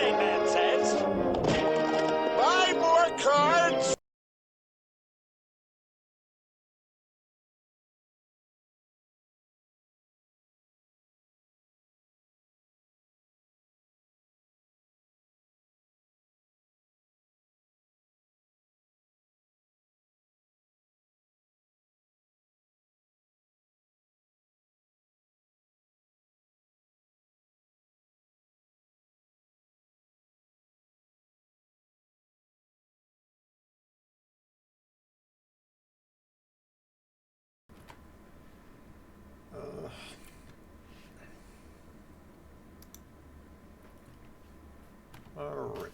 main man says. Buy more cards! Alright,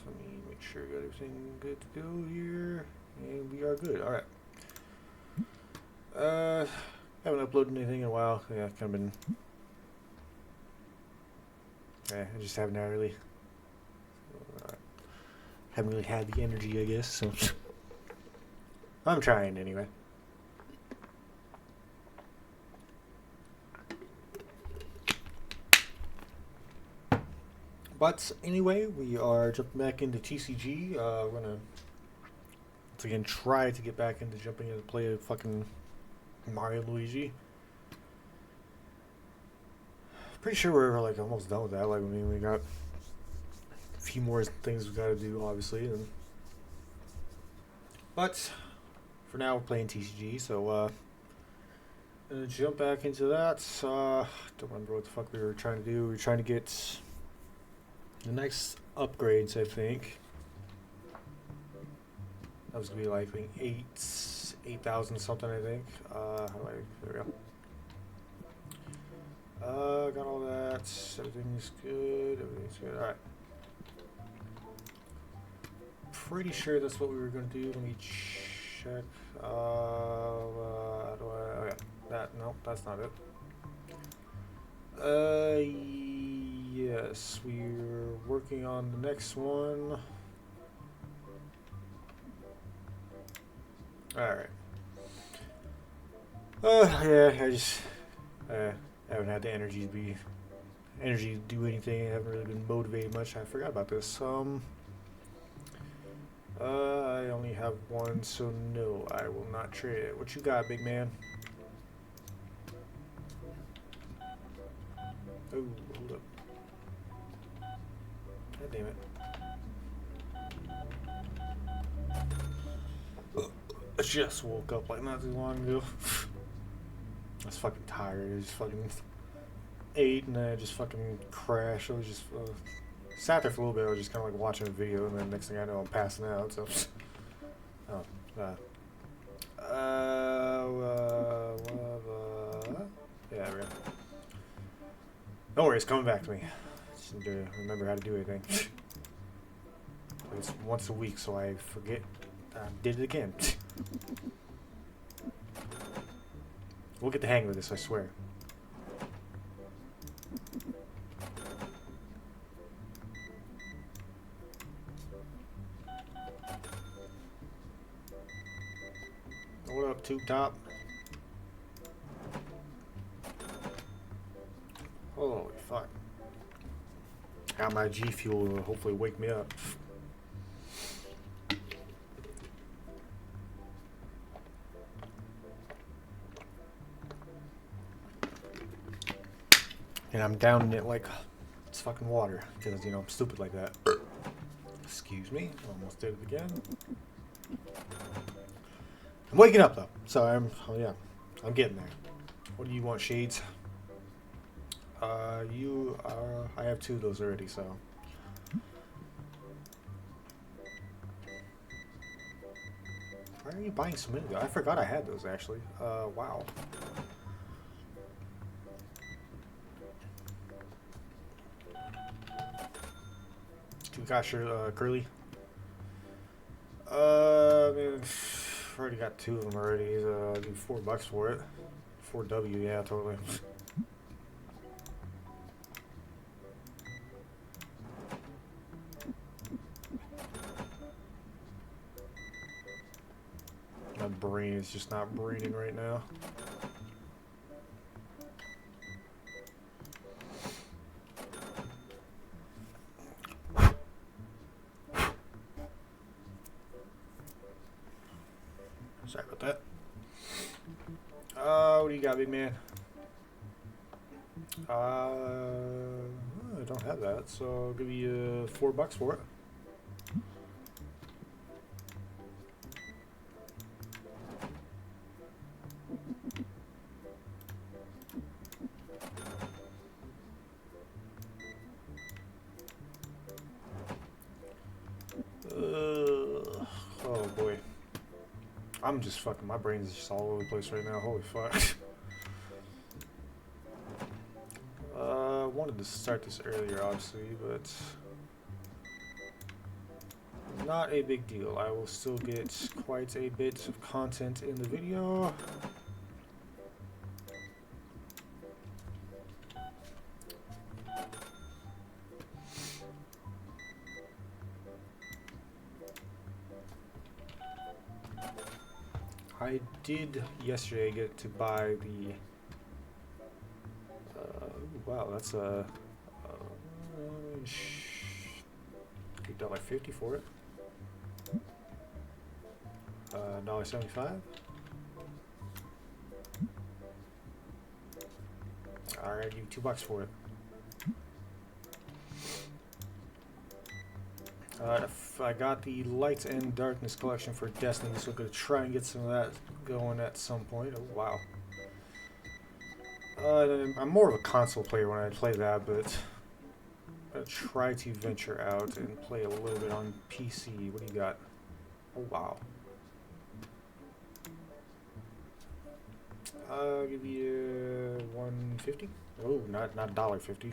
let me make sure I got everything good to go here, and we are good. Alright. Haven't uploaded anything in a while. Yeah, kind of been. Yeah, I just haven't really. Haven't really had the energy, I guess. So I'm trying anyway. But anyway, we are jumping back into TCG. We're gonna once again try to get back into jumping into play a fucking Mario Luigi. Pretty sure we're like almost done with that. Like, I mean, we got a few more things we gotta do, obviously. But for now, we're playing TCG. So gonna jump back into that. Don't remember what the fuck we were trying to do. We were trying to get the next upgrades, I think. That was gonna be like 8,000 something, I think. How do I? There we go. Got all that. Everything's good. Everything's good. All right. Pretty sure that's what we were gonna do. Let me check. How do I? Okay. That. Nope. That's not it. Yes, we're working on the next one. Alright. Yeah, I just haven't had the energy to do anything. I haven't really been motivated much. I forgot about this. I only have one, so no, I will not trade it. What you got, big man? Oh, hold up. God damn it. I just woke up like not too long ago. I was fucking tired. I just fucking ate and then I just fucking crashed. I was just sat there for a little bit. I was just kind of like watching a video, and then next thing I know, I'm passing out. So, yeah, there we go. Don't worry, it's coming back to me. Just need to remember how to do anything. It's once a week, so I forget. I did it again. We'll get the hang of this, I swear. What up, Tube Top? Holy fuck. Got my G Fuel to hopefully wake me up. And I'm downing it like it's fucking water, because, you know, I'm stupid like that. Excuse me, almost did it again. I'm waking up though, so I'm getting there. What do you want, Shades? I have two of those already, so. Why are you buying so many? I forgot I had those actually. Wow. You got your Curly? I mean, I already got two of them already. I do $4 for it. 4W, yeah, totally. My brain is just not braining right now. Sorry about that. What do you got, big man? I don't have that, so I'll give you $4 for it. Oh boy. I'm just fucking, my brain's just all over the place right now. Holy fuck. Wanted to start this earlier, obviously, but not a big deal. I will still get quite a bit of content in the video. I did yesterday get to buy the wow, that's a $8.50 for it. $1.75. Alright, I'll give you $2 for it. I got the Light and Darkness collection for Destiny, so I'm gonna try and get some of that going at some point. Oh wow. I'm more of a console player when I play that, but I'm gonna try to venture out and play a little bit on PC. What do you got? Oh wow. I'll give you $1.50. Oh, not $1.50.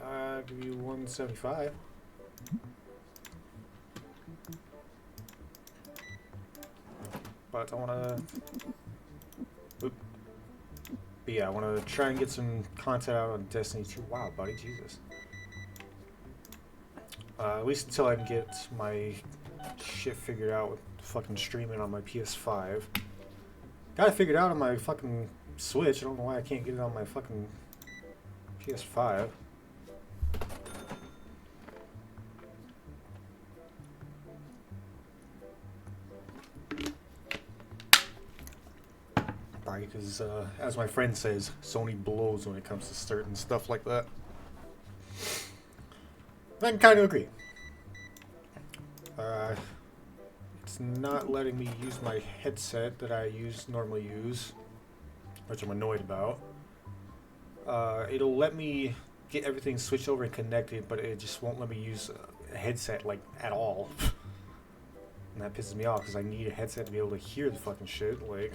I'll give you $1.75. But I wanna. But yeah, I wanna try and get some content out on Destiny 2. Wow, buddy, Jesus. At least until I can get my shit figured out with fucking streaming on my PS5. Got it figured out on my fucking Switch. I don't know why I can't get it on my fucking PS5. Probably because, as my friend says, Sony blows when it comes to certain stuff like that. I can kind of agree. It's not letting me use my headset that I normally use, which I'm annoyed about. It'll let me get everything switched over and connected, but it just won't let me use a headset like at all. And that pisses me off because I need a headset to be able to hear the fucking shit. Like,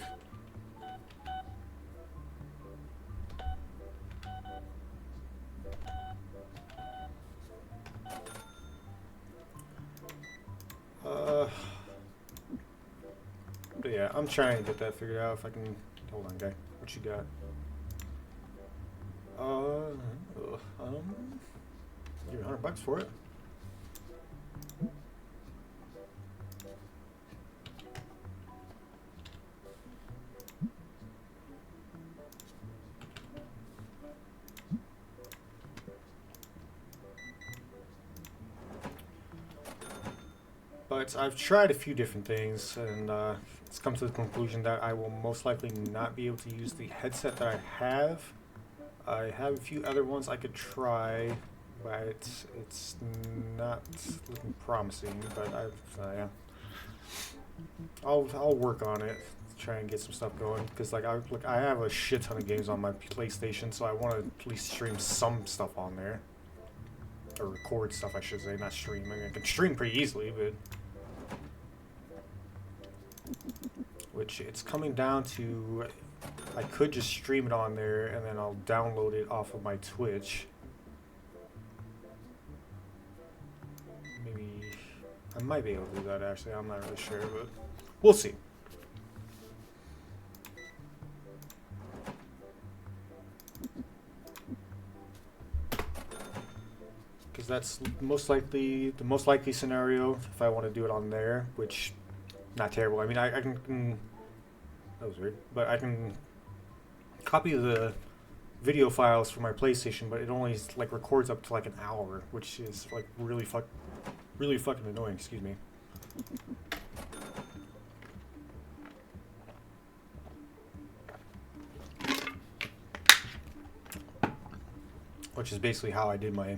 but yeah, I'm trying to get that figured out. If I can, hold on, guy. What you got? Give you $100 for it. But I've tried a few different things, and it's come to the conclusion that I will most likely not be able to use the headset that I have. I have a few other ones I could try, but it's not looking promising. But yeah, I'll work on it, try and get some stuff going. Because like I have a shit ton of games on my PlayStation, so I want to at least stream some stuff on there, or record stuff, I should say, not stream. I mean, I can stream pretty easily, but. Which it's coming down to, I could just stream it on there and then I'll download it off of my Twitch. Maybe, I might be able to do that actually, I'm not really sure, but we'll see. Because that's the most likely scenario if I want to do it on there, which, not terrible. I mean, I can that was weird, but I can copy the video files from my PlayStation, but it only like records up to like an hour, which is like really fucking annoying. Excuse me. Which is basically how I did my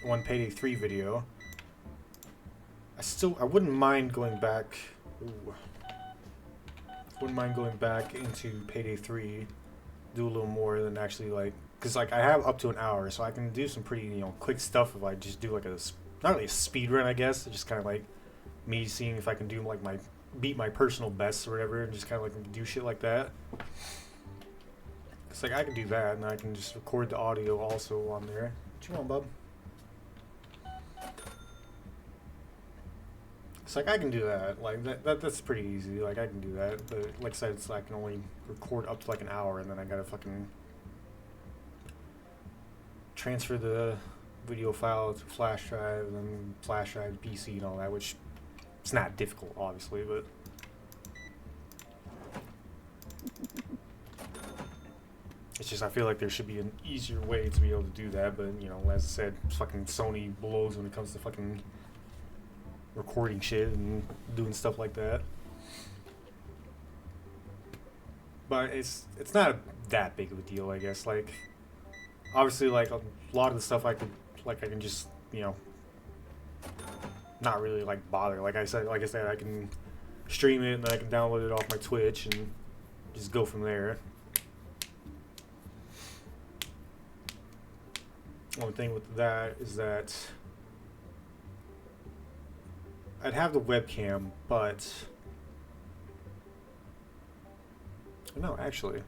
one Payday 3 video. I wouldn't mind going back. Ooh. Wouldn't mind going back into Payday 3, do a little more than actually like, cause like I have up to an hour, so I can do some pretty quick stuff if I just do like not really a speed run, I guess. It's just kind of like me seeing if I can do like beat my personal bests or whatever, and just kind of like do shit like that. It's like I can do that, and I can just record the audio also on there. What you want, bub? It's like I can do that. Like that's pretty easy. Like I can do that. But like I said, it's like I can only record up to like an hour, and then I gotta fucking transfer the video file to flash drive, and then flash drive to PC and all that, which it's not difficult, obviously, but it's just I feel like there should be an easier way to be able to do that. But as I said, fucking Sony blows when it comes to fucking recording shit and doing stuff like that. But it's not that big of a deal, I guess. Like obviously, like a lot of the stuff I can just not really like bother. Like I said, I can stream it and then I can download it off my Twitch and just go from there. Only thing with that is that I'd have the webcam, but no, actually,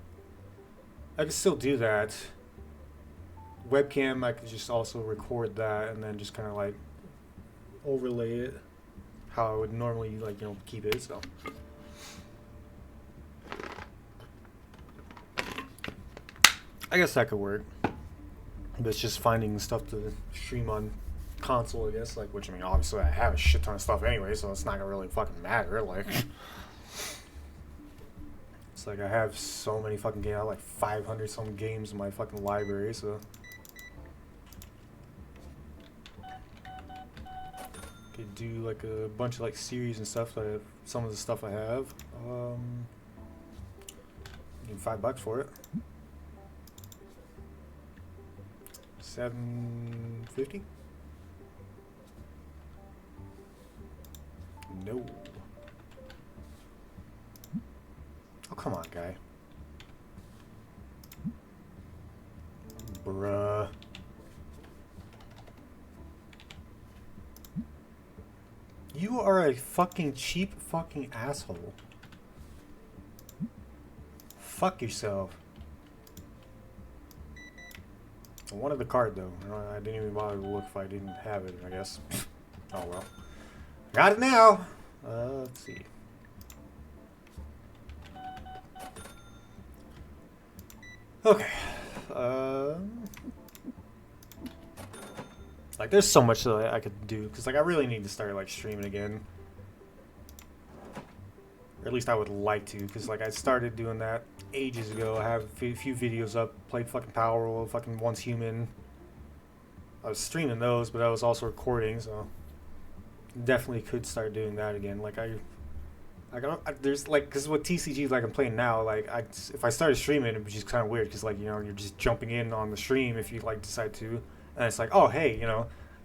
I could still do that. Webcam, I could just also record that and then just kind of like overlay it how I would normally like keep it. So I guess that could work. But it's just finding stuff to stream on console, I guess. Like, which I mean, obviously I have a shit ton of stuff anyway, so it's not gonna really fucking matter. Like, it's like I have so many fucking games. I have like 500 some games in my fucking library, so could do like a bunch of like series and stuff. That some of the stuff I have. Need $5 for it. $7.50. No. Oh, come on, guy. Bruh. You are a fucking cheap fucking asshole. Fuck yourself. I wanted the card though. I didn't even bother to look if I didn't have it, I guess. Oh well. Got it now! Let's see. Okay. Like there's so much that I could do, because like I really need to start like streaming again. Or at least I would like to, because like I started doing that ages ago. I have a few videos up, played fucking Power World, fucking Once Human. I was streaming those, but I was also recording, so definitely could start doing that again. Like there's like, because with TCG like I'm playing now, like if I started streaming, it would be just kind of weird, because like you're just jumping in on the stream if you like decide to, and it's like, oh hey,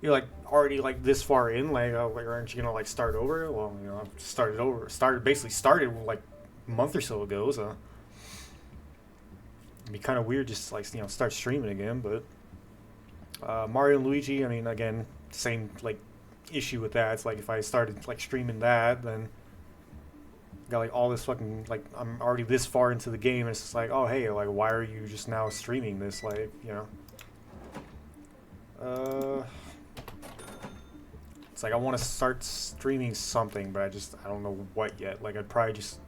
you're like already like this far in, like aren't you gonna like start over? Well, I've started like a month or so ago, so it'd be kind of weird just like start streaming again. But Mario and Luigi, I mean, again, same like issue with that. It's like if I started like streaming that, then got like all this fucking like I'm already this far into the game, and it's just like, oh hey, like why are you just now streaming this? Like it's like I want to start streaming something, but I don't know what yet. Like I'd probably just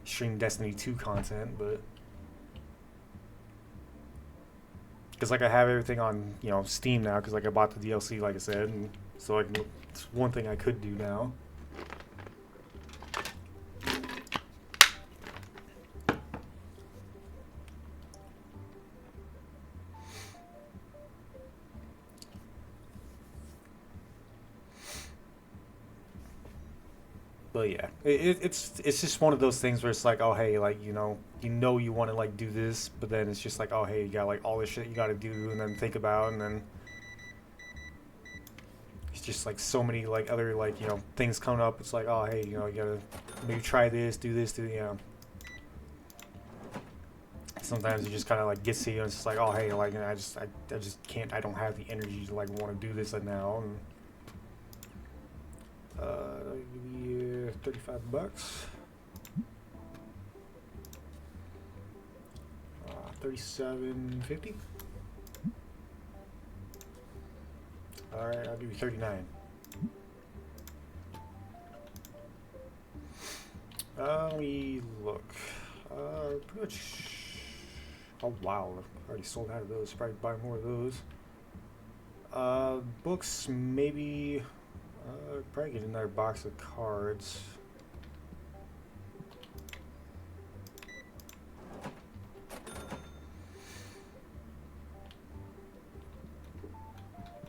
stream Destiny 2 content, but because like I have everything on Steam now, because like I bought the DLC, like I said, and so like it's one thing I could do now. But yeah, it's just one of those things where it's like, oh hey, like you want to like do this, but then it's just like, oh hey, you got like all this shit you got to do, and then think about, and then it's just like so many like other like things coming up. It's like, oh hey, you gotta maybe try this, do this, do. Sometimes it just kind of like gets to you, and it's just like, oh hey, like I just can't, I don't have the energy to like want to do this right now. And I'll give you $35. 37.50. All right, I'll give you 39. Let me look. Pretty much. Oh wow, I already sold out of those. Probably buy more of those. Books, maybe. Probably get another box of cards.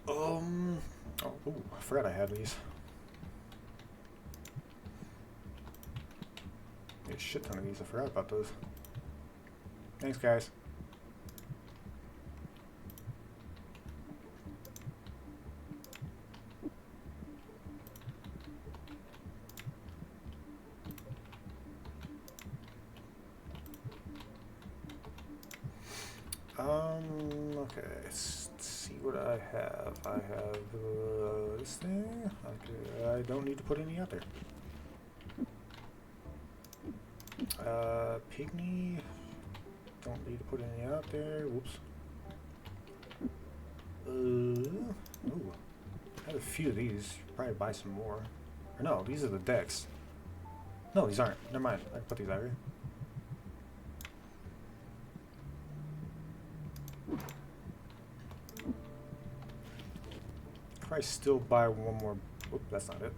Oh, ooh, I forgot I had these. Made a shit ton of these. I forgot about those. Thanks, guys. Okay, let's see what I have. I have this thing. Okay, I don't need to put any out there. Pygmy. Don't need to put any out there. Whoops. Ooh. I have a few of these. Probably buy some more. Or no, these are the decks. No, these aren't. Never mind. I can put these out here. Probably still buy one more. Oop, that's not it.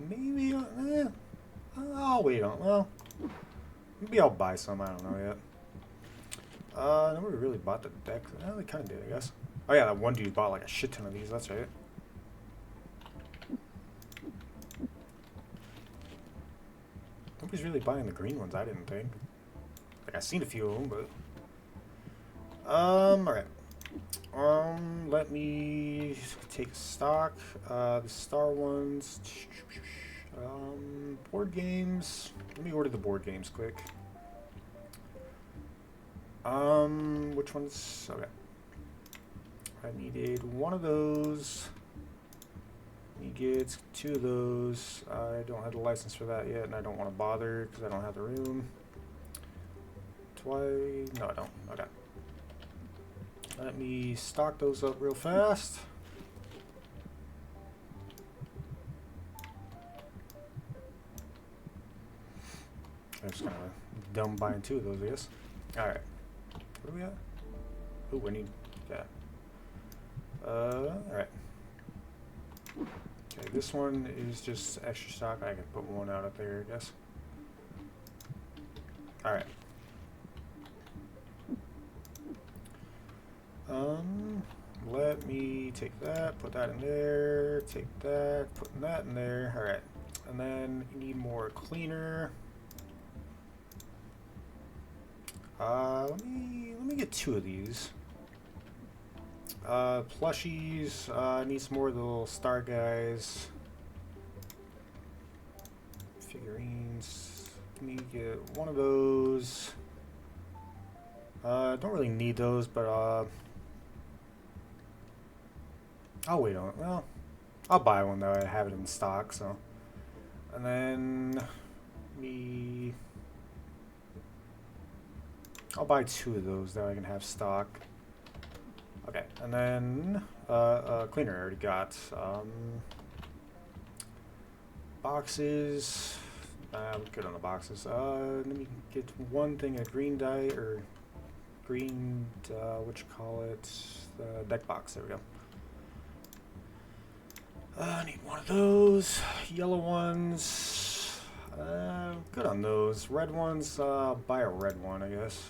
Maybe. I'll wait on. Well, maybe I'll buy some. I don't know yet. Nobody really bought the deck. Well, they kind of did, I guess. Oh yeah, that one dude bought like a shit ton of these. That's right. Nobody's really buying the green ones. I didn't think. Like I seen a few of them, but. Alright. Let me take a stock. The star ones. Board games. Let me order the board games quick. Which ones? Okay. I needed one of those. Let me get two of those. I don't have the license for that yet, and I don't want to bother because I don't have the room. No, I don't. Okay. Let me stock those up real fast. I'm just kind of dumb buying two of those, I guess. Alright. What do we got? Ooh, I need... Yeah. Alright. Okay, this one is just extra stock. I can put one out up there, I guess. Alright. Let me take that, put that in there, take that, put that in there. Alright. And then you need more cleaner. Let me get two of these. Plushies, I need some more of the little star guys. Figurines. Let me get one of those. Don't really need those, but I'll wait on it. Well, I'll buy one though. I have it in stock, so. And then I'll buy two of those that I can have stock. Okay, and then cleaner I already got. Boxes. I'm good on the boxes. Let me get one thing of green dye or green. What you call it? Deck box. There we go. I need one of those. Yellow ones. Good on those. Red ones. Buy a red one, I guess.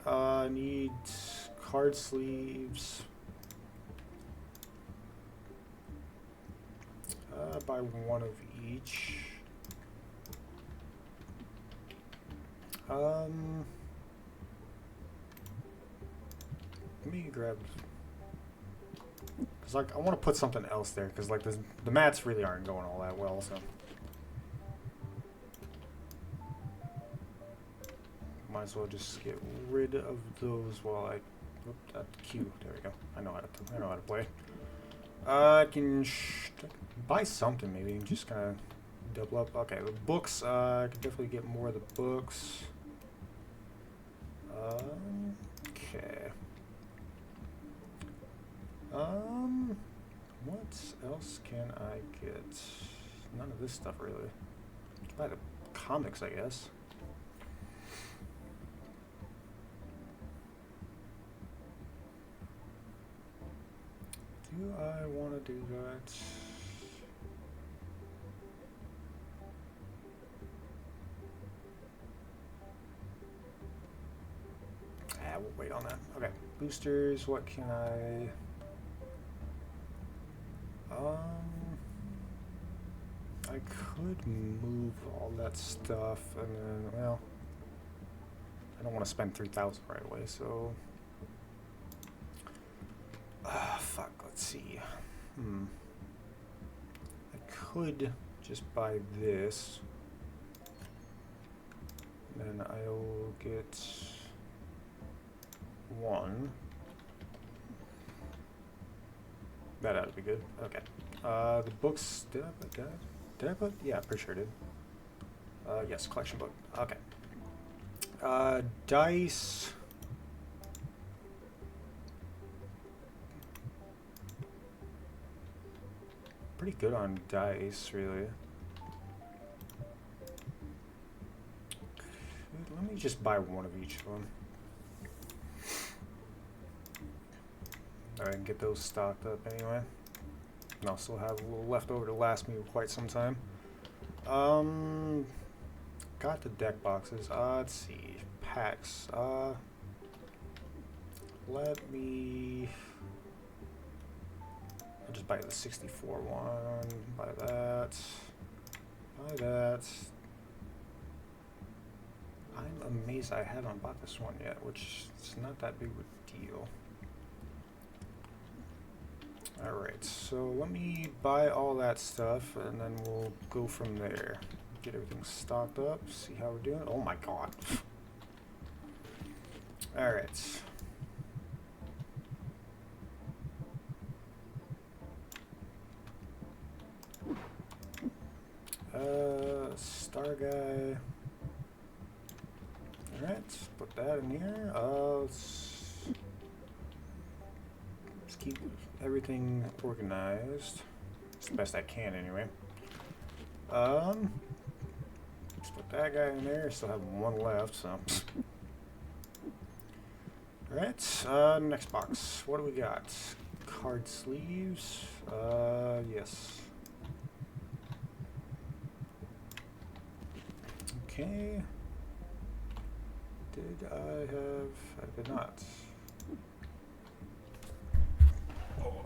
Need card sleeves. Buy one of each. Let me grab. Cause like I want to put something else there, cause like the mats really aren't going all that well, so might as well just get rid of those while I. Whoop, that Q. There we go. I know how to play. I can buy something maybe and just kind of double up. Okay, the books. I could definitely get more of the books. Okay. What else can I get? None of this stuff really. Buy the comics, I guess. Do I want to do that? We'll wait on that. Okay, boosters. What can I? I could move all that stuff, and then well, I don't want to spend 3,000 right away, so. Fuck. Let's see. I could just buy this. Then I'll get one. That ought to be good. Okay. The books. Did I put that? Did I put? Yeah, pretty sure I did. Yes, collection book. Okay. Dice. Pretty good on dice, really. Let me just buy one of each of them. Alright, and get those stocked up anyway. And I'll still have a little left over to last me quite some time. Got the deck boxes. Let's see. Packs. Let me. I'll just buy the 64 one. Buy that. Buy that. I'm amazed I haven't bought this one yet, which is not that big of a deal. Alright, so let me buy all that stuff and then we'll go from there. Get everything stocked up, see how we're doing. Oh my god. Alright. Star guy. Alright, put that in here. Let's keep everything organized. It's the best I can anyway. Let's put that guy in there. Still have one left, so. Alright, next box. What do we got? Card sleeves. Yes. Okay. Did I have? I did not. Hold on.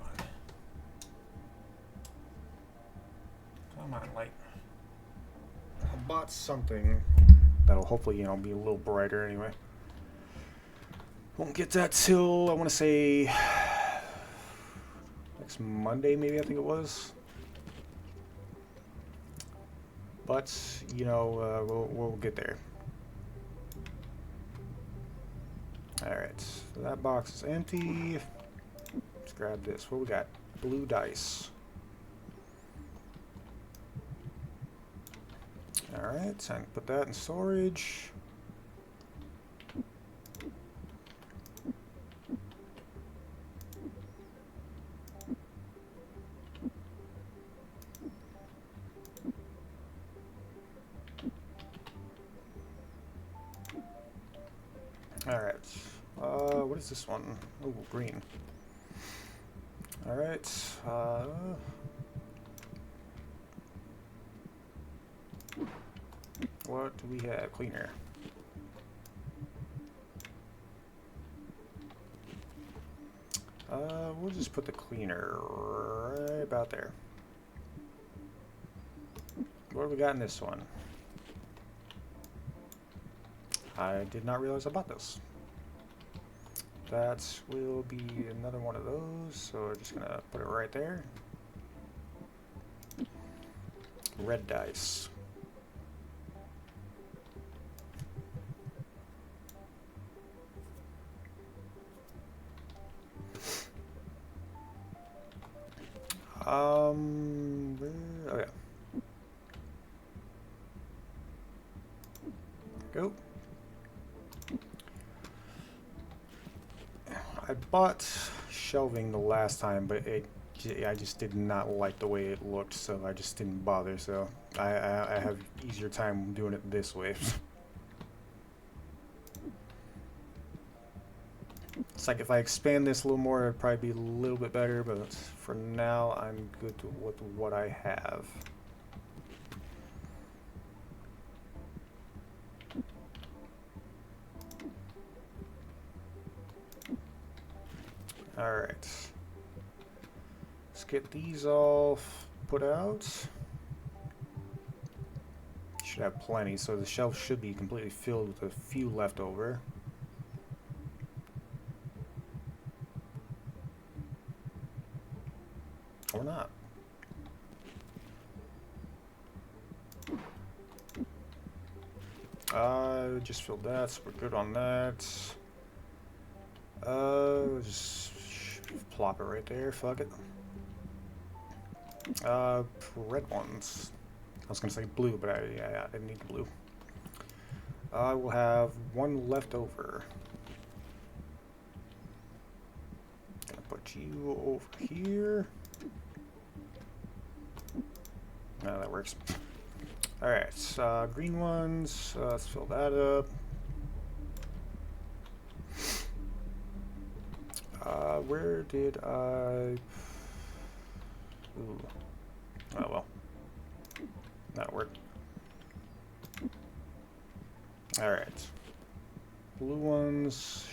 Come on, light. I bought something that'll hopefully, you know, be a little brighter anyway. Won't get that till I want to say next Monday, maybe I think it was. But you know, we'll get there. All right, so that box is empty. Let's grab this. What we got? Blue dice. All right, time to put that in storage. Alright, what is this one? Oh, green. Alright, what do we have? Cleaner. We'll just put the cleaner right about there. What do we got in this one? I did not realize I bought this. That will be another one of those, so we're just gonna put it right there. Red dice. Oh yeah. Go. I bought shelving the last time, but I just did not like the way it looked, so I just didn't bother. So I have easier time doing it this way. It's like if I expand this a little more, it'd probably be a little bit better, but for now, I'm good with what I have. Alright. Let's get these all put out. Should have plenty, so the shelf should be completely filled with a few left over. Or not. Just filled that, so we're good on that. Just plop it right there, fuck it. Red ones. I was gonna say blue, but I didn't need blue. I will have one left over. Gonna put you over here. No, that works. Alright, green ones, let's fill that up. Where did I... Ooh. Oh well. That'll work. Alright. Blue ones,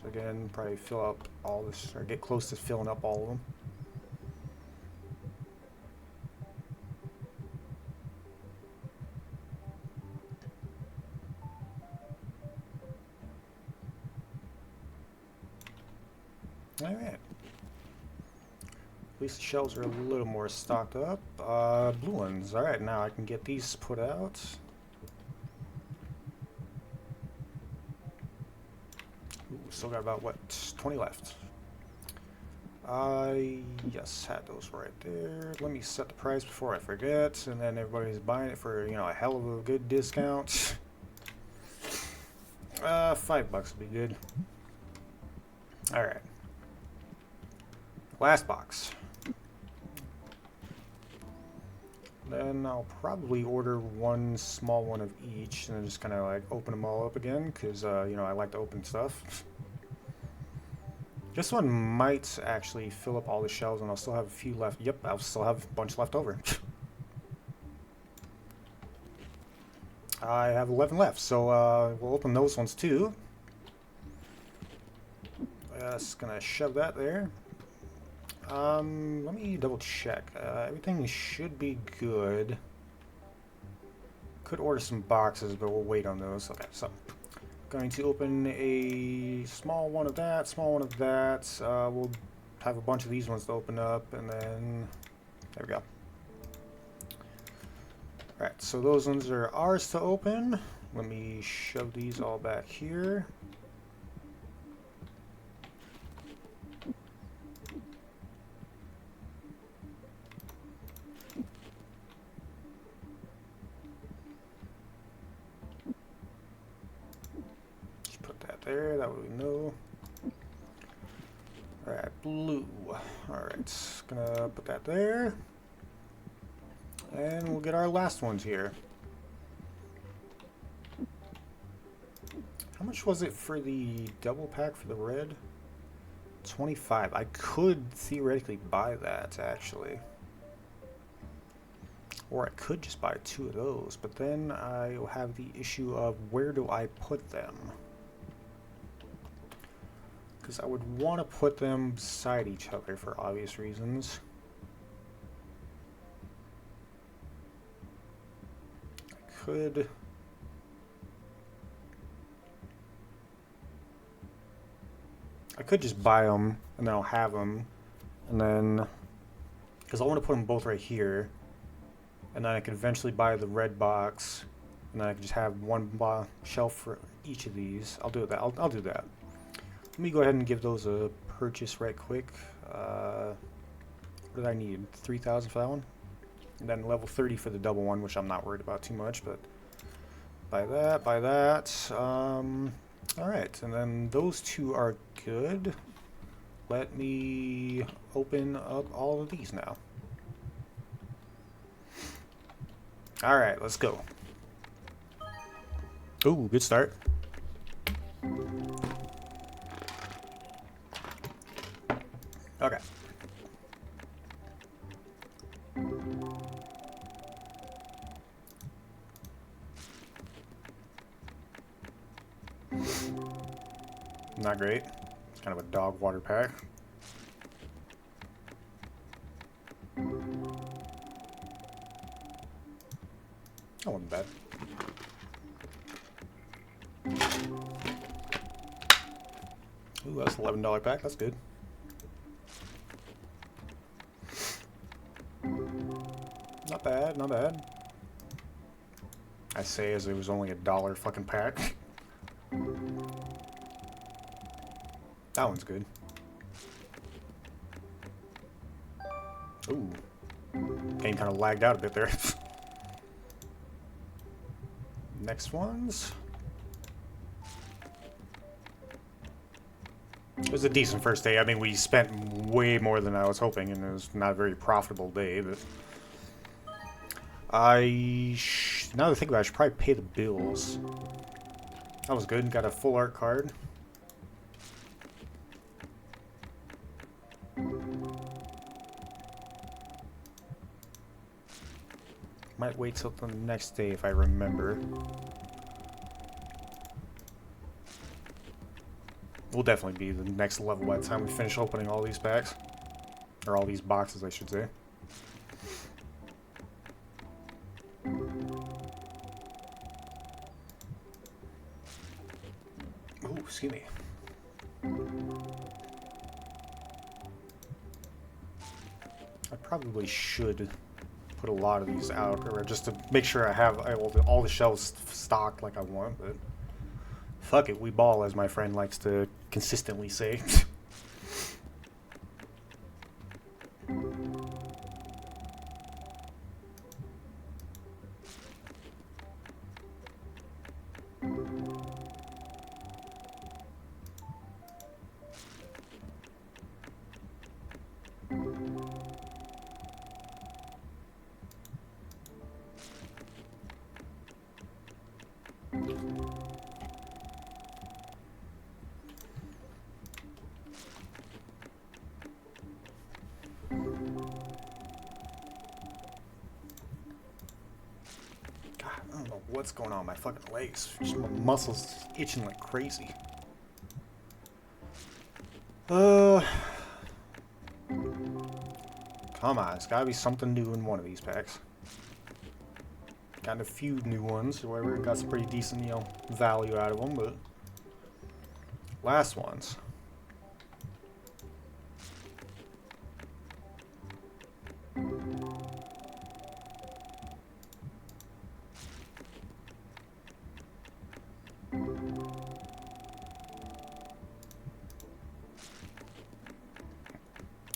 again, probably fill up all this, or get close to filling up all of them. Alright. At least the shelves are a little more stocked up. Blue ones. Alright, now I can get these put out. Ooh, still got about, what, 20 left. Yes, had those right there. Let me set the price before I forget, and then everybody's buying it for, you know, a hell of a good discount. $5 would be good. Alright. Last box. Then I'll probably order one small one of each and then just kind of like open them all up again because, you know, I like to open stuff. This one might actually fill up all the shelves and I'll still have a few left. Yep, I'll still have a bunch left over. I have 11 left, so we'll open those ones too. Just gonna shove that there. Let me double check. Everything should be good. Could order some boxes, but we'll wait on those. Okay, so going to open a small one of that, small one of that. We'll have a bunch of these ones to open up, and then there we go. Alright, so those ones are ours to open. Let me shove these all back here. There, that way we know. Alright, blue. Alright, gonna put that there. And we'll get our last ones here. How much was it for the double pack for the red? 25. I could theoretically buy that, actually. Or I could just buy 2 of those, but then I will have the issue of where do I put them? Because I would want to put them beside each other for obvious reasons. I could just buy them and then I'll have them, and then because I want to put them both right here, and then I could eventually buy the red box, and then I could just have one shelf for each of these. I'll do that. I'll do that. Let me go ahead and give those a purchase right quick. What did I need? 3,000 for that one, and then level 30 for the double one, which I'm not worried about too much, but. Buy that. Alright, and then those two are good. Let me open up all of these now. Alright, let's go. Ooh, good start. Okay. Not great. It's kind of a dog water pack. That wasn't bad. Ooh, that's an $11 pack. That's good. Not bad, not bad. I say as it was only $1 fucking pack. That one's good. Ooh. Game kind of lagged out a bit there. Next ones. It was a decent first day. I mean, we spent way more than I was hoping, and it was not a very profitable day, but... now that I think about it, I should probably pay the bills. That was good. Got a full art card. Might wait till the next day if I remember. We'll definitely be the next level by the time we finish opening all these packs. Or all these boxes, I should say. Ooh, excuse me. I probably should put a lot of these out, or just to make sure I have all the shelves stocked like I want, but fuck it, we ball, as my friend likes to consistently say. I don't know what's going on with my fucking legs. Just my muscles itching like crazy. Come on, it's gotta be something new in one of these packs. Got a few new ones, however, got some pretty decent, you know, value out of them, but last ones.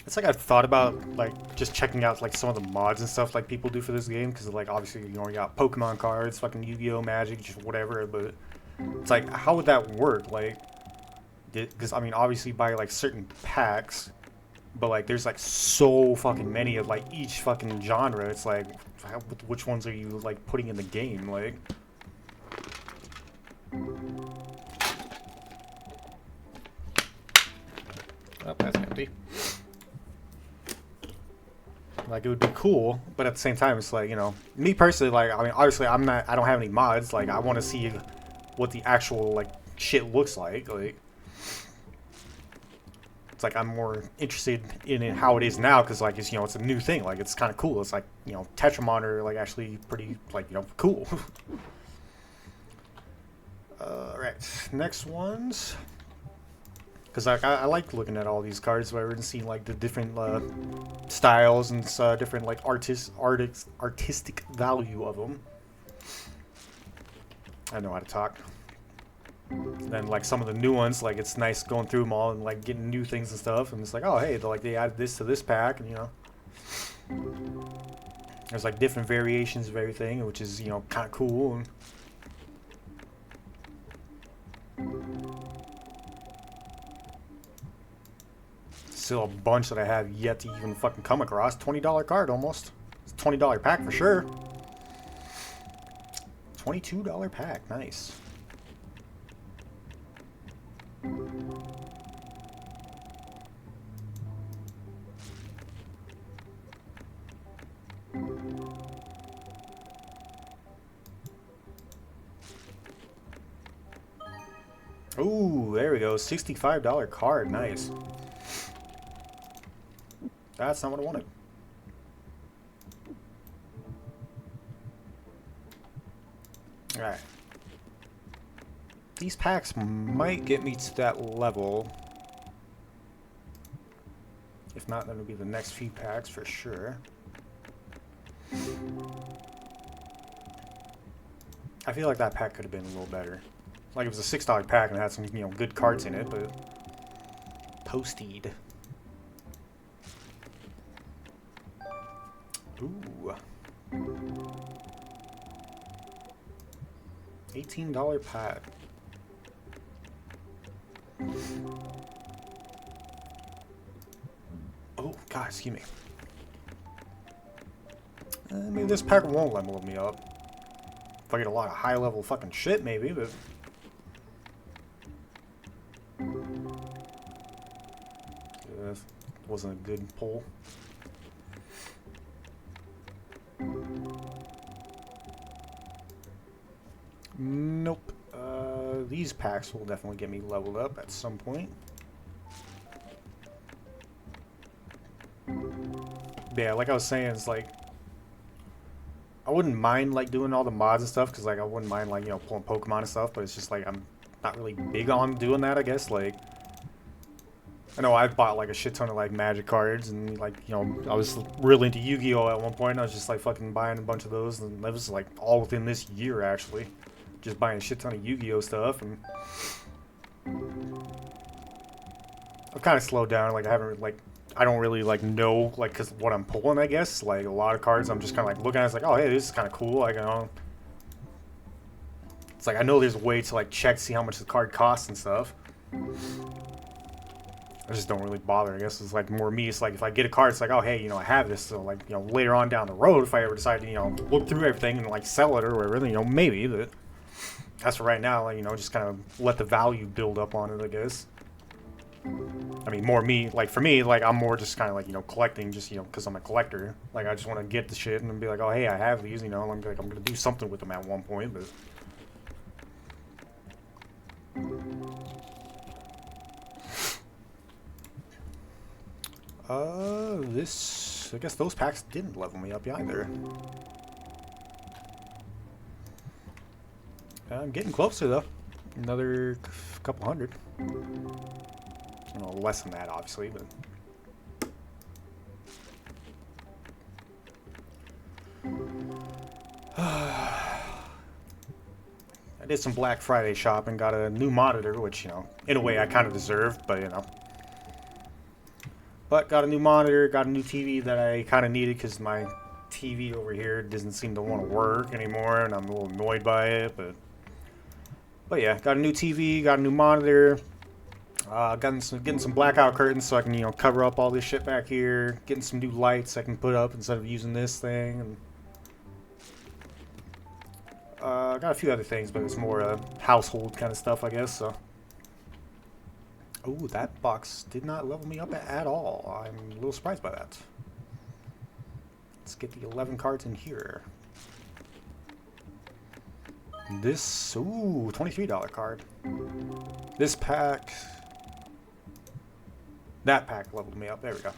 It's like I've thought about like just checking out like some of the mods and stuff like people do for this game, because like obviously you know you got Pokemon cards, fucking Yu-Gi-Oh, Magic, just whatever, but it's like how would that work? Like, because I mean obviously buy like certain packs, but like there's like so fucking many of like each fucking genre. It's like which ones are you like putting in the game? Like, oh, that's empty. Like, it would be cool, but at the same time, it's like, you know, me personally, like, I mean, obviously, I don't have any mods. Like, I want to see what the actual, like, shit looks like. Like, it's like I'm more interested in it, how it is now, because like it's, you know, it's a new thing. Like it's kind of cool. It's like, you know, Tetramon are like actually pretty, like, you know, cool. Alright, next ones. Because I like looking at all these cards, where and seeing like the different styles and different like artistic value of them. I know how to talk. And then like some of the new ones, like it's nice going through them all and like getting new things and stuff. And it's like, oh hey, they added this to this pack, and you know, there's like different variations of everything, which is, you know, kind of cool. And still a bunch that I have yet to even fucking come across. $20 card almost. It's a $20 pack for sure. $22 pack, nice. Ooh, there we go. $65 card, nice. That's not what I wanted. Alright. These packs might get me to that level. If not, then it'll be the next few packs for sure. I feel like that pack could have been a little better. Like it was a $6 pack and it had some, you know, good cards in it, but posted. Ooh. $18 pack. Oh, God, excuse me. Maybe this pack won't level me up. If I get a lot of high level fucking shit, maybe, but. Yeah, wasn't a good pull. Nope. These packs will definitely get me leveled up at some point. Yeah, like I was saying, it's like I wouldn't mind like doing all the mods and stuff, because like I wouldn't mind like, you know, pulling Pokemon and stuff, but it's just like I'm not really big on doing that, I guess. Like I know I've bought like a shit ton of like Magic cards, and like, you know, I was really into Yu-Gi-Oh at one point. I was just like fucking buying a bunch of those, and that was like all within this year actually. Just buying a shit ton of Yu-Gi-Oh stuff, and I've kind of slowed down. Like I haven't like, I don't really like know like cause what I'm pulling. I guess like a lot of cards I'm just kind of like looking at. It's like, oh hey, this is kind of cool. Like, you know, it's like I know there's a way to like check, see how much the card costs and stuff. I just don't really bother. I guess it's like more me. It's like if I get a card, it's like, oh hey, you know, I have this. So like, you know, later on down the road, if I ever decide to, you know, look through everything and like sell it or whatever, you know, maybe. But as for right now, like, you know, just kind of let the value build up on it, I guess. I mean, more me, like for me, like I'm more just kind of like, you know, collecting, just, you know, because I'm a collector. Like I just want to get the shit and be like, oh hey, I have these, you know, I'm like, I'm gonna do something with them at one point, but. This, I guess those packs didn't level me up either. I'm getting closer though. Another couple hundred. Well, less than that, obviously, but. I did some Black Friday shopping, got a new monitor, which, you know, in a way I kind of deserved, but, you know. But got a new monitor, got a new TV that I kind of needed because my TV over here doesn't seem to want to work anymore, and I'm a little annoyed by it, but yeah, got a new TV, got a new monitor, getting some blackout curtains so I can, you know, cover up all this shit back here, getting some new lights I can put up instead of using this thing, and got a few other things, but it's more household kind of stuff, I guess, so. Oh, that box did not level me up at all. I'm a little surprised by that. Let's get the 11 cards in here. This, ooh, $23 card. This pack, That pack leveled me up. There we go.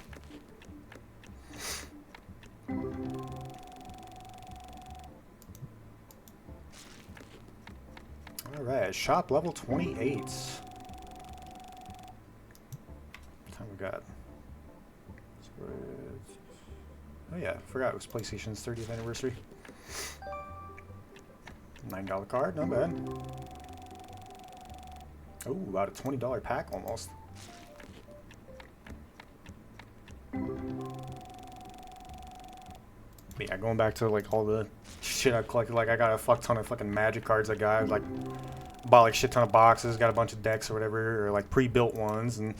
Alright, shop level 28. What time we got? Oh yeah, forgot it was PlayStation's 30th anniversary. $9 card, not bad. Oh, about a $20 pack almost. But yeah, going back to like all the shit I've collected, like I got a fuck ton of fucking Magic cards I got, like bought like a shit ton of boxes, got a bunch of decks or whatever, or like pre-built ones, and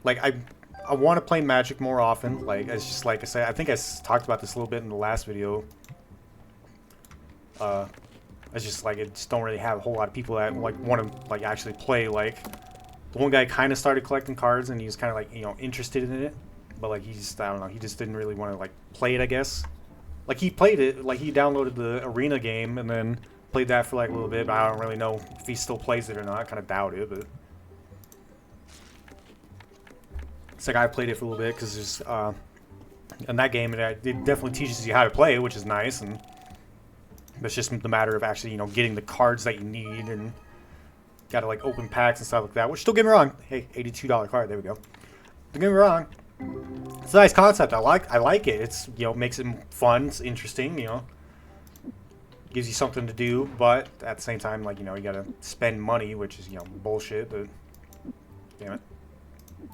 like I want to play Magic more often. Like it's just like I said, I think I talked about this a little bit in the last video. It's just like it just don't really have a whole lot of people that like want to like actually play. Like the one guy kind of started collecting cards and he was kind of like, you know, interested in it, but like he's, I don't know, he just didn't really want to like play it, I guess. Like he played it, like he downloaded the arena game and then played that for like a little bit, but I don't really know if he still plays it or not. I kind of doubt it, but it's like I played it for a little bit because there's in that game it definitely teaches you how to play, which is nice, and it's just the matter of actually, you know, getting the cards that you need, and gotta like open packs and stuff like that. Which, don't get me wrong, hey, $82 card, there we go. Don't get me wrong, it's a nice concept. I like it. It's, you know, makes it fun. It's interesting. You know, gives you something to do. But at the same time, like, you know, you gotta spend money, which is, you know, bullshit. But damn it, you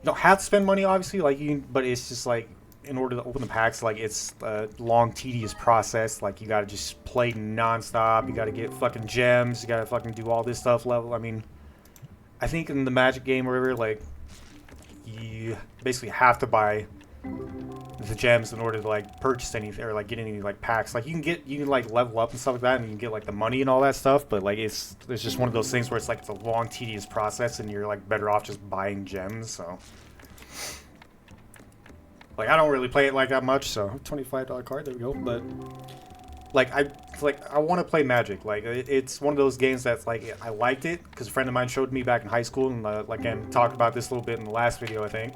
don't have to spend money, obviously. Like you, but it's just like, in order to open the packs, like it's a long, tedious process. Like you gotta just play non-stop. You gotta get fucking gems. You gotta fucking do all this stuff level. I mean, I think in the Magic game or whatever, like, you basically have to buy the gems in order to like purchase anything or like get any like packs. Like you can like level up and stuff like that, and you can get like the money and all that stuff. But like it's just one of those things where it's like it's a long, tedious process, and you're like better off just buying gems. So like I don't really play it like that much. So $25 card, there we go. But like I want to play Magic. Like it's one of those games that's like I liked it because a friend of mine showed me back in high school, and like again talked about this a little bit in the last video, I think.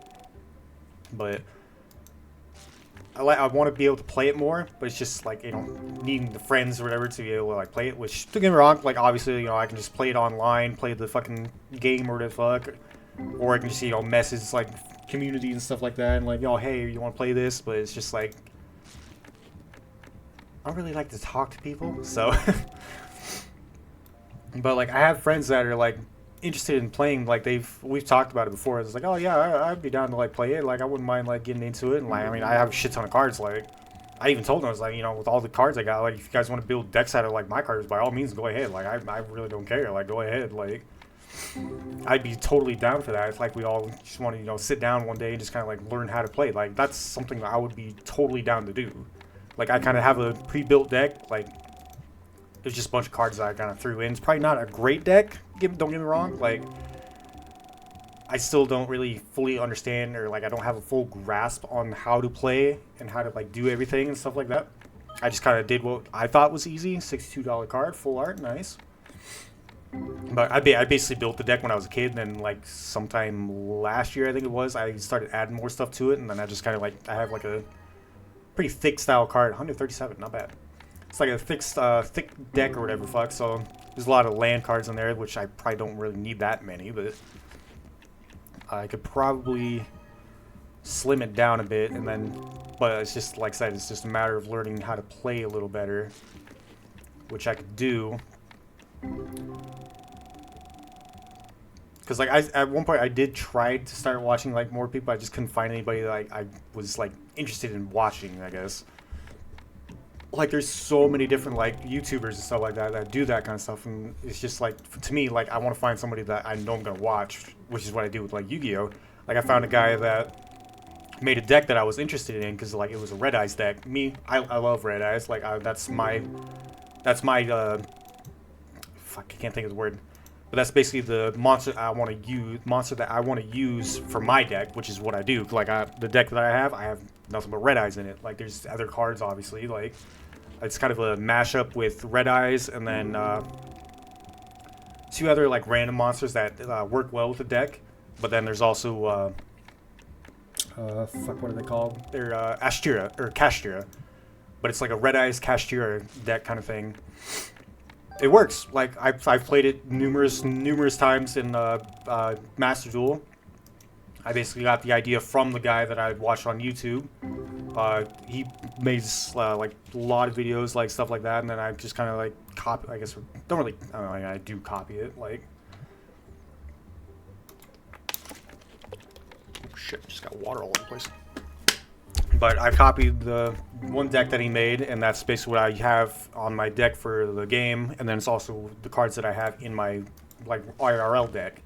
But I want to be able to play it more, but it's just like, you know, needing the friends or whatever to be able to like play it. Which, don't get me wrong, like obviously, you know, I can just play it online, play the fucking game or the fuck, or I can just, you know, message like community and stuff like that, and like, yo, hey, you want to play this? But it's just like I don't really like to talk to people, so. But like I have friends that are like interested in playing, like we've talked about it before. It's like, oh yeah, I'd be down to like play it. Like I wouldn't mind like getting into it. And like, I mean, I have a shit ton of cards. Like I even told them, I was like, you know, with all the cards I got, like if you guys want to build decks out of like my cards, by all means, go ahead. Like I really don't care. Like go ahead. Like I'd be totally down for that. It's like we all just want to, you know, sit down one day and just kind of like learn how to play. Like that's something that I would be totally down to do. Like I kind of have a pre-built deck. Like it's just a bunch of cards that I kind of threw in. It's probably not a great deck, don't get me wrong. Like I still don't really fully understand, or like I don't have a full grasp on how to play and how to like do everything and stuff like that. I just kind of did what I thought was easy. $62 card, full art, nice. But I basically built the deck when I was a kid, and then like sometime last year I think it was, I started adding more stuff to it, and then I just kind of like, I have like a pretty thick style card, 137, not bad. It's like a thick deck or whatever, fuck. So there's a lot of land cards in there, which I probably don't really need that many, but I could probably slim it down a bit, and then, but it's just like I said, it's just a matter of learning how to play a little better, which I could do. Because like at one point I did try to start watching like more people. I just couldn't find anybody that I was like interested in watching, I guess. Like there's so many different like YouTubers and stuff like that do that kind of stuff, and it's just like, to me, like I want to find somebody that I know I'm gonna watch, which is what I do with like Yu-Gi-Oh. Like I found a guy that made a deck that I was interested in because like it was a Red Eyes deck. I love Red Eyes. Like that's my fuck, I can't think of the word. But that's basically the monster that I want to use for my deck, which is what I do. Like the deck that I have nothing but Red Eyes in it. Like there's other cards, obviously. Like it's kind of a mashup with Red Eyes, and then it's two other like random monsters that work well with the deck, but then there's also fuck, what are they called? They're Astera or Castera, but it's like a Red Eyes Castera deck kind of thing. It works. Like I've played it numerous times in Master Duel. I basically got the idea from the guy that I watched on YouTube. He made like a lot of videos, like stuff like that, and then I just kind of like copy. I guess don't really. I don't know. I do copy it. Like, oh shit, just got water all over the place. But I copied the one deck that he made, and that's basically what I have on my deck for the game. And then it's also the cards that I have in my like IRL deck.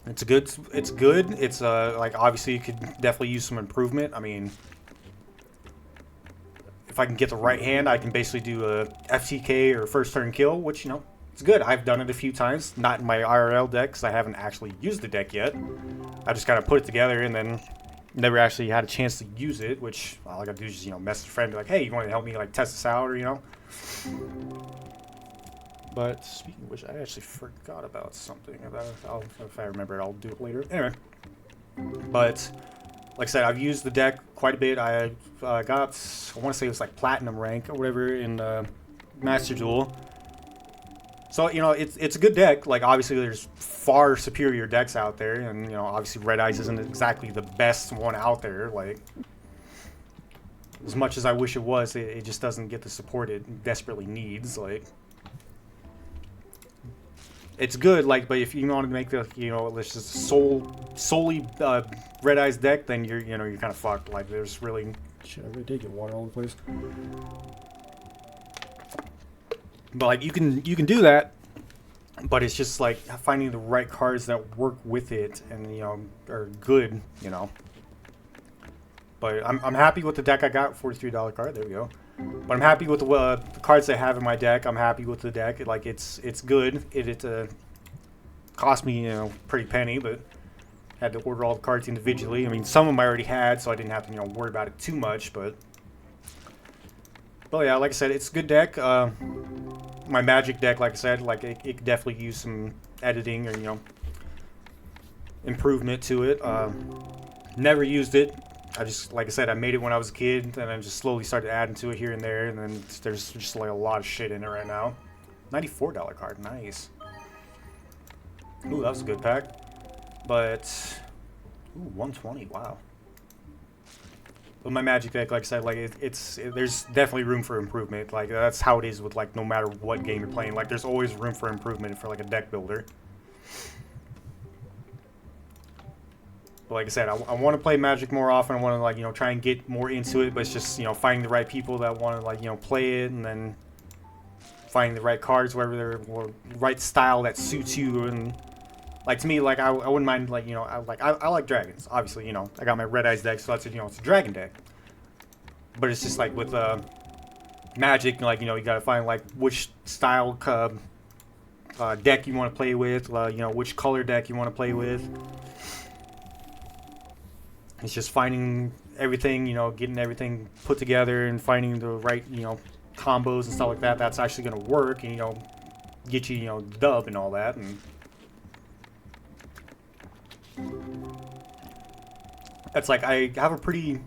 It's good. It's good. It's like obviously you could definitely use some improvement. I mean, if I can get the right hand, I can basically do a FTK or first turn kill, which, you know, it's good. I've done it a few times, not in my IRL deck because I haven't actually used the deck yet. I just gotta put it together and then never actually had a chance to use it, which all I gotta do is just, you know, message a friend, be like, hey, you want to help me like test this out, or, you know. But speaking of which, I actually forgot about something. If I remember it, I'll do it later. Anyway, but like I said, I've used the deck quite a bit. I got, I want to say it was like platinum rank or whatever in Master Duel. So, you know, it's a good deck. Like, obviously, there's far superior decks out there, and, you know, obviously Red Eyes isn't exactly the best one out there. Like, as much as I wish it was, it just doesn't get the support it desperately needs. Like, it's good, like, but if you want to make the, you know, let's just solely Red Eyes deck, then you're kind of fucked. Like, there's really, shit, I really did get water all over the place. But like, you can do that, but it's just like finding the right cards that work with it and, you know, are good, you know. But I'm happy with the deck I got. $43 card, there we go. But I'm happy with the cards I have in my deck. I'm happy with the deck. Like, it's good. It cost me, you know, pretty penny, but had to order all the cards individually. I mean, some of them I already had, so I didn't have to, you know, worry about it too much. But yeah, like I said, it's a good deck. My Magic deck, like I said, like it could definitely use some editing or, you know, improvement to it. Never used it. I just, like I said, I made it when I was a kid, and I just slowly started adding to it here and there, and then there's just like a lot of shit in it right now. $94 card, nice. Ooh, that was a good pack. But, ooh, 120, wow. But my Magic deck, like I said, like there's definitely room for improvement. Like, that's how it is with, like, no matter what game you're playing. Like, there's always room for improvement for like a deck builder. But like I said, I want to play Magic more often. I want to, like, you know, try and get more into it. But it's just, you know, finding the right people that want to, like, you know, play it, and then finding the right cards, wherever they're, or right style that suits you. And like, to me, like, I wouldn't mind, like, you know, I like dragons. Obviously, you know, I got my Red Eyes deck, so that's, you know, it's a dragon deck. But it's just like with Magic, like, you know, you gotta find like which style deck you want to play with. You know, which color deck you want to play with. It's just finding everything, you know, getting everything put together and finding the right, you know, combos and stuff like that. That's actually going to work and, you know, get you, you know, dub and all that. And that's like, I have a pretty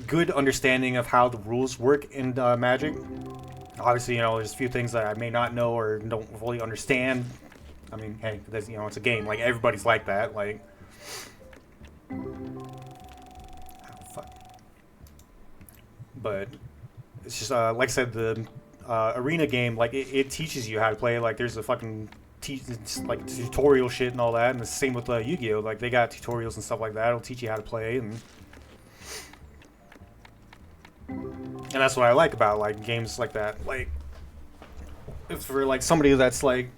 good understanding of how the rules work in Magic. Obviously, you know, there's a few things that I may not know or don't fully understand. I mean, hey, there's, you know, it's a game. Like, everybody's like that. Like, but it's just like I said, the arena game, like it teaches you how to play. Like, there's a fucking like tutorial shit and all that, and the same with Yu-Gi-Oh. Like, they got tutorials and stuff like that. It'll teach you how to play, and that's what I like about like games like that. Like, if for like somebody that's like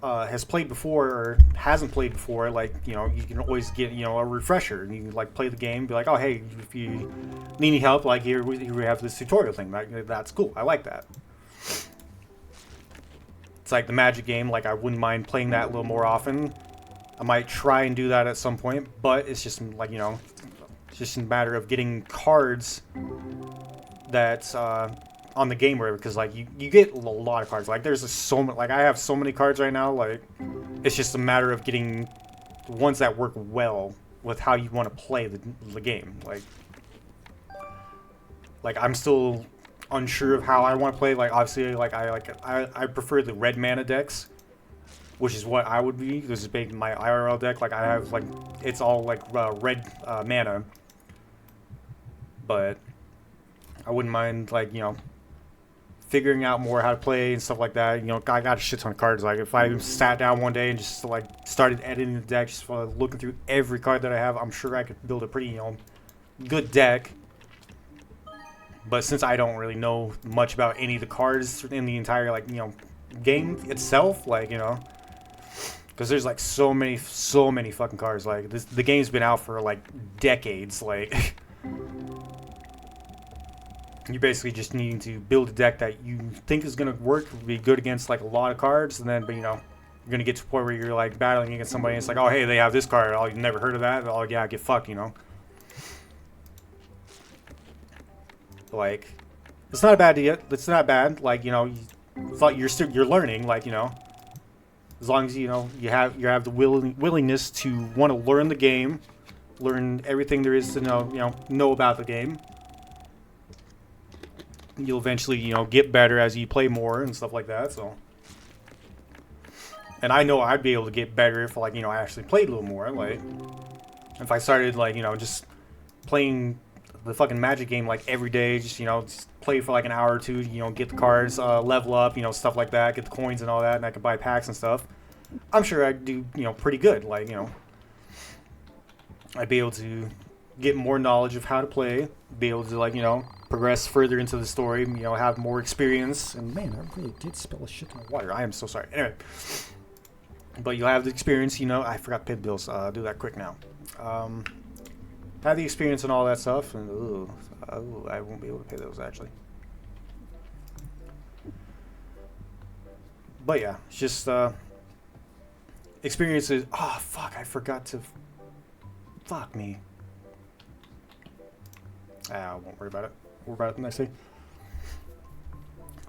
has played before or hasn't played before, like, you know, you can always get, you know, a refresher, and you can like play the game, be like, oh, hey, if you need any help, like, here we have this tutorial thing. Like, that's cool. I like that. It's like the Magic game. Like, I wouldn't mind playing that a little more often. I might try and do that at some point, but it's just like, you know, it's just a matter of getting cards that on the game where because like you get a lot of cards. Like there's just so many. Like I have so many cards right now. Like it's just a matter of getting ones that work well with how you want to play the game. Like I'm still unsure of how I want to play. Like obviously, I prefer the red mana decks, which is what I would be. This is big my IRL deck. Like I have like it's all like red mana, but I wouldn't mind like figuring out more how to play and stuff like that. I got a shit ton of cards. Like if I sat down one day and just like started editing the deck, just looking through every card that I have, I'm sure I could build a pretty good deck. But since I don't really know much about any of the cards in the entire game itself, because there's like so many fucking cards. Like the game's been out for like decades. Like you basically just need to build a deck that you think is gonna work, be good against like a lot of cards, and then you're gonna get to a point where you're like battling against somebody and it's like, oh hey, they have this card, oh you've never heard of that, oh yeah, get fucked, Like it's not a bad idea. It's not bad. Like you're learning. Like as long as you have the willingness to want to learn the game, learn everything there is to know about the game. You'll eventually get better as you play more and stuff like that. So, and I know I'd be able to get better if I actually played a little more. Like if I started just playing the fucking Magic game like every day, just play for like an hour or two, get the cards, level up, stuff like that, get the coins and all that, and I could buy packs and stuff. I'm sure I'd do pretty good. Like I'd be able to get more knowledge of how to play, be able to progress further into the story, have more experience. And man, I really did spill a shit ton of water. I am so sorry. Anyway, but you'll have the experience. I forgot to pay the bills. Do that quick now. Have the experience and all that stuff, and I won't be able to pay those actually. But yeah, it's just experiences. Oh fuck! I forgot to. Fuck me. I won't worry about it. We'll worry about it the next day.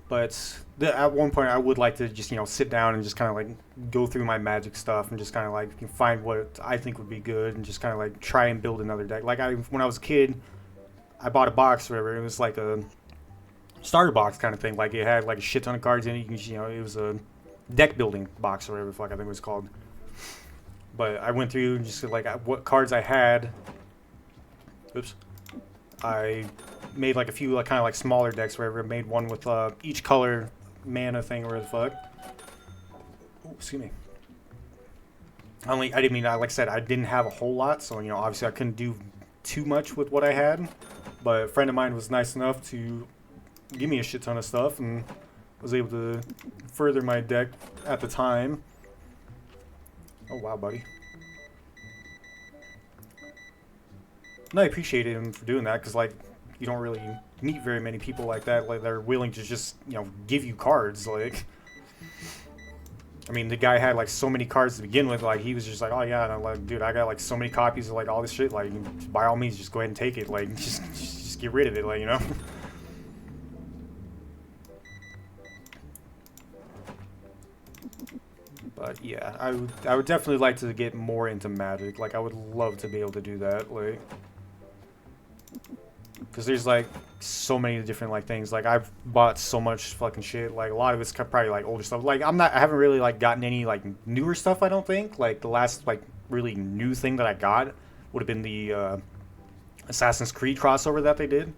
But at one point, I would like to just sit down and just kind of like go through my Magic stuff and just kind of like find what I think would be good and just kind of like try and build another deck. Like when I was a kid, I bought a box or whatever. It was like a starter box kind of thing. Like it had like a shit ton of cards in it. It was a deck building box or whatever the fuck I think it was called. But I went through and just like what cards I had. Oops. I made like a few kind of like smaller decks wherever. I made one with each color mana thing or the fuck. Oh, excuse me. Like I said, I didn't have a whole lot, so obviously I couldn't do too much with what I had. But a friend of mine was nice enough to give me a shit ton of stuff and was able to further my deck at the time. Oh wow, buddy. And I appreciated him for doing that because like you don't really meet very many people like that. Like they're willing to just give you cards. Like I mean, the guy had like so many cards to begin with. Like he was just like, oh yeah, and I'm like, dude, I got like so many copies of like all this shit. Like by all means, just go ahead and take it. Like just get rid of it. Like But yeah, I would definitely like to get more into Magic. Like I would love to be able to do that. Like. Because there's like so many different like things. Like I've bought so much fucking shit. Like a lot of it's probably like older stuff. Like I haven't really like gotten any like newer stuff. I don't think. Like the last like really new thing that I got would have been the Assassin's Creed crossover that they did.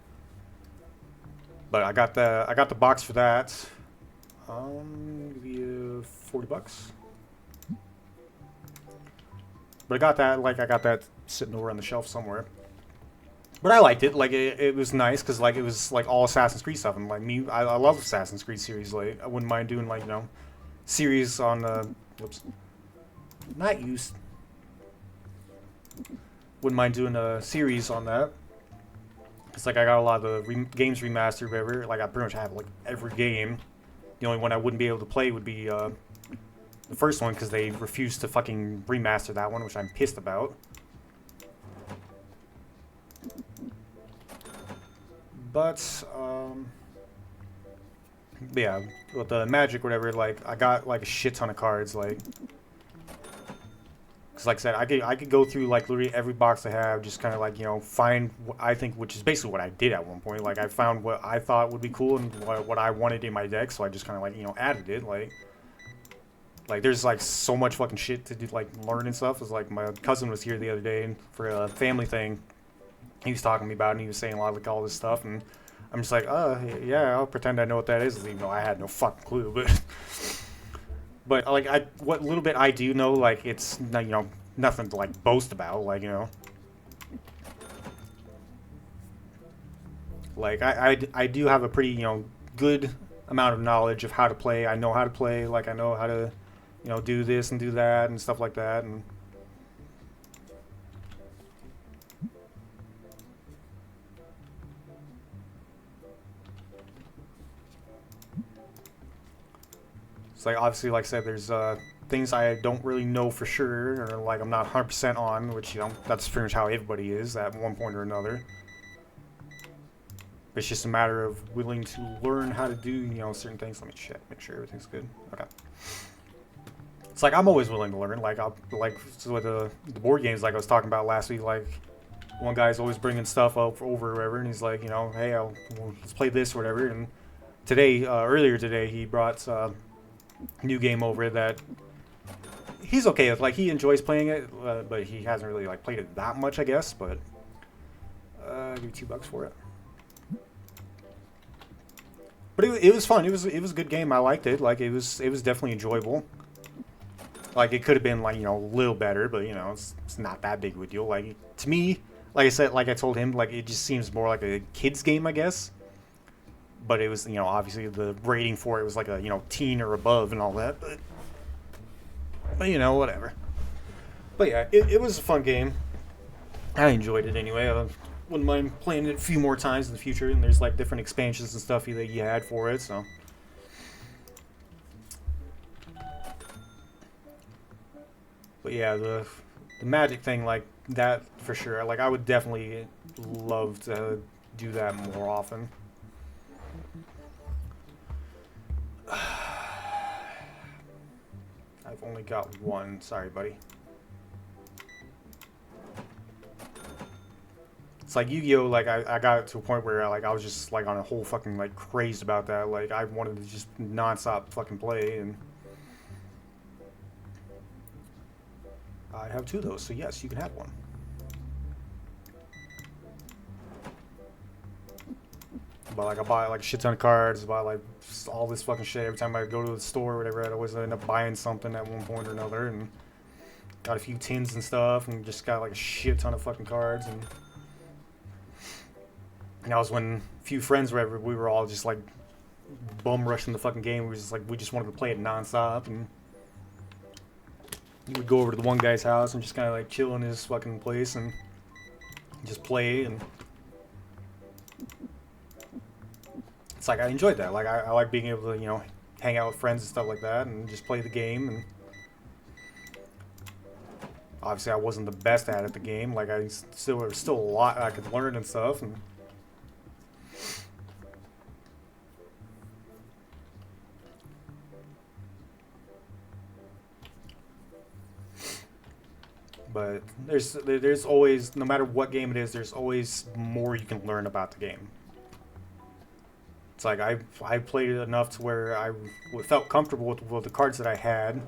But I got the box for that. Maybe $40. But I got that sitting over on the shelf somewhere. But I liked it. Like it was nice because like it was like all Assassin's Creed stuff, and like me, I love Assassin's Creed series. Like I wouldn't mind doing like series on whoops, not used. Wouldn't mind doing a series on that. It's like I got a lot of the games remastered, whatever. Like I pretty much have like every game. The only one I wouldn't be able to play would be the first one because they refused to fucking remaster that one, which I'm pissed about. But yeah, with the Magic, whatever. Like, I got like a shit ton of cards. Like, cause like I said, I could go through like literally every box I have, just kind of like find what I think, which is basically what I did at one point. Like, I found what I thought would be cool and what I wanted in my deck, so I just kind of like added it. Like there's like so much fucking shit to do, like learn and stuff. It's like my cousin was here the other day and for a family thing. He was talking to me about it and he was saying a lot like all this stuff and I'm just like, yeah, I'll pretend I know what that is, even though I had no fucking clue. But like what little bit I do know, like it's nothing to like boast about, like like I do have a pretty good amount of knowledge of how to play. I know how to play, like I know how to do this and do that and stuff like that. And it's like, obviously, like I said, there's things I don't really know for sure, or like I'm not 100% on, which that's pretty much how everybody is at one point or another. It's just a matter of willing to learn how to do certain things. Let me check, make sure everything's good. Okay. It's like I'm always willing to learn. Like so with the board games, like I was talking about last week. Like one guy's always bringing stuff up over or whatever, and he's like, hey, let's play this or whatever. And today, earlier today, he brought a new game over that he's okay with. Like he enjoys playing it, but he hasn't really like played it that much, I guess. But I'll give you $2 for it. But it was fun. It was a good game. I liked it. Like it was definitely enjoyable. Like, it could have been, like, a little better, but, it's not that big of a deal. Like, to me, like I said, like I told him, like, it just seems more like a kid's game, I guess. But it was, obviously the rating for it was like a, teen or above and all that. But whatever. But, yeah, it was a fun game. I enjoyed it anyway. I wouldn't mind playing it a few more times in the future. And there's, like, different expansions and stuff that you had for it, so... But yeah, the Magic thing, like, that for sure. Like, I would definitely love to do that more often. I've only got one. Sorry, buddy. It's like Yu-Gi-Oh! Like, I got to a point where, like, I was just, like, on a whole fucking, like, crazed about that. Like, I wanted to just non-stop fucking play, and... I have 2 of those, so yes, you can have one. But like I buy like a shit ton of cards, I buy like all this fucking shit every time I go to the store or whatever. I'd always end up buying something at one point or another, and got a few tins and stuff, and just got like a shit ton of fucking cards. And that was when a few friends were ever, we were all just like bum rushing the fucking game. We just wanted to play it nonstop, and you would go over to the one guy's house and just kind of like chill in his fucking place and just play. And it's like I enjoyed that. Like I like being able to hang out with friends and stuff like that and just play the game. And obviously I wasn't the best at it, the game. Like there's still a lot I could learn and stuff. And but there's always, no matter what game it is, there's always more you can learn about the game. It's like I played it enough to where I felt comfortable with the cards that I had,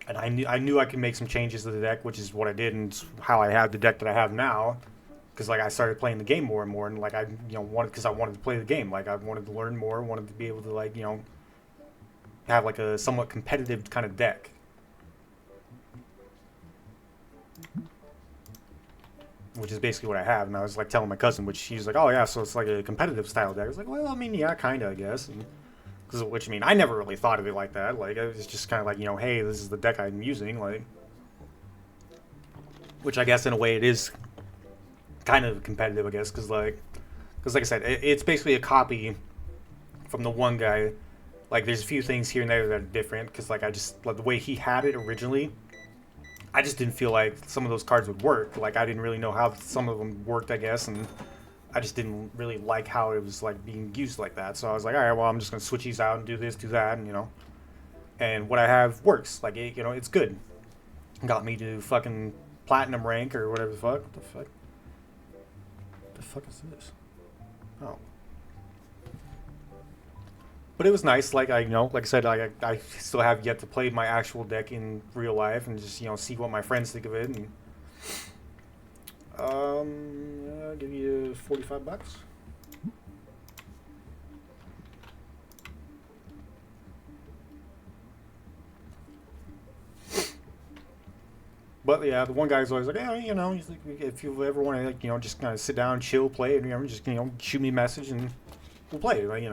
and I knew I could make some changes to the deck, which is what I did and how I have the deck that I have now. Because like I started playing the game more and more, and like I because I wanted to play the game, like I wanted to learn more, wanted to be able to like have like a somewhat competitive kind of deck. Which is basically what I have, and I was like telling my cousin, which she's like, "Oh yeah, so it's like a competitive style deck." I was like, "Well, I mean, yeah, kind of, I guess." Which I mean, I never really thought of it like that. Like it was just kind of like, hey, this is the deck I'm using, like. Which I guess in a way it is kind of competitive, I guess, because like I said, it's basically a copy from the one guy. Like there's a few things here and there that are different, because like like the way he had it originally. I just didn't feel like some of those cards would work. Like, I didn't really know how some of them worked, I guess, and I just didn't really like how it was like being used like that. So I was like, all right, well, I'm just gonna switch these out and do this, do that, and and what I have works. Like it's good. Got me to fucking platinum rank or whatever the fuck. What the fuck? What the fuck is this? Oh. But it was nice. Like like I said, I still have yet to play my actual deck in real life and just see what my friends think of it. And I'll give you $45. But yeah, the one guy's always like, yeah, he's like, if you ever want to, like, just kind of sit down, chill, play, and just shoot me a message and we'll play, like,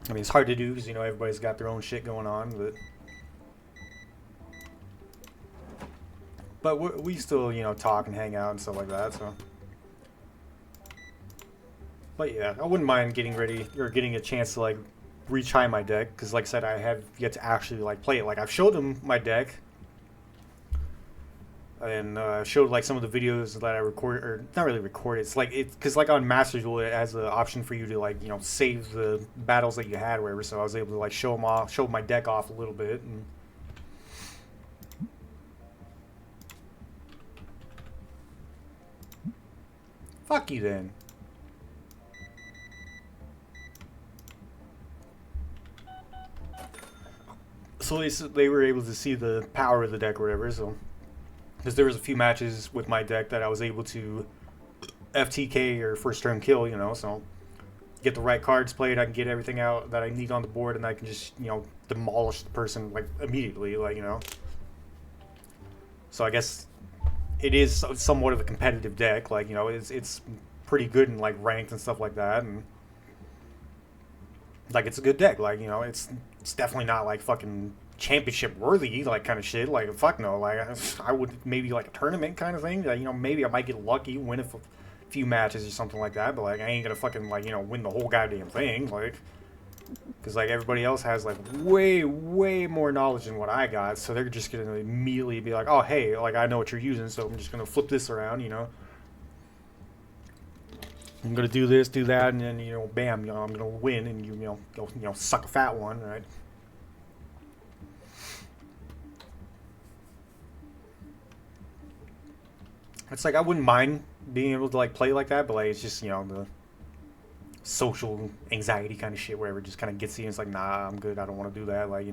I mean, it's hard to do because everybody's got their own shit going on, but we still talk and hang out and stuff like that. So, but yeah, I wouldn't mind getting ready or getting a chance to like retry my deck because, like I said, I have yet to actually like play it. Like I've showed him my deck and showed like some of the videos that I recorded, or not really recorded. It's like because like on Master Duel it has the option for you to like save the battles that you had, or whatever. So I was able to like show my deck off a little bit. And fuck you then. So they were able to see the power of the deck or whatever. So because there was a few matches with my deck that I was able to FTK or first turn kill, so get the right cards played, I can get everything out that I need on the board, and I can just, demolish the person, like, immediately, like, So I guess it is somewhat of a competitive deck, like, it's pretty good in, like, ranked and stuff like that, and, like, it's a good deck, like, it's definitely not, like, fucking championship worthy, like, kind of shit, like, fuck no, like, I would maybe, like, a tournament kind of thing, like, maybe I might get lucky, win a few matches or something like that, but, like, I ain't gonna fucking, like, win the whole goddamn thing, like, because, like, everybody else has, like, way, way more knowledge than what I got, so they're just gonna immediately be like, oh, hey, like, I know what you're using, so I'm just gonna flip this around, I'm gonna do this, do that, and then, bam, I'm gonna win, and you'll suck a fat one, right? It's like I wouldn't mind being able to like play like that, but like it's just the social anxiety kind of shit, where it just kind of gets you. And it's like, nah, I'm good. I don't want to do that. Like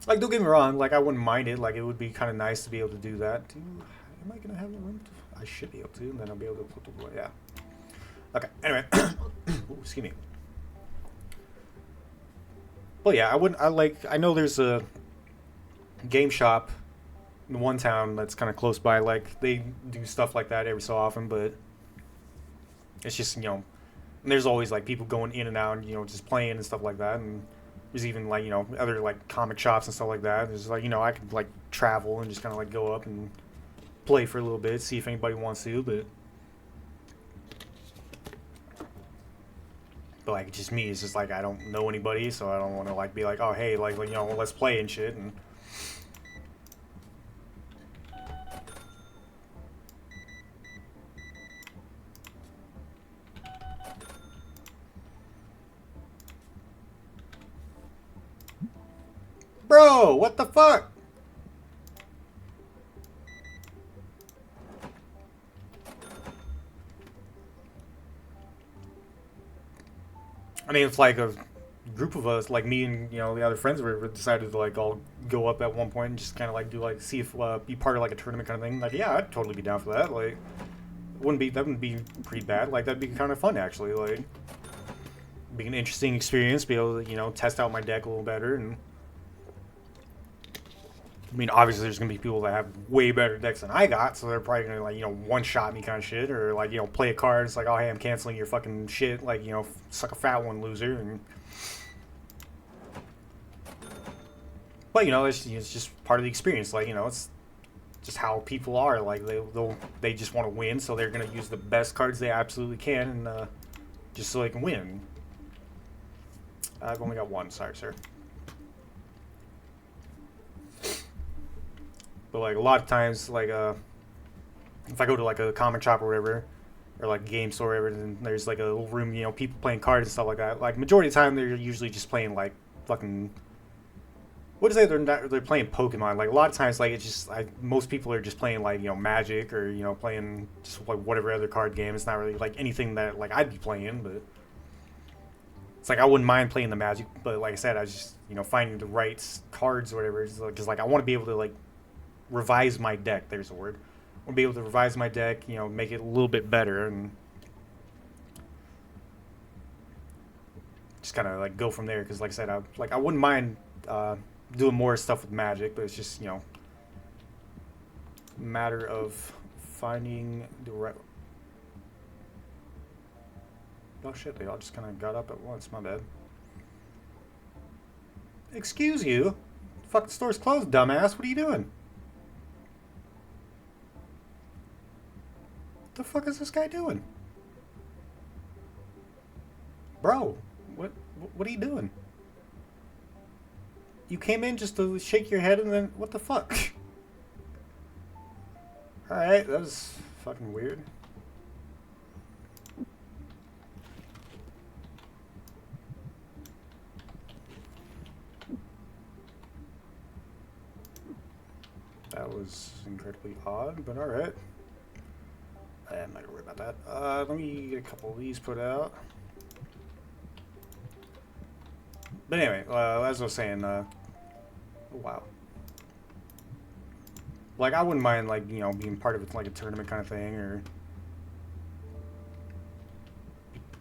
like don't get me wrong. Like I wouldn't mind it. Like it would be kind of nice to be able to do that. Am I gonna have the room? I should be able to, and then I'll be able to put the boy. Yeah. Okay. Anyway, ooh, excuse me. Well, yeah, I wouldn't. I know there's a game shop in one town that's kind of close by. Like they do stuff like that every so often, but it's just and there's always like people going in and out, and just playing and stuff like that. And there's even like other like comic shops and stuff like that. There's like I could like travel and just kind of like go up and play for a little bit, see if anybody wants to, but like just me, it's just like I don't know anybody, so I don't want to like be like, oh hey, like well, let's play and shit. And bro, what the fuck? I mean, it's like a group of us, like me and the other friends, were decided to like all go up at one point and just kind of like do like see if be part of like a tournament kind of thing. Like, yeah, I'd totally be down for that. Like, that wouldn't be pretty bad. Like, that'd be kind of fun actually. Like, be an interesting experience. Be able to test out my deck a little better. And I mean, obviously, there's gonna be people that have way better decks than I got, so they're probably gonna like one shot me kind of shit, or like play a card. It's like, oh hey, I'm canceling your fucking shit. Like suck a fat one, loser. And but it's just part of the experience. Like it's just how people are. Like they just want to win, so they're gonna use the best cards they absolutely can, and just so they can win. I've only got one. Sorry, sir. But like a lot of times, like if I go to like a comic shop or whatever, or like a game store or whatever, then there's like a little room, you know, people playing cards and stuff like that. Like majority of the time, they're usually just playing like fucking. What is it? They're playing Pokemon. Like a lot of times, like it's just most people are just playing like, you know, Magic, or, you know, playing just like whatever other card game. It's not really like anything that like I'd be playing, but it's like I wouldn't mind playing the Magic, but like I said, I was just, you know, finding the right cards or whatever. Because like I want to be able to like revise my deck. There's a word. I want to be able to revise my deck, you know, make it a little bit better, and just kind of like go from there. Because like I said, I wouldn't mind doing more stuff with Magic, but it's just, you know, matter of finding the right. Oh shit, they all just kind of got up at once. My bad. Excuse you. Fucking store's closed, dumbass. What are you doing? What the fuck is this guy doing? Bro, what are you doing? You came in just to shake your head and then what the fuck? Alright, that was fucking weird. That was incredibly odd, but alright. I'm not gonna worry about that. Let me get a couple of these put out. But anyway, as I was saying, oh, wow. Like, I wouldn't mind, like, you know, being part of it, like a tournament kind of thing, or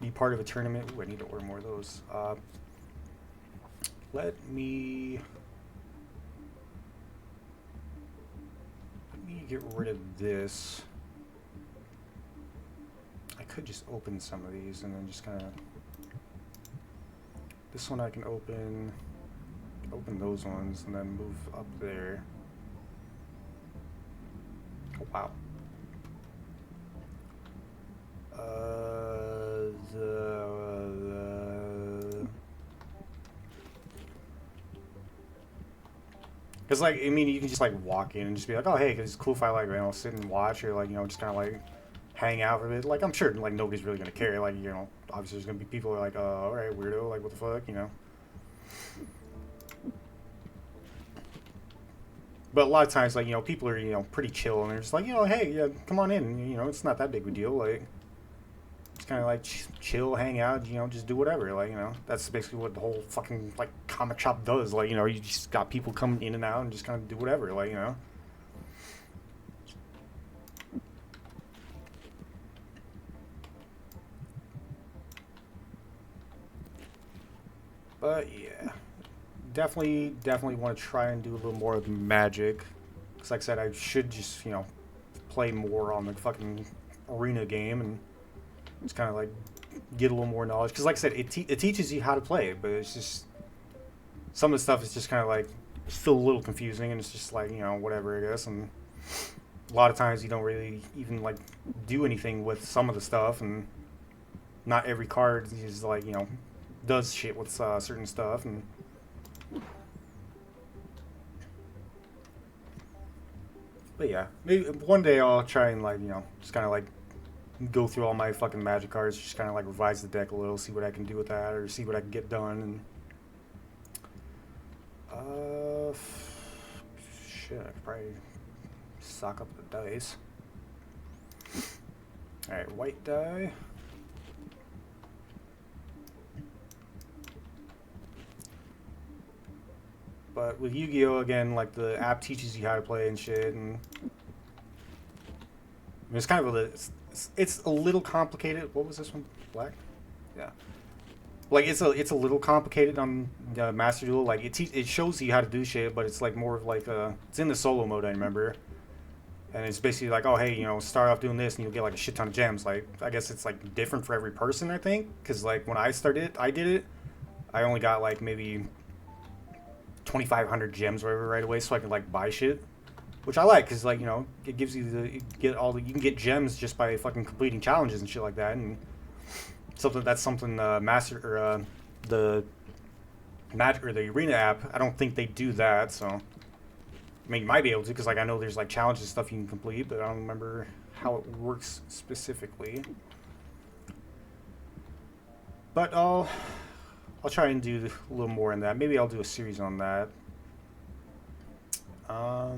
be part of a tournament. Ooh, I need to order more of those. Let me get rid of this. I could just open some of these and then just kind of. This one I can open those ones, and then move up there. Oh, wow. Because, like, I mean, you can just, like, walk in and just be like, oh, hey, it's cool if I, like, you know, sit and watch, or, like, you know, just kind of, like, hang out for a bit. Like, I'm sure, like, nobody's really going to care. Like, you know, obviously there's going to be people who are like, all right, weirdo, like, what the fuck, you know. But a lot of times, like, you know, people are, you know, pretty chill, and they're just like, you know, hey, yeah, come on in. You know, it's not that big of a deal. Like, it's kind of like chill, hang out, you know, just do whatever. Like, you know, that's basically what the whole fucking, like, comic shop does. Like, you know, you just got people coming in and out and just kind of do whatever. Like, you know. But, yeah. Definitely want to try and do a little more of Magic. Because, like I said, I should just, you know, play more on the fucking arena game and just kind of, like, get a little more knowledge. Because, like I said, it teaches you how to play, but it's just, some of the stuff is just kind of, like, still a little confusing, and it's just, like, you know, whatever, I guess. And a lot of times you don't really even, like, do anything with some of the stuff, and not every card is, like, you know, does shit with certain stuff, and but yeah, maybe one day I'll try and, like, you know, just kind of like go through all my fucking Magic cards, just kind of like revise the deck a little, see what I can do with that, or see what I can get done. And shit, I could probably stock up the dice. All right, white die. But with Yu-Gi-Oh, again, like, the app teaches you how to play and shit, and I mean, it's kind of it's a little complicated. What was this one? Black? Yeah. Like, it's a little complicated on Master Duel. Like, it shows you how to do shit, but it's like more of like it's in the solo mode, I remember. And it's basically like, oh, hey, you know, start off doing this and you'll get like a shit ton of gems. Like, I guess it's like different for every person, I think, because like when I did it, I only got like maybe 2,500 gems or whatever right away, so I can like buy shit, which I like, because like, you know, it gives you you can get gems just by fucking completing challenges and shit like that. And something Master or the Magic or the Arena app, I don't think they do that. So I mean, you might be able to, because like I know there's like challenges and stuff you can complete, but I don't remember how it works specifically. But I'll try and do a little more in that. Maybe I'll do a series on that. So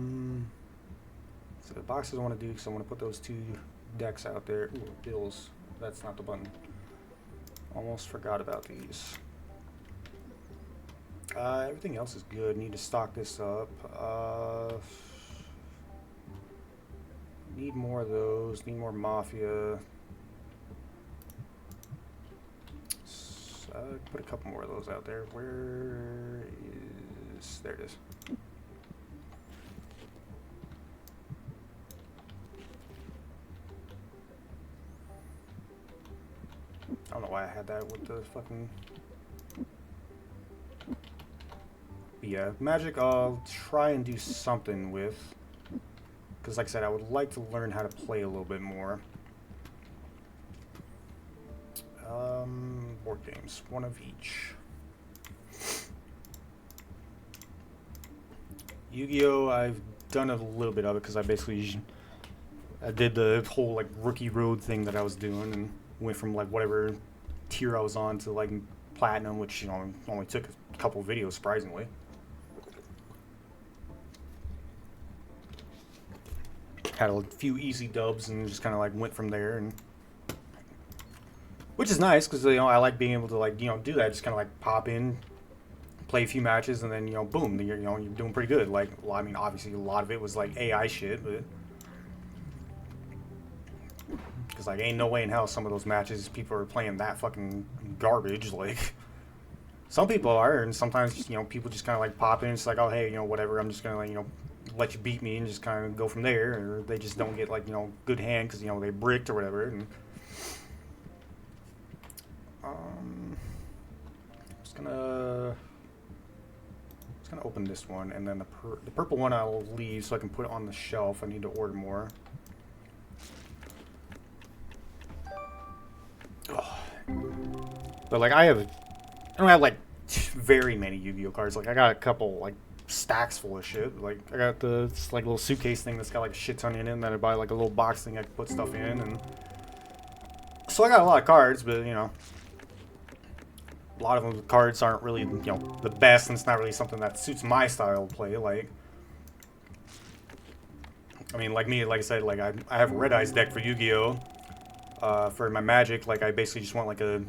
the boxes I want to do, because I want to put those 2 decks out there. Ooh, bills. That's not the button. Almost forgot about these. Everything else is good. Need to stock this up. Need more of those. Need more Mafia. Put a couple more of those out there. Where is... There it is. I don't know why I had that with the fucking... But yeah, Magic I'll try and do something with. Because like I said, I would like to learn how to play a little bit more. Board games, 1 of each. Yu-Gi-Oh! I've done a little bit of it because I did the whole like rookie road thing that I was doing and went from like whatever tier I was on to like platinum, which, you know, only took a couple videos, surprisingly. Had a few easy dubs and just kind of like went from there, and which is nice because, you know, I like being able to like, you know, do that. Just kind of like pop in, play a few matches, and then, you know, boom, you're doing pretty good. Like, well, I mean, obviously a lot of it was like AI shit, but because like ain't no way in hell some of those matches people are playing that fucking garbage. Like, some people are, and sometimes, you know, people just kind of like pop in. It's like, oh hey, you know, whatever. I'm just gonna like, you know, let you beat me and just kind of go from there, or they just don't get like, you know, good hand because, you know, they bricked or whatever. And I'm just gonna open this one, and then the purple one I'll leave so I can put it on the shelf. I need to order more. Oh. But like I don't have like very many Yu-Gi-Oh cards. Like I got a couple like stacks full of shit. Like I got this like little suitcase thing that's got like a shit ton in it, and then I buy like a little box thing I can put stuff in, and so I got a lot of cards, but you know, a lot of them, the cards aren't really, you know, the best, and it's not really something that suits my style of play. Like, I mean, like me, like I said, like I have a Red Eyes deck for Yu-Gi-Oh! For my Magic, like I basically just want like a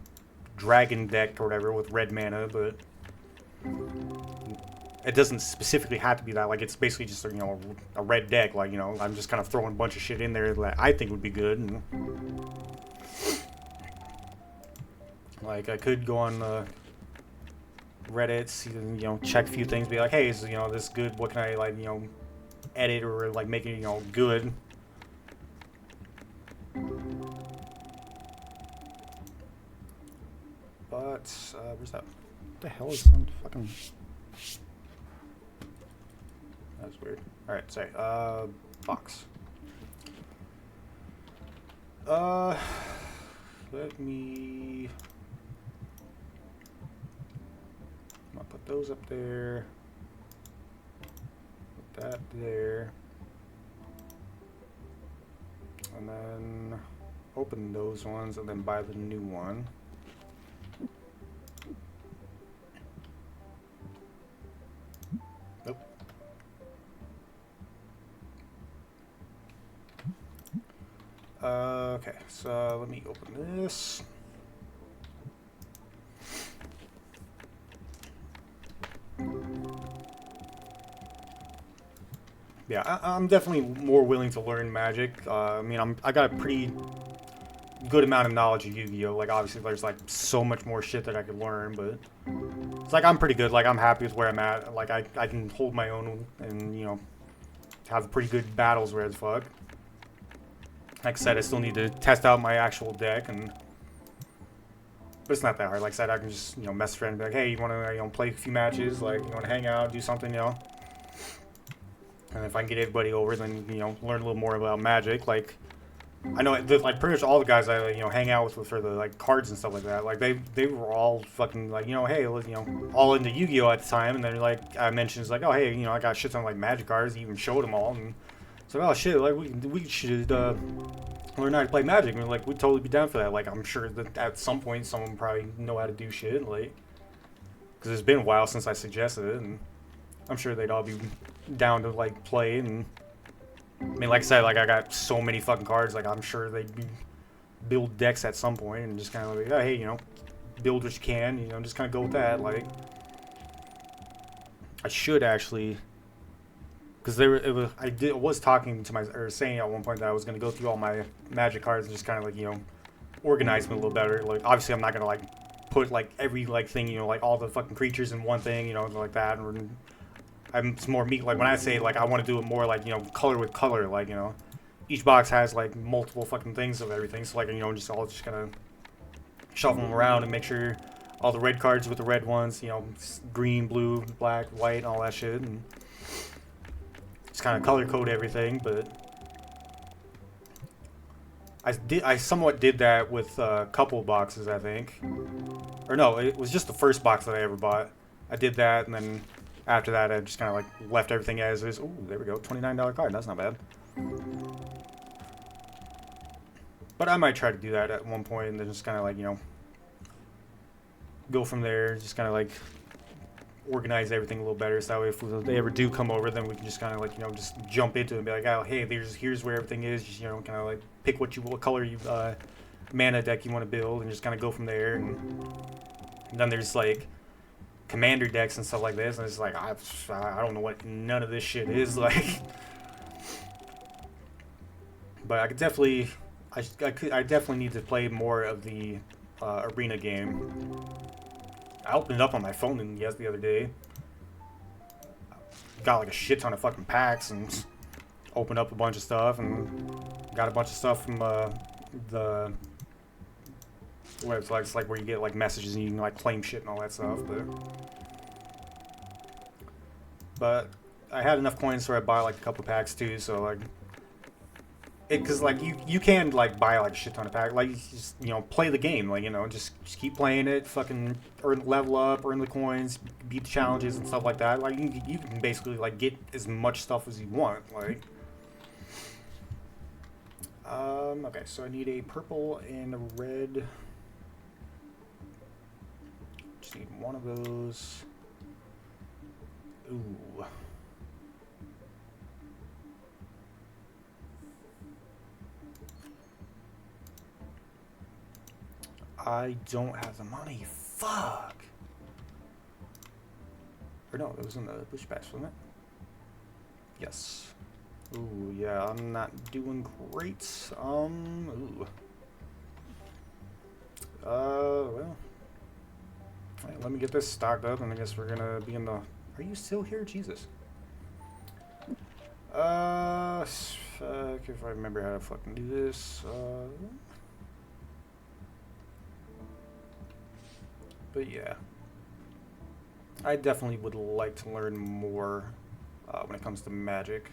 dragon deck or whatever with red mana, but it doesn't specifically have to be that. Like, it's basically just, you know, a red deck. Like, you know, I'm just kind of throwing a bunch of shit in there that I think would be good. And like, I could go on Reddit, see, you know, check a few things, be like, hey, is, you know, this good? What can I, like, you know, edit or like make it, you know, good? But where's that? What the hell is some fucking? That's weird. All right, sorry. Box. Let me. I'm gonna put those up there. Put that there. And then open those ones and then buy the new one. Nope. Okay, so let me open this. Yeah, I'm definitely more willing to learn Magic. I mean, I got a pretty good amount of knowledge of Yu-Gi-Oh! Like, obviously, there's like so much more shit that I could learn, but it's like I'm pretty good. Like, I'm happy with where I'm at. Like, I can hold my own and, you know, have pretty good battles where as fuck. Like I said, I still need to test out my actual deck, but it's not that hard. Like I said, I can just, you know, mess around and be like, hey, you want to, you know, play a few matches? Like, you want to hang out, do something, you know? And if I can get everybody over, then, you know, learn a little more about Magic. Like, I know that, like, pretty much all the guys I, you know, hang out with for the, like, cards and stuff like that, like, they were all fucking, like, you know, hey, you know, all into Yu-Gi-Oh! At the time, and then, like, I mentioned, it's like, oh, hey, you know, I got shit on, like, Magic cards, even showed them all, and it's like, oh, shit, like, we should, learn how to play Magic, and, like, we'd totally be down for that, like, I'm sure that at some point someone probably know how to do shit, like, because it's been a while since I suggested it, and I'm sure they'd all be down to, like, play, and I mean, like I said, like, I got so many fucking cards, like, I'm sure they'd be build decks at some point and just kind of like, oh, hey, you know, build what you can, you know, just kind of go with that. Like, I should actually, because I was talking to or saying at one point that I was going to go through all my Magic cards and just kind of like, you know, organize them a little better. Like, obviously I'm not going to, like, put, like, every, like, thing, you know, like, all the fucking creatures in one thing, you know, like that, it's more me, like, when I say, like, I want to do it more, like, you know, color with color, like, you know, each box has, like, multiple fucking things of everything, so, like, you know, just gonna shuffle them around and make sure all the red cards with the red ones, you know, green, blue, black, white, all that shit, and just kind of color code everything, but I somewhat did that with a couple boxes, I think, or no, it was just the first box that I ever bought. I did that, and then after that, I just kind of, like, left everything as is. Ooh, there we go. $29 card. That's not bad. But I might try to do that at one point and then just kind of, like, you know, go from there. Just kind of, like, organize everything a little better. So that way if they ever do come over, then we can just kind of, like, you know, just jump into it and be like, oh, hey, here's where everything is. Just, you know, kind of, like, pick what color mana deck you want to build and just kind of go from there. And then there's, like, commander decks and stuff like this, and it's like, I don't know what none of this shit is, like. But I could definitely, I definitely need to play more of the arena game. I opened it up on my phone the other day. Got, like, a shit ton of fucking packs and opened up a bunch of stuff and got a bunch of stuff from the where it's like where you get, like, messages and you can, like, claim shit and all that stuff, but I had enough coins so I buy, like, a couple packs too, so, like, because, like, you can, like, buy, like, a shit ton of packs, like, you just, you know, play the game, like, you know, just keep playing it, fucking level up, earn the coins, beat the challenges and stuff like that. Like, you can basically, like, get as much stuff as you want, like. Okay, so I need a purple and a red. Just need one of those. Ooh. I don't have the money. Fuck. Or no, it was in the push pass, wasn't it? Yes. Ooh, yeah, I'm not doing great. Ooh. Well. Right, let me get this stocked up, and I guess we're gonna be in the... Are you still here? Jesus. Fuck, if I remember how to fucking do this. But yeah. I definitely would like to learn more when it comes to Magic.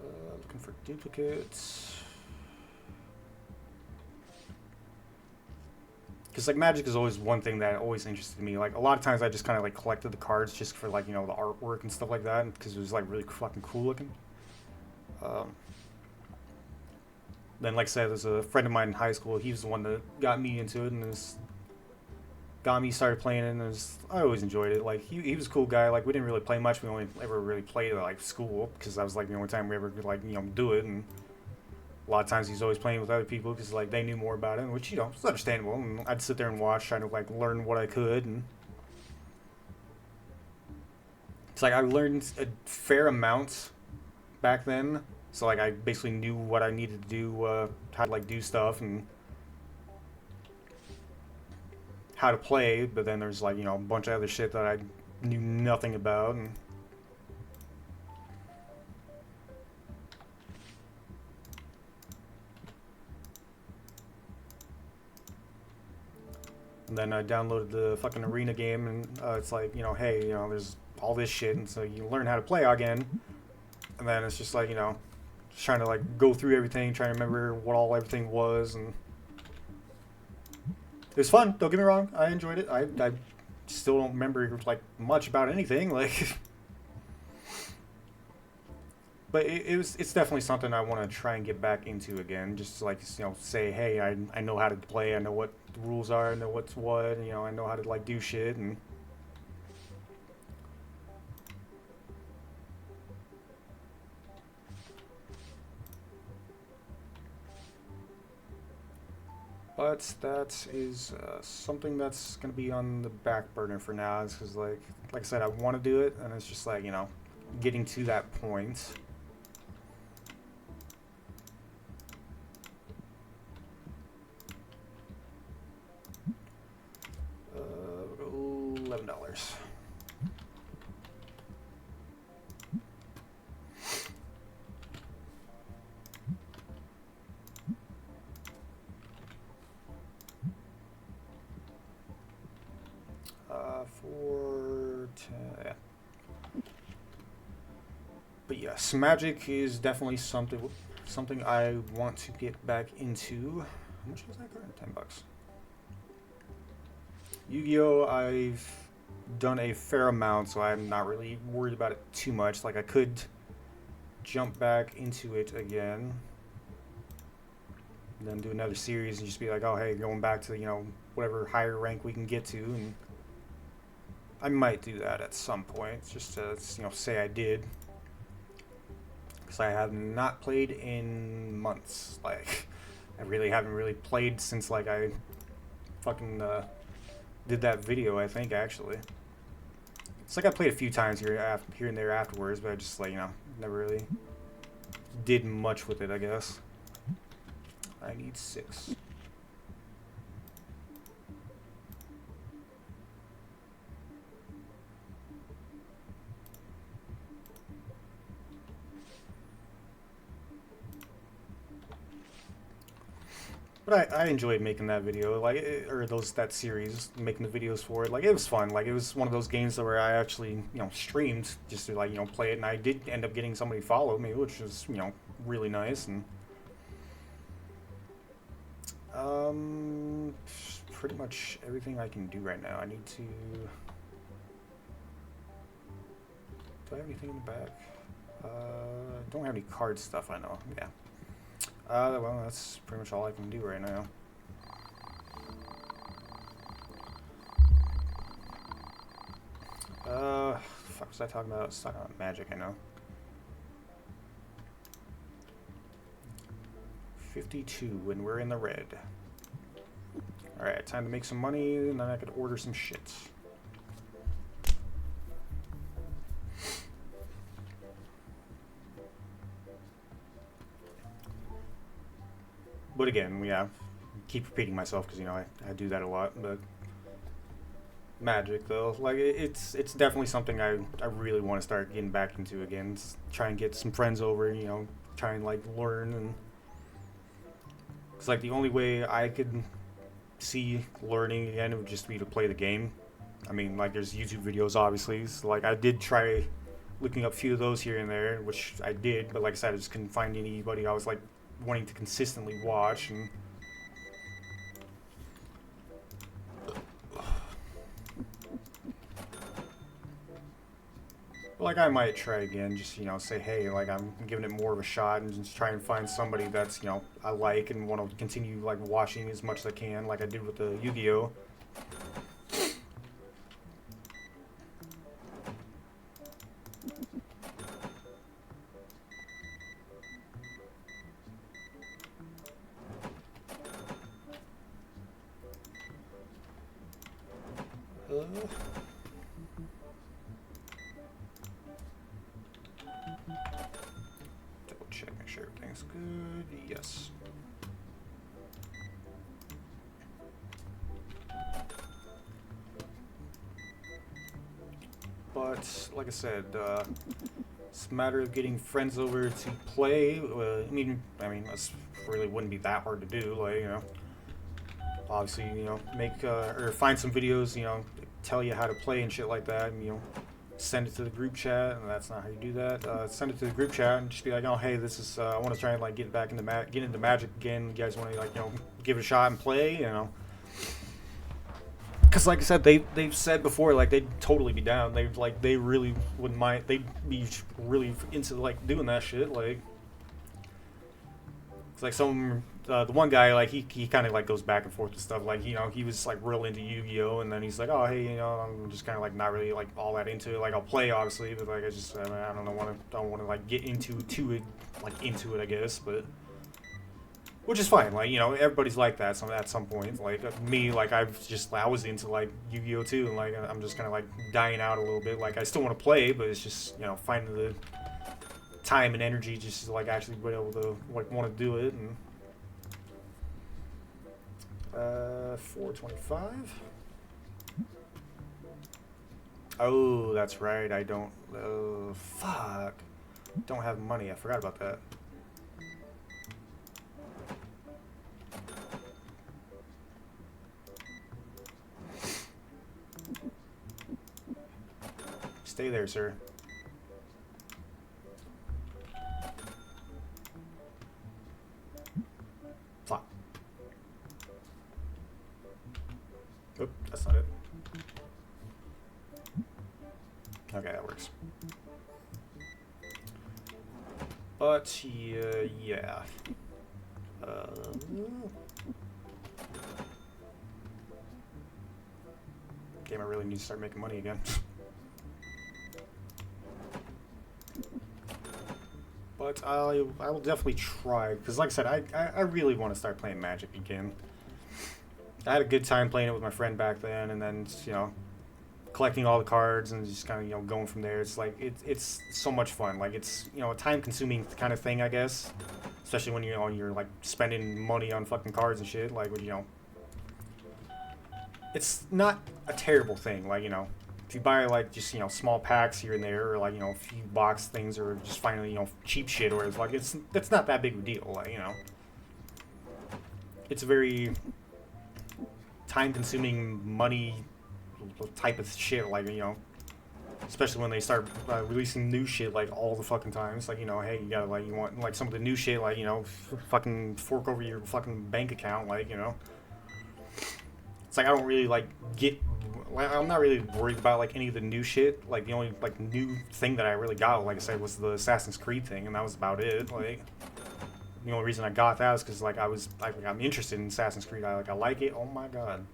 Looking for duplicates. Because, like, Magic is always one thing that always interested me. Like, a lot of times I just kind of, like, collected the cards just for, like, you know, the artwork and stuff like that, because it was, like, really fucking cool looking. Then, like I said, there's a friend of mine in high school. He was the one that got me into it, and got me started playing it, and I always enjoyed it. Like, he was a cool guy. Like, we didn't really play much. We only ever really played at, like, school, because that was, like, the only time we ever could, like, you know, do it. And a lot of times he's always playing with other people because, like, they knew more about it, which, you know, it's understandable. And I'd sit there and watch, trying to, like, learn what I could. And it's like I learned a fair amount back then. So, like, I basically knew what I needed to do, how to, like, do stuff and how to play. But then there's, like, you know, a bunch of other shit that I knew nothing about. And then I downloaded the fucking arena game, and it's like, you know, hey, you know, there's all this shit, and so you learn how to play again. And then it's just like, you know, Just trying to like go through everything, trying to remember what all everything was, and it was fun. Don't get me wrong, I enjoyed it. I still don't remember like much about anything, like. But it's definitely something I want to try and get back into again. Just to, like, you know, say, hey, I know how to play. I know what the rules are. I know what's what. You know, I know how to like do shit. And but that is something that's gonna be on the back burner for now. Is because like I said, I want to do it, and it's just like, you know, getting to that point. $11. For 10. Yeah. But yes, Magic is definitely something I want to get back into. How much was that card? $10. Yu-Gi-Oh! I've done a fair amount, so I'm not really worried about it too much. Like, I could jump back into it again, then do another series and just be like, oh, hey, going back to, you know, whatever higher rank we can get to, and I might do that at some point, just to, you know, say I did. Because I have not played in months. Like, I really haven't really played since, like, I fucking did that video, I think, actually. It's like I played a few times here and there afterwards, but I just, like, you know, never really did much with it, I guess. I need 6. But I enjoyed making that video, like, or that series, making the videos for it. Like, it was fun. Like, it was one of those games where I actually, you know, streamed just to, like, you know, play it, and I did end up getting somebody to follow me, which was, you know, really nice. And pretty much everything I can do right now. I need to. Do I have anything in the back? I don't have any card stuff. I know. Yeah. Well, that's pretty much all I can do right now. Fuck was I talking about? I was talking about Magic, I know. 52, and we're in the red. Alright, time to make some money, and then I could order some shit. But again, yeah, keep repeating myself because, you know, I do that a lot. But Magic, though, like, it's definitely something I really want to start getting back into again. Try and get some friends over, you know, try and, like, learn. And it's like the only way I could see learning again would just be to play the game. I mean, like, there's YouTube videos, obviously. So, like, I did try looking up a few of those here and there, which I did. But like I said, I just couldn't find anybody I was, like, wanting to consistently watch. And like, I might try again, just, you know, say, hey, like, I'm giving it more of a shot, and just try and find somebody that's, you know, I like and want to continue, like, watching as much as I can, like I did with the Yu-Gi-Oh! Double check, make sure everything's good. Yes. But like I said, it's a matter of getting friends over to play. I mean, this really wouldn't be that hard to do. Like, you know, obviously, you know, make or find some videos, you know, tell you how to play and shit like that, and, you know, send it to the group chat, and that's not how you do that. Send it to the group chat and just be like, oh hey, this is I want to try and like get back into get into Magic again. You guys want to like give it a shot and play, Because like I said, they've said before like they'd totally be down. They really wouldn't mind. They'd be really into like doing that shit. Like it's like the one guy like he kind of like goes back and forth with stuff. Like he was like real into Yu-Gi-Oh, and then he's like, oh hey, I'm just kind of like not really like all that into it. Like I'll play obviously, but like I don't want to like get into it I guess, but. Which is fine, like, everybody's like that at some point. Like, me, like, I was into, like, Yu-Gi-Oh! Too, and, like, I'm just kind of, like, dying out a little bit. Like, I still want to play, but it's just, finding the time and energy just to, like, actually be able to, like, want to do it. And 425. Oh, that's right, I don't, fuck. Don't have money, I forgot about that. Stay there, sir. Flop. Oop, that's not it. Okay, that works. But, yeah. Damn, I really need to start making money again. But I will definitely try, because like I said, I really want to start playing Magic again. I had a good time playing it with my friend back then, and then, collecting all the cards and just kind of, going from there. It's like, it's so much fun. Like, it's, a time-consuming kind of thing, I guess. Especially when, you're, like, spending money on fucking cards and shit. Like, it's not a terrible thing. Like, if you buy like just small packs here and there, or like a few box things, or just finally cheap shit, or it's like it's not that big of a deal. Like it's a very time-consuming money type of shit. Like especially when they start releasing new shit like all the fucking time. It's like hey, you gotta like you want like some of the new shit like fucking fork over your fucking bank account. Like it's like I don't really like I'm not really worried about like any of the new shit. Like the only like new thing that I really got, like I said, was the Assassin's Creed thing, and that was about it. Like the only reason I got that is because like I'm interested in Assassin's Creed. I like it. Oh my god.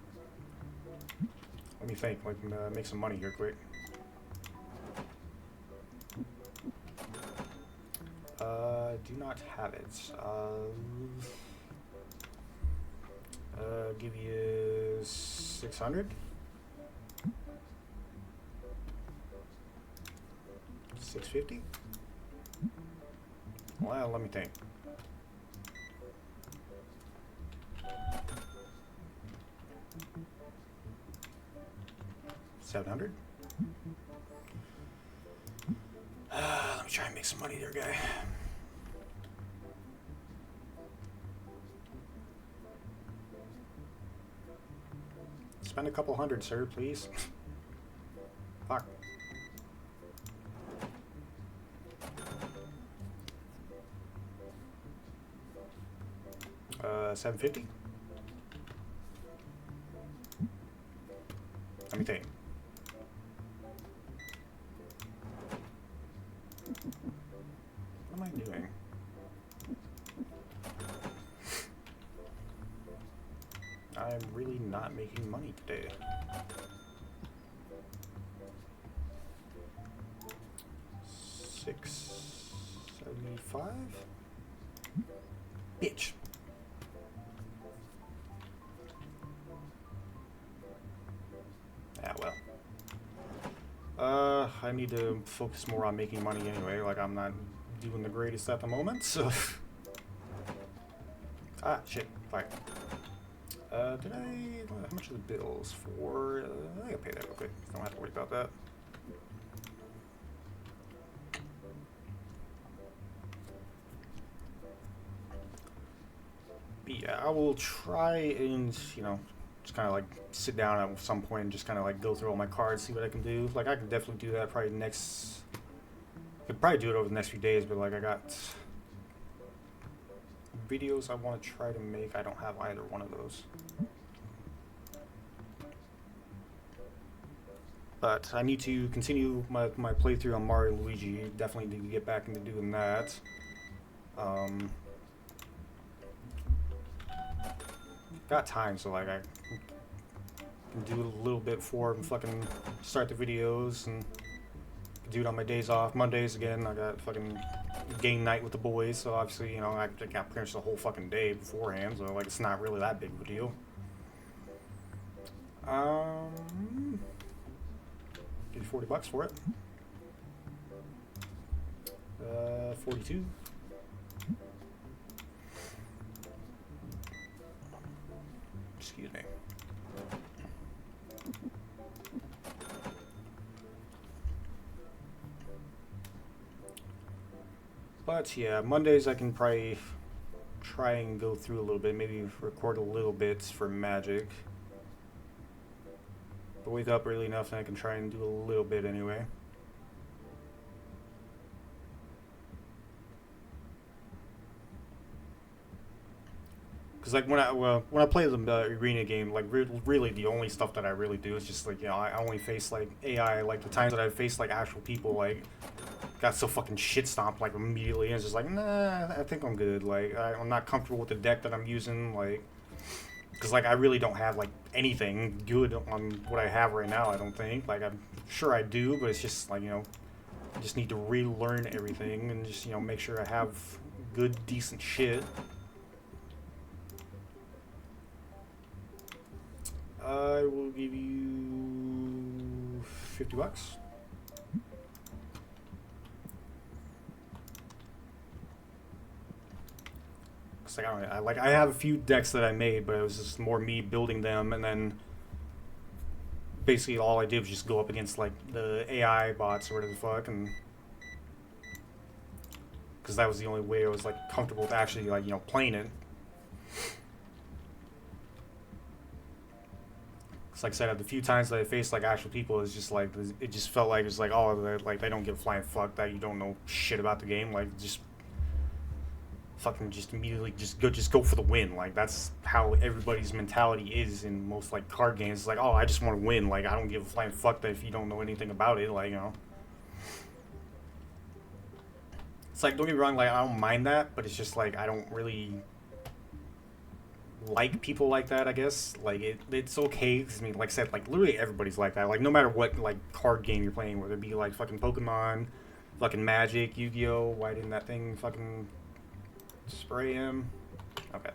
Let me think. Like make some money here quick. Do not have it. Give you 600. 650? Well, let me think. $700? Let me try and make some money there, guy. Spend a couple hundred, sir, please. Fuck. 750? Let me think. What am I doing? I'm really not making money today. $675? Bitch. Ah, well. I need to focus more on making money anyway. Like, I'm not doing the greatest at the moment, so... Ah, shit. Fine. Did I... How much are the bills for... I gotta pay that real quick. Don't have to worry about that. But yeah, I will try and, just kind of like sit down at some point and just kind of like go through all my cards, see what I can do. Like I can definitely do that probably next. I could probably do it over the next few days, but like I got videos I want to try to make. I don't have either one of those. But I need to continue my playthrough on Mario and Luigi. Definitely need to get back into doing that. Got time, so like I can do it a little bit before and fucking start the videos and do it on my days off. Mondays again, I got fucking game night with the boys, so obviously, you know, I got pretty much the whole fucking day beforehand, so like it's not really that big of a deal. Get you $40 for it. 42. Excuse me. But yeah, Mondays I can probably try and go through a little bit, maybe record a little bit for Magic. But wake up early enough and I can try and do a little bit anyway. Cause like when I play the arena game, like really the only stuff that I really do is just like, you know, I only face like AI. Like the times that I faced like actual people, like got so fucking shit stomped like immediately, and it's just like, nah, I think I'm good. Like I'm not comfortable with the deck that I'm using, like, cause like I really don't have like anything good on what I have right now. I don't think. Like I'm sure I do, but it's just like, you know, I just need to relearn everything and just, you know, make sure I have good, decent shit. I will give you $50. Cause like I have a few decks that I made, but it was just more me building them, and then basically all I did was just go up against like the AI bots or whatever the fuck, and because that was the only way I was like comfortable with actually like, you know, playing it. Like I said, the few times that I faced like actual people, it's just like it just felt like it's like, oh, like they don't give a flying fuck that you don't know shit about the game. Like just fucking just immediately just go for the win. Like that's how everybody's mentality is in most like card games. It's like, oh, I just want to win. Like I don't give a flying fuck that if you don't know anything about it. Like, you know, it's like, don't get me wrong. Like I don't mind that, but it's just like I don't really like people like that, I guess. Like it's okay, cause I mean, like I said, like literally everybody's like that. Like no matter what like card game you're playing, whether it be like fucking Pokemon, fucking Magic, Yu-Gi-Oh. Why didn't that thing fucking spray him? Okay.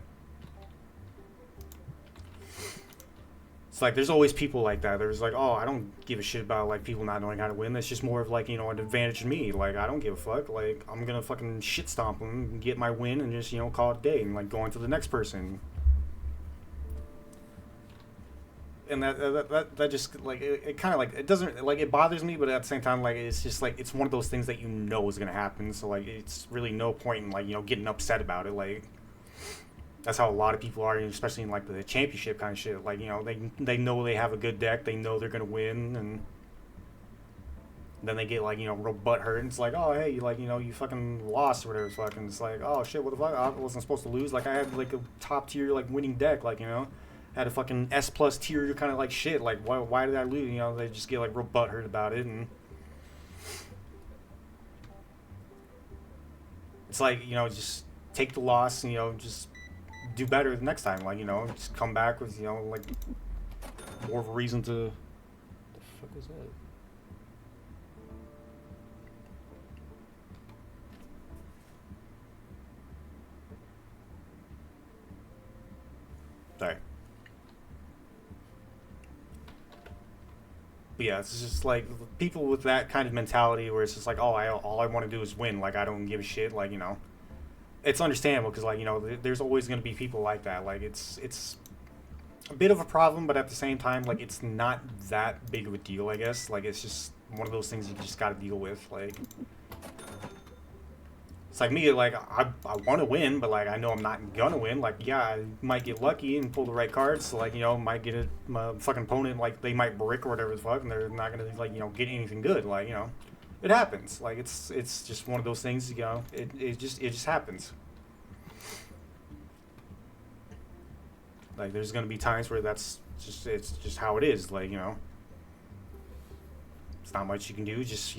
It's like there's always people like that. There's like, oh, I don't give a shit about like people not knowing how to win. That's just more of like, you know, an advantage to me. Like I don't give a fuck. Like I'm gonna fucking shit stomp them and get my win and just, you know, call it a day and like go on to the next person. And that just like it kind of like it doesn't like it bothers me, but at the same time like it's just like it's one of those things that you know is gonna happen, so like it's really no point in like, you know, getting upset about it. Like that's how a lot of people are, especially in like the championship kind of shit. Like, you know, they know they have a good deck, they know they're gonna win, and then they get like, you know, real butthurt, and it's like, oh hey, like, you know, you fucking lost or whatever. Fucking it's like, oh shit, what the fuck, I wasn't supposed to lose. Like I had like a top tier like winning deck, like, you know, had a fucking S+ tier kind of like shit. Like why did I lose? You know, they just get like real butthurt about it, and it's like, you know, just take the loss and, you know, just do better the next time. Like, you know, just come back with, you know, like more of a reason to. What the fuck was that? Sorry. But yeah, it's just like people with that kind of mentality where it's just like, oh, all I want to do is win. Like I don't give a shit. Like, you know, it's understandable because like, you know, there's always going to be people like that. Like it's a bit of a problem, but at the same time, like it's not that big of a deal, I guess. Like it's just one of those things you just got to deal with. Like It's like me, like I want to win, but like I know I'm not gonna win. Like yeah, I might get lucky and pull the right cards. So like might get my fucking opponent like they might brick or whatever the fuck, and they're not gonna like get anything good. Like it happens. Like it's just one of those things. It just happens. Like there's gonna be times where it's just how it is. Like it's not much you can do. Just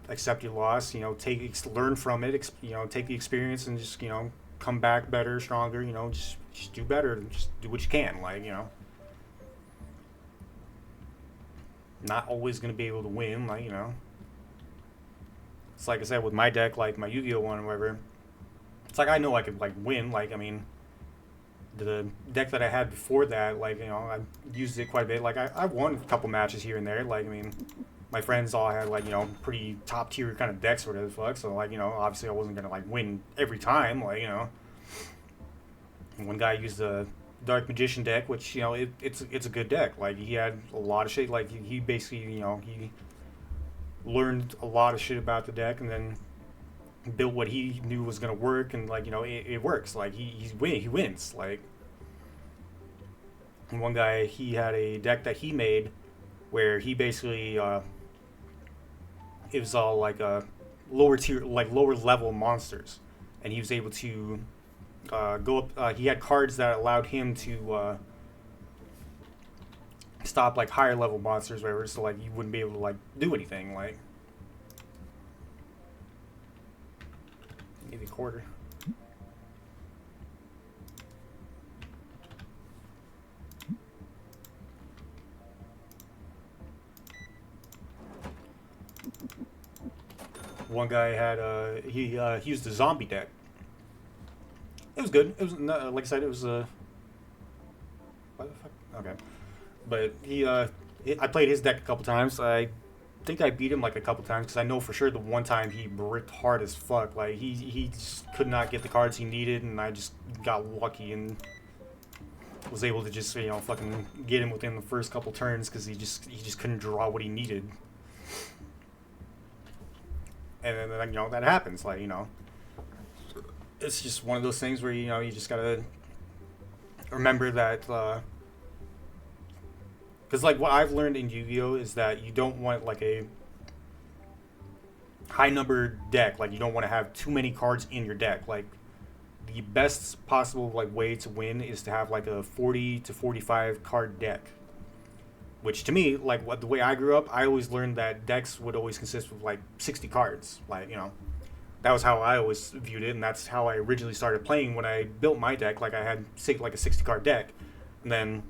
accept your loss. Learn from it. Take the experience and just come back better, stronger. Just do better. Just do what you can. Like not always gonna be able to win. Like it's like I said with my deck, like my Yu-Gi-Oh one or whatever. It's like I know I could like win. Like I mean, the deck that I had before that, like I used it quite a bit. Like I won a couple matches here and there. Like I mean, my friends all had like pretty top tier kind of decks or whatever the fuck. So like obviously I wasn't gonna like win every time. Like one guy used the Dark Magician deck, which it's a good deck. Like he had a lot of shit. Like he basically he learned a lot of shit about the deck and then built what he knew was gonna work, and like it works. Like he wins. Like and one guy, he had a deck that he made where he basically it was all like lower tier, like lower level monsters, and he was able to go up. He had cards that allowed him to stop like higher level monsters, whatever. So like you wouldn't be able to like do anything. Like maybe a quarter. One guy had he used a zombie deck. It was good. It was like I said, it was what the fuck? Okay, but I played his deck a couple times. I think I beat him like a couple times because I know for sure the one time he bricked hard as fuck. Like he just could not get the cards he needed, and I just got lucky and was able to just fucking get him within the first couple turns because he just couldn't draw what he needed. And then that happens. Like it's just one of those things where you just gotta remember that. Because like what I've learned in Yu-Gi-Oh is that you don't want like a high number deck. Like you don't want to have too many cards in your deck. Like the best possible like way to win is to have like a 40 to 45 card deck. Which to me, like the way I grew up, I always learned that decks would always consist of like 60 cards. Like that was how I always viewed it, and that's how I originally started playing when I built my deck. Like I had like a 60 card deck, and then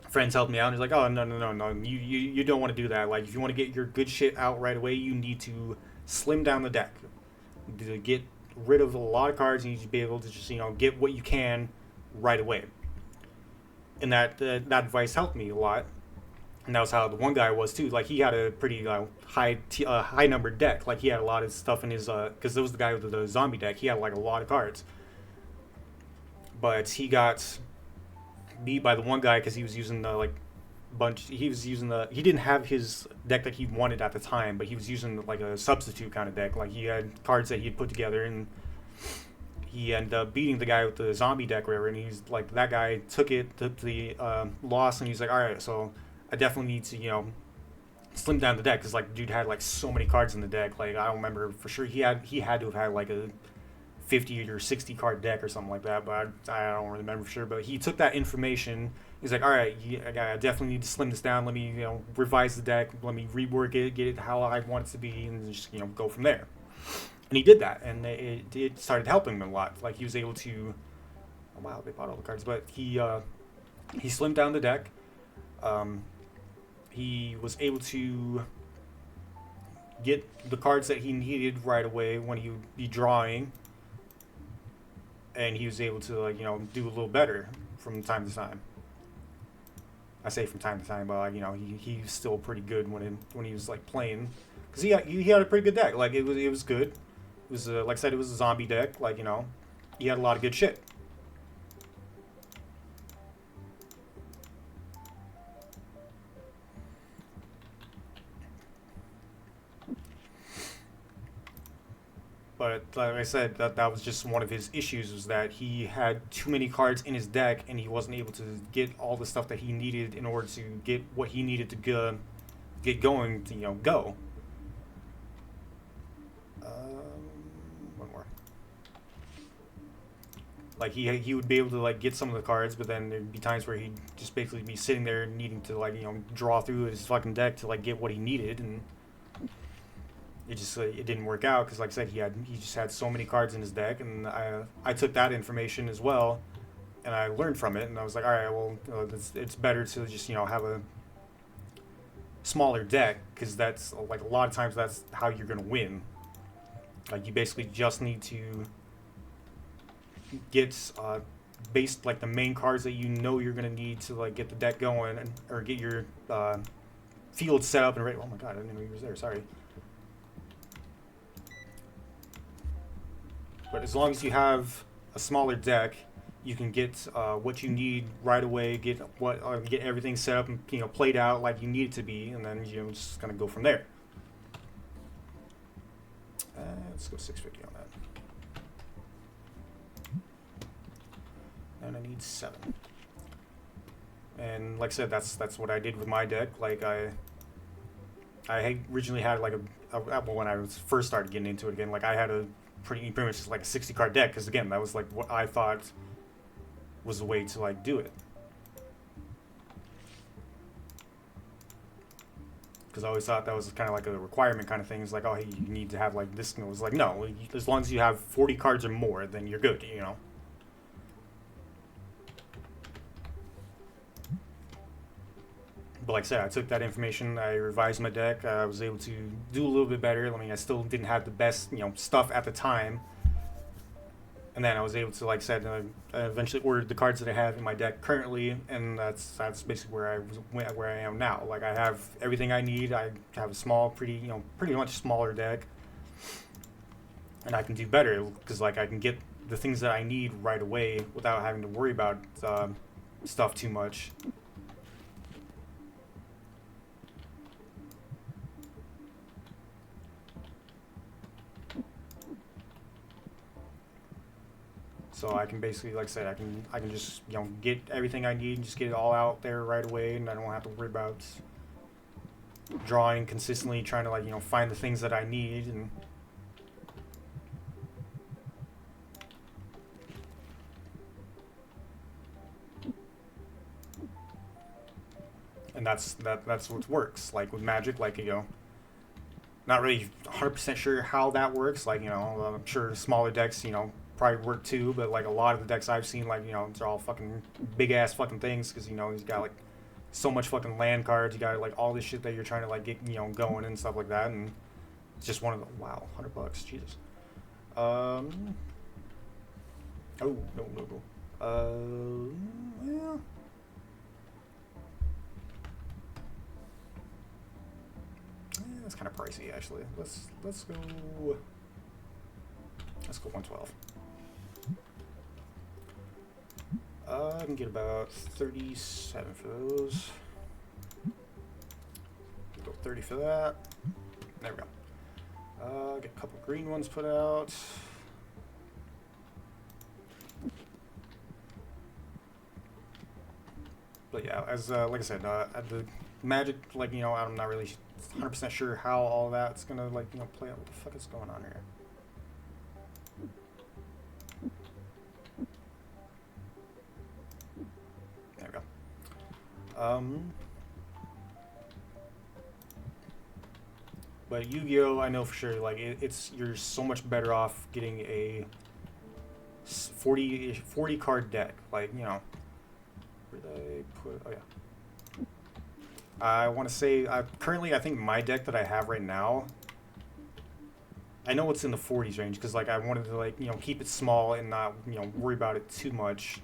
friends helped me out and he's like, oh no, you don't want to do that. Like if you want to get your good shit out right away, you need to slim down the deck to get rid of a lot of cards. You need to be able to just get what you can right away, and that advice helped me a lot. And that was how the one guy was too. Like he had a pretty high numbered deck. Like he had a lot of stuff in his because there was the guy with the zombie deck. He had like a lot of cards, but he got beat by the one guy because he was using the like bunch. He was using he didn't have his deck that he wanted at the time, but he was using like a substitute kind of deck. Like he had cards that he had put together, and he ended up beating the guy with the zombie deck or whatever. And he's like, that guy took the loss, and he's like, all right, so I definitely need to slim down the deck because like dude had like so many cards in the deck. Like I don't remember for sure. He had to have had like a 50 or 60 card deck or something like that, but I don't really remember for sure. But he took that information. He's like, all right, I definitely need to slim this down. Let me revise the deck. Let me rework it, get it how I want it to be, and just go from there. And he did that, and it started helping him a lot. Like he was able to. Oh wow, they bought all the cards, but he slimmed down the deck. He was able to get the cards that he needed right away when he would be drawing, and he was able to do a little better from time to time. I say from time to time, but he's still pretty good when he was like playing, because he had a pretty good deck. Like it was good. It was like I said, it was a zombie deck. Like he had a lot of good shit. But like I said, that was just one of his issues, was that he had too many cards in his deck and he wasn't able to get all the stuff that he needed in order to get what he needed to get going to, go. One more. Like he would be able to like get some of the cards, but then there'd be times where he'd just basically be sitting there needing to like draw through his fucking deck to like get what he needed, and it just it didn't work out because, like I said, he just had so many cards in his deck, and I took that information as well, and I learned from it, and I was like, all right, well, it's better to just have a smaller deck, because that's like a lot of times that's how you're gonna win. Like you basically just need to get based like the main cards that you're gonna need to like get the deck going, or get your field set up and ready. Oh my god, I didn't know he was there. Sorry. But as long as you have a smaller deck, you can get what you need right away. Get everything set up and played out like you need it to be, and then just kind of go from there. Let's go 650 on that. And I need 7. And like I said, that's what I did with my deck. Like I originally had like when I was first started getting into it again, like I had a pretty much just like a 60 card deck, because again, that was like what I thought was the way to like do it. Because I always thought that was kind of like a requirement kind of thing. It's like, oh, hey, you need to have like this. And it was like, no, as long as you have 40 cards or more, then you're good, But like I said, I took that information, I revised my deck, I was able to do a little bit better. I mean, I still didn't have the best, stuff at the time. And then I was able to, like I said, I eventually ordered the cards that I have in my deck currently, and that's basically where I am now. Like I have everything I need. I have a small, pretty much smaller deck, and I can do better because like I can get the things that I need right away without having to worry about stuff too much. So I can basically, like I said, I can just get everything I need and just get it all out there right away, and I don't have to worry about drawing consistently, trying to like find the things that I need. And that's what works. Like with Magic, like not really 100% sure how that works. Like I'm sure smaller decks probably work too, but like a lot of the decks I've seen, like they're all fucking big ass fucking things, because he's got like so much fucking land cards. You got like all this shit that you're trying to like get going and stuff like that, and it's just one of the $100, Jesus. Oh no. Yeah. That's kind of pricey actually. Let's go 112. I can get about 37 for those. Go 30 for that. There we go. Get a couple green ones put out. But yeah, as like I said, at the Magic, like I'm not really 100% sure how all that's gonna like play out. What the fuck is going on here? There we go. But Yu-Gi-Oh, I know for sure, like you're so much better off getting a 40 card deck. Like where did I put? Oh yeah. I want to say currently I think my deck that I have right now, I know it's in the 40s range, because like I wanted to like keep it small and not worry about it too much.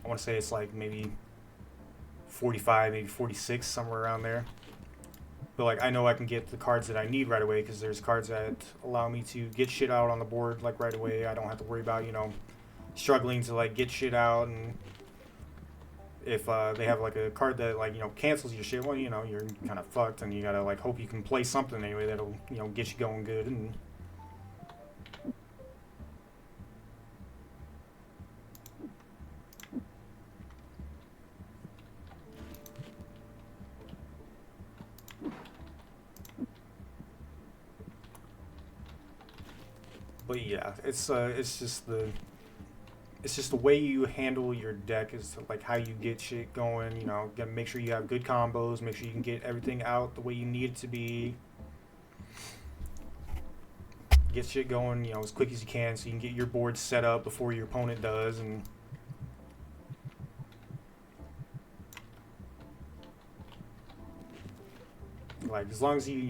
I want to say it's like maybe 45, maybe 46, somewhere around there. But like I know I can get the cards that I need right away, because there's cards that allow me to get shit out on the board like right away. I don't have to worry about struggling to like get shit out, and if they have like a card that like cancels your shit, well you're kind of fucked, and you gotta like hope you can play something anyway that'll get you going good. And But yeah, it's just the way you handle your deck is like how you get shit going. You know, gotta make sure you have good combos. Make sure you can get everything out the way you need it to be. Get shit going, you know, as quick as you can, so you can get your board set up before your opponent does, and like as long as you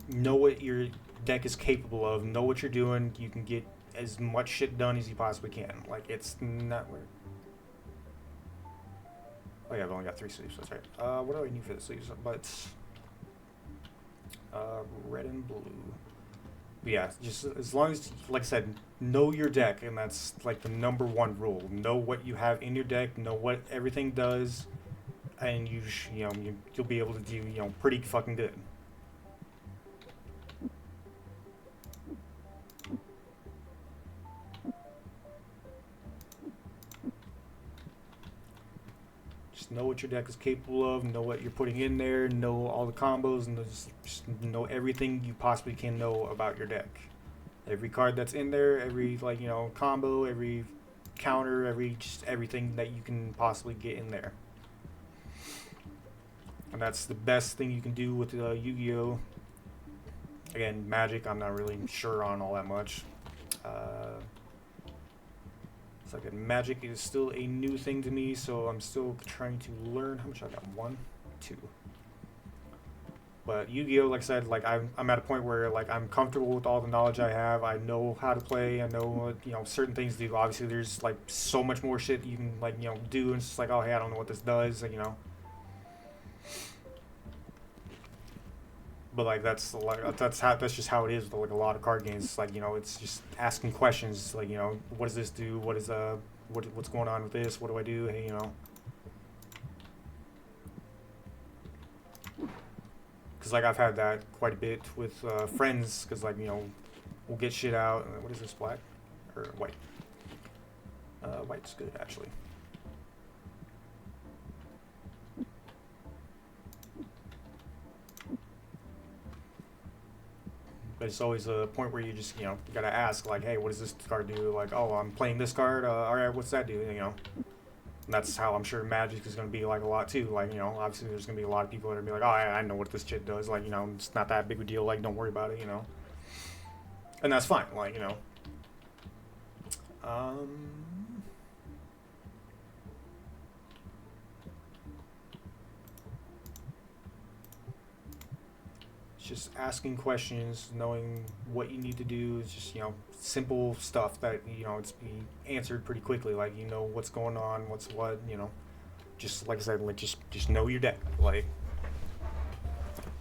know what your deck is capable of, know what you're doing, you can get as much shit done as you possibly can. Like it's not weird. Oh yeah, I've only got 3 sleeves. That's right. What do I need for the sleeves? But red and blue. But yeah, just as long as, like I said, know your deck, and that's like the #1 rule. Know what you have in your deck, know what everything does, and you'll be able to do pretty fucking good. Just know what your deck is capable of, know what you're putting in there, know all the combos, and just know everything you possibly can know about your deck. Every card that's in there, every combo, every counter, just everything that you can possibly get in there. And that's the best thing you can do with Yu-Gi-Oh! Again, Magic, I'm not really sure on all that much. It's like Magic is still a new thing to me, so I'm still trying to learn. How much I got? 1, 2. But Yu-Gi-Oh, like I said, like I'm at a point where like I'm comfortable with all the knowledge I have. I know how to play. I know what certain things to do. Obviously, there's like so much more shit that you can do, and it's just like, oh hey, I don't know what this does, But like that's just how it is with like a lot of card games. It's like it's just asking questions. Like what does this do? What's going on with this? What do I do? Hey, Because like I've had that quite a bit with friends. Because like we'll get shit out. What is this, black or white? White's good actually. But it's always a point where you just, you gotta ask, like, hey, what does this card do? Like, oh, I'm playing this card. All right, what's that do? And that's how I'm sure Magic is gonna be like a lot too. Like, obviously there's gonna be a lot of people that are gonna be like, oh, I know what this shit does. Like, it's not that big of a deal. Like, don't worry about it. And that's fine. Like, just asking questions, knowing what you need to do. It's just simple stuff that it's be answered pretty quickly. Like what's going on, what's what. Just like I said, like just know your deck. Like,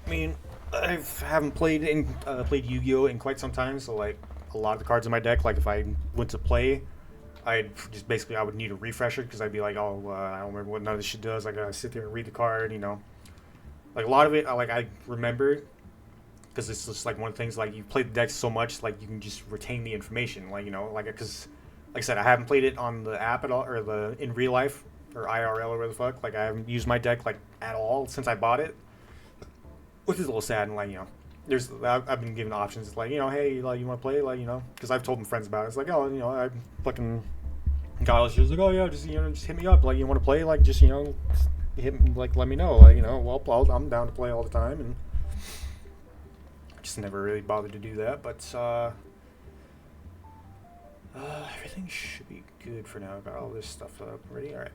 I mean, I haven't played Yu-Gi-Oh in quite some time, so like a lot of the cards in my deck, like if I went to play, I would need a refresher because I'd be like, oh, I don't remember what none of this shit does. I gotta sit there and read the card. Like a lot of it, I remember. Because it's just like one of the things, like you play the deck so much, like you can just retain the information, because like I said, I haven't played it on the app at all, or in real life, or IRL, or whatever the fuck. Like I haven't used my deck like at all since I bought it, which is a little sad. And I've been given options. It's like hey, like you want to play, because I've told my friends about it. It's like, oh, I fucking got all this. Like, oh yeah, just hit me up. Like you want to play, like just hit like let me know. Like well, I'm down to play all the time and. Just never really bothered to do that, but everything should be good for now. Got all this stuff up ready. All right.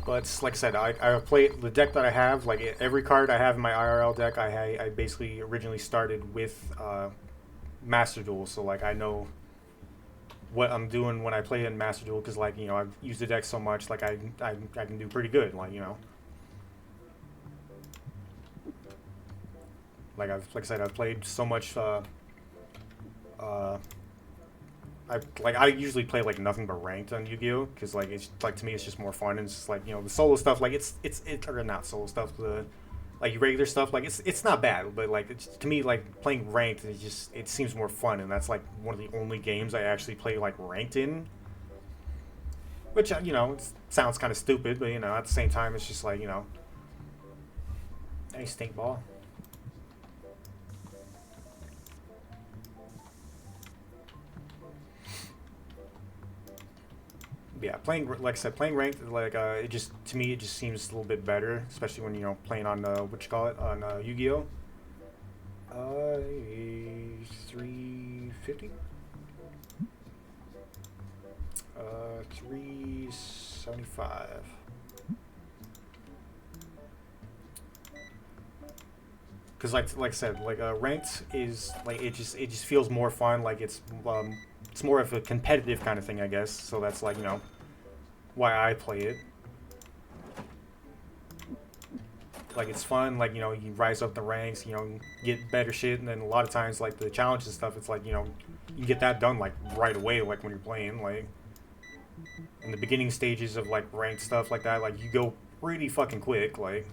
But like I said, I play the deck that I have. Like every card I have in my IRL deck, I basically originally started with Master Duel, so like I know what I'm doing when I play in Master Duel because like I've used the deck so much, like I can do pretty good, like Like I said, I've played so much. I usually play like nothing but ranked on Yu-Gi-Oh because like it's like to me it's just more fun and it's just like the solo stuff like it's or not solo stuff the like regular stuff like it's not bad but like to me like playing ranked it seems more fun and that's like one of the only games I actually play like ranked in. Which it sounds kind of stupid but at the same time it's just like hey stink ball. yeah, playing like I said, playing ranked, like it just to me it just seems a little bit better, especially when playing on what you call it on Yu-Gi-Oh. 350. 375. Because like I said, like ranked is like it just feels more fun. Like it's more of a competitive kind of thing, I guess. So that's like why I play it. Like it's fun. Like you rise up the ranks. Get better shit, and then a lot of times like the challenges and stuff. It's like you get that done like right away. Like when you're playing like in the beginning stages of like ranked stuff like that. Like you go pretty fucking quick. Like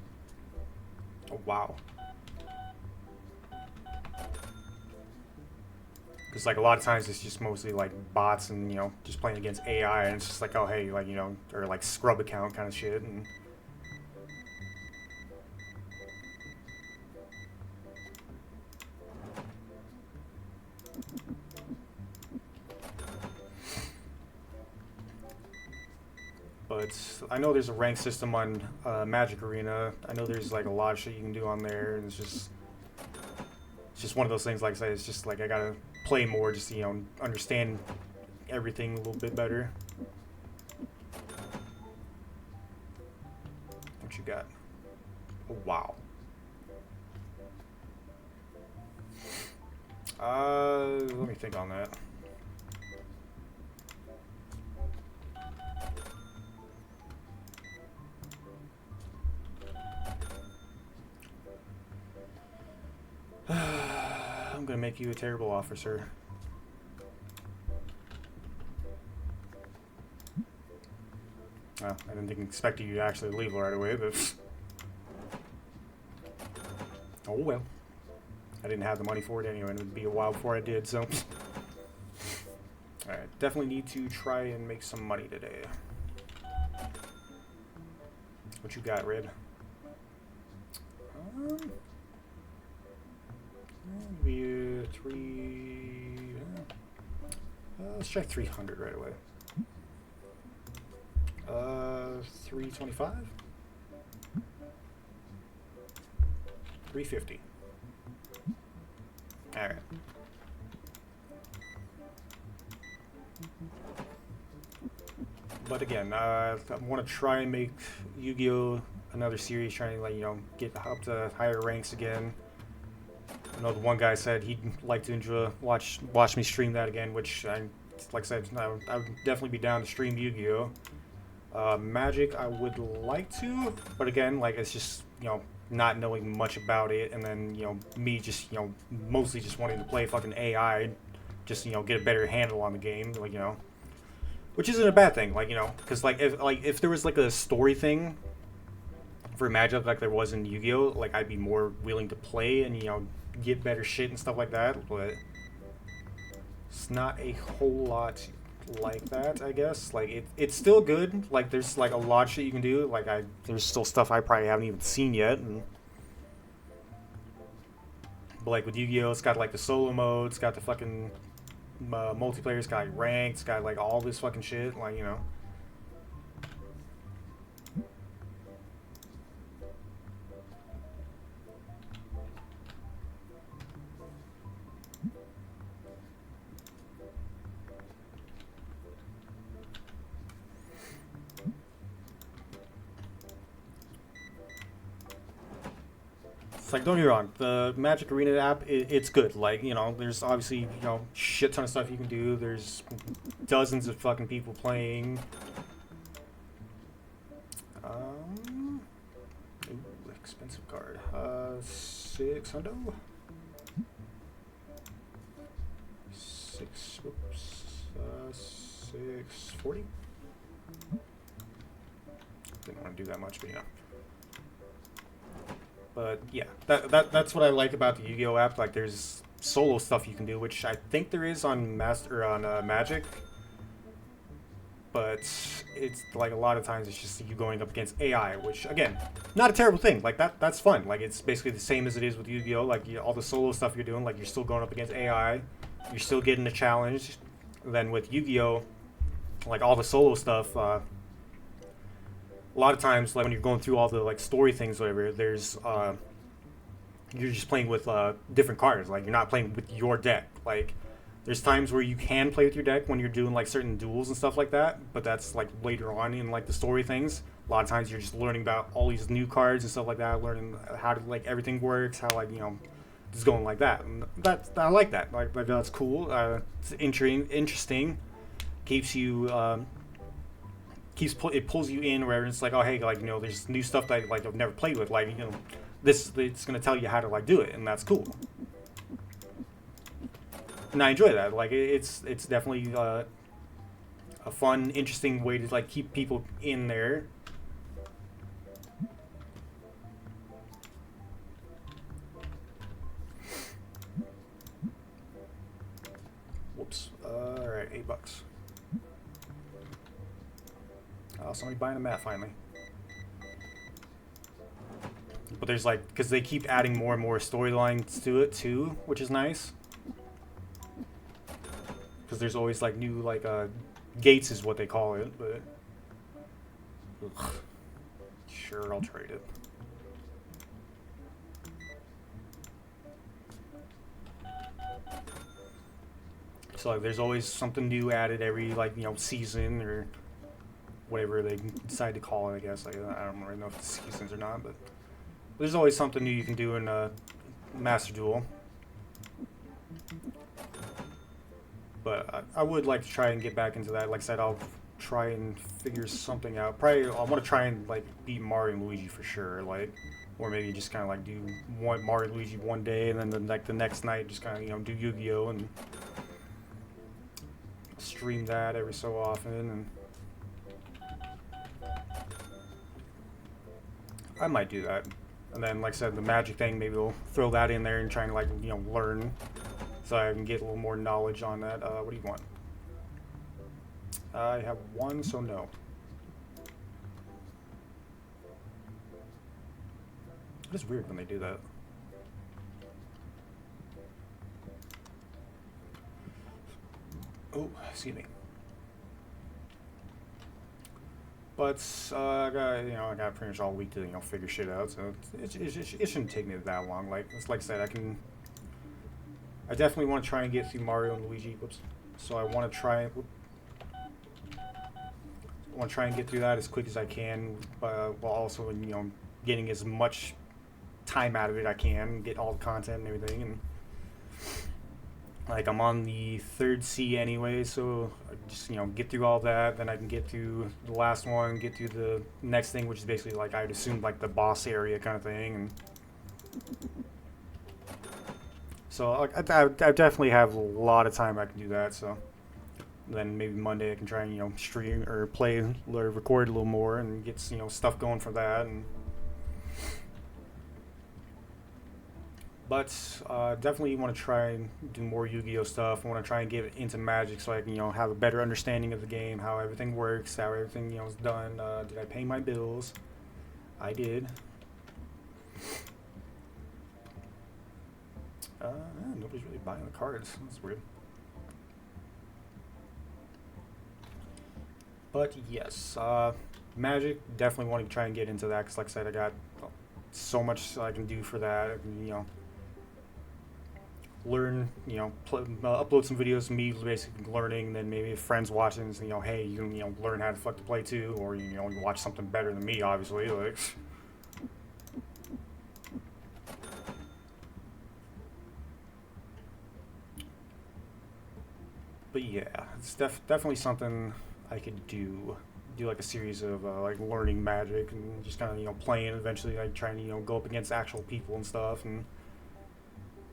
oh wow. Because like a lot of times it's just mostly like bots and just playing against AI and it's just like oh hey like or like scrub account kind of shit and but I know there's a rank system on Magic Arena. I know there's like a lot of shit you can do on there and it's just one of those things. Like I say, it's just like I gotta play more just to understand everything a little bit better. What you got? Oh, wow. Let me think on that. I'm gonna make you a terrible officer. Well, I didn't expect you to actually leave right away, but oh well. I didn't have the money for it anyway, and it would be a while before I did, so alright, definitely need to try and make some money today. What you got, Red? Maybe let's try 300 right away. 325? 350. Alright. But again, I want to try and make Yu-Gi-Oh! Another series, trying to like, get up to higher ranks again. I know the one guy said he'd like to watch me stream that again, which like I said, I would definitely be down to stream Yu-Gi-Oh! Magic, I would like to, but again, like it's just not knowing much about it, and then me just mostly just wanting to play fucking AI, just get a better handle on the game, like which isn't a bad thing, like because like if there was like a story thing for Magic like there was in Yu-Gi-Oh, like I'd be more willing to play and get better shit and stuff like that, but it's not a whole lot like that, I guess. Like it's still good. Like there's like a lot of shit you can do. Like there's still stuff I probably haven't even seen yet. But like with Yu-Gi-Oh, it's got like the solo mode, it's got the fucking multiplayer, it's got like ranked, it's got like all this fucking shit. Like like, don't get me wrong, the Magic Arena app, it's good. Like, there's obviously, shit ton of stuff you can do. There's dozens of fucking people playing. Ooh, expensive card. 600? 640? Didn't want to do that much, but But yeah, that's what I like about the Yu-Gi-Oh app. Like, there's solo stuff you can do, which I think there is on Magic. But it's like a lot of times it's just you going up against AI, which again, not a terrible thing. Like that's fun. Like it's basically the same as it is with Yu-Gi-Oh. Like all the solo stuff you're doing, like you're still going up against AI, you're still getting a challenge. Then with Yu-Gi-Oh, like all the solo stuff. A lot of times, like when you're going through all the like story things, whatever, there's you're just playing with different cards. Like you're not playing with your deck. Like there's times where you can play with your deck when you're doing like certain duels and stuff like that, but that's like later on in like the story things. A lot of times you're just learning about all these new cards and stuff like that, learning how to like everything works, how like just going like that. And I like that. Like that's cool. It's interesting. Keeps you it pulls you in where it's like, oh hey, like there's new stuff that like I've never played with, like this it's gonna tell you how to like do it, and that's cool. And I enjoy that. Like it's definitely a fun, interesting way to like keep people in there. Whoops. All right, $8. Oh, somebody buying a mat finally. But there's like, because they keep adding more and more storylines to it too, which is nice. Because there's always like new like gates is what they call it, but ugh. Sure, I'll trade it. So like, there's always something new added every like season or whatever they decide to call it. I guess like, I don't really know if it's seasons or not, but there's always something new you can do in Master Duel. But I would like to try and get back into that. Like I said, I'll try and figure something out. Probably I want to try and like beat Mario and Luigi for sure. Like, or maybe just kind of like do one Mario and Luigi one day, and then the next night just kind of do Yu-Gi-Oh and stream that every so often. And I might do that. And then, like I said, the magic thing, maybe we'll throw that in there and try and like learn. So I can get a little more knowledge on that. What do you want? I have one, so no. It is weird when they do that. Oh, excuse me. But I got pretty much all week to figure shit out, so it shouldn't take me that long. Like I said, I definitely want to try and get through Mario and Luigi. Whoops. So I want to try and get through that as quick as I can, while also getting as much time out of it I can, get all the content and everything. And like I'm on the 3rd C anyway, so I just get through all that, then I can get through the last one, get through the next thing, which is basically like I'd assume like the boss area kind of thing. And so I definitely have a lot of time I can do that. So then maybe Monday I can try and stream or play or record a little more and get stuff going for that. And but definitely want to try and do more Yu-Gi-Oh stuff. I want to try and get into Magic so I can have a better understanding of the game, how everything works, how everything is done. Did I pay my bills? I did. Nobody's really buying the cards. That's weird. But yes, Magic, definitely want to try and get into that because, like I said, I got so much I can do for that. Learn, upload some videos of me basically learning, and then maybe if friends watching, hey, you can learn how to fucking play too, or you watch something better than me, obviously, like. But yeah, it's definitely something I could do like a series of like learning Magic and just kind of playing, eventually like trying to go up against actual people and stuff. And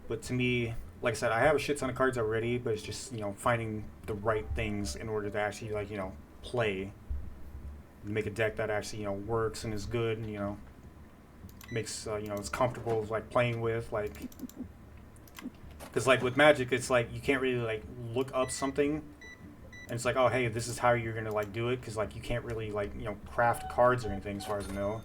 but to me, like I said, I have a shit ton of cards already, but it's just finding the right things in order to actually like play, make a deck that actually works and is good and makes it's comfortable like playing with, like. Because like with Magic, it's like you can't really like look up something, and it's like, oh hey, this is how you're gonna like do it, because like you can't really like craft cards or anything as far as I know.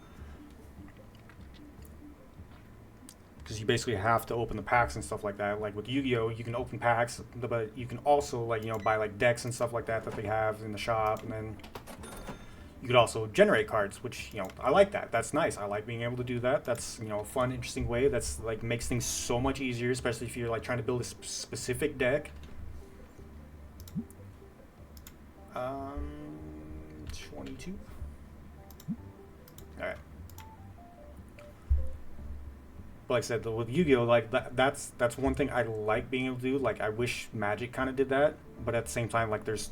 Because because you basically have to open the packs and stuff like that. Like with Yu-Gi-Oh, you can open packs, but you can also like buy like decks and stuff like that they have in the shop, and then you could also generate cards, which I like that. That's nice. I like being able to do that. That's a fun, interesting way. That's like makes things so much easier, especially if you're like trying to build a specific deck. 22. All right. But like I said, with Yu-Gi-Oh, like that's one thing I like being able to do. Like I wish Magic kind of did that, but at the same time, like there's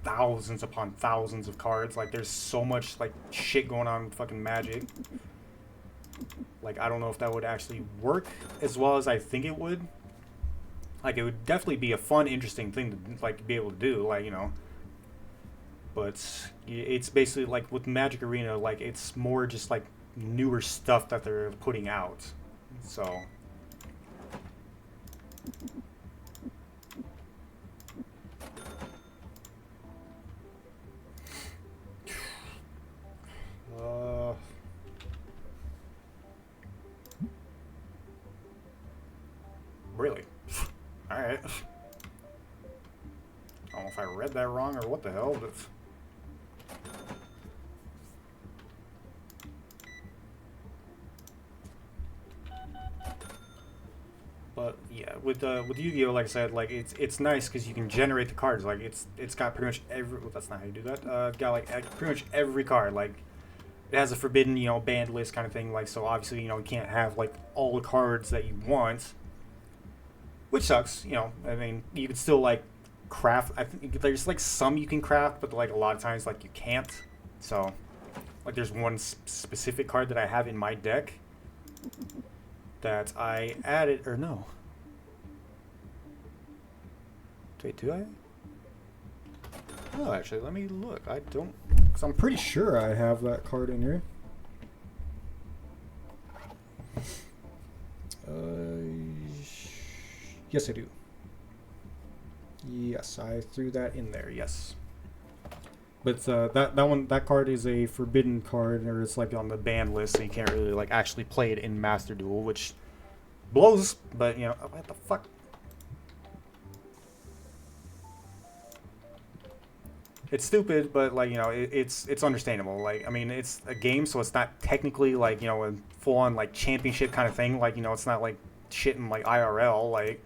thousands upon thousands of cards. Like there's so much like shit going on with fucking Magic. Like I don't know if that would actually work as well as I think it would. Like it would definitely be a fun, interesting thing to like be able to do. Like but it's basically like with Magic Arena, like it's more just like newer stuff that they're putting out. So really? Alright. I don't know if I read that wrong or what the hell, but yeah, with Yu-Gi-Oh, like I said, like it's nice because you can generate the cards. Like it's got pretty much every. Well, that's not how you do that. It's got like pretty much every card. Like it has a forbidden, banned list kind of thing. Like so, obviously, you can't have like all the cards that you want, which sucks. I mean, you could still like craft. I think there's like some you can craft, but like a lot of times like you can't. So like there's one specific card that I have in my deck that I added, or no. Wait, do I? Oh, actually, let me look. I don't, because I'm pretty sure I have that card in here. Yes, I do. Yes, I threw that in there. Yes. But that card is a forbidden card, or it's like on the banned list, so you can't really like actually play it in Master Duel, which blows. But what the fuck? It's stupid, but like it's understandable. Like I mean, it's a game, so it's not technically like a full-on like championship kind of thing. Like it's not like shit in like IRL. Like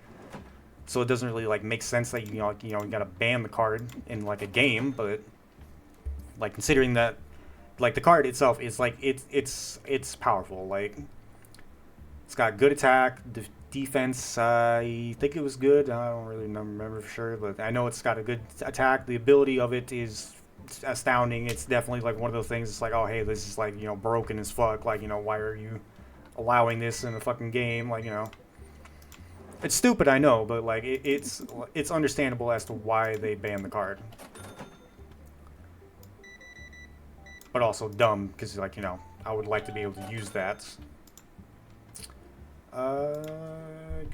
so it doesn't really like make sense that you gotta ban the card in like a game, but like considering that like the card itself is like it's powerful. Like it's got good attack, defense. I think it was good. I don't really remember for sure, but I know it's got a good attack. The ability of it is astounding. It's definitely like one of those things. It's like, oh hey, this is like broken as fuck. Like why are you allowing this in a fucking game? Like it's stupid, I know, but like it's understandable as to why they banned the card. But also dumb, because like I would like to be able to use that. I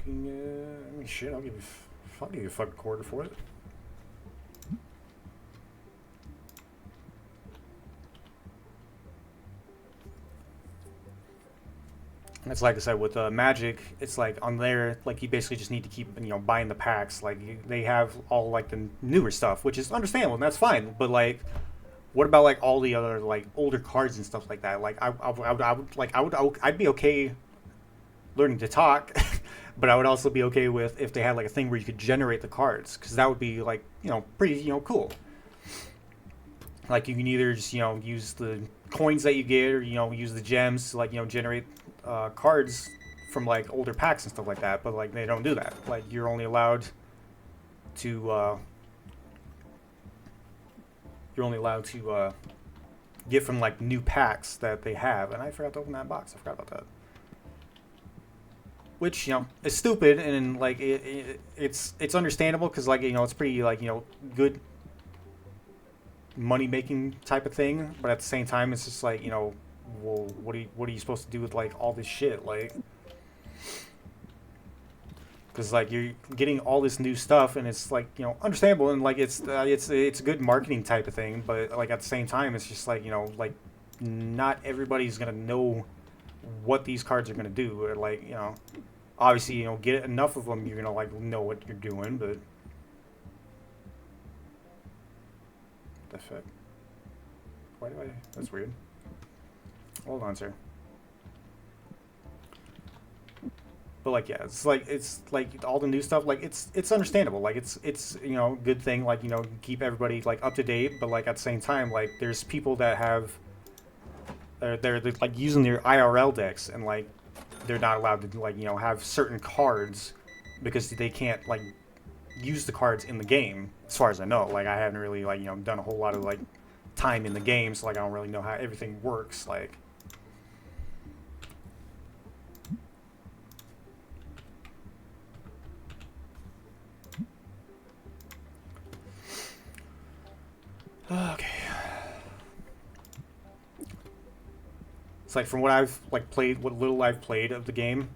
mean shit, I'll give you a fucking quarter for it. It's like I said with Magic, it's like on there, like you basically just need to keep buying the packs. Like they have all like the newer stuff, which is understandable and that's fine. But like, what about like all the other like older cards and stuff like that? Like I'd be okay learning to talk, but I would also be okay with if they had like a thing where you could generate the cards, because that would be like pretty cool. Like you can either just use the coins that you get, or use the gems to like generate cards from like older packs and stuff like that. But like they don't do that. Like you're only allowed to get from like new packs that they have. And I forgot to open that box. I forgot about that. Which is stupid, and like it's understandable, because like it's pretty like good money making type of thing, but at the same time it's just like well, what are you supposed to do with like all this shit? Like, because like you're getting all this new stuff, and it's like understandable, and like it's a good marketing type of thing, but like at the same time it's just like like not everybody's gonna know what these cards are gonna do. Or, like, you know, obviously, you know, get enough of them, you're gonna like know what you're doing. But the fuck? Why do I? That's weird. Hold on, sir. But like, yeah, it's like all the new stuff. Like, it's understandable. Like, it's you know, good thing. Like, you know, keep everybody like up to date. But like at the same time, like there's people that have they're like using their IRL decks, and like they're not allowed to like, you know, have certain cards because they can't like use the cards in the game. As far as I know, like I haven't really like, you know, done a whole lot of like time in the game, so like I don't really know how everything works. Like. Okay. It's like from what I've like played, what little I've played of the game.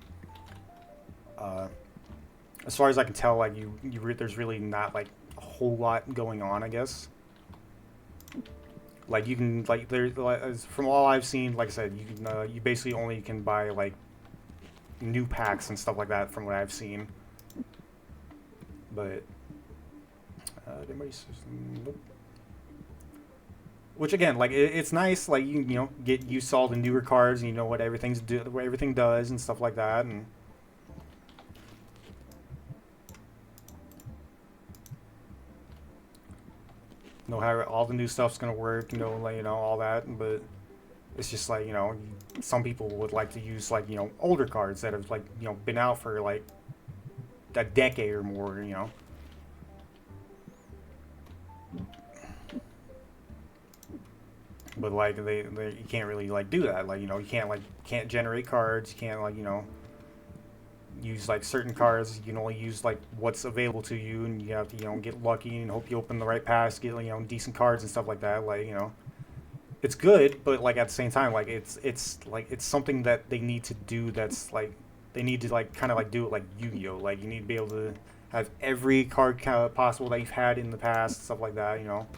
As far as I can tell, like there's really not like a whole lot going on, I guess. Like you can like from all I've seen, like I said, you can you basically only can buy like new packs and stuff like that from what I've seen. But anybody says nope. Which again, like it's nice, like you know get used to all the newer cards, and you know what what everything does and stuff like that, and know how all the new stuff's gonna work, you know, like, you know, all that. But it's just like, you know, some people would like to use like, you know, older cards that have like, you know, been out for like a decade or more, you know. But like they you can't really like do that. Like, you know, you can't generate cards. You can't like, you know, use like certain cards. You can only use like what's available to you, and you have to, you know, get lucky and hope you open the right pass, get, you know, decent cards and stuff like that. Like, you know, it's good, but like at the same time, like it's like it's something that they need to do. That's like they need to like kind of like do it like Yu-Gi-Oh. Like you need to be able to have every card possible that you've had in the past, stuff like that. You know.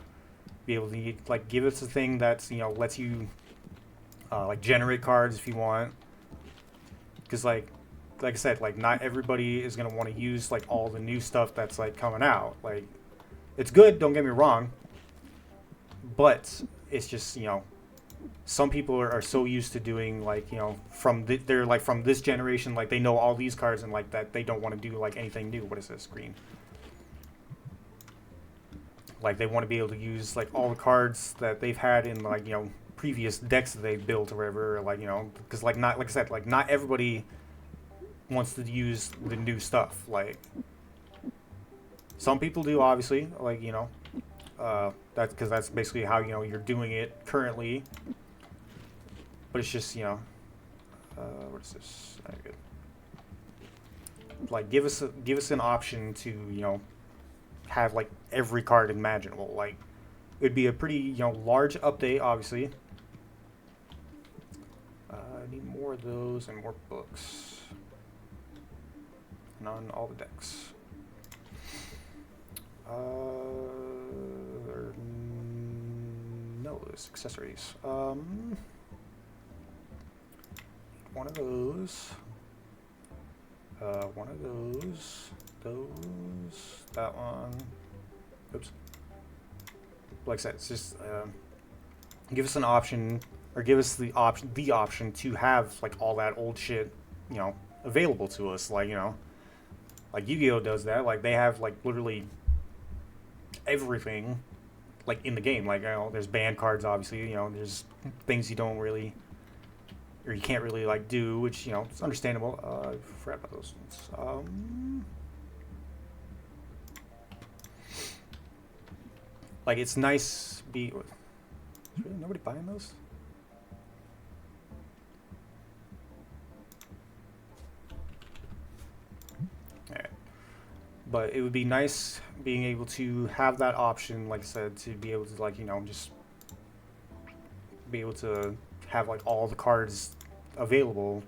Be able to like give us a thing that's, you know, lets you like generate cards if you want, because like I said, like not everybody is gonna want to use like all the new stuff that's like coming out. Like it's good, don't get me wrong, but it's just, you know, some people are so used to doing like, you know, they're like from this generation, like they know all these cards and like that they don't want to do like anything new. What is this screen? Like they want to be able to use like all the cards that they've had in like, you know, previous decks that they've built or whatever, or, like, you know, because like not like I said, like not everybody wants to use the new stuff. Like some people do, obviously, like, you know, that's because that's basically how, you know, you're doing it currently. But it's just, you know, what is this? Very good. Like give us an option to, you know, have like every card imaginable. Like it would be a pretty, you know, large update, obviously. I need more of those and more books, and on all the decks. No, there's accessories. One of those. One of those. That one. Oops. Like I said, it's just give us an option, or give us the option to have like all that old shit, you know, available to us. Like, you know, like Yu-Gi-Oh does that. Like they have like literally everything like in the game. Like, you know, there's banned cards, obviously. You know, there's things you don't really, or you can't really like do, which, you know, it's understandable. I forgot about those ones. Like it's nice. Is really nobody buying those? Alright. But it would be nice being able to have that option, like I said, to be able to like, you know, just be able to have like all the cards available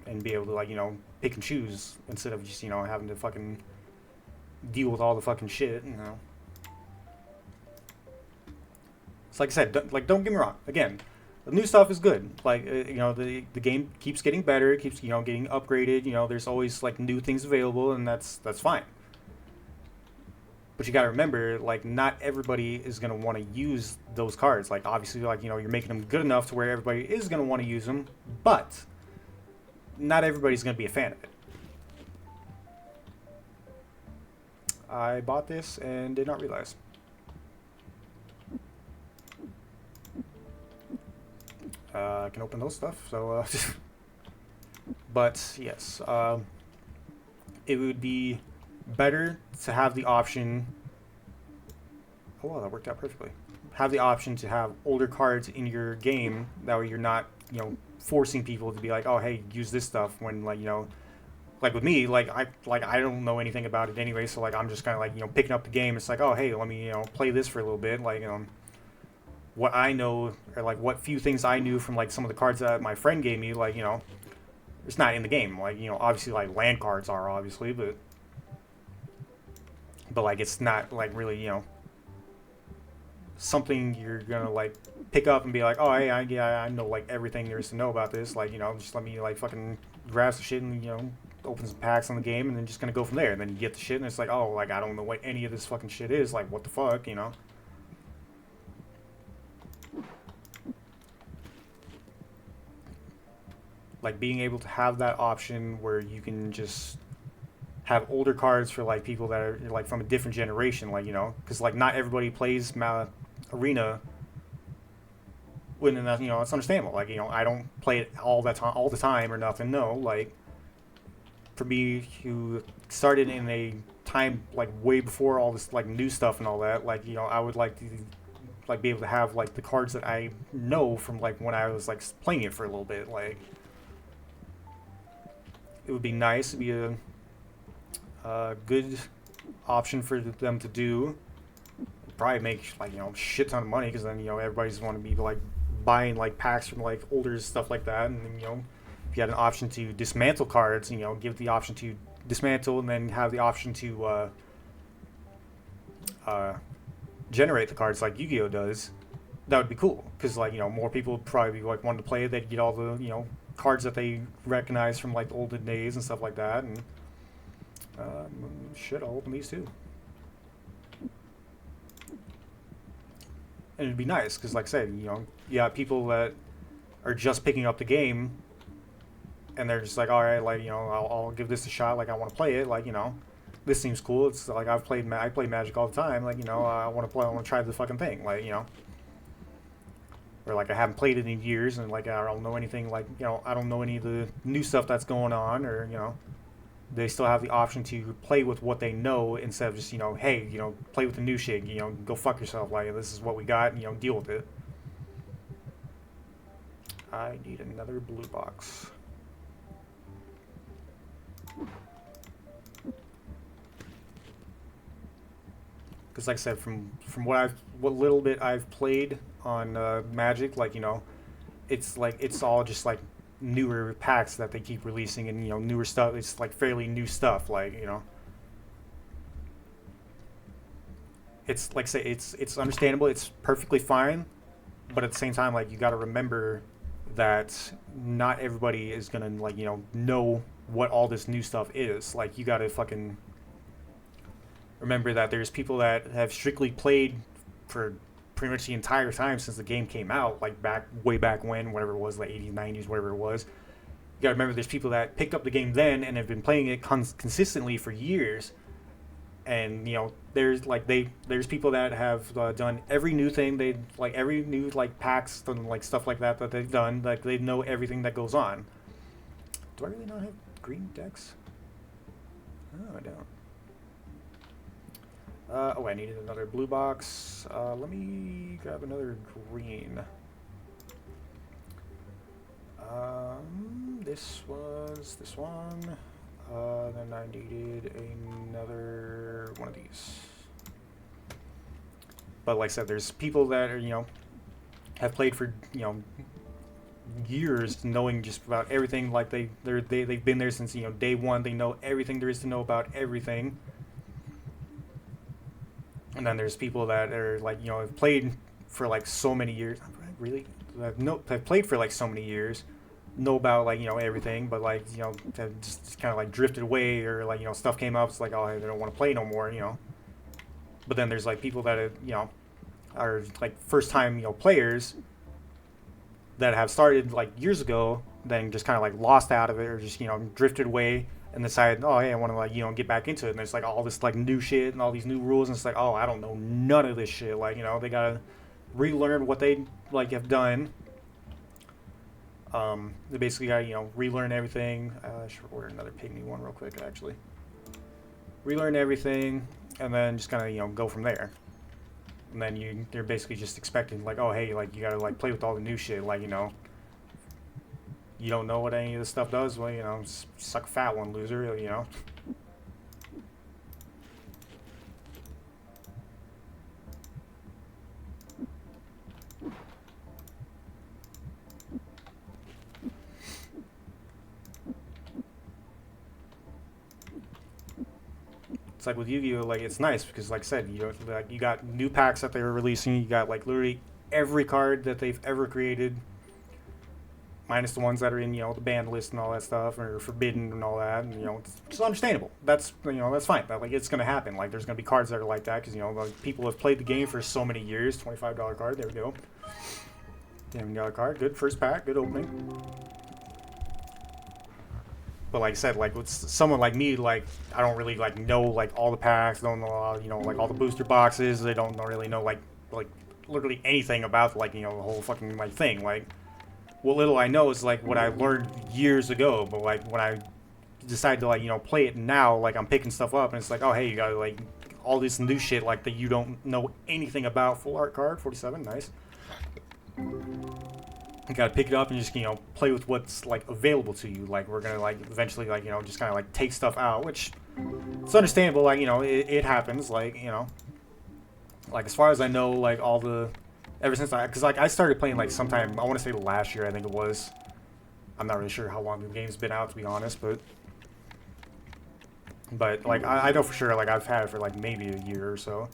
and be able to like, you know, pick and choose instead of just, you know, having to fucking deal with all the fucking shit, you know. It's like I said, like don't get me wrong. Again, The new stuff is good. Like you know, the game keeps getting better, it keeps, you know, getting upgraded. You know, there's always like new things available, and that's fine. But you got to remember, like, not everybody is gonna want to use those cards. Like, obviously, like, you know, you're making them good enough to where everybody is gonna want to use them, but not everybody's gonna be a fan of it. I bought this and did not realize. I can open those stuff. So, but yes, it would be better to have the option. Oh, wow, that worked out perfectly. Have the option to have older cards in your game. That way, you're not, you know, forcing people to be like, oh, hey, use this stuff. When, like, you know, like with me, like I don't know anything about it anyway. So like I'm just kind of like, you know, picking up the game. It's like, oh, hey, let me, you know, play this for a little bit. Like, what I know, or like what few things I knew from like some of the cards that my friend gave me, like, you know, it's not in the game. Like, you know, obviously like land cards are obviously, but like it's not like really, you know, something you're gonna like pick up and be like, oh, hey, I know like everything there is to know about this. Like, you know, just let me like fucking grab some shit and, you know, open some packs on the game and then just gonna go from there. And then you get the shit and it's like, oh, like I don't know what any of this fucking shit is. Like, what the fuck, you know? Like being able to have that option where you can just have older cards for like people that are like from a different generation, like, you know, because like not everybody plays Arena. When, you know, it's understandable. Like, you know, I don't play it all the time or nothing. No, like for me, who started in a time like way before all this like new stuff and all that, like, you know, I would like to like be able to have like the cards that I know from like when I was like playing it for a little bit. Like, it would be nice to be a good option for them to do. Probably make like, you know, shit ton of money, because then, you know, everybody's want to be like buying like packs from like older stuff like that. And then, you know, if you had an option to dismantle cards, you know, give the option to dismantle and then have the option to generate the cards like Yu-Gi-Oh does, that would be cool. Because like, you know, more people would probably be like wanting to play it. They'd get all the, you know, cards that they recognize from like olden days and stuff like that. And shit, I'll open these too. And it'd be nice because, like I said, you know, you got people that are just picking up the game and they're just like, all right, like, you know, I'll give this a shot. Like, I want to play it. Like, you know, this seems cool. It's like I play Magic all the time. Like, you know, I want to try the fucking thing. Like, you know, or like I haven't played it in years and like I don't know anything. Like, you know, I don't know any of the new stuff that's going on, or, you know, they still have the option to play with what they know instead of just, you know, hey, you know, play with the new shit, you know, go fuck yourself. Like, this is what we got, you know, deal with it. I need another blue box. Because like I said, from what little bit I've played on Magic, like, you know, it's like it's all just like newer packs that they keep releasing, and, you know, newer stuff. It's like fairly new stuff. Like, you know, it's like, say, it's understandable. It's perfectly fine, but at the same time, like, you got to remember that not everybody is gonna, like, you know what all this new stuff is. Like, you got to fucking remember that there's people that have strictly played for pretty much the entire time since the game came out, like way back when, whatever it was, like 80s, 90s, whatever it was. You gotta remember there's people that picked up the game then and have been playing it consistently for years. And, you know, there's people that have done every new thing. They like every new like packs and like stuff like that they've done. Like, they know everything that goes on. Do I really not have green decks? No, I don't. Oh, I needed another blue box. Let me grab another green. This was this one. Then I needed another one of these. But like I said, there's people that are, you know, have played for, you know, years, knowing just about everything. Like they've been there since, you know, day one. They know everything there is to know about everything. And then there's people that are like, you know, have played for like so many years. Really? have played for like so many years, know about like everything, but like have just kind of like drifted away, or like stuff came up. It's like, oh, hey, they don't want to play no more. But then there's like people that are like first time players that have started like years ago, then just kind of like lost out of it, or just drifted away and decided, oh, hey, I want to like get back into it. And there's like all this like new shit and all these new rules, and it's like, oh, I don't know none of this shit. Like they gotta relearn what they like have done. They basically gotta relearn everything. I should order another pygmy one real quick actually. Relearn everything, and then just kind of go from there. And then they're basically just expecting like, oh, hey, like you gotta like play with all the new shit. Like you don't know what any of this stuff does. Well, suck a fat one, loser. It's like with Yu-Gi-Oh, like it's nice because, like I said, you got new packs that they were releasing. You got like literally every card that they've ever created, minus the ones that are in the banned list and all that stuff, or forbidden and all that. And it's understandable. That's that's fine. Like it's gonna happen. Like there's gonna be cards that are like that because like, people have played the game for so many years. $25 card. There we go. $10 card. Good first pack. Good opening. But like I said, like with someone like me, like I don't really like know like all the packs, don't know like all the booster boxes. They don't really know like literally anything about like the whole fucking like thing. Like what little I know is like what I learned years ago. But like when I decide to like play it now, like I'm picking stuff up and it's like, oh hey, you got like all this new shit like that you don't know anything about. Full art card, 47, nice. You gotta pick it up and just play with what's like available to you. Like we're gonna like eventually like just kind of like take stuff out, which it's understandable. Like it happens. Like like as far as I know, like all the ever since because like I started playing like sometime I want to say last year, I think it was. I'm not really sure how long the game's been out, to be honest, but like I know for sure like I've had it for like maybe a year or so.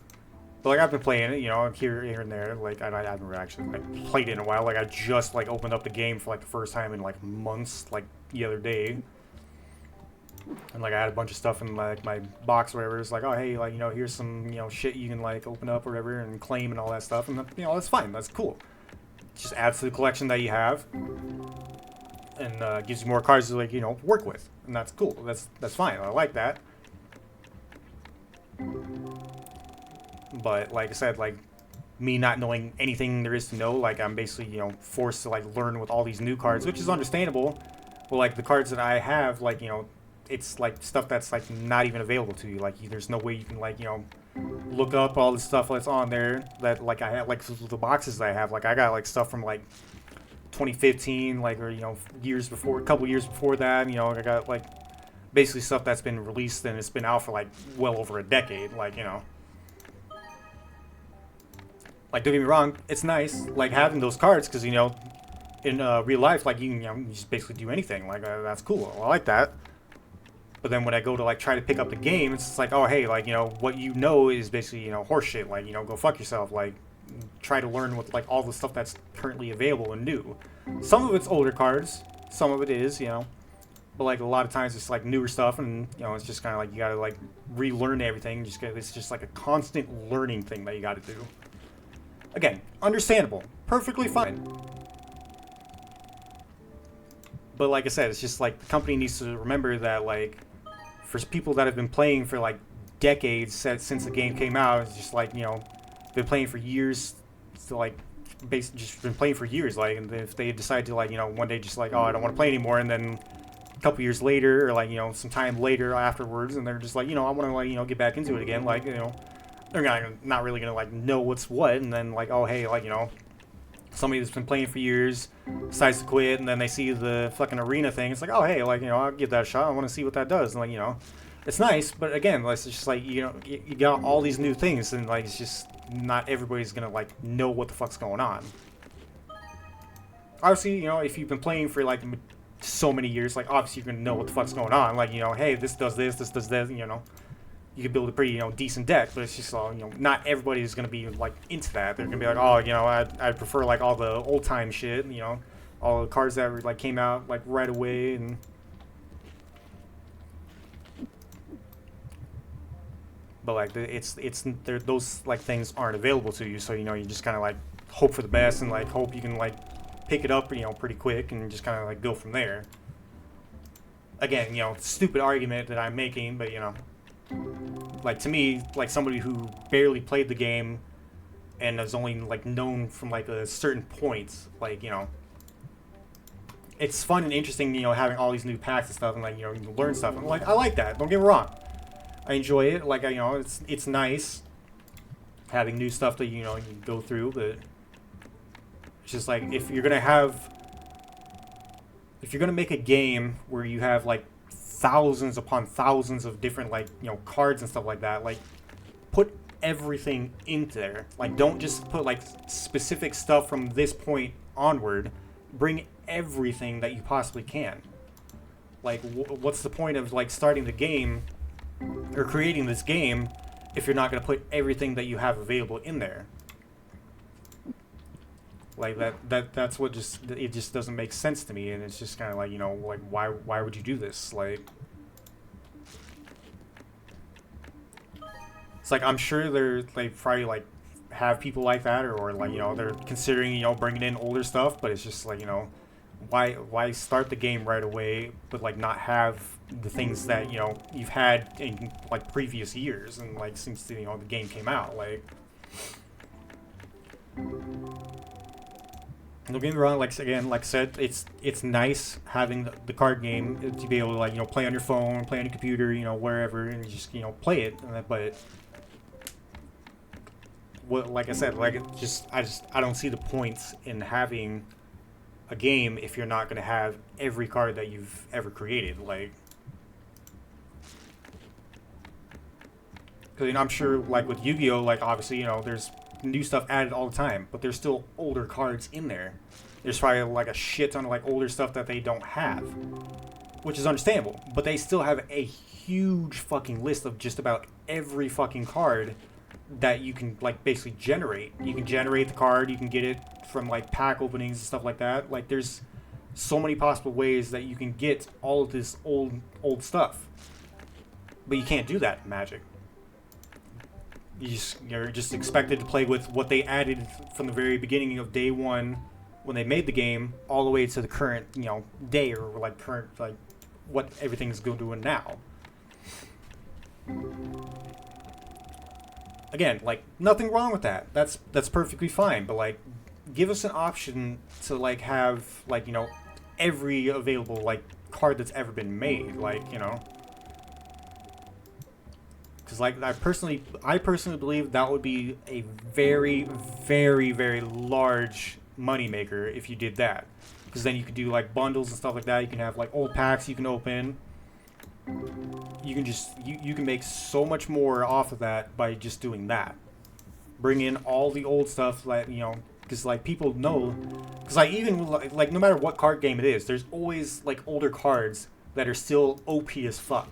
But like I've been playing it, here and there. Like I haven't actually like played it in a while. Like I just like opened up the game for like the first time in like months, like the other day. And like I had a bunch of stuff in like my box or whatever. It's like, oh hey, like here's some shit you can like open up or whatever and claim and all that stuff. And that's fine. That's cool. It just adds to the collection that you have, and gives you more cards to like work with, and that's cool. That's fine. I like that. But like I said, like me not knowing anything there is to know, like I'm basically forced to like learn with all these new cards, which is understandable. But like the cards that I have, like it's like stuff that's like not even available to you. Like there's no way you can like look up all the stuff that's on there that like I have, like the boxes that I have. Like I got like stuff from like 2015, like, or years before, a couple years before that. I got like basically stuff that's been released and it's been out for like well over a decade. Like like, don't get me wrong, it's nice, like, having those cards, because, in real life, like, you can, you just basically do anything. Like, that's cool. I like that. But then when I go to, like, try to pick up the game, it's just like, oh, hey, like, what is basically, horseshit. Like, go fuck yourself. Like, try to learn with, like, all the stuff that's currently available and new. Some of it's older cards. Some of it is, But, like, a lot of times it's, like, newer stuff, and, it's just kind of like you gotta, like, relearn everything. It's just, like, a constant learning thing that you gotta do. Again, understandable. Perfectly fine. But like I said, it's just like the company needs to remember that, like, for people that have been playing for like decades since the game came out, it's just like, been playing for years, so like, just been playing for years, like, and if they decide to like, one day just like, oh, I don't want to play anymore, and then a couple years later, or like, some time later afterwards, and they're just like, I want to like, get back into it again, like, they're not really gonna like know what's what, and then like, oh hey, like somebody that's been playing for years decides to quit, and then they see the fucking arena thing. It's like, oh hey, like I'll give that a shot. I want to see what that does. And like it's nice, but again, like, it's just like you got all these new things, and like it's just not everybody's gonna like know what the fuck's going on. Obviously, if you've been playing for like so many years, like obviously you're gonna know what the fuck's going on. Like hey, this does this, this does that. you can build a pretty, decent deck. But it's just, not everybody is gonna be like into that. They're gonna be like, oh, I prefer like all the old time shit, all the cards that were, like came out like right away and. But like those like things aren't available to you, so you just kind of like hope for the best and like hope you can like pick it up, pretty quick and just kind of like go from there. Again, stupid argument that I'm making, but like to me, like somebody who barely played the game and is only like known from like a certain point, like it's fun and interesting, having all these new packs and stuff and like you learn stuff. And like I like that. Don't get me wrong. I enjoy it. Like it's nice having new stuff that you go through, but it's just like if you're gonna make a game where you have like thousands upon thousands of different like cards and stuff like that, like put everything into there. Like don't just put like specific stuff from this point onward. Bring everything that you possibly can. Like what's the point of like starting the game or creating this game if you're not going to put everything that you have available in there? Like that's what it just doesn't make sense to me, and it's just kind of like like why would you do this? Like it's like I'm sure they probably like have people like that or like they're considering bringing in older stuff, but it's just like why start the game right away but like not have the things that you've had in like previous years and like since the game came out. Like don't get me wrong, like again, like I said, it's nice having the card game to be able to like play on your phone, play on your computer, wherever, and just play it. But what, like I said, like I don't see the points in having a game if you're not gonna have every card that you've ever created. Like, because I'm sure like with Yu-Gi-Oh, like obviously there's new stuff added all the time, but there's still older cards in there. There's probably like a shit ton of like older stuff that they don't have, which is understandable, but they still have a huge fucking list of just about every fucking card that you can like basically generate. You can generate the card, you can get it from like pack openings and stuff like that. Like there's so many possible ways that you can get all of this old stuff, but you can't do that in Magic. You're just expected to play with what they added from the very beginning of day one when they made the game all the way to the current day or like current like what everything's doing now. Again, like nothing wrong with that. That's perfectly fine, but like give us an option to like have like every available like card that's ever been made, like because like I personally believe that would be a very, very, very large moneymaker if you did that. Because then you could do like bundles and stuff like that. You can have like old packs you can open. You can just you can make so much more off of that by just doing that. Bring in all the old stuff, like because like people know, because like even like no matter what card game it is, there's always like older cards that are still OP as fuck.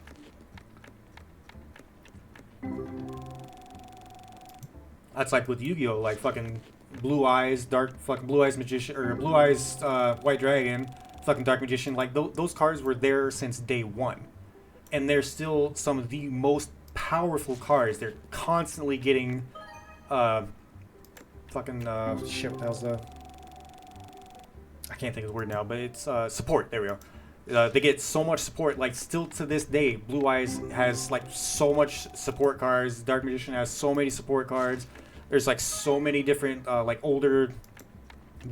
That's like with Yu-Gi-Oh, like fucking Blue Eyes, Blue Eyes Magician, or Blue Eyes White Dragon, fucking Dark Magician. Like those cards were there since day one, and they're still some of the most powerful cards. They're constantly getting shit. What the hell's the? I can't think of the word now, but it's support. There we go. They get so much support. Like still to this day, Blue Eyes has like so much support cards. Dark Magician has so many support cards. There's like so many different like older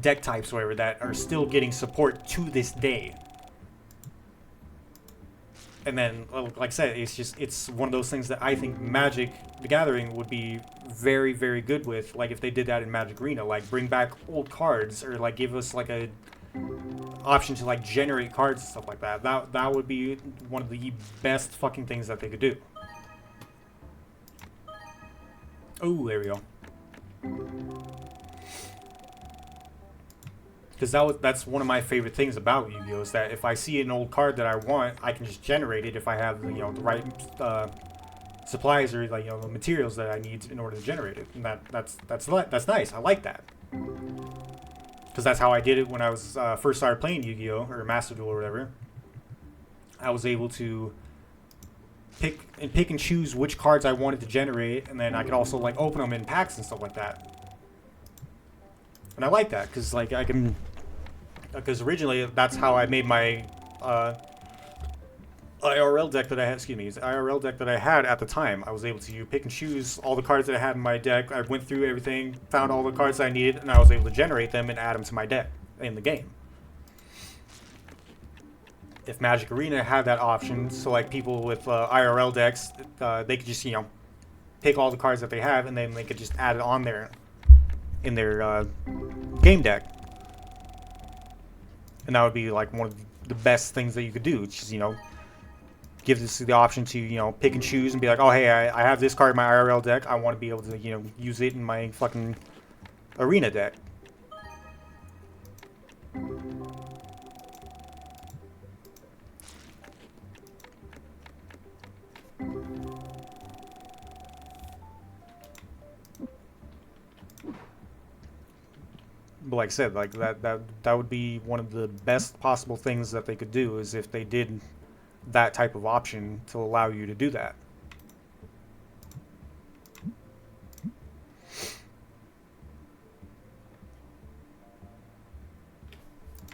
deck types, or whatever, that are still getting support to this day. And then, like I said, it's one of those things that I think Magic the Gathering would be very, very good with. Like if they did that in Magic Arena, like bring back old cards, or like give us like a option to like generate cards and stuff like that. That would be one of the best fucking things that they could do. Oh, there we go. Because that's one of my favorite things about Yu-Gi-Oh! Is that if I see an old card that I want, I can just generate it if I have the right supplies or like the materials that I need in order to generate it, and that's nice. I like that because that's how I did it when I was first started playing Yu-Gi-Oh or Master Duel or whatever. I was able to pick and choose which cards I wanted to generate, and then I could also like open them in packs and stuff like that. And I like that because like I can, because originally that's how I made my IRL deck that I had. Excuse me, the IRL deck that I had at the time. I was able to pick and choose all the cards that I had in my deck. I went through everything, found all the cards I needed, and I was able to generate them and add them to my deck in the game. If Magic Arena had that option, so like people with IRL decks, they could just pick all the cards that they have, and then they could just add it on there in their game deck, and that would be like one of the best things that you could do. It's just give this the option to pick and choose and be like, oh hey, I have this card in my IRL deck. I want to be able to use it in my fucking arena deck. But like I said, like that would be one of the best possible things that they could do, is if they did that type of option to allow you to do that.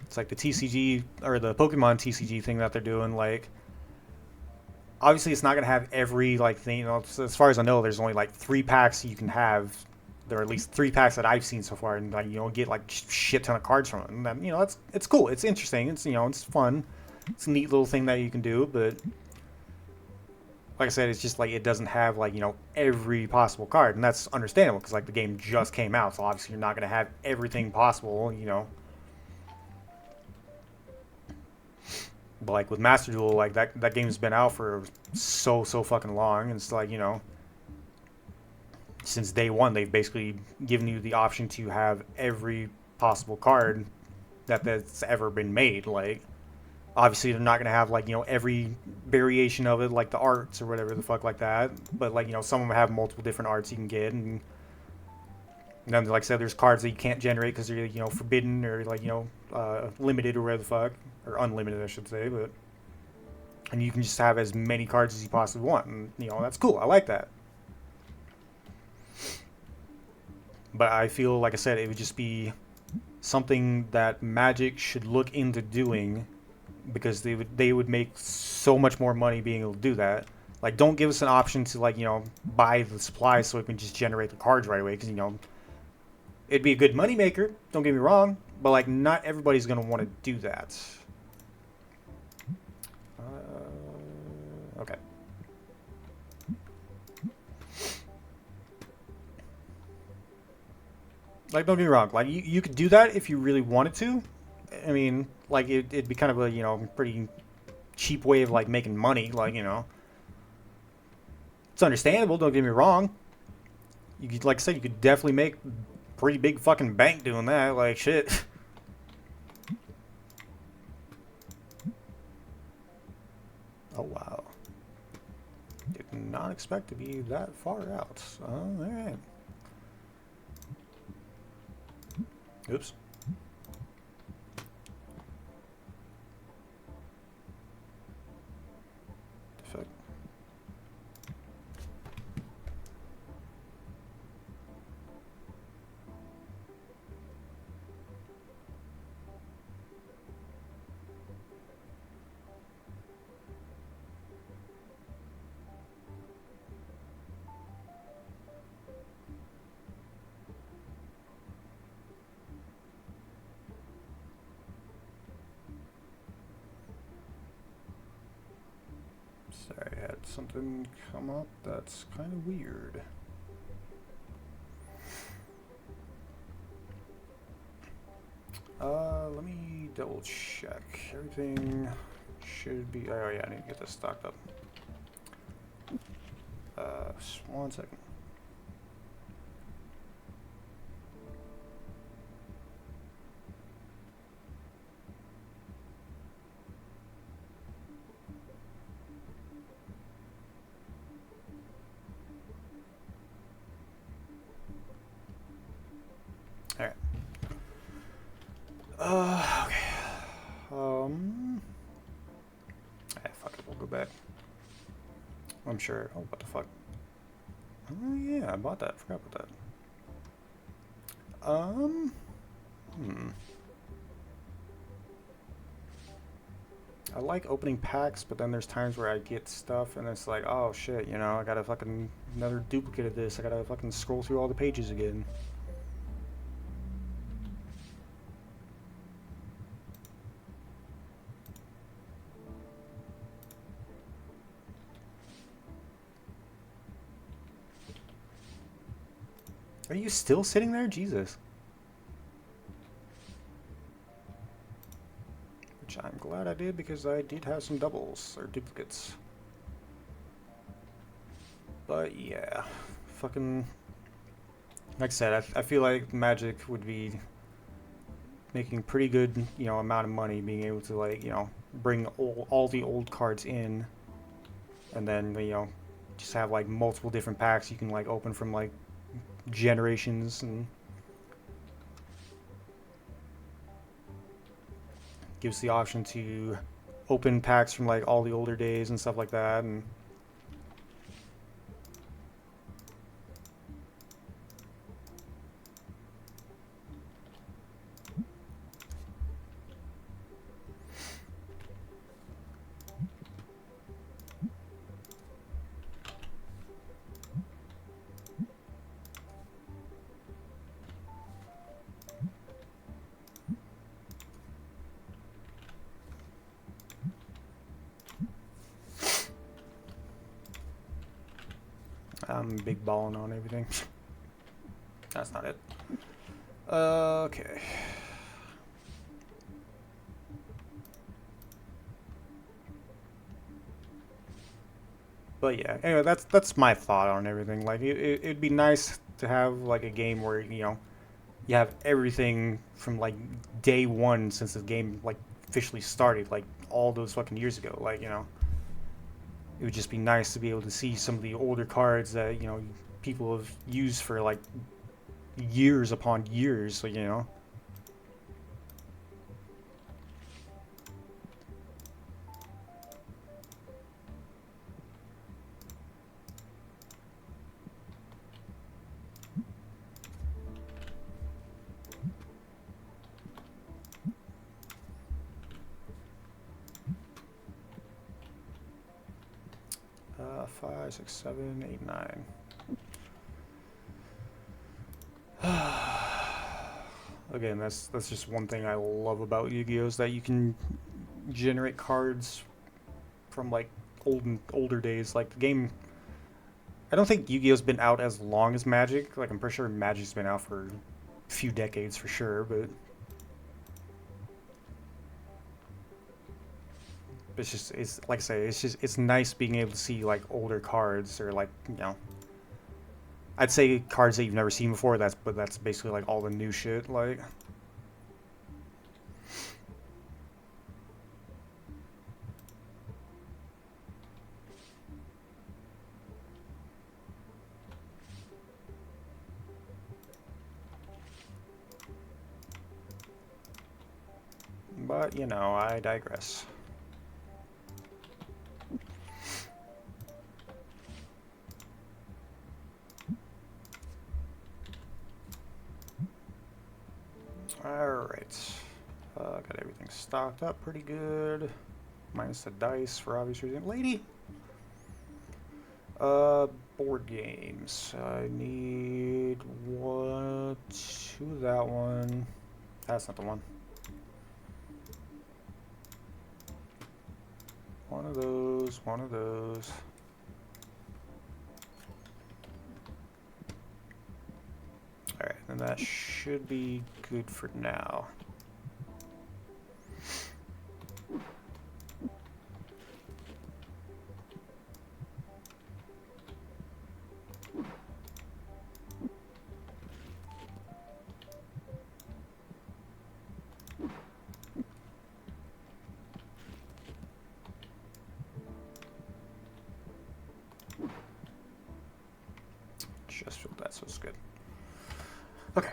It's like the TCG or the Pokemon TCG thing that they're doing. Like, obviously, it's not gonna have every like thing. As far as I know, there's only like 3 packs you can have. There are at least 3 packs that I've seen so far, and like get like shit ton of cards from it. And then, it's cool. It's interesting. It's it's fun. It's a neat little thing that you can do. But like I said, it's just like it doesn't have like every possible card, and that's understandable because like the game just came out, so obviously you're not gonna have everything possible. But like with Master Duel, like that game's been out for so fucking long, and it's like since day one, they've basically given you the option to have every possible card that's ever been made. Like, obviously, they're not going to have, like, every variation of it, like the arts or whatever the fuck like that. But, like, some of them have multiple different arts you can get. And then, like I said, there's cards that you can't generate because they're, forbidden or, like, limited or whatever the fuck. Or unlimited, I should say. But and you can just have as many cards as you possibly want. And, that's cool. I like that. But I feel, like I said, it would just be something that Magic should look into doing, because they would make so much more money being able to do that. Like, don't give us an option to, like, buy the supplies so we can just generate the cards right away, because, it'd be a good money maker, don't get me wrong, but, like, not everybody's going to want to do that. Okay. Like, don't get me wrong. Like, you could do that if you really wanted to. I mean, like, it'd be kind of a, pretty cheap way of, like, making money. Like, it's understandable. Don't get me wrong. You could, like I said, you could definitely make pretty big fucking bank doing that. Like, shit. Oh, wow. Did not expect to be that far out. All right. Oops. Defect. Sorry, I had something come up that's kind of weird. Let me double check. Everything should be. Oh yeah, I need to get this stocked up. Just 1 second. Alright. Okay. Fuck it, we'll go back. I'm sure. Oh, what the fuck? Oh, yeah, I bought that. Forgot about that. I like opening packs, but then there's times where I get stuff and it's like, oh shit, you know, I gotta fucking another duplicate of this. I gotta fucking scroll through all the pages again. Are you still sitting there? Jesus. Which I'm glad I did because I did have some doubles or duplicates. But yeah, fucking, like I said, I feel like Magic would be making pretty good, you know, amount of money being able to, like, you know, bring all the old cards in and then, you know, just have like multiple different packs you can like open from like generations, and gives the option to open packs from like all the older days and stuff like that. And I'm big balling on everything. That's not it. Okay. But yeah, anyway, that's my thought on everything. Like, it'd be nice to have like a game where, you know, you have everything from like day one since the game like officially started, like all those fucking years ago. Like, you know, it would just be nice to be able to see some of the older cards that, you know, people have used for like years upon years. So, you know. Five, six, seven, eight, nine. Again, that's just one thing I love about Yu-Gi-Oh! Is that you can generate cards from like older days. Like the game, I don't think Yu-Gi-Oh's been out as long as Magic. Like I'm pretty sure Magic's been out for a few decades for sure, but it's like I say, it's nice being able to see like older cards or like, you know, I'd say cards that you've never seen before. But that's basically like all the new shit. Like, but you know, I digress. Alright. Got everything stocked up pretty good. Minus the dice for obvious reasons. Lady! Board games. I need one, two of that one. That's not the one. One of those, one of those. Alright, then that should be good for now. Just feel that, so it's good. Okay.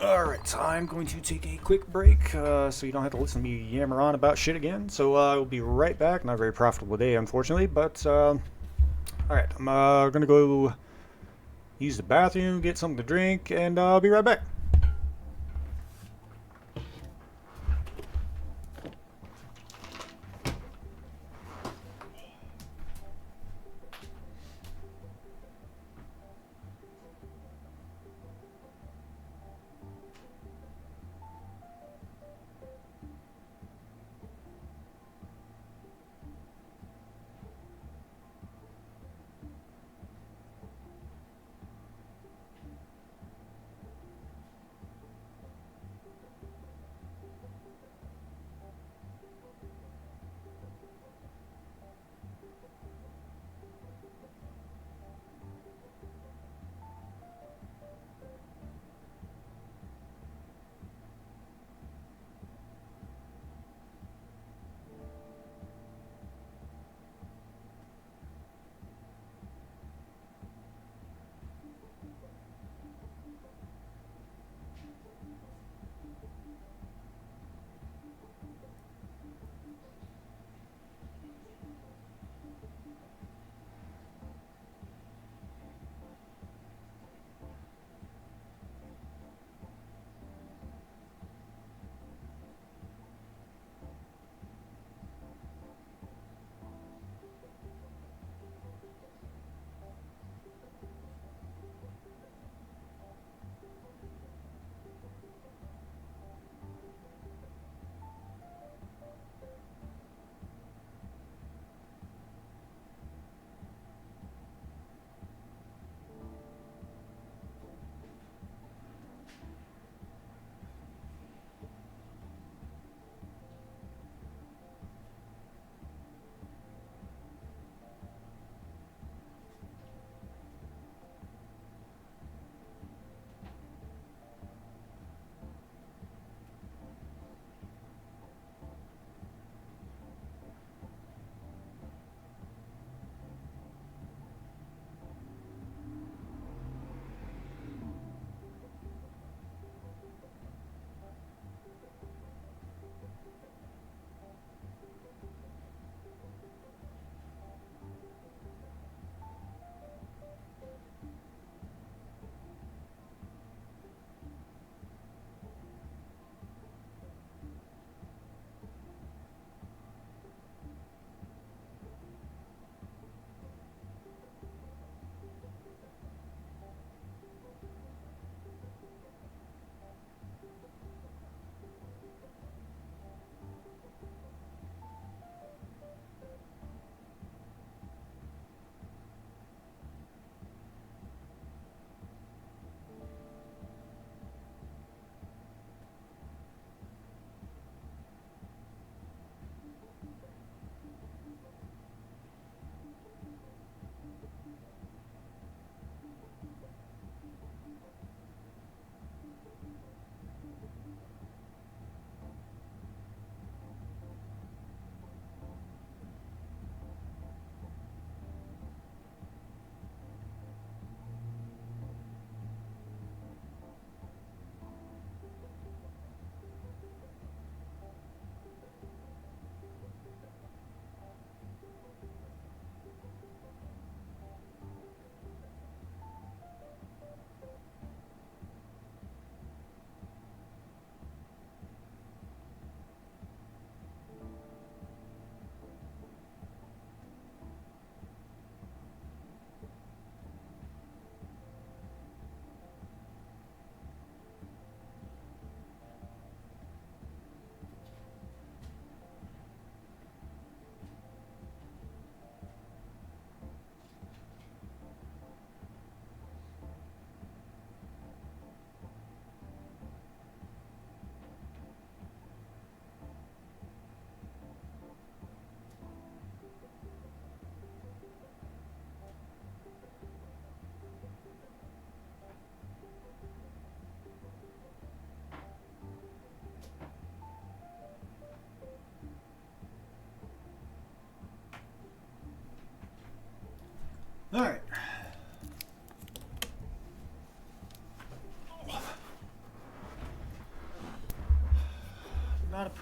Alright, I'm going to take a quick break so you don't have to listen to me yammer on about shit again. So we'll be right back. Not a very profitable day, unfortunately, but alright, I'm gonna go use the bathroom, get something to drink, and I'll be right back.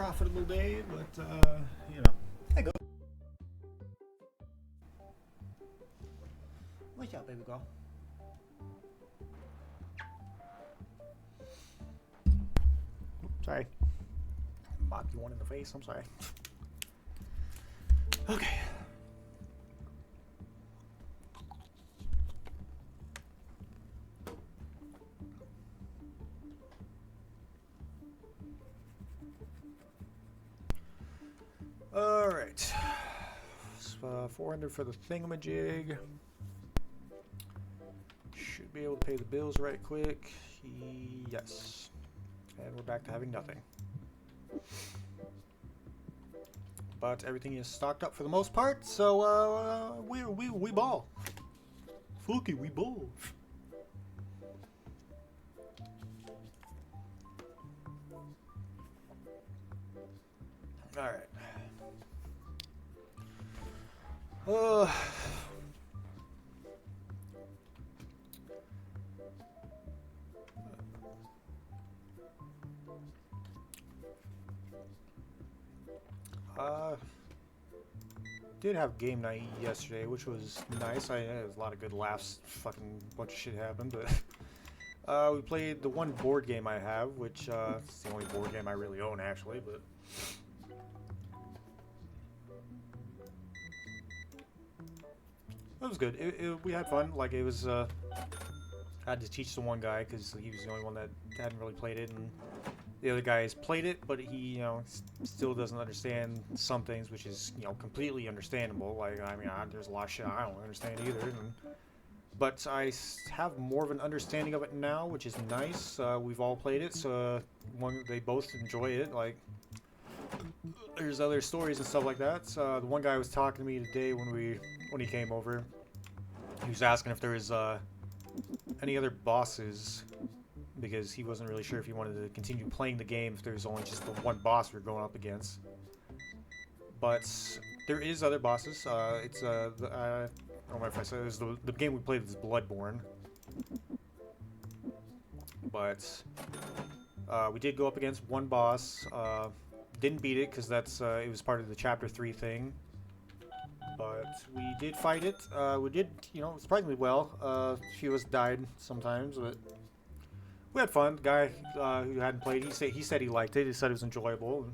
profitable day, but you know, I go. What's up, baby girl? Sorry. Bop you one in the face. I'm sorry. Okay. All right. 400 for the thingamajig. Should be able to pay the bills right quick. Yes. And we're back to having nothing. But everything is stocked up for the most part, so we ball. Fluky, we ball. All right. Did have game night yesterday, which was nice. There was a lot of good laughs. Fucking bunch of shit happened, but we played the one board game I have, which it's the only board game I really own actually, but it was good. We had fun. Like it was, I had to teach the one guy because he was the only one that hadn't really played it, and the other guys played it, but he, you know, still doesn't understand some things, which is, you know, completely understandable. Like, I mean, there's a lot of shit I don't understand either. But I have more of an understanding of it now, which is nice. We've all played it, so they both enjoy it. Like, there's other stories and stuff like that. The one guy was talking to me today when he came over. He was asking if there was any other bosses, because he wasn't really sure if he wanted to continue playing the game if there's only just the one boss we're going up against. But there is other bosses. It's I don't know if I said it was the game we played was Bloodborne. But we did go up against one boss. Didn't beat it because it was part of the chapter 3 thing. But we did fight it. We did, you know, surprisingly well. A few of us died sometimes, but we had fun. The guy who hadn't played, he said he liked it. He said it was enjoyable.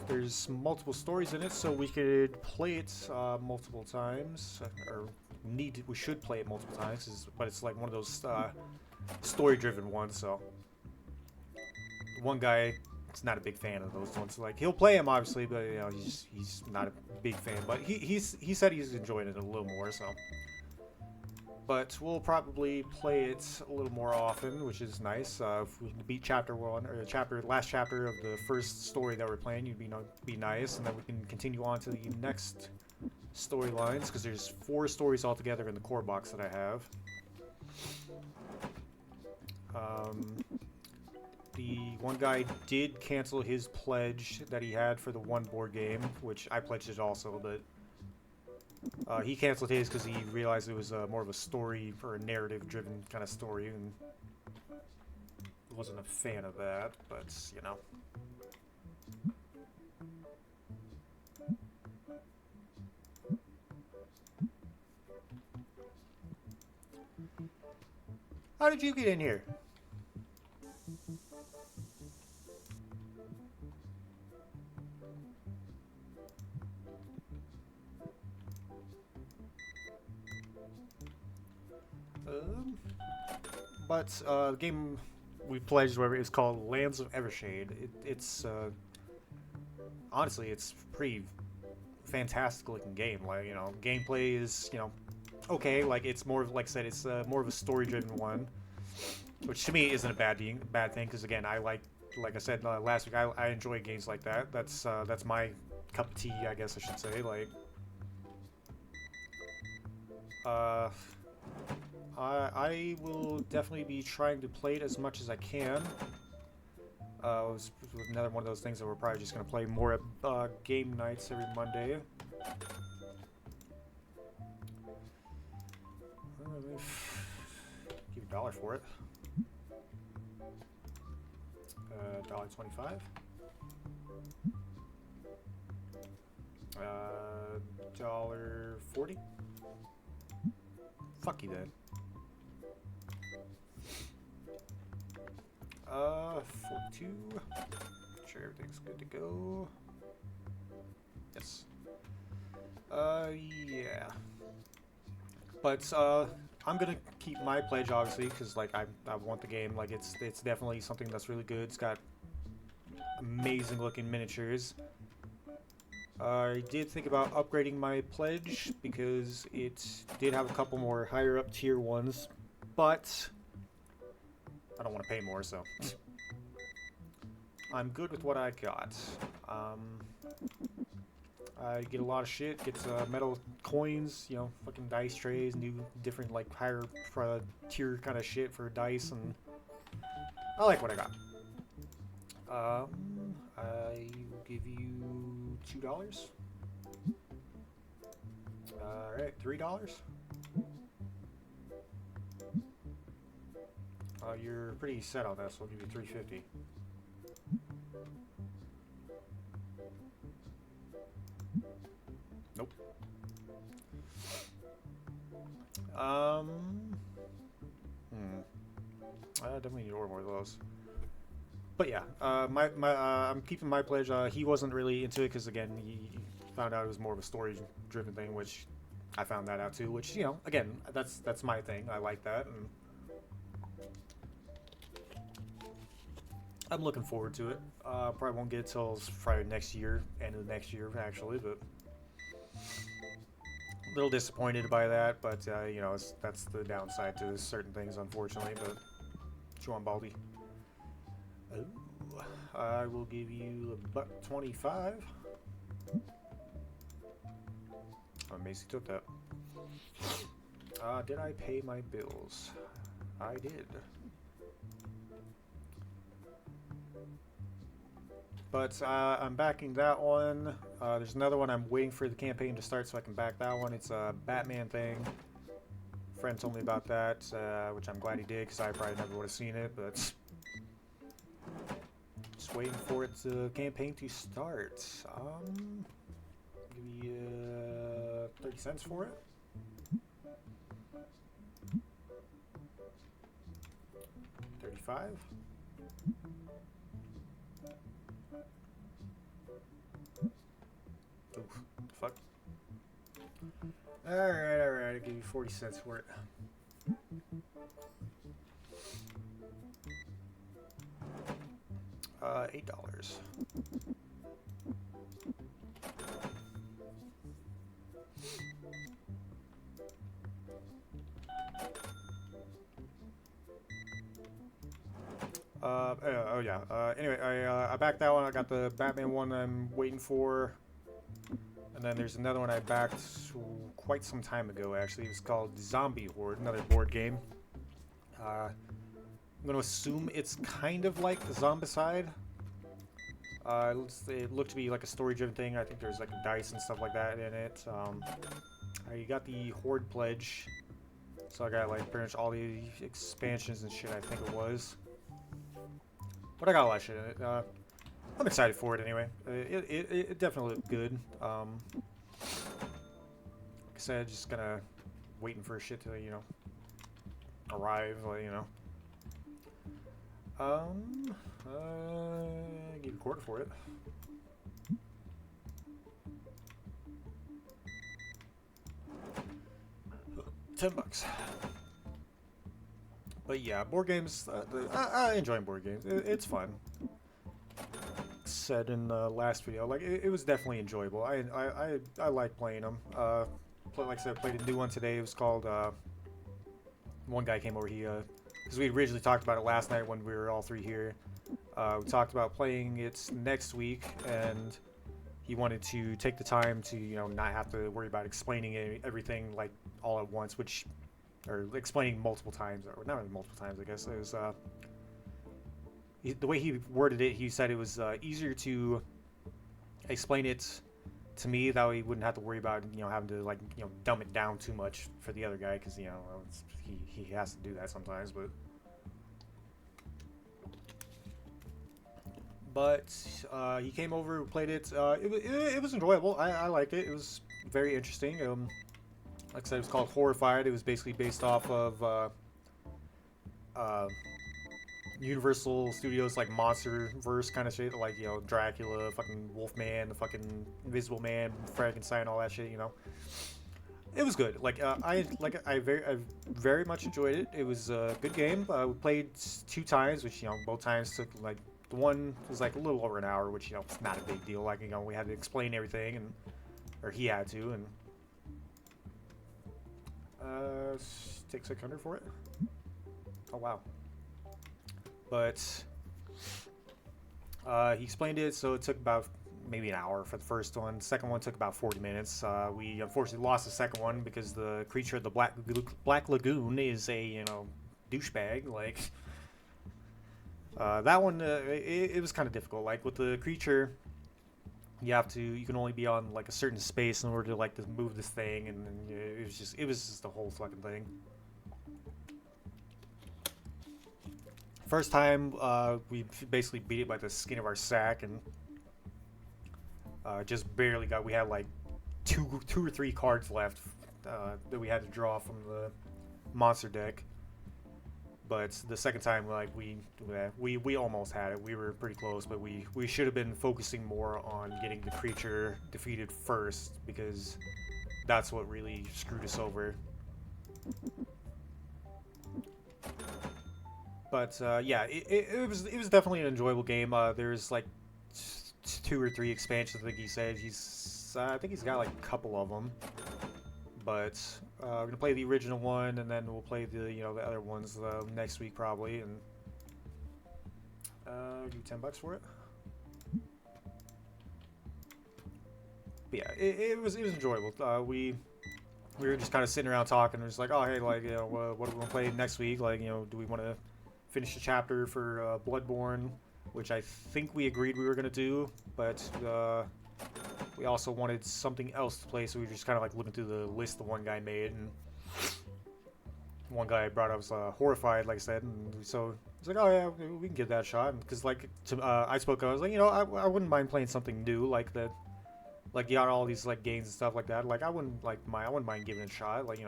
There's multiple stories in it, so we could play it multiple times, or we should play it multiple times. But it's like one of those story-driven ones. So one guy is not a big fan of those ones. Like he'll play them obviously, but you know he's not a big fan. But he said he's enjoying it a little more. So. But we'll probably play it a little more often, which is nice. If we can beat chapter 1 or the last chapter of the first story that we're playing, you'd be nice, and then we can continue on to the next storylines because there's 4 stories altogether in the core box that I have. The one guy did cancel his pledge that he had for the one board game, which I pledged it also, but. He canceled his because he realized it was more of a story or a narrative-driven kind of story, and wasn't a fan of that. But you know, how did you get in here? But the game we pledged, whatever, is called Lands of Evershade. It's honestly, it's pretty fantastic looking game. Like, you know, gameplay is, you know, okay. Like it's more of, like I said, it's more of a story-driven one, which to me isn't a bad thing. Because again, like I said last week, I enjoy games like that. That's my cup of tea, I guess I should say. Like, I will definitely be trying to play it as much as I can. It's another one of those things that we're probably just going to play more at game nights every Monday. Give $1 for it. $1.25. $1.40. Fuck you then. 42. Make sure everything's good to go. Yes. Yeah. But I'm gonna keep my pledge obviously because like I want the game. Like it's definitely something that's really good. It's got amazing looking miniatures. I did think about upgrading my pledge because it did have a couple more higher up tier ones, but I don't want to pay more, so I'm good with what I got. I get a lot of shit, get metal coins, you know, fucking dice trays, new different like higher tier kind of shit for dice, and I like what I got. I will give you $2. Alright, $3. You're pretty set on that, so I'll give you $3.50. Nope. I definitely need to order more of those. But yeah, I'm keeping my pledge. He wasn't really into it because again, he found out it was more of a story-driven thing, which I found that out too. Which, you know, again, that's my thing. I like that, and I'm looking forward to it. Probably won't get it till Friday next year, end of next year actually, but a little disappointed by that. But you know, that's the downside to certain things, unfortunately. But Juan Baldi. Oh, I will give you $1.25. Oh, Macy took that. Did I pay my bills? I did. But I'm backing that one. There's another one I'm waiting for the campaign to start so I can back that one. It's a Batman thing. A friend told me about that, which I'm glad he did because I probably never would have seen it, but just waiting for it to campaign to start. Give you 30 cents for it. $35. Oof, fuck. Alright, I'll give you 40 cents for it. $8. Oh yeah. Anyway, I backed that one. I got the Batman one I'm waiting for. And then there's another one I backed quite some time ago, actually. It was called Zombie Horde, another board game. I'm going to assume it's kind of like the Zombicide. It looked to be like a story-driven thing. I think there's like dice and stuff like that in it. You got the Horde pledge. So I got like pretty much all the expansions and shit, I think it was. But I got a lot of shit in it. I'm excited for it anyway. It definitely looked good. Like I said, just kinda waiting for shit to, you know, arrive, like, you know. Give a quarter for it. $10. But yeah, board games, I enjoy board games. It's fun. Said in the last video, like it was definitely enjoyable. I like playing them. Like I said, I played a new one today. It was called. One guy came over. Because we originally talked about it last night when we were all three here. We talked about playing it next week, and he wanted to take the time to, you know, not have to worry about explaining everything like all at once, or explaining multiple times, or not multiple times, I guess. It was the way he worded it. He said it was easier to explain it to me, that way he wouldn't have to worry about, you know, having to, like, you know, dumb it down too much for the other guy, because, you know, he has to do that sometimes. But But he came over, played it. It was enjoyable. I liked it. It was very interesting. Like I said, it was called Horrified. It was basically based off of uh, Universal Studios like monster verse kind of shit, like Dracula, fucking Wolfman, the fucking Invisible Man, Frankenstein, all that shit. It was good. I very much enjoyed it. It was a good game. We played 2 times, which both times took like the one was like a little over an hour, which it's not a big deal. Like we had to explain everything, or he had to, and take 600 for it. Oh wow. But he explained it, so it took about maybe an hour for the first one. The second one took about 40 minutes. We unfortunately lost the second one because the creature of the Black Lagoon is a douchebag. Like that one, it was kind of difficult. Like with the creature, you can only be on like a certain space in order to like to move this thing, and then it was just the whole fucking thing. First time, we basically beat it by the skin of our sack, and just barely got. We had like two or three cards left that we had to draw from the monster deck. But the second time, like we almost had it. We were pretty close, but we should have been focusing more on getting the creature defeated first, because that's what really screwed us over. But yeah, it was definitely an enjoyable game. There's like 2 or 3 expansions. I think he said I think he's got like a couple of them. But we're gonna play the original one, and then we'll play the other ones next week probably. And give $10 for it. But yeah, it was enjoyable. We were just kind of sitting around talking. We're just like, oh hey, like what are we gonna play next week? Like do we want to finish the chapter for Bloodborne, which I think we agreed we were gonna do, but we also wanted something else to play, so we were just kind of like looking through the list the one guy made, and one guy brought up was Horrified, like I said, and so it's like, oh yeah, we can give that a shot, because like I spoke, I was like, I wouldn't mind playing something new, like that, like you got all these like games and stuff like that, like I wouldn't mind giving it a shot, like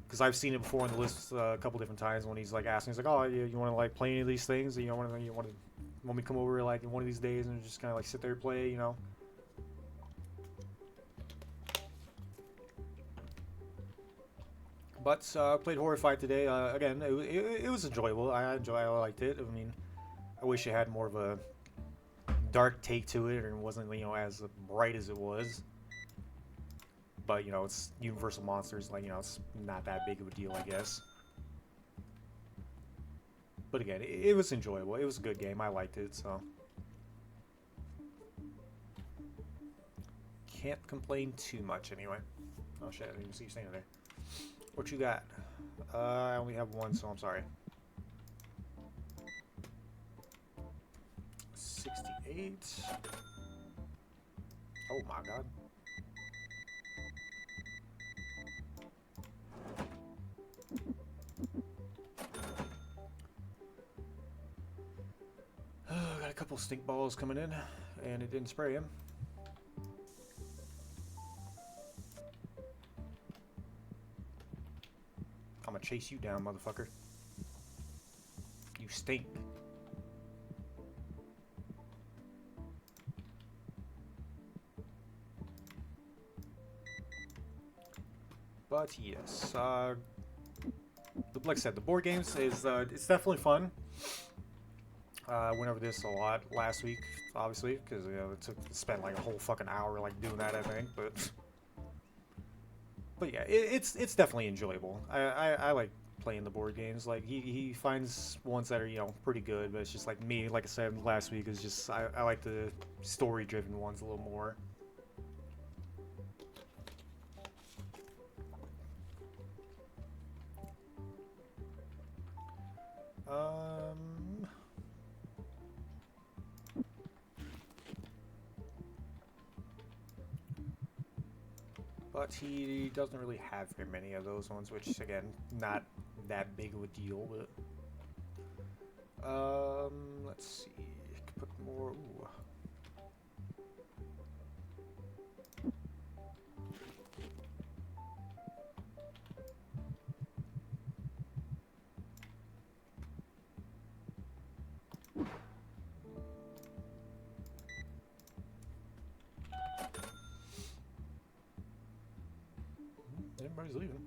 because I've seen it before on the list a couple different times when he's like asking, he's like, oh, you want to like play any of these things? Want me to come over like in one of these days and just kind of like sit there and play, But I played Horrified today. Again, it was enjoyable. I liked it. I mean, I wish it had more of a dark take to it, and wasn't as bright as it was. But it's Universal Monsters, like it's not that big of a deal, I guess. But again, it was enjoyable. It was a good game. I liked it, so can't complain too much anyway. Oh shit! I didn't even see you standing there. What you got? I only have one, so I'm sorry. 68. Oh my god. Got a couple stink balls coming in, and it didn't spray him. I'm gonna chase you down, motherfucker. You stink. But yes, like I said, the board games is it's definitely fun. I went over this a lot last week, obviously, because it spent like a whole fucking hour like doing that, I think. But yeah, it's definitely enjoyable. I like playing the board games. Like he finds ones that are pretty good, but it's just like me. Like I said last week, is just I like the story-driven ones a little more. But he doesn't really have very many of those ones, which again, not that big of a deal. But let's see, put more. Ooh. Everybody's leaving.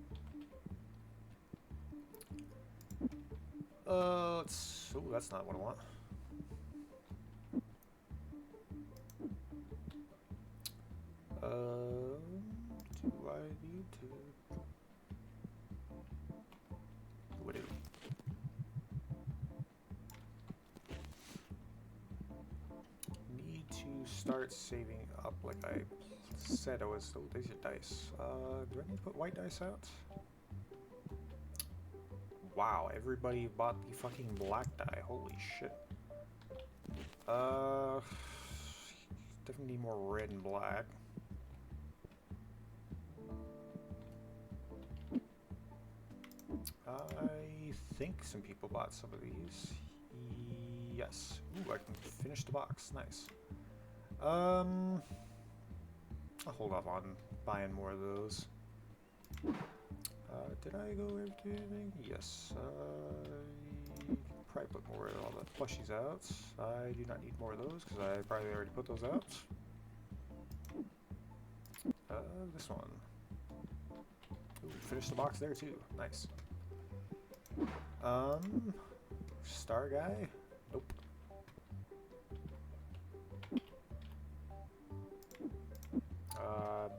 Let's. Oh, that's not what I want. Do I need to? What do? Need to start saving up like I said I was. Oh, there's your dice. Do I need to put white dice out? Wow, everybody bought the fucking black die. Holy shit. Definitely need more red and black. I think some people bought some of these. Yes. Ooh, I can finish the box. Nice. I'll hold off on buying more of those. Did I go over to anything? Yes. Probably put more of all the plushies out. I do not need more of those because I probably already put those out. This one. Ooh, finish the box there too. Nice. Star guy? Nope.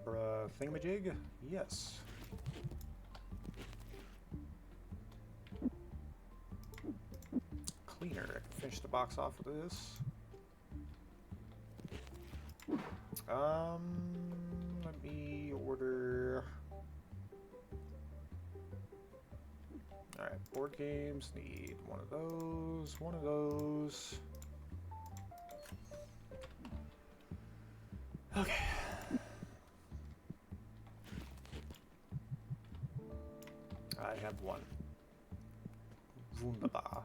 Bruh, thingamajig? Yes. Cleaner. I can finish the box off with this. Let me order. Alright, board games, need one of those, one of those. Okay. I have one. Wunderbar.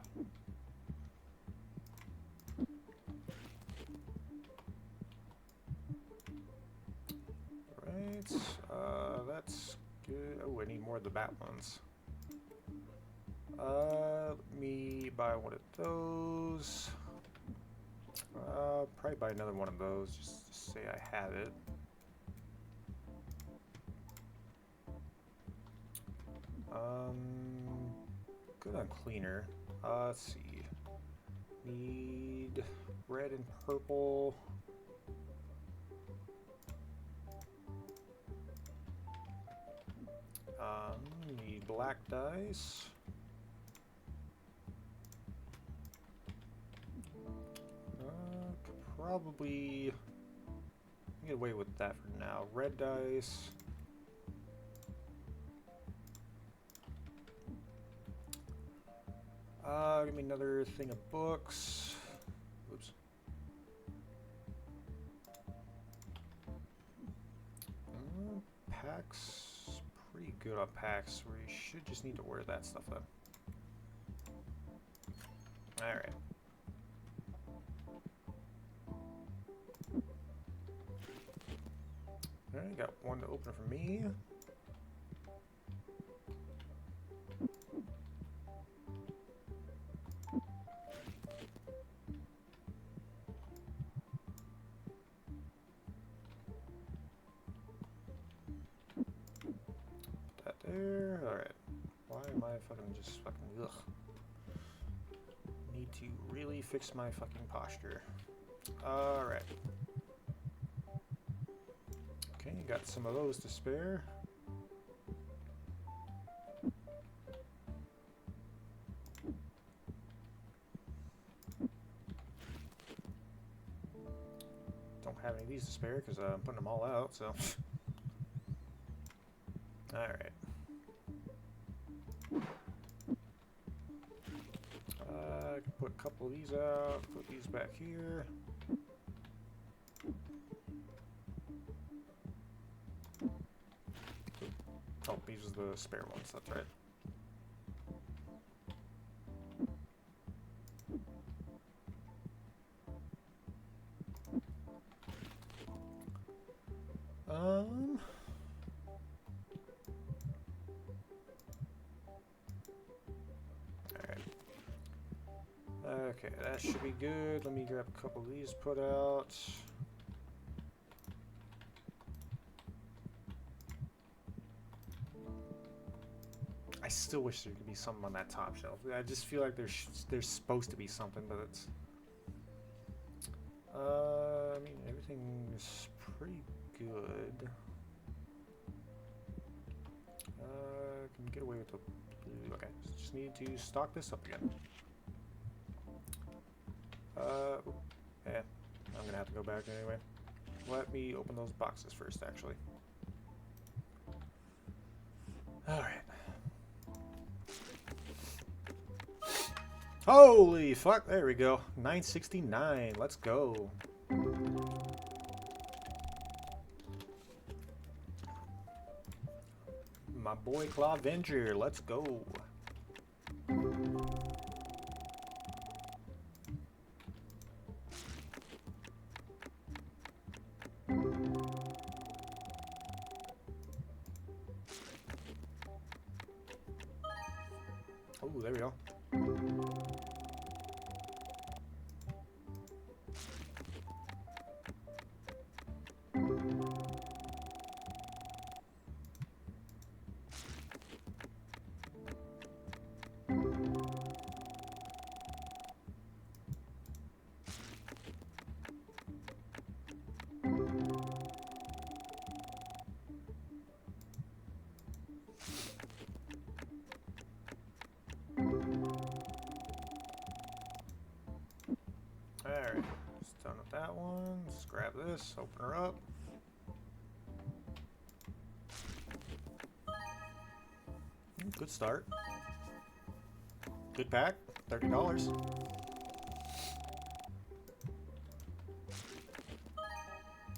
Right, that's good. Oh, I need more of the bat ones. Let me buy one of those. Probably buy another one of those just to say I have it. Good on cleaner. Let's see. Need red and purple. Need black dice. Could probably get away with that for now. Red dice. Give me another thing of books. Oops. Packs. Pretty good on packs. We should just need to wear that stuff then. Alright. Alright, got one to open for me. Put that there. Alright. Why am I just fucking ugh? Need to really fix my fucking posture. Alright. Okay, got some of those to spare. Don't have any of these to spare because I'm putting them all out, so. Alright. I can put a couple of these out, put these back here. Oh, these are the spare ones, that's right. Alright. Okay, that should be good. Let me grab a couple of these put out. I still wish there could be something on that top shelf. I just feel like there's supposed to be something, but it's... I mean, everything's pretty good. Can get away with the blue. Okay, just need to stock this up again. Yeah, I'm gonna have to go back anyway. Let me open those boxes first, actually. Alright. Holy fuck, there we go. 969, let's go. My boy Clavenger, let's go. Oh, there we go. Alright, it's done with that one. Let's grab this, open her up. Good start. Good pack, $30.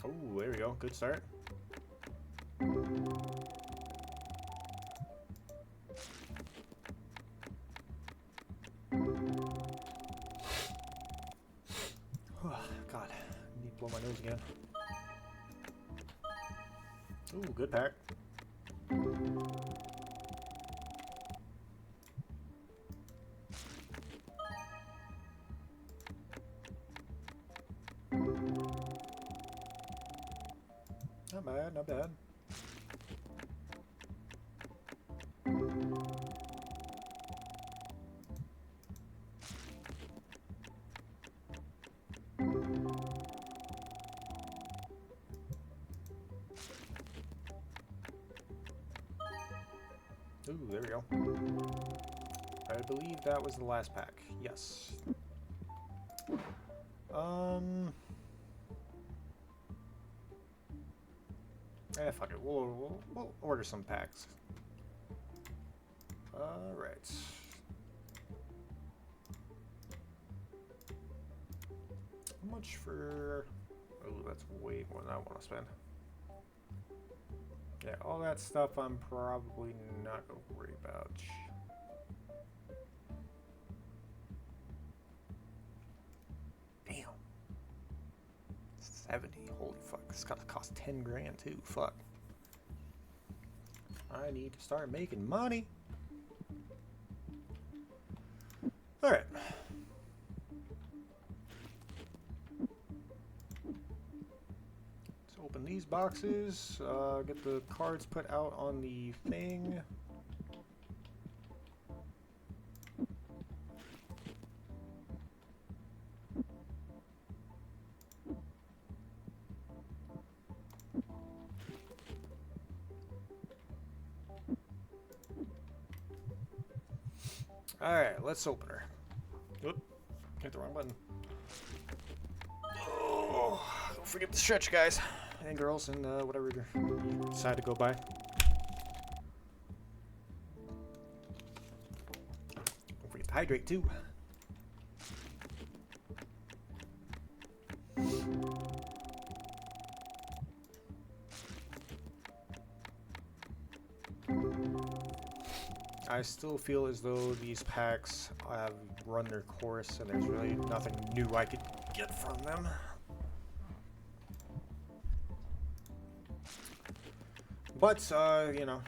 Oh, there we go, good start. God, I need to blow my nose again. Ooh, good pack. Not bad, not bad. Ooh, there we go. I believe that was the last pack. Yes. Fuck it. We'll order some packs. Alright. How much for... Oh, that's way more than I want to spend. Yeah, all that stuff I'm probably not going to worry about. Damn. 70. Holy fuck. This gotta cost 10 grand too. Fuck. I need to start making money. Alright. Let's open these boxes. Get the cards put out on the thing. Alright, let's open her. Oop, hit the wrong button. Oh, don't forget the stretch, guys. And girls, and whatever you decide to go by. Don't forget to hydrate, too. I still feel as though these packs have run their course and there's really nothing new I could get from them. But, you know,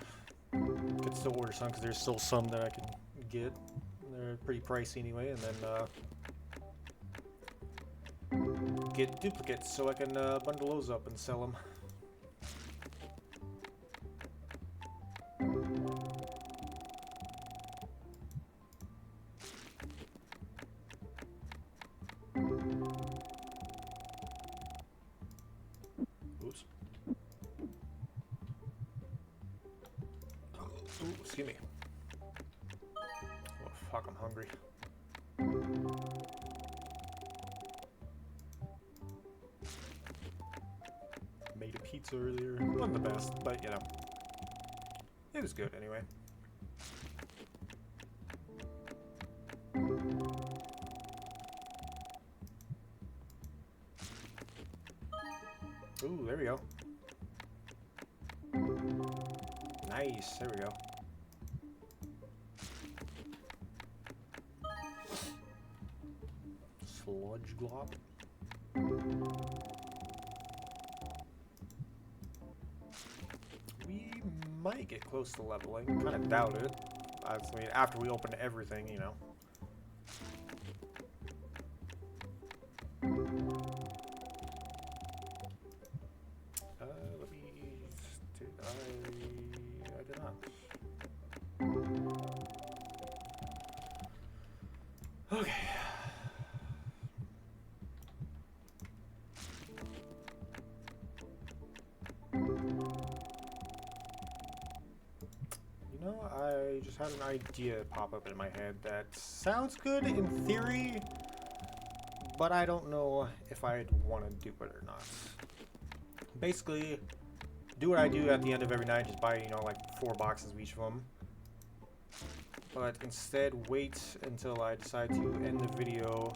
could still order some because there's still some that I can get. They're pretty pricey anyway, and then get duplicates so I can bundle those up and sell them. Oops. Ooh, excuse me. Oh, fuck, I'm hungry. Made a pizza earlier. Wasn't the best, but you know. It was good anyway. Ooh, there we go. Nice, there we go. Sludge glop. We might get close to leveling. Kind of doubt it. I mean, after we open everything, you know. Let me... I did not. Okay. You know, I just had an idea pop up in my head that sounds good in theory, but I don't know if I'd want to do it or not. Basically, do what I do at the end of every night, just buy, you know, like 4 boxes of each of them. But instead, wait until I decide to end the video,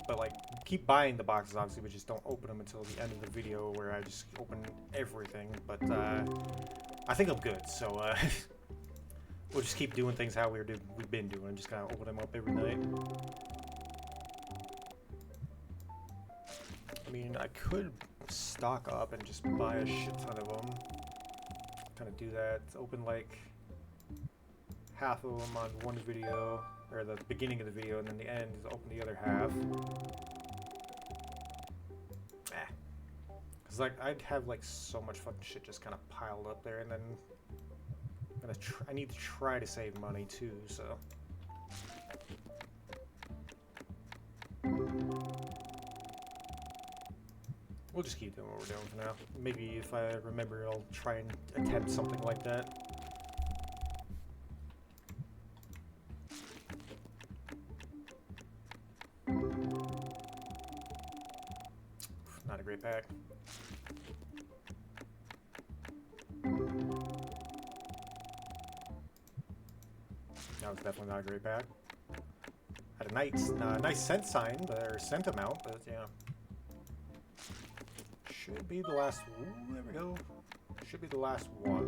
but like, keep buying the boxes obviously, but just don't open them until the end of the video where I just open everything. But I think I'm good, so we'll just keep doing things how we've been doing, just kind of open them up every night. I mean, I could stock up and just buy a shit ton of them. Kind of do that. Open like half of them on one video, or the beginning of the video, and then the end is open the other half. Cause like I'd have like so much fucking shit just kind of piled up there, and then I need to try to save money too, so. We'll just keep doing what we're doing for now. Maybe if I remember, I'll try and attempt something like that. Not a great pack. That was definitely not a great pack. Had a nice scent sign, or scent amount, but yeah. Should be the last. Ooh, there we go. Should be the last one.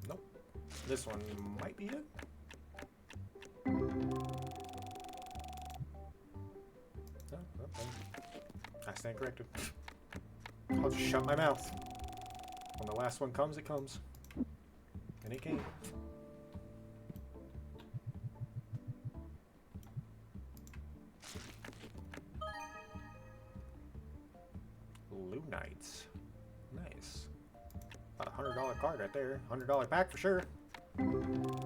Nope. This one might be it. Oh, okay. I stand corrected. I'll just shut my mouth. When the last one comes, it comes. And it came. Knights. Nice. About a $100 card right there. $100 pack for sure. Ooh,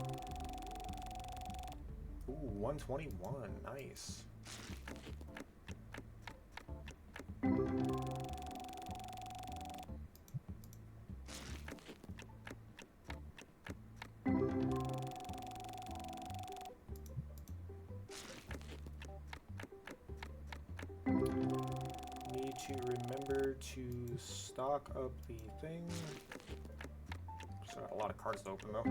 121. Nice. To remember to stock up the thing. Still got a lot of cards to open though.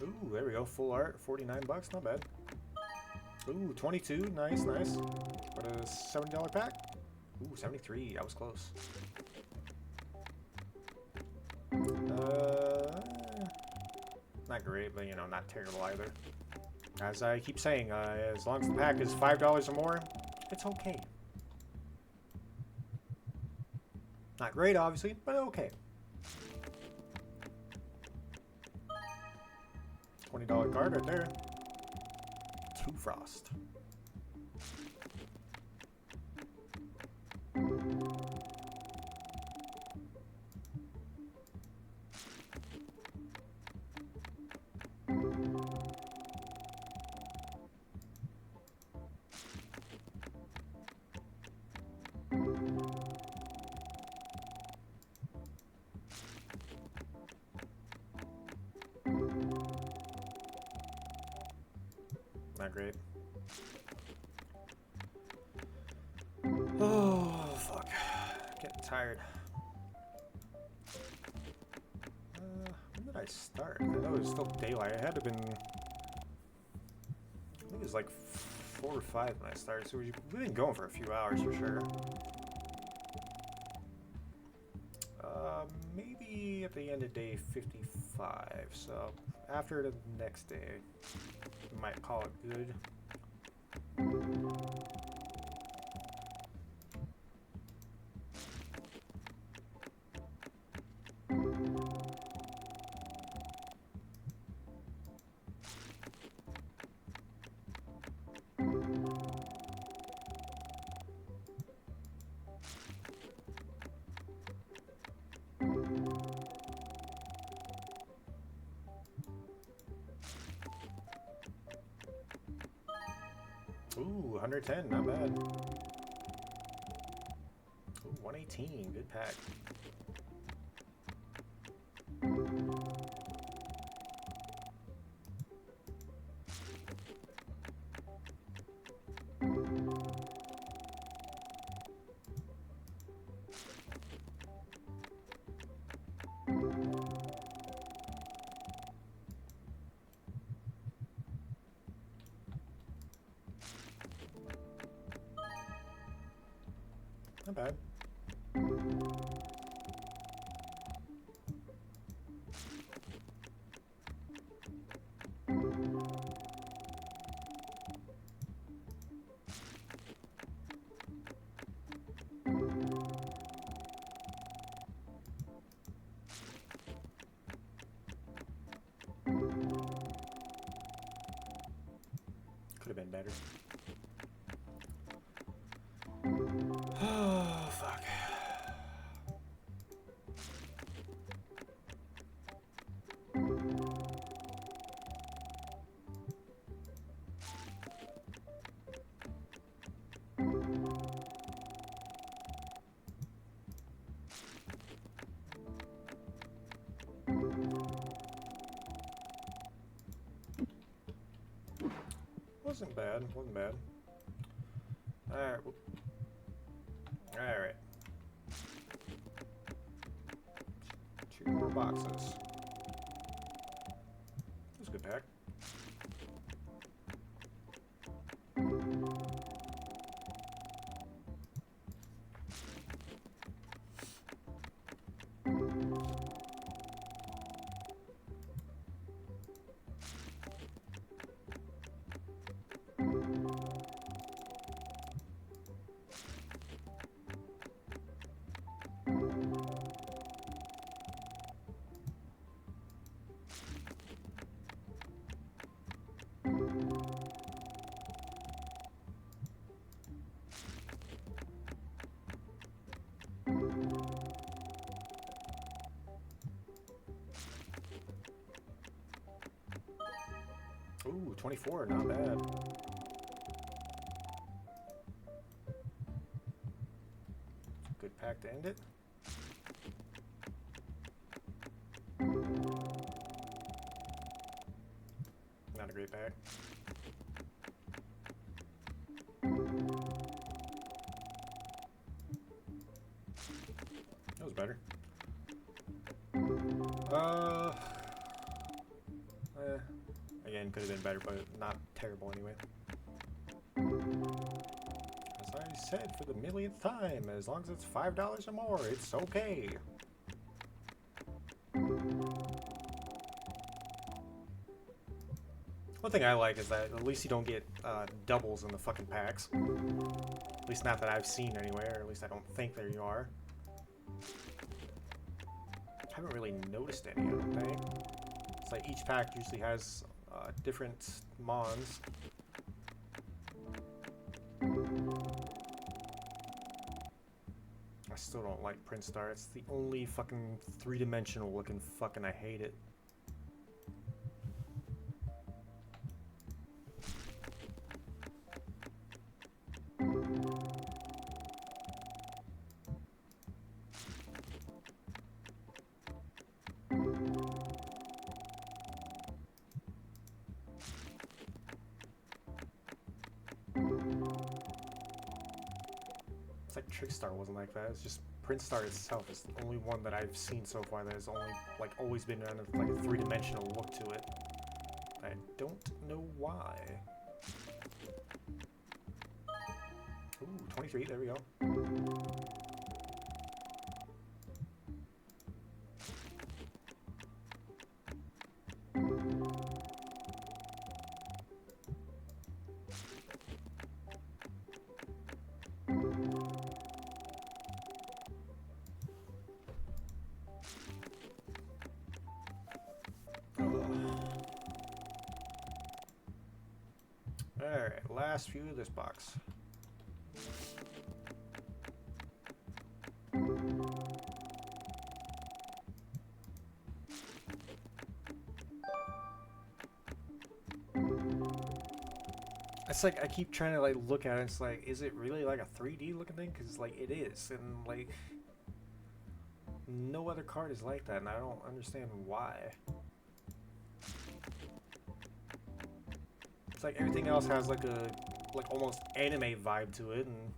Ooh, there we go. Full art, 49 bucks, not bad. Ooh, 22, nice, nice. What a $70 pack? Ooh, 73, I was close. Not great, but you know, not terrible either. As I keep saying, as long as the pack is $5 or more, It's okay. Not great, obviously, but okay. $20 card right there. 2 Frost. Not great. Oh, fuck. Getting tired. When did I start? I know it was still daylight. It had to have been... I think it was like 4 or 5 when I started, so we've been going for a few hours for sure. Maybe at the end of day 55, so after the next day, we might call it good. Ooh, 110, not bad. Ooh, 118, good pack. Not bad. Could have been better. Oh, fuck. Wasn't bad, wasn't bad. Alright. Alright. 2 more boxes. That's a good pack. Ooh, 24, not bad. Good pack to end it. Not a great pack. That was better. Again, could have been better, but not terrible anyway. As I said for the millionth time, as long as it's $5 or more, it's okay. One thing I like is that at least you don't get doubles in the fucking packs. At least not that I've seen anywhere, or at least I don't think there you are. I haven't really noticed any, I don't think. It's like each pack usually has different mons. I still don't like Prince Star. It's the only fucking three-dimensional looking fucking, I hate it. It's like Trickstar wasn't like that. It's just Prince Star itself is the only one that I've seen so far that has only like always been on like a three-dimensional look to it. I don't know why. Ooh, 23. There we go. Alright, last few of this box. It's like I keep trying to like look at it. It's like, is it really like a 3D looking thing? Because like it is, and like no other card is like that, and I don't understand why. It's like everything else has like a almost anime vibe to it, and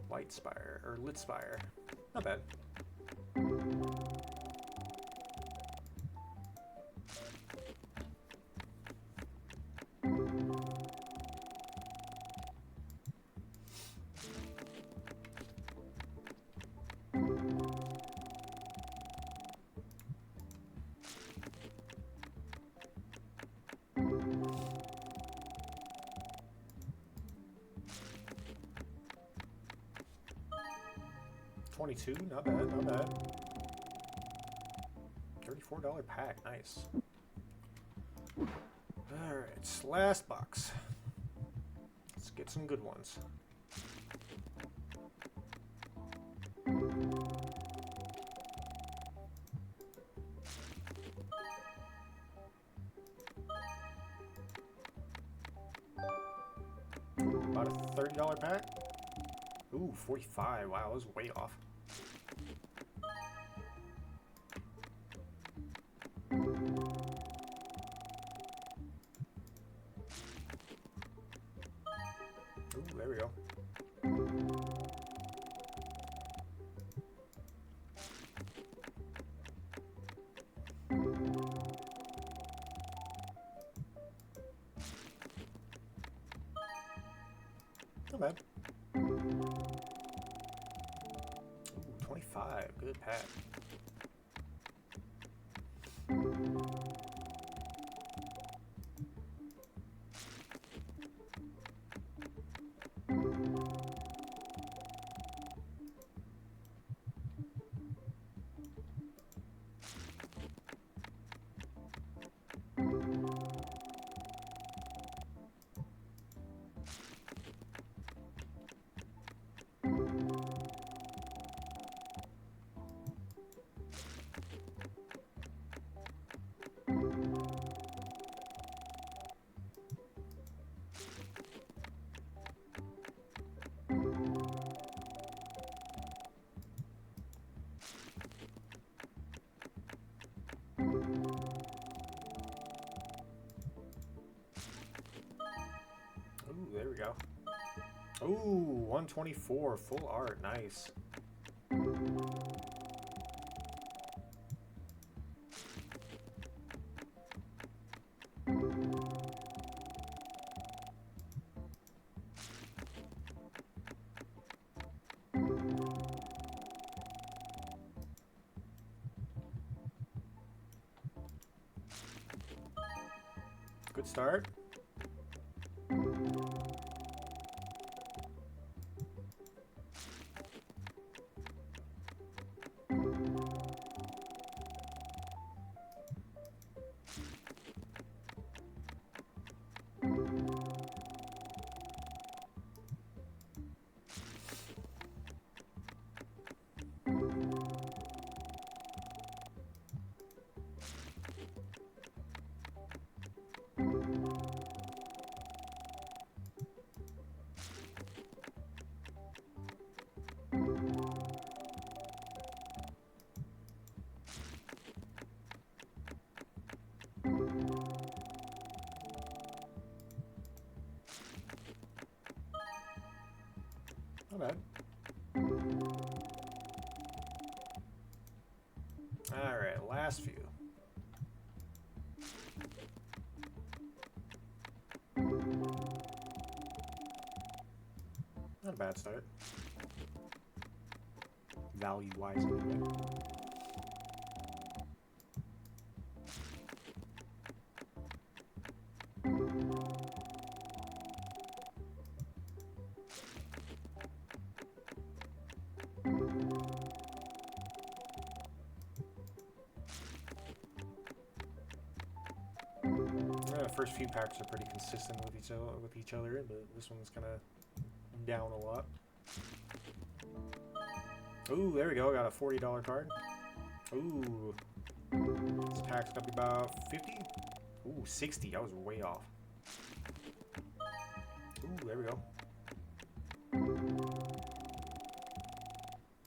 Light Spire or Lit Spire, not bad. $22, not bad, not bad. $34 pack, nice. Alright, last box. Let's get some good ones. About a $30 pack? Ooh, 45. Wow, that was way off. Ooh, there we go. Not bad. Ooh, 25. Good pack. Ooh, there we go. Ooh, 124, full art, nice. Good start. Not bad. Alright, last few. Not a bad start. Value-wise, anyway. First few packs are pretty consistent with each other, but this one's kind of down a lot. Ooh, there we go. Got a $40 card. Ooh, this pack's gonna be about 50. Ooh, 60. I was way off. Ooh, there we go.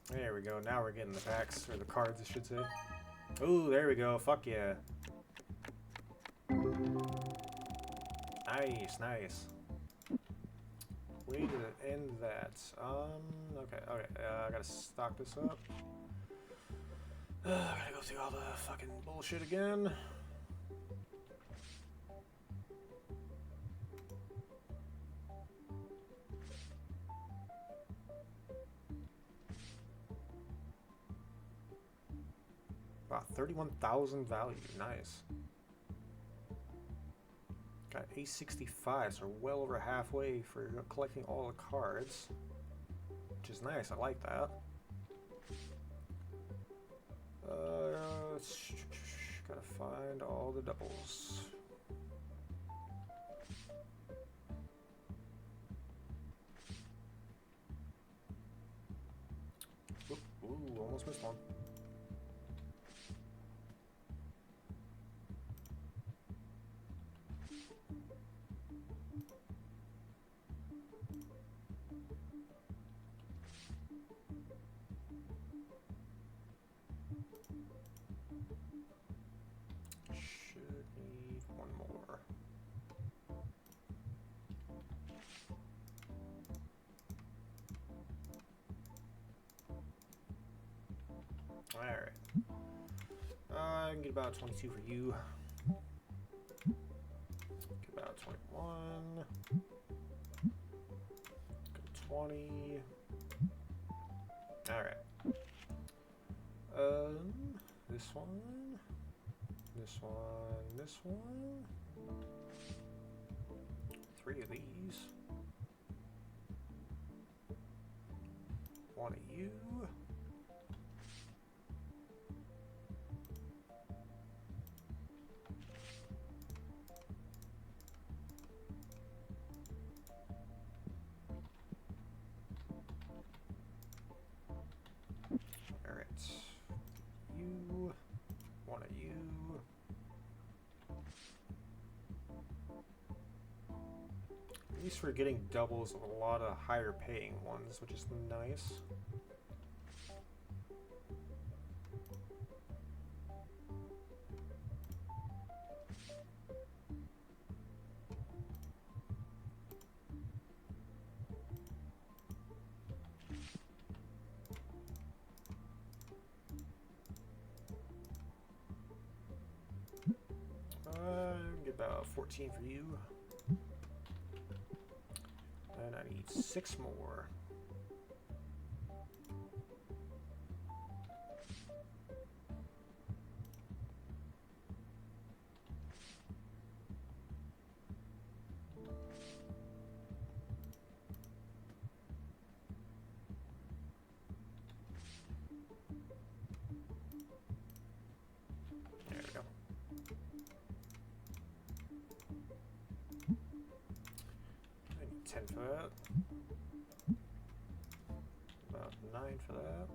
There we go. Now we're getting the packs, or the cards, I should say. Ooh, there we go. Fuck yeah. Nice, nice. Way to end that. Okay, I gotta stock this up. I gotta go through all the fucking bullshit again. Wow, 31,000 value. Nice. Got A65, so we're well over halfway for collecting all the cards, which is nice. I like that. Gotta find all the doubles. Ooh, almost missed one. Should need one more. Alright. I can get about 22 for you. Get about 21. Get 20. Alright. This one. This one. This one. 3 of these. 1 of you. Alright. You. 1 of you. At least we're getting doubles of a lot of higher paying ones, which is nice. Get about 14 for you. And I need 6 more. 10 for that. About 9 for that.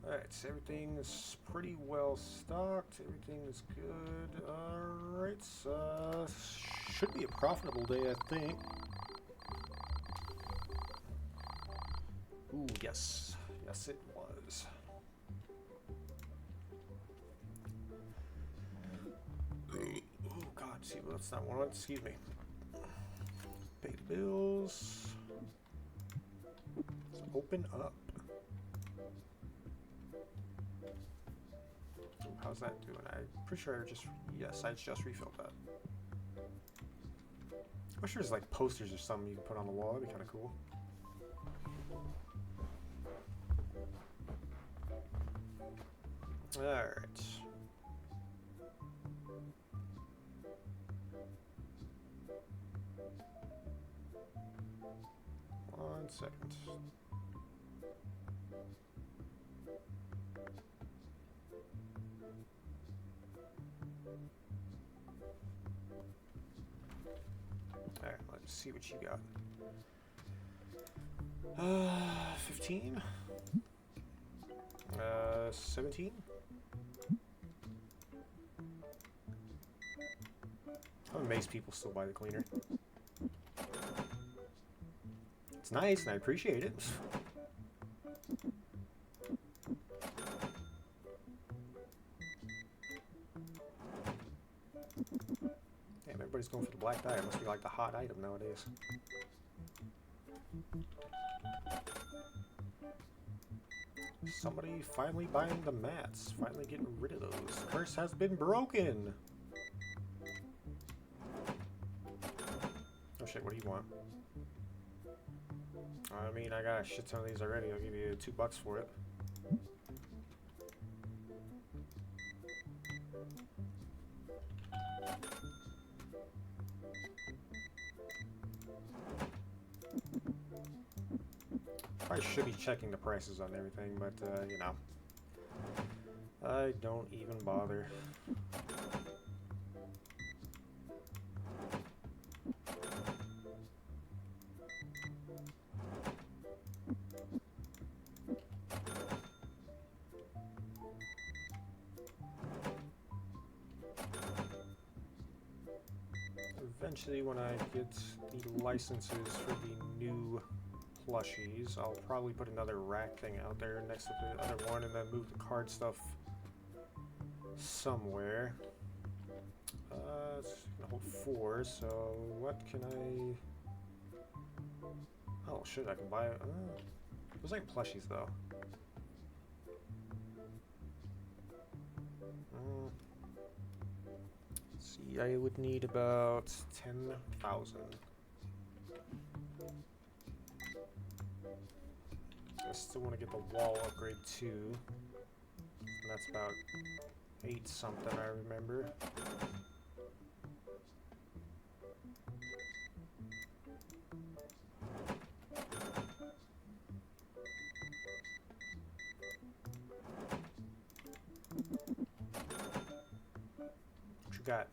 Alright, so everything's pretty well stocked. Everything is good. Alright, so should be a profitable day, I think. Ooh, yes. Yes, it was. Oh, God. See, well, that's not one. Excuse me. Pay the bills. Let's open up. Ooh, how's that doing? I'm pretty sure I just... Yes, I just refilled that. I wish there's like posters or something you can put on the wall. That'd be kind of cool. Alright. One second. Alright, let's see what you got. 15? 17? I'm amazed people still buy the cleaner. It's nice and I appreciate it. Damn, everybody's going for the black dye. It must be like the hot item nowadays. Somebody finally buying the mats. Finally getting rid of those. The curse has been broken. Oh shit, what do you want? I mean, I got a shit ton of these already. I'll give you $2 for it. Probably should be checking the prices on everything, but, you know. I don't even bother. Eventually, when I get the licenses for the new plushies, I'll probably put another rack thing out there next to the other one and then move the card stuff somewhere. It's gonna hold 4, so what can I... Oh shit, I can buy... those ain't plushies though. See, I would need about 10,000. I still want to get the wall upgrade too. And that's about 8 something, I remember. What you got?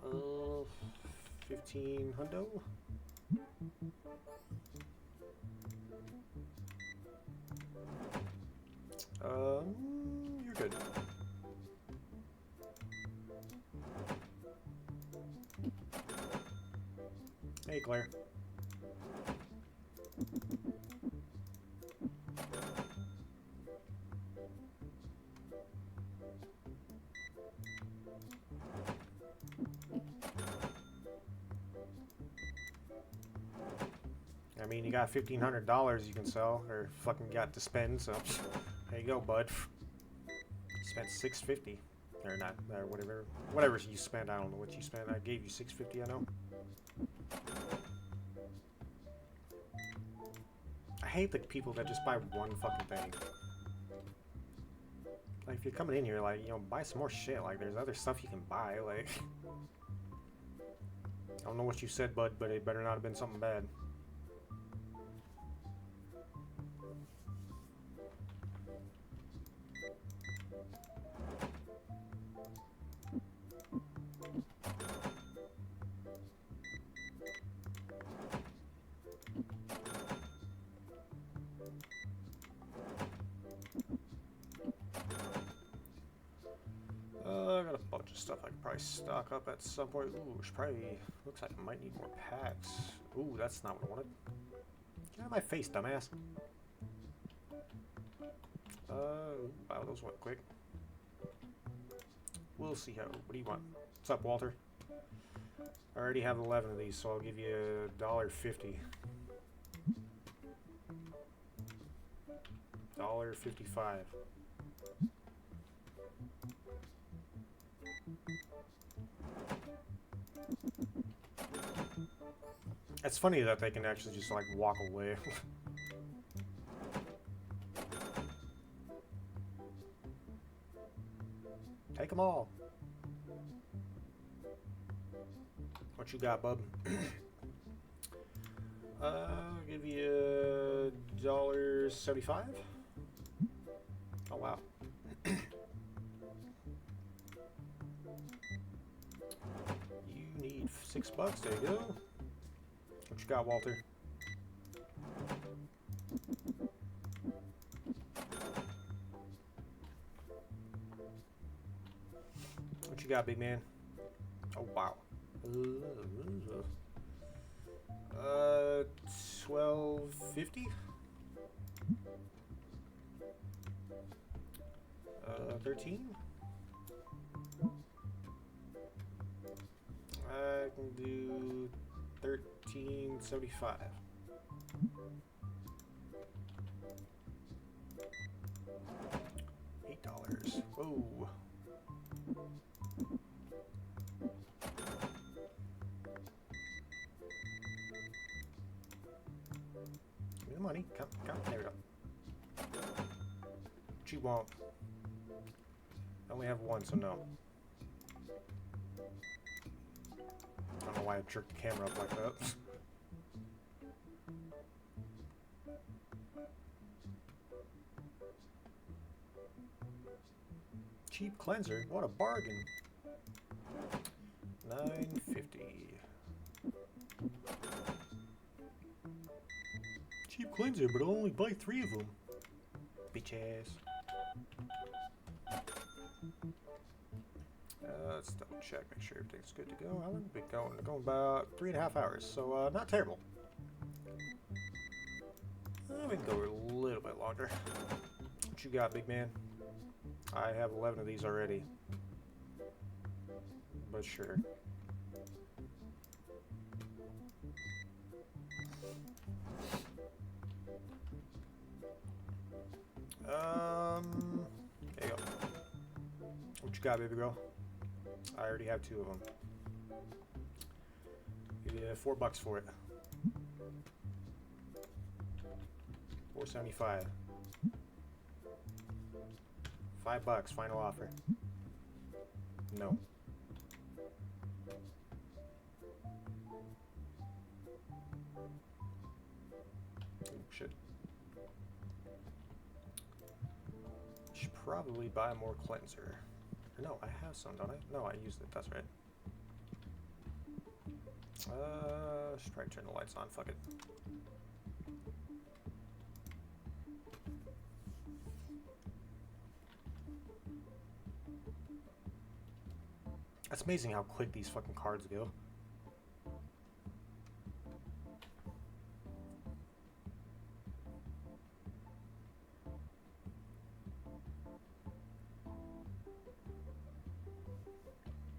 Ooh, 15 hundo. You're good. Hey, Claire. I mean, you got $1,500 you can sell, or fucking got to spend, so there you go, bud. Spent $650, or not, or whatever you spent. I don't know what you spent. I gave you $650, I know. I hate the people that just buy one fucking thing. Like, if you're coming in here, like, you know, buy some more shit. Like, there's other stuff you can buy. Like, I don't know what you said, bud, but it better not have been something bad. stuff I could probably stock up at some point. Ooh, should probably, looks like I might need more packs. Ooh, that's not what I wanted. Get out of my face, dumbass. Wow, those went quick. We'll see how, what do you want? What's up, Walter? I already have 11 of these, so I'll give you $1.50. $1.55. It's funny that they can actually just like walk away. Take them all. What you got, bub? I'll give you $1.75. Oh wow. You need $6. There you go. What you got, Walter? What you got, big man? Oh wow. 12.50. 13. I can do 13.75. $8. Whoa. Give me the money. Come, come. There we go. What you want? I only have one, so no. I don't know why I jerked the camera up like that. Cheap cleanser? What a bargain. $9.50. Cheap cleanser, but I'll only buy 3 of them. Bitch ass. Let's double check, make sure everything's good to go. How long have we been going? We're going about 3.5 hours, so not terrible. We can go a little bit longer. What you got, big man? I have 11 of these already. But sure. There you go. What you got, baby girl? I already have 2 of them. Give you $4 for it. $4.75. $5, final offer. No. Oh, shit. Should probably buy more cleanser. Or no, I have some, don't I? No, I used it, that's right. Should probably turn the lights on, fuck it. That's amazing how quick these fucking cards go.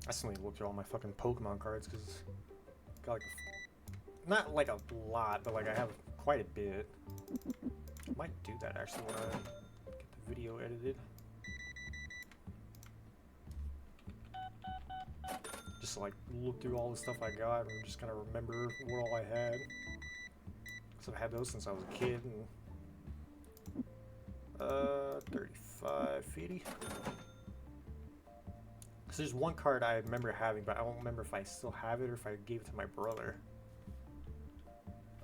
I still need to look through all my fucking Pokemon cards because got like not like a lot, but like I have quite a bit. I might do that actually when I get the video edited. Just to like look through all the stuff I got and just kind of remember what all I had. Because I've had those since I was a kid. And 35.50. Because there's one card I remember having, but I don't remember if I still have it or if I gave it to my brother.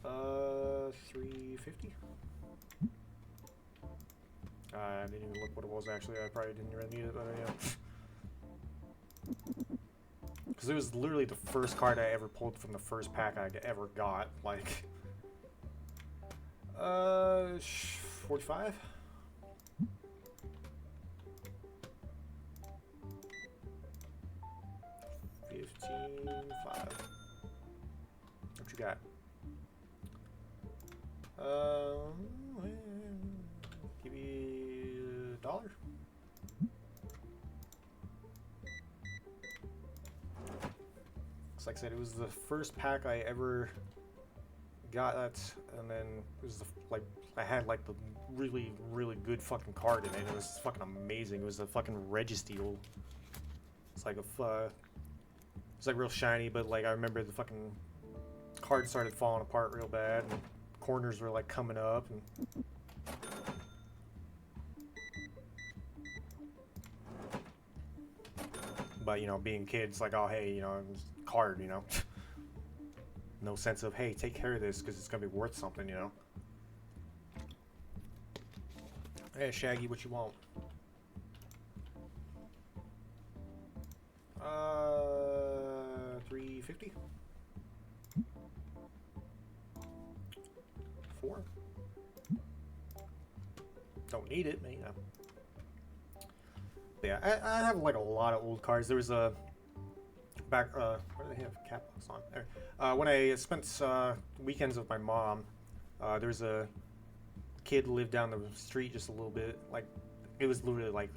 3.50. I didn't even look what it was actually. I probably didn't really need it, but yeah. Because it was literally the first card I ever pulled from the first pack I ever got. Like, 45. 15.5. What you got? Give me $1. Like I said, it was the first pack I ever got that, and then it was like I had like the really good fucking card in it. It was fucking amazing. It was a fucking Registeel. It's like it's like real shiny, but like I remember the fucking card started falling apart real bad, and corners were like coming up, and but you know, being kids, like, oh hey, you know, it was a card, you know. No sense of, hey, take care of this because it's gonna be worth something, you know. Hey, Shaggy, what you want? 350. 4. Don't need it, man. But yeah, I have like a lot of old cards. There was a back. Where do they have cap locks on? There. When I spent weekends with my mom, there was a kid who lived down the street just a little bit. Like, it was literally like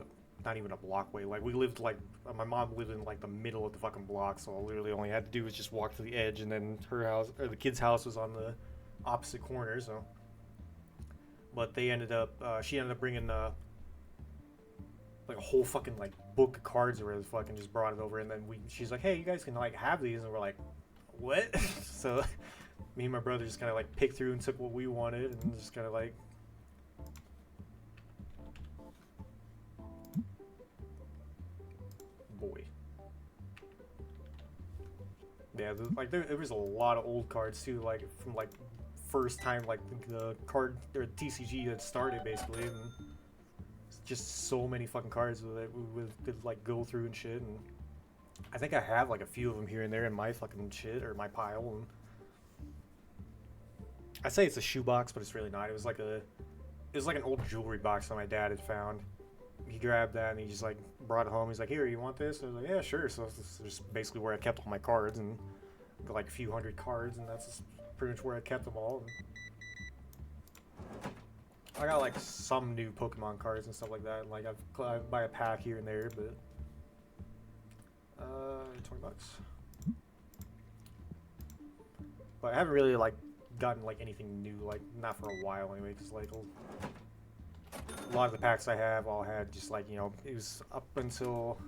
not even a block away. Like, we lived like my mom lived in like the middle of the fucking block, so literally all I had to do was just walk to the edge, and then her house or the kid's house was on the opposite corner. So, but they ended up she ended up bringing like a whole fucking like book of cards or whatever the fuck, and just brought it over, and then she's like, hey, you guys can like have these, and we're like, what? So me and my brother just kind of like picked through and took what we wanted, and just kind of like boy. Yeah, like there was a lot of old cards too, like from like first time like the card or TCG that started basically, and just so many fucking cards that we would like go through and shit. And I think I have like a few of them here and there in my fucking shit or my pile. And I say it's a shoebox, but it's really not. It was like an old jewelry box that my dad had found. He grabbed that and he just like brought it home. He's like, here, you want this? I was like, yeah, sure. So this is basically where I kept all my cards, and got like a few hundred cards, and that's pretty much where I kept them all. And I got like some new Pokemon cards and stuff like that. Like I buy a pack here and there, but $20. But I haven't really like gotten like anything new, like not for a while anyway. Because like a lot of the packs I have all had just like, you know, it was up until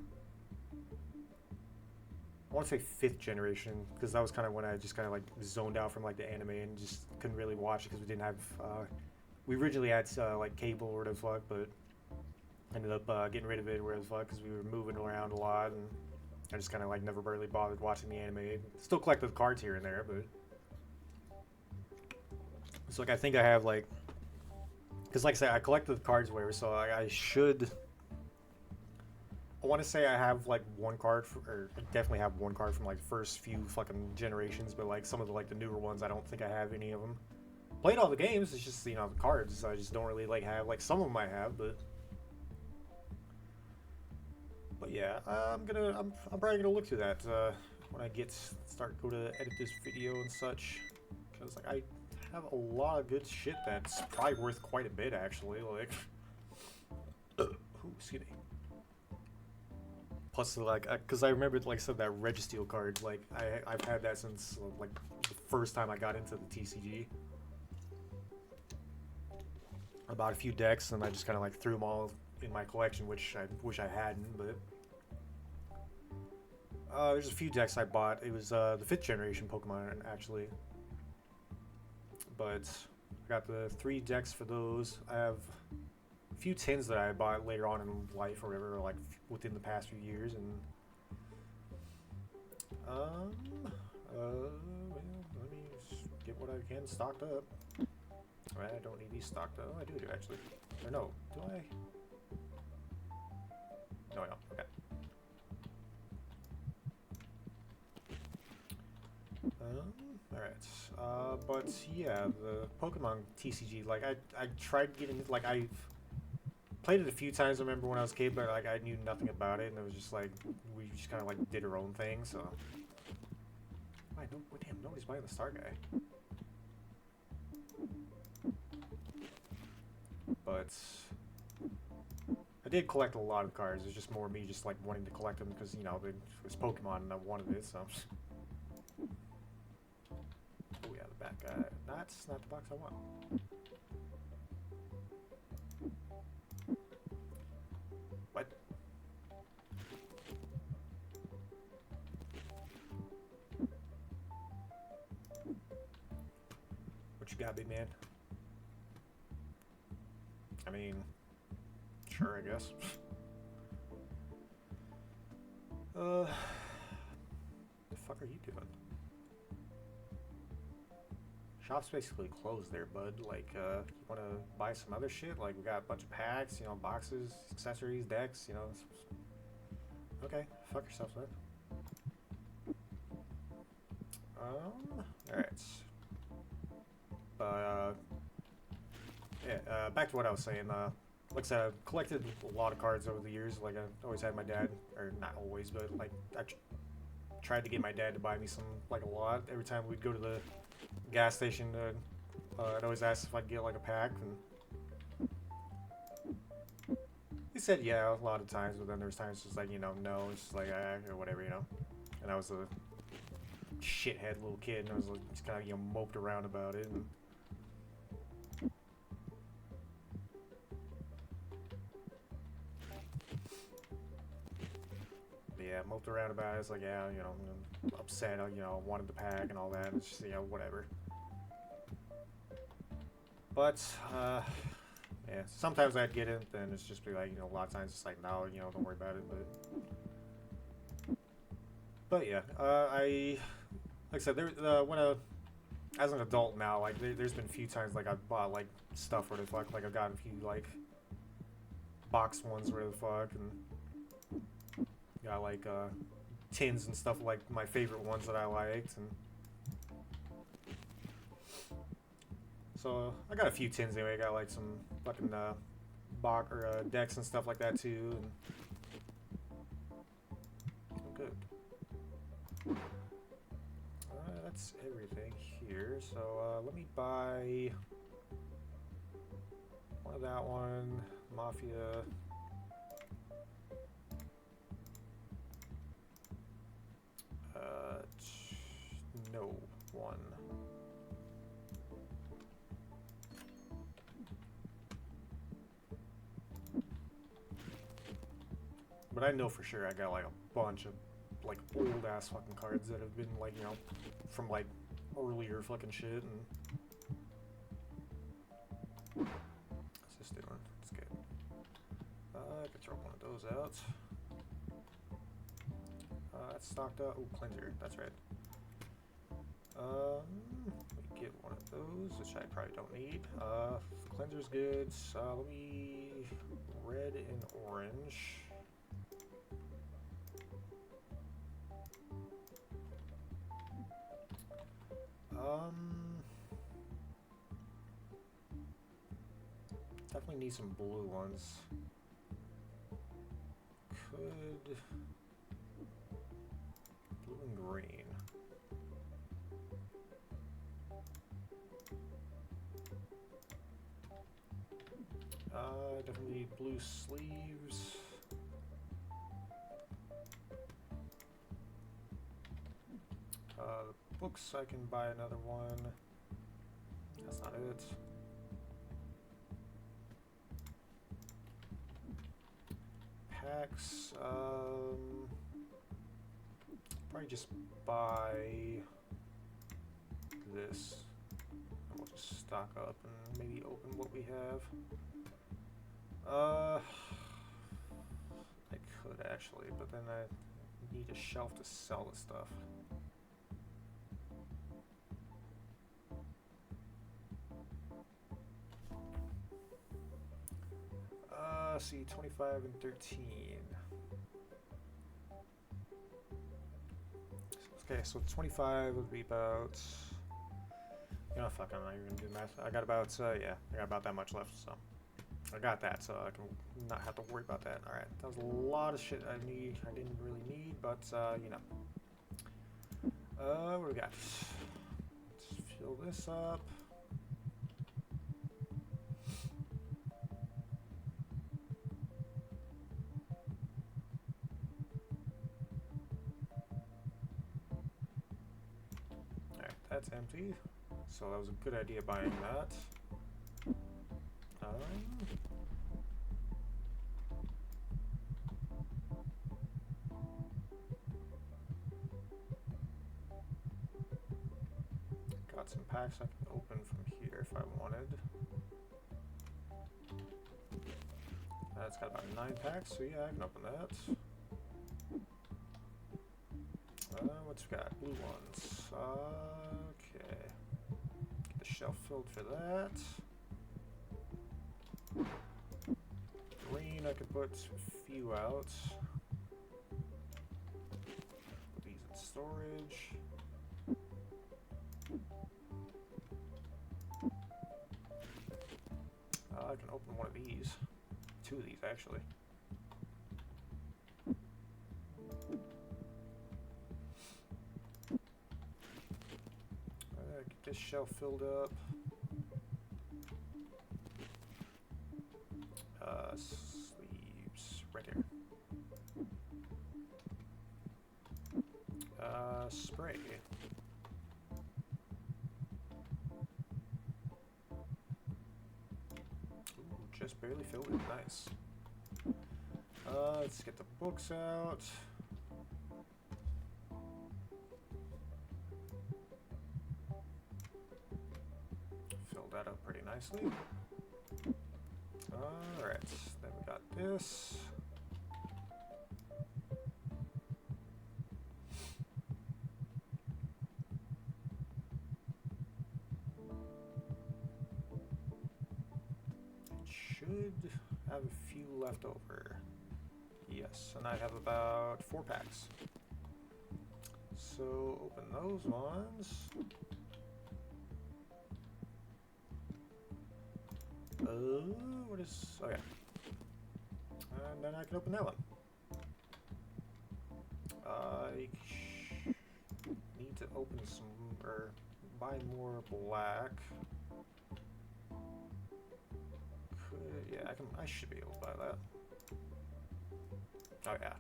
I want to say 5th generation, because that was kind of when I just kind of like zoned out from like the anime and just couldn't really watch it because we didn't have. We originally had like cable or whatever the fuck, but ended up getting rid of it or whatever the fuck because we were moving around a lot, and I just kind of like never really bothered watching the anime. Still collected the cards here and there, but it's like I think I have like, because like I said, I collected the cards whatever, so I should. I want to say I have like one card, or I definitely have one card from like the first few fucking generations, but like some of the like the newer ones, I don't think I have any of them. Played all the games, it's just, you know, the cards, I just don't really like have, like some of them I have, but yeah, I'm probably gonna look through that when I go to edit this video and such, because like I have a lot of good shit that's probably worth quite a bit actually, like ooh, excuse me. Plus, like, because I remember, like I said, that Registeel card, like I've had that since like the first time I got into the TCG. I bought a few decks and I just kind of like threw them all in my collection, which I wish I hadn't, but there's a few decks I bought. It was the 5th generation Pokemon actually, but I got the 3 decks for those. I have a few tins that I bought later on in life or whatever, like within the past few years, and well, let me get what I can stocked up. Alright, I don't need these stocked up. Oh, I do actually. Or no, do I? No, I don't. Okay. Alright. But yeah, the Pokemon TCG, like I tried getting, like I've played it a few times, I remember when I was a kid, but like I knew nothing about it, and it was just like, we just kind of like did our own thing, so playing the Star Guy. But I did collect a lot of cards. It's just more me just like wanting to collect them because, you know, it was Pokemon and I wanted it, so. Oh yeah, the back guy. That's not the box I want. What? What you got, big man? I mean, sure, I guess. The fuck are you doing? Shop's basically closed there, bud. Like, you wanna buy some other shit? Like, we got a bunch of packs, you know, boxes, accessories, decks, you know. Okay, fuck yourself, man. Alright. Yeah, back to what I was saying. Like I said, I've collected a lot of cards over the years. Like, I always had my dad, or not always, but like, I tried to get my dad to buy me some, like, a lot. Every time we'd go to the gas station, I'd always ask if I'd get, like, a pack, and he said yeah a lot of times, but then there was times just like, you know, no, it's just like, or whatever, you know. And I was a shithead little kid, and I was like, just kind of, you know, moped around about it, and yeah, moped around about it. It's like, yeah, you know, I'm upset, you know, wanted the pack and all that. It's just, you know, whatever. But, yeah, sometimes I'd get it, then it's just be like, you know, a lot of times it's like, no, you know, don't worry about it. But yeah, like I said, as an adult now, like, there's been a few times, like, I've bought, like, stuff where the fuck, like, I've gotten a few, like, box ones where the fuck, and got, like, tins and stuff, like, my favorite ones that I liked, and so I got a few tins anyway. I got, like, some fucking, decks and stuff like that, too, and oh, good. That's everything here, so, let me buy one of that one, Mafia. No, one. But I know for sure I got like a bunch of like old ass fucking cards that have been like, you know, from like earlier fucking shit, and what's this doing? It's good. I could throw one of those out. That's stocked up. Oh, cleanser. That's right. Let me get one of those, which I probably don't need. Cleanser's good. Let me red and orange. Definitely need some blue ones. Could blue and green. Definitely need blue sleeves. The books, I can buy another one. That's not it. Packs, probably just buy this. And we'll just stock up and maybe open what we have. I could actually, but then I need a shelf to sell the stuff. See, 25 and 13. Okay, so 25 would be about, you know, fuck, I'm not even gonna do math. I got about, yeah, I got about that much left, so I got that, so I can not have to worry about that. All right, that was a lot of shit I didn't really need, but, you know. What do we got? fill this up. Alright, that's empty. So that was a good idea buying that. Got some packs I can open from here if I wanted. That's got about 9 packs, so yeah, I can open that. What's we got? Blue ones. Okay. Get the shelf filled for that. Green, I could put a few out. Put these in storage. I can open one of these. 2 of these, actually. Get this shelf filled up. Sleeves right here. Spray. Ooh, just barely filled it. Nice. Let's get the books out. Fill that up pretty nicely. Alright, then we got this. It should have a few left over. Yes, and I have about 4 packs. So open those ones. What is... oh yeah. And then I can open that one. I need to open some, or buy more black. Yeah, I should be able to buy that. Oh yeah.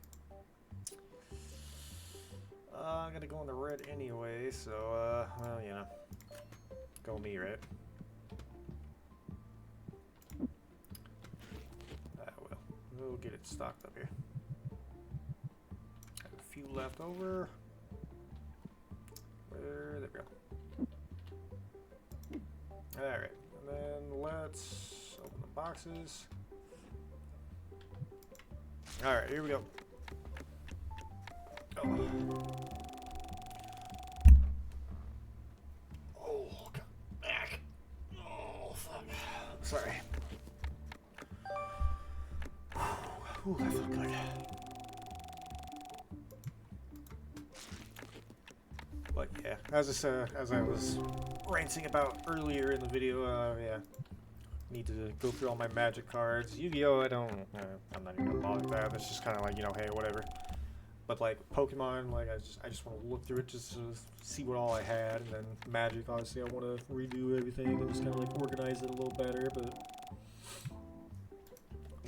I'm gonna go in the red anyway, so, well, you know. Go me, right? We'll get it stocked up here. Have a few left over. There we go. Alright, and then let's open the boxes. Alright, here we go. Oh, God, back. Oh, fuck. Sorry. Ooh, that felt good. But yeah, as I was ranting about earlier in the video, yeah, need to go through all my magic cards. Yu-Gi-Oh, I'm not even gonna bother with that. It's just kind of like, you know, hey, whatever. But like Pokemon, like I just want to look through it just to see what all I had, and then Magic, obviously, I want to redo everything and just kind of like organize it a little better, but.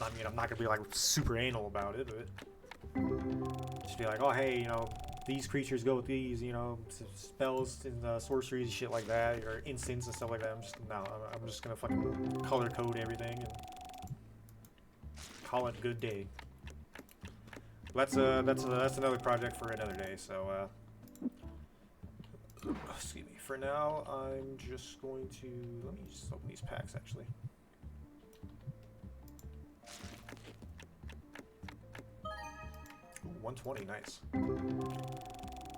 I mean, I'm not gonna be like super anal about it, but just be like, oh hey, you know, these creatures go with these, you know, spells and sorceries and shit like that, or instants and stuff like that. I'm just gonna fucking color code everything and call it a good day. That's another project for another day. So excuse me. For now, I'm just going to let me just open these packs actually. Ooh, 120, nice.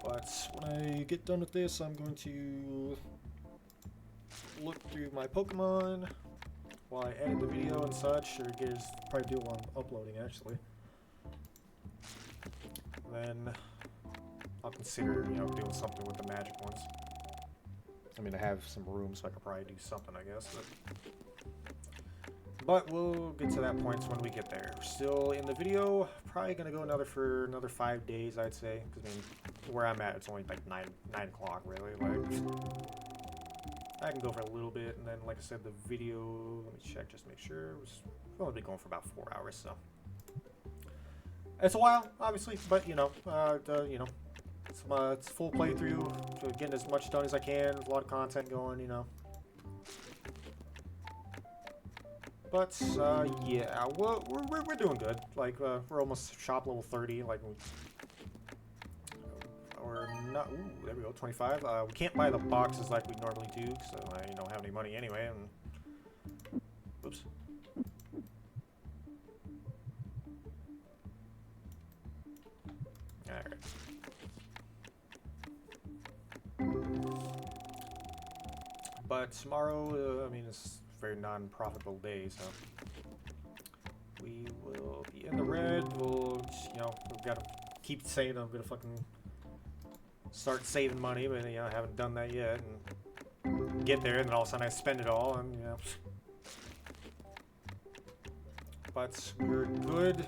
But when I get done with this, I'm going to look through my Pokemon while I edit the video and such, or probably do it while I'm uploading actually. Then I'll consider, you know, doing something with the magic ones. I mean, I have some room, so I could probably do something, I guess. But we'll get to that point when we get there. We're still in the video. Probably gonna go for another 5 days, I'd say. Because I mean, where I'm at, it's only like 9 o'clock, really. Like, I can go for a little bit, and then, like I said, the video, let me check, just make sure, we've only been going for about 4 hours, so. It's a while, obviously, but, you know, it's full playthrough, so getting as much done as I can, there's a lot of content going, you know. But, yeah, we're doing good. Like, we're almost shop level 30, like, we're not, ooh, there we go, 25. We can't buy the boxes like we normally do, so I don't have any money anyway, and, oops. Alright. But tomorrow, I mean, it's a very non-profitable day, so we will be in the red. We'll, we've got to keep saying I'm gonna fucking start saving money, but I haven't done that yet. And get there, and then all of a sudden I spend it all, and But we're good.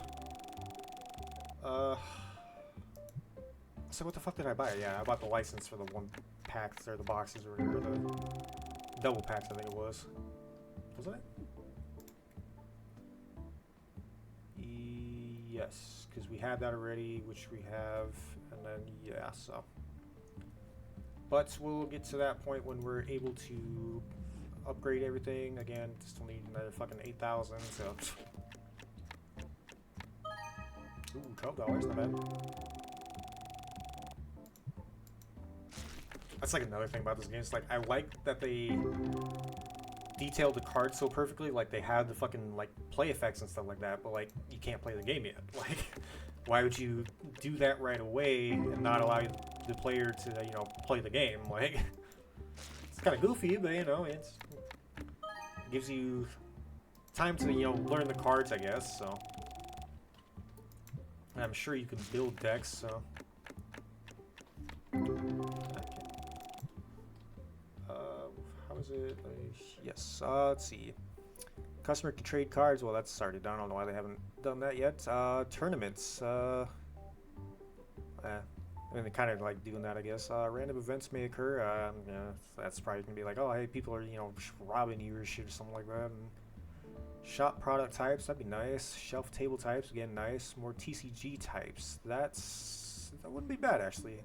So what the fuck did I buy? Yeah, I bought the license for the 1 packs or the boxes or whatever, the double packs I think it was. Wasn't it? Yes, because we had that already, which we have, and then yeah, so. But we'll get to that point when we're able to upgrade everything. Again, still need another fucking 8,000, so. Ooh, $12, not bad. That's like another thing about this game. It's like, I like that they detailed the cards so perfectly. Like, they had the fucking, like, play effects and stuff like that, but, like, you can't play the game yet. Like, why would you do that right away and not allow the player to, play the game? Like, it's kind of goofy, but, it gives you time to, learn the cards, I guess, so. And I'm sure you can build decks, so. How is it? Yes, let's see. Customer can trade cards. Well, that's already done. I don't know why they haven't done that yet. Tournaments. I mean, they're kind of like doing that, I guess. Random events may occur. Yeah, that's probably gonna be like, oh, hey, people are, robbing you or shit or something like that. And shop product types, that'd be nice. Shelf table types, again, nice. More TCG types. That wouldn't be bad, actually.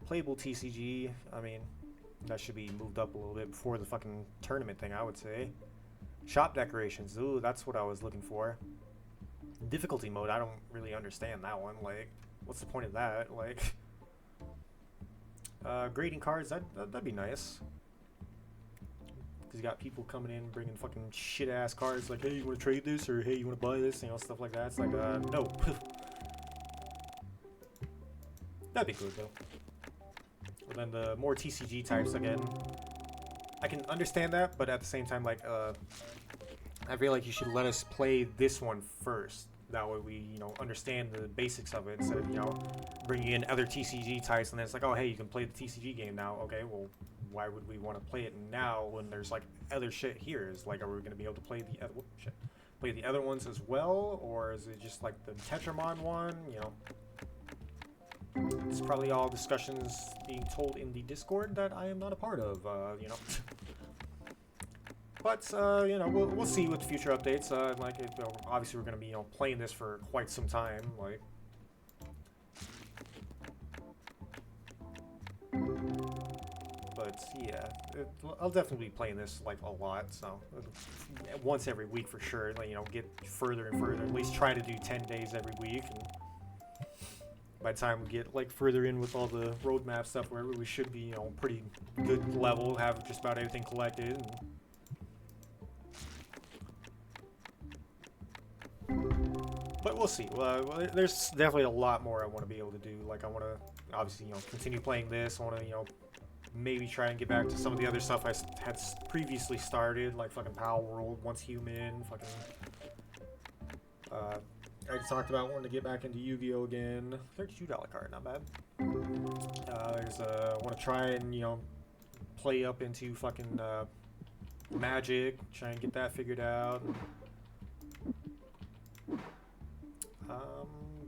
Playable TCG, I mean, that should be moved up a little bit before the fucking tournament thing, I would say. Shop decorations, ooh, that's what I was looking for. Difficulty mode, I don't really understand that one. Like, what's the point of that? Like, grading cards, that'd be nice. Because you got people coming in bringing fucking shit-ass cards like, hey, you want to trade this? Or, hey, you want to buy this? Stuff like that. It's like, no. That'd be good, though. And then the more TCG types, again, I can understand that, but at the same time, like, I feel like you should let us play this one first. That way we, understand the basics of it instead of, bringing in other TCG types and then it's like, oh, hey, you can play the TCG game now. Okay, well, why would we want to play it now when there's, like, other shit here? Is, like, are we going to be able to play the other, play the other ones as well? Or is it just, like, the Tetramon one, It's probably all discussions being told in the Discord that I am not a part of, But, we'll see with future updates. Obviously we're going to be, playing this for quite some time, like. But, yeah, I'll definitely be playing this, like, a lot, so. Once every week for sure, like, get further and further. At least try to do 10 days every week, and by the time we get, like, further in with all the roadmap stuff, where we should be, pretty good level, have just about everything collected, and but we'll see. There's definitely a lot more I want to be able to do. Like, I want to, obviously, continue playing this. I want to, maybe try and get back to some of the other stuff I had previously started, like fucking Power World, Once Human, fucking. I talked about wanting to get back into Yu-Gi-Oh again. $32 card, not bad. I want to try and, play up into fucking Magic, try and get that figured out.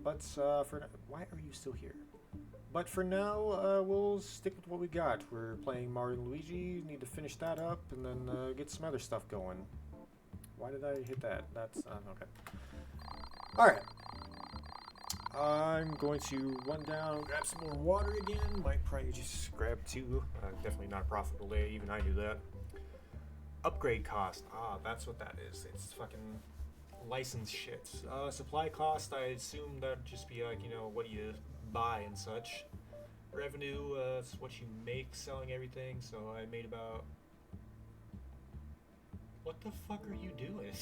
But for why are you still here? But for now, we'll stick with what we got. We're playing Mario and Luigi. Need to finish that up and then get some other stuff going. Why did I hit that? That's okay. Alright. I'm going to run down, grab some more water again. Might probably just grab two. Definitely not a profitable day. Even I knew that. Upgrade cost. Ah, that's what that is. It's fucking license shit. Supply cost, I assume that'd just be like, you know, what do you buy and such. Revenue, it's what you make selling everything. So I made about... What the fuck are you doing?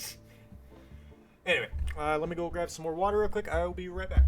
Anyway, let me go grab some more water real quick. I'll be right back.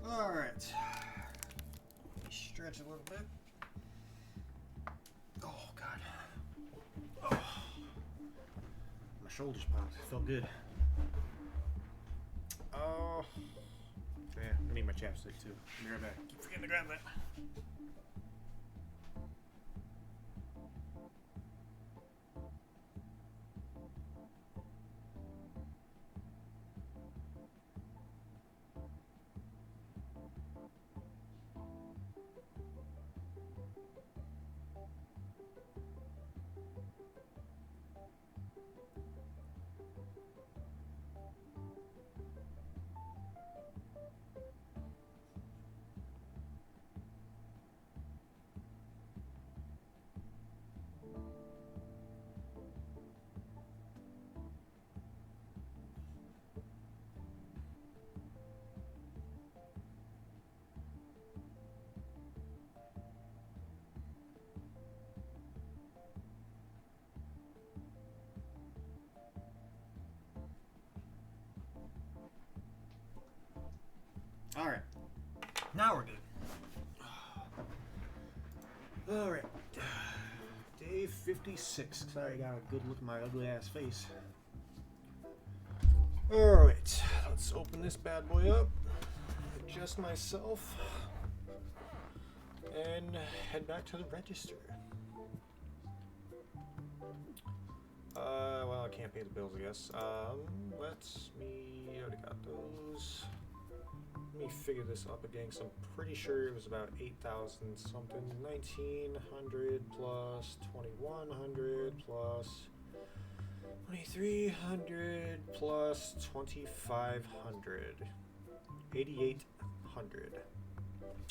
Alright. Let me stretch a little bit. Oh, God. Oh. My shoulders popped. It felt good. Oh. Yeah, I need my chapstick, too. I'll be right back. Keep forgetting to grab that. Alright. Now we're good. Alright. Day 56. Sorry, I got a good look at my ugly ass face. Alright. Let's open this bad boy up. Adjust myself. And head back to the register. Well, I can't pay the bills, I guess. Let's me. I already got those. Let me figure this up again, because I'm pretty sure it was about 8,000 something. 1,900 plus 2,100 plus 2,300 plus 2,500. 8,800.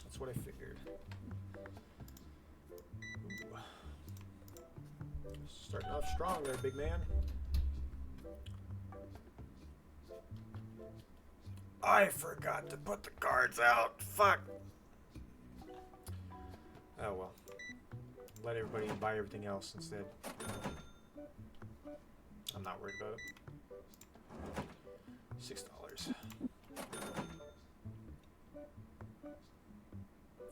That's what I figured. Ooh. Starting off strong there, big man. I forgot to put the cards out. Fuck. Oh well. Let everybody buy everything else instead. I'm not worried about it. $6.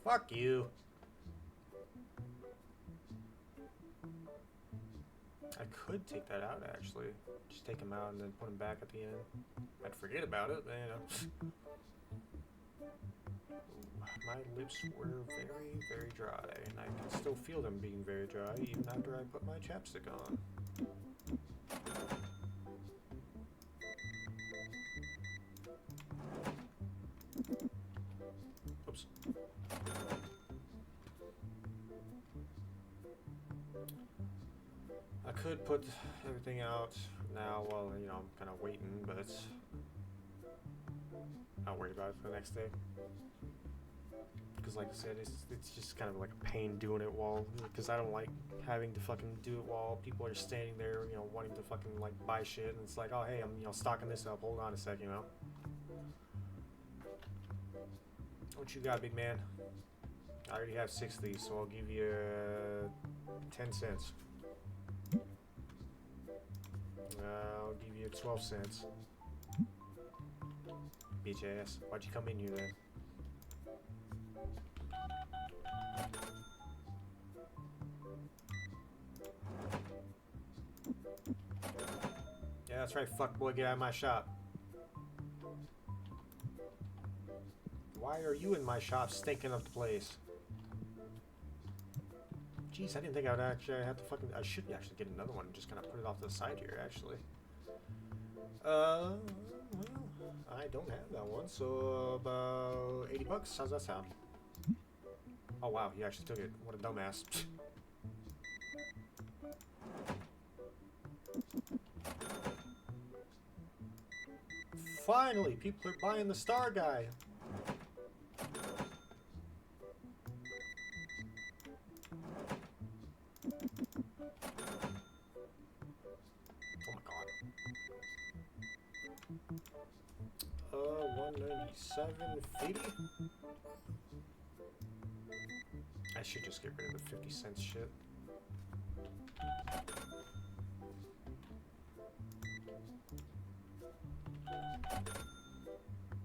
Fuck you. I could take that out, actually. Just take them out and then put them back at the end. I'd forget about it, but, you know. Ooh, my lips were very, very dry, and I can still feel them being very dry even after I put my chapstick on. Oops. could put everything out now while, you know, I'm kind of waiting, but I'll worry about it for the next day. Because like I said, it's just kind of like a pain doing it while, because I don't like having to fucking do it while people are standing there, you know, wanting to fucking like buy shit, and it's like, oh hey, I'm, you know, stocking this up, hold on a sec, you know. What you got, big man? I already have 6 of these, so I'll give you 10 cents. I'll give you 12 cents. Bitch ass. Why'd you come in here then? Yeah, that's right, fuckboy, get out of my shop. Why are you in my shop stinking up the place? Jeez, I didn't think I would actually have to fucking... I should actually get another one and just kind of put it off to the side here, actually. Well, I don't have that one, so about 80 bucks. How's that sound? Oh, wow, he actually took it. What a dumbass. Finally, people are buying the Star Guy. Oh my god. 197.50. I should just get rid of the 50 cents shit.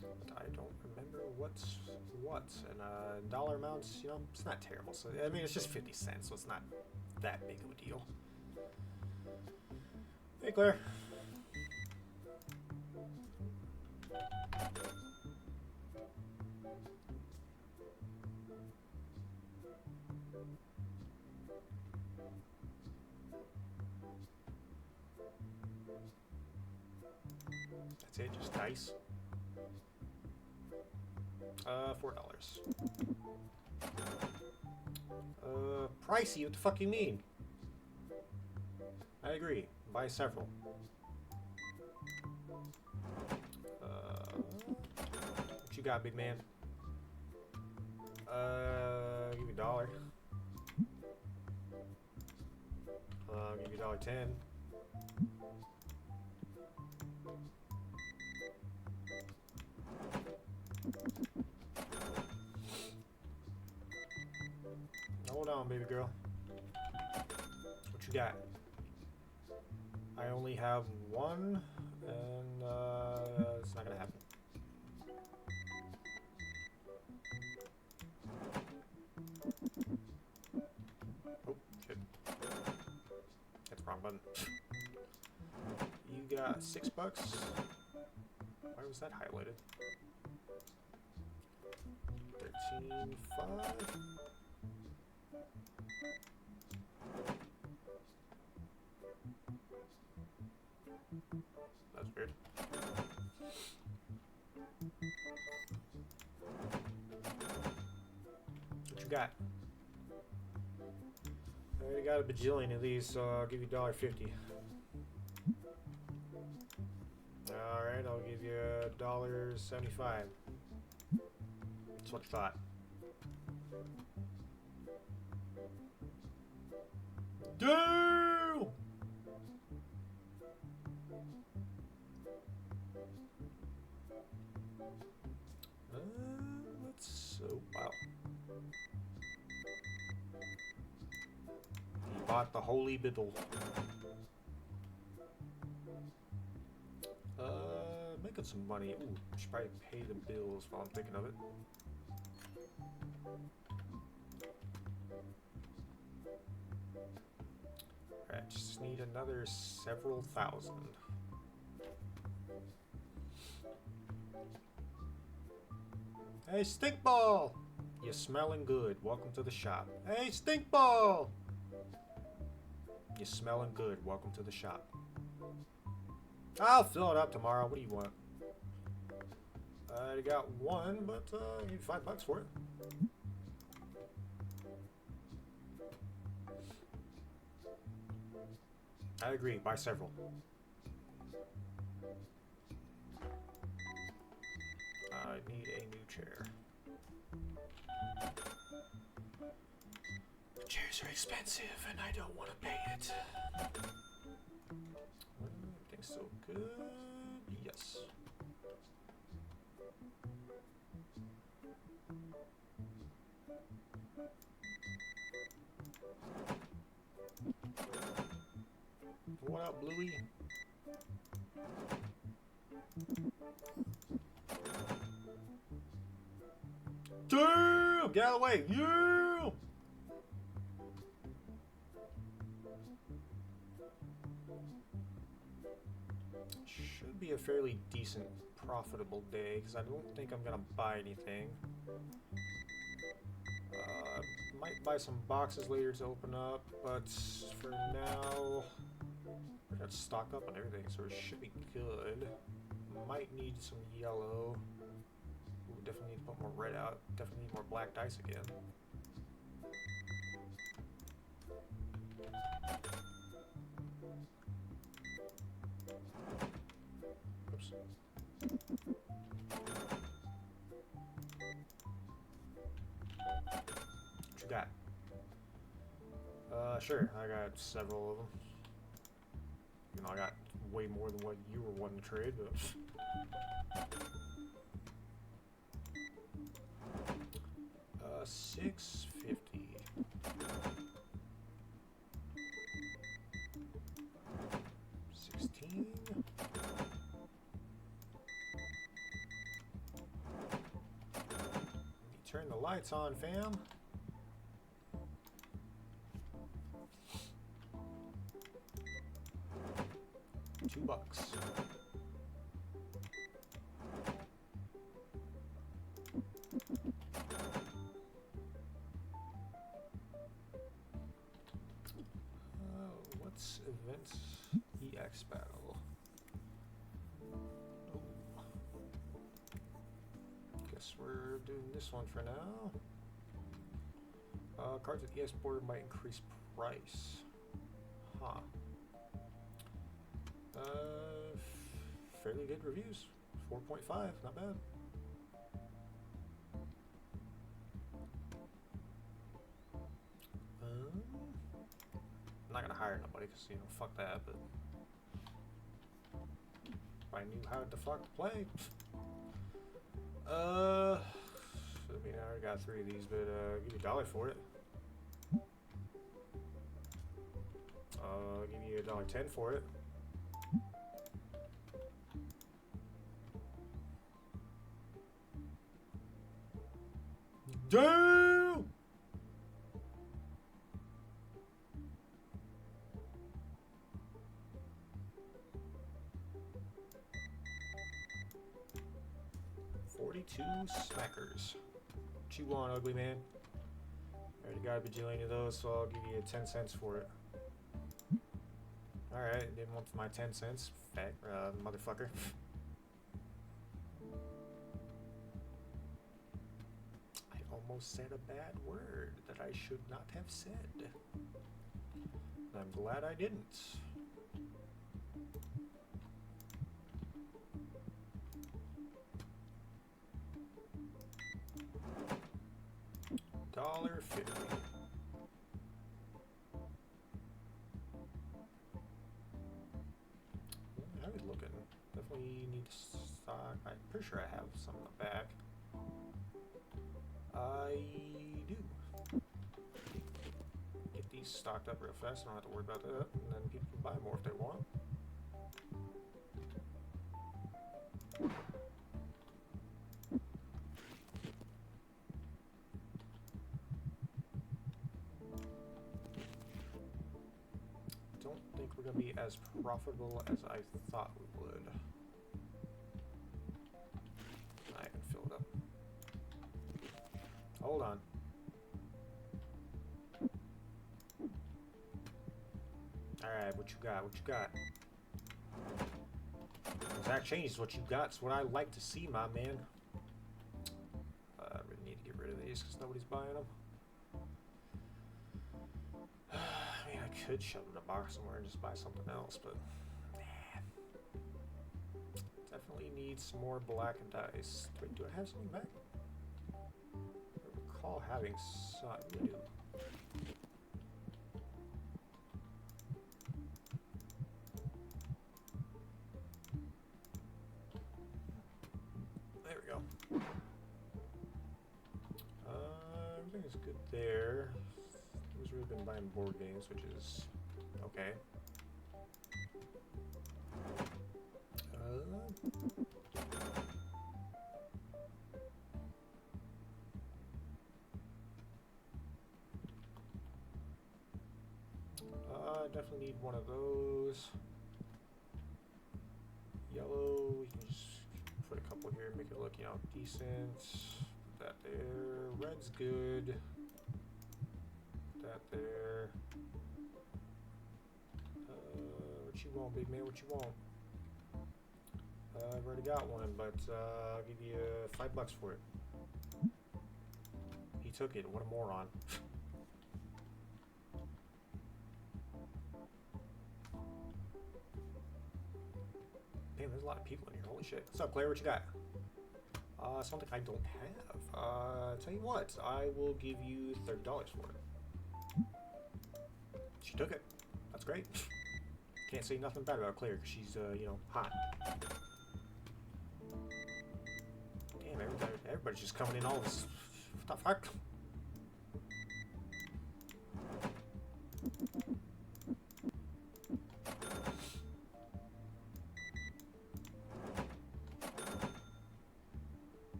But I don't remember what's what. And dollar amounts, you know, it's not terrible. So I mean, it's just 50 cents, so it's not that big of a deal. Hey, Claire. That's it, just dice. $4. Pricey, what the fuck you mean? I agree. Buy several. What you got, big man? Give me $1. Give you $1.10. Hold on, baby girl. What you got? I only have one, and it's not gonna happen. Oh, shit. That's the wrong button. You got $6? Why was that highlighted? 13.5. That's weird. What you got? I already got a bajillion of these, so I'll give you $1.50. Alright, I'll give you $1.75. That's what I thought. Damn! Let's... oh, wow. He bought the Holy Biddle. Making some money. Ooh, I should probably pay the bills while I'm thinking of it. Alright, just need another several thousand. Hey, Stinkball! You're smelling good. Welcome to the shop. Hey, Stinkball! You're smelling good. Welcome to the shop. I'll fill it up tomorrow. What do you want? I got one, but I need $5 for it. I agree. Buy several. I need a new chair. Chairs are expensive, and I don't want to pay it. Everything's so good. Yes. What up, Bluey? Damn! Get out of the way! Yeah! Should be a fairly decent, profitable day, because I don't think I'm gonna buy anything. Might buy some boxes later to open up, but for now, we're gonna stock up on everything, so it should be good. Might need some yellow. Ooh, definitely need to put more red out. Definitely need more black dice again. Oops. What you got? Sure. I got several of them. You know, I got way more than what you were wanting to trade, but... 650. Turn the lights on, fam. $2. What's events? EX battle. Oh. Guess we're doing this one for now. Cards at EX border might increase price. Huh. Fairly good reviews. 4.5, not bad. I'm not gonna hire nobody because, you know, fuck that, but if I knew how the fuck to play. I mean, I already got 3 of these, but give you $1 for it. Give you $1.10 for it. Damn! $42 smackers. What you want, ugly man? I already got a bajillion of those, so I'll give you 10 cents for it. Alright, didn't want my 10 cents, fat motherfucker. I almost said a bad word that I should not have said. I'm glad I didn't. $1.50. How are we looking? Definitely need to stock. I'm pretty sure I have some in the back. I do. Get these stocked up real fast. I don't have to worry about that. And then people can buy more if they want. Don't think we're going to be as profitable as I thought we would. I can fill it up. Hold on. Alright, what you got? What you got? Exact change is what you got. It's what I like to see, my man. I really need to get rid of these because nobody's buying them. I mean, I could shove it in a box somewhere and just buy something else, but nah. Definitely need some more black dice. Wait, do I have something back? I recall having some. I do. There we go. Everything is good there. I've really been buying board games, which is okay. I definitely need one of those. Yellow, we can just put a couple here, make it look, you know, decent. Put that there. Red's good. Put that there. What you want, big man? What you want? I've already got one, but I'll give you $5 for it. He took it. What a moron. Damn, there's a lot of people in here. Holy shit. What's up, Claire? What you got? Something I don't have. Tell you what, I will give you $30 for it. She took it. That's great. Can't say nothing bad about Claire because she's, you know, hot. Damn, everybody's just coming in all this. What the fuck?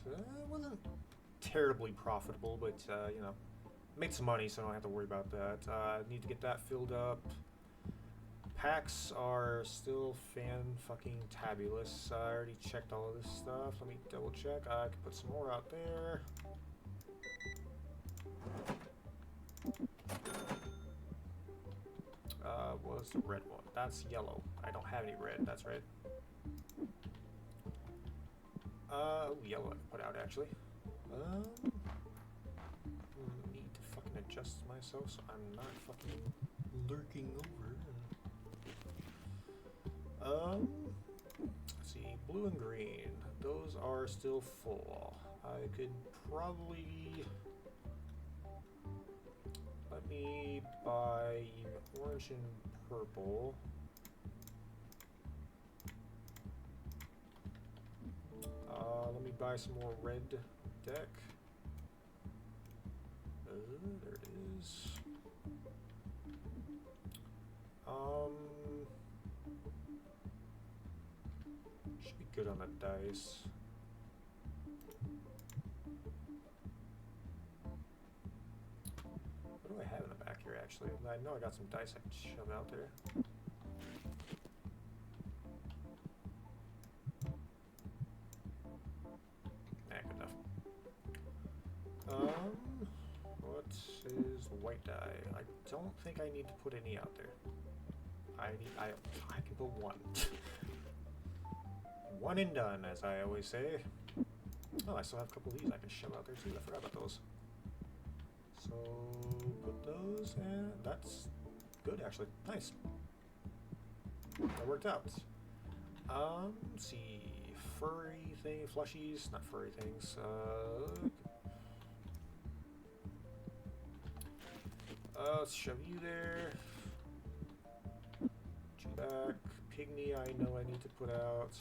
It wasn't terribly profitable, but, you know, made some money, so I don't have to worry about that. I need to get that filled up. Packs are still fan-fucking-tabulous. I already checked all of this stuff. Let me double-check. I can put some more out there. What's the red one? That's yellow. I don't have any red. That's red. Yellow I can put out, actually. Need to fucking adjust myself so I'm not fucking lurking over. Let's see, blue and green. Those are still full. I could probably... Let me buy orange and purple. Let me buy some more red deck. There it is. Should be good on the dice. What do I have in the back here, actually? I know I got some dice I can shove out there. Good enough. What is white die? I don't think I need to put any out there. I can put one. One and done, as I always say. Oh, I still have a couple of these I can shove out there too. I forgot about those. So put those, and that's good actually. Nice. That worked out. Let's see. Furry thing, flushies, not furry things. Let's shove you there. Put you back. Pygmy, I know I need to put out.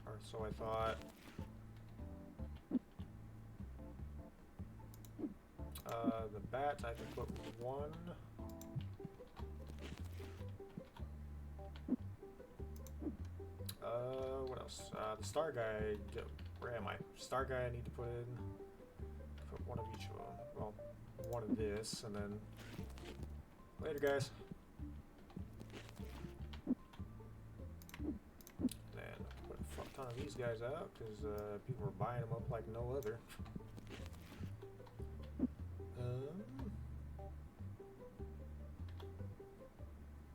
Or so I thought. The bat, I can put one. What else? The star guy, where am I? Star guy I need to put in. Put one of each of them. Well, one of this, and then... Later, guys. Then put a fuck ton of these guys out, because people are buying them up like no other.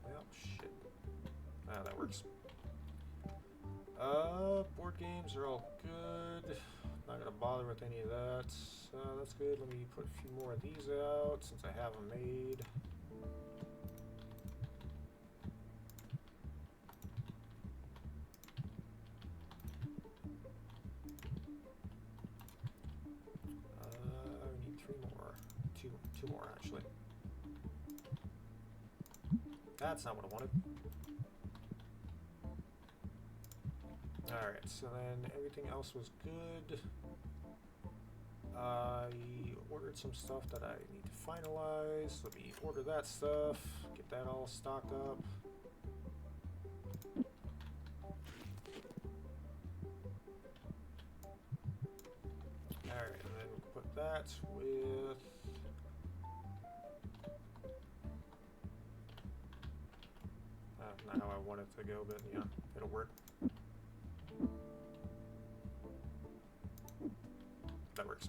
Well, shit. Ah, that works. Board games are all good. Not gonna bother with any of that. That's good. Let me put a few more of these out since I have them made. We need 3 more. Two more actually. That's not what I wanted. Alright, so then everything else was good. I ordered some stuff that I need to finalize. Let me order that stuff, get that all stocked up. Alright, and then we'll put that with... not how I want it to go, but yeah, it'll work. That works.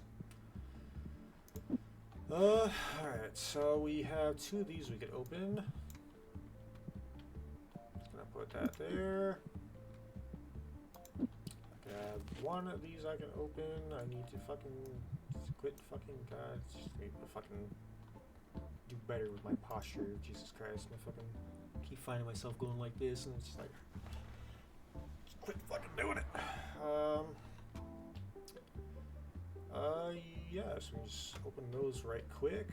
Alright, so we have 2 of these we could open. Just gonna put that there. I have 1 of these I can open. I need to fucking quit fucking God. Just need to fucking do better with my posture. Jesus Christ, my fucking keep finding myself going like this, and it's just like, just quit fucking doing it. Yeah, so we just open those right quick.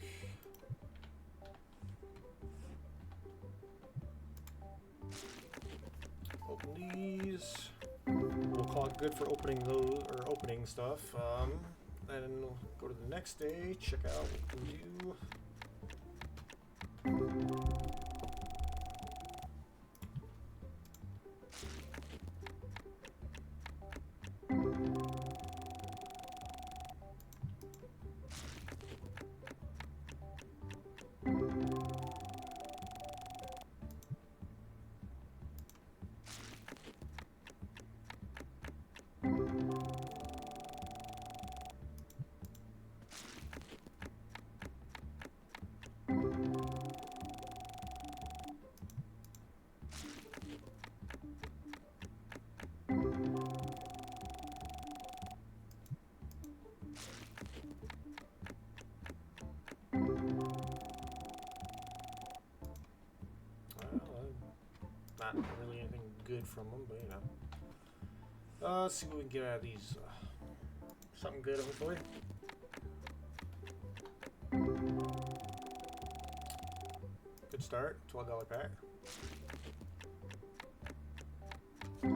Open these. We'll call it good for opening those, or opening stuff. Then we'll go to the next day, check out what we can do. Not really anything good from them, but you know. Let's see what we can get out of these. Something good, hopefully. Good start. $12 pack. I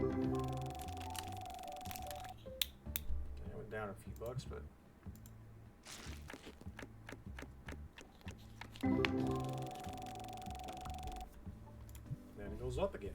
went down a few bucks, but. Then it goes up again.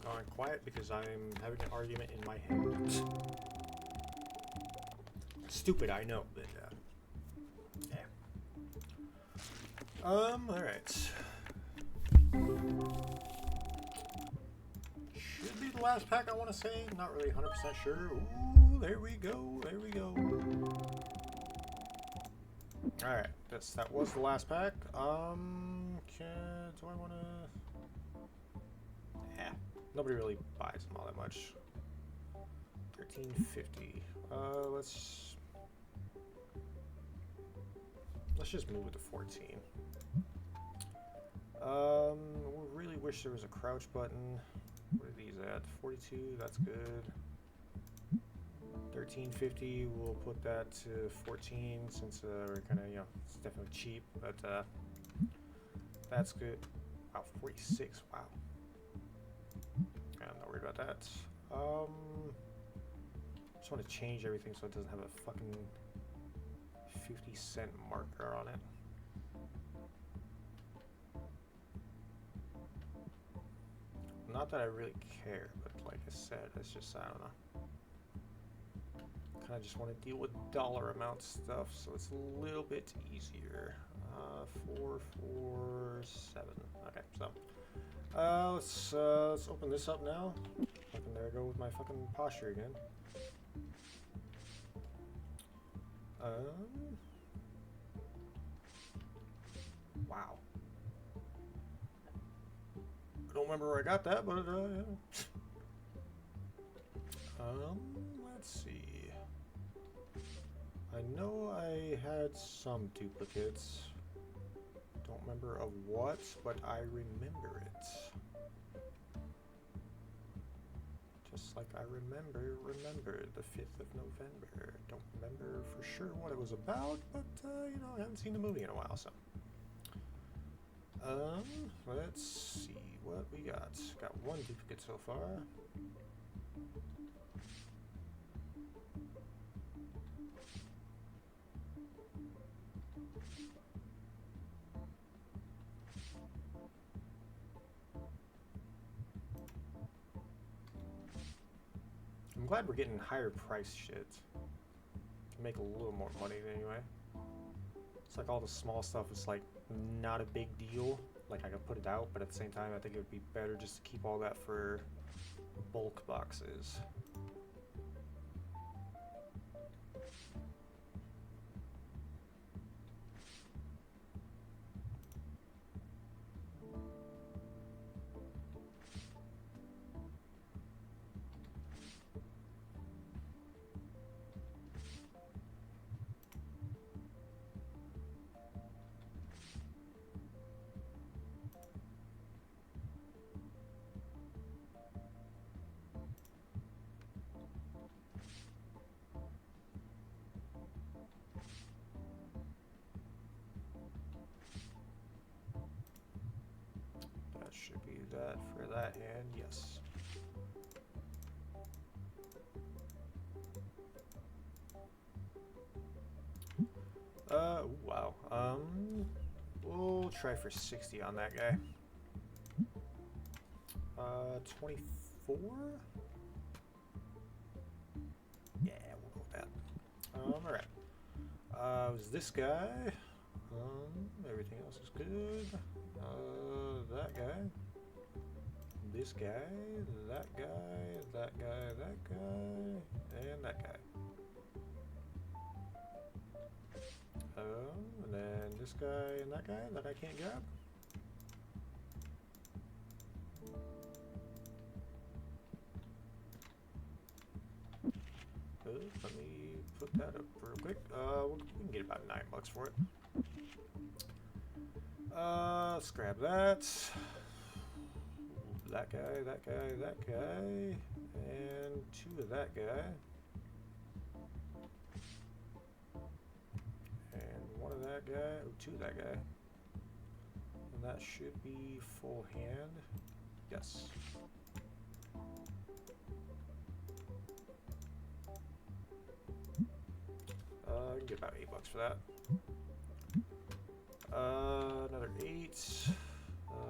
Going quiet because I'm having an argument in my head. Stupid, I know, but yeah. Alright. Should be the last pack, I want to say. Not really 100% sure. Ooh, there we go, there we go. Alright, that was the last pack. Do I want to... Yeah, nobody really buys them all that much. 1350. Let's just move it to 14. We really wish there was a crouch button. What are these at? 42, that's good. 1350, we'll put that to 14 since we're kind of, you know, it's definitely cheap, but that's good. Wow, 46, wow. I'm not worried about that. Just want to change everything so it doesn't have a fucking 50-cent marker on it. Not that I really care, but like I said, it's just, I don't know. Kind of just want to deal with dollar amount stuff, so it's a little bit easier. 447. Okay, so let's open this up now. Fucking there I go with my fucking posture again. Wow. I don't remember where I got that, but yeah. Let's see. I know I had some duplicates. Don't remember of what, but I remember it. Just like I remember the 5th of November. Don't remember for sure what it was about, but you know, I haven't seen the movie in a while, so. Let's see what we got. Got one duplicate so far. I'm glad we're getting higher price shit to make a little more money anyway. It's like all the small stuff is like not a big deal. Like I could put it out, but at the same time I think it would be better just to keep all that for bulk boxes. That should be that for that hand, yes. Wow. We'll try for 60 on that guy. 24? Yeah, we'll go with that. Alright. It was this guy. Everything else is good. That guy. This guy, that guy, that guy, that guy, and that guy. And then this guy and that guy that I can't grab. Good. Let me put that up real quick. We can get about $9 for it. Let's grab that. That guy, that guy, that guy, and 2 of that guy. And 1 of that guy, oh, 2 of that guy. And that should be full hand. Yes. I can get about $8 for that. Another 8.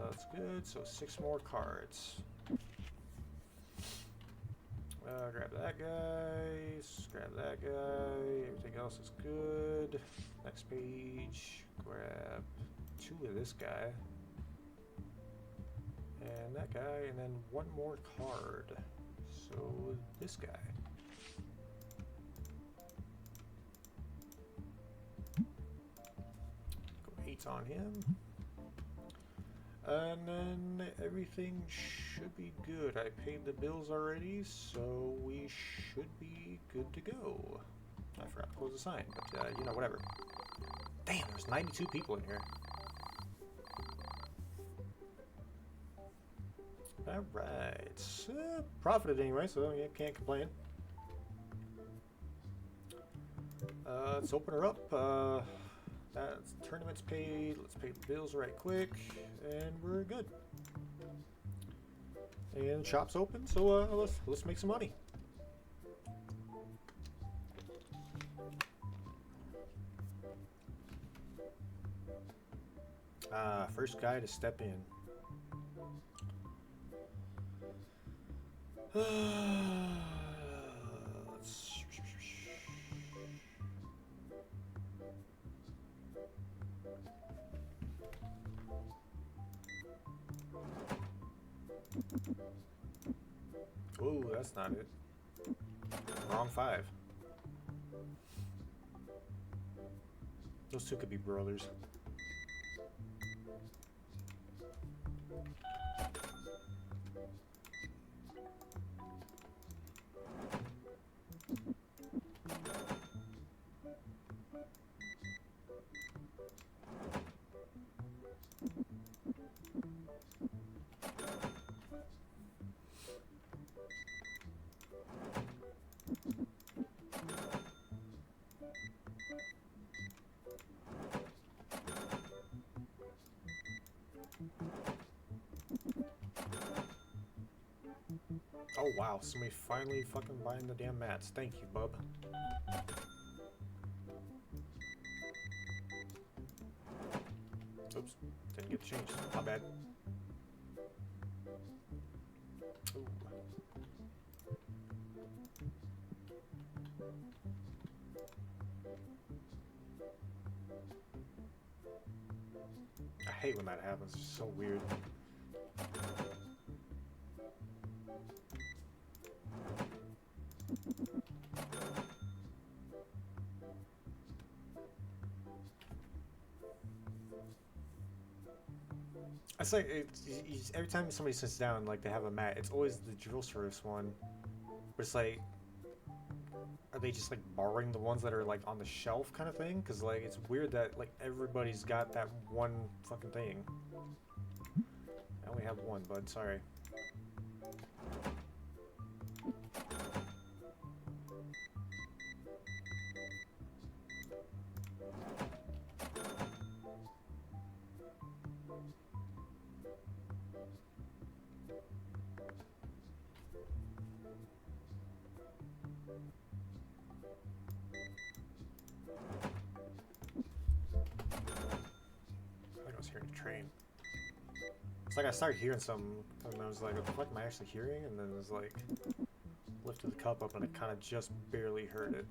That's good. So 6 more cards. Grab that guy. Grab that guy. Everything else is good. Next page. Grab 2 of this guy. And that guy. And then 1 more card. So this guy. Go 8 on him. And then everything should be good. I paid the bills already, so we should be good to go. I forgot to close the sign, but you know, whatever. Damn, there's 92 people in here. Alright. Profited anyway, so yeah, can't complain. Let's open her up. That tournament's paid. Let's pay the bills right quick, and we're good. And shop's open, so let's make some money. First guy to step in. Let's. Ooh, that's not it. Wrong 5. Those two could be brothers. Oh wow, somebody finally fucking buying the damn mats. Thank you, bub. Oops, didn't get changed. My bad. Ooh. I hate when that happens. It's so weird. It's like every time somebody sits down, like they have a mat, it's always the drill service one. But it's like, are they just like borrowing the ones that are like on the shelf kind of thing? Because like it's weird that like everybody's got that one fucking thing. I only have one, bud. Sorry. I was hearing a train. It's like I started hearing something, and I was like, what the fuck am I actually hearing? And then it was like, lifted the cup up, and I kind of just barely heard it.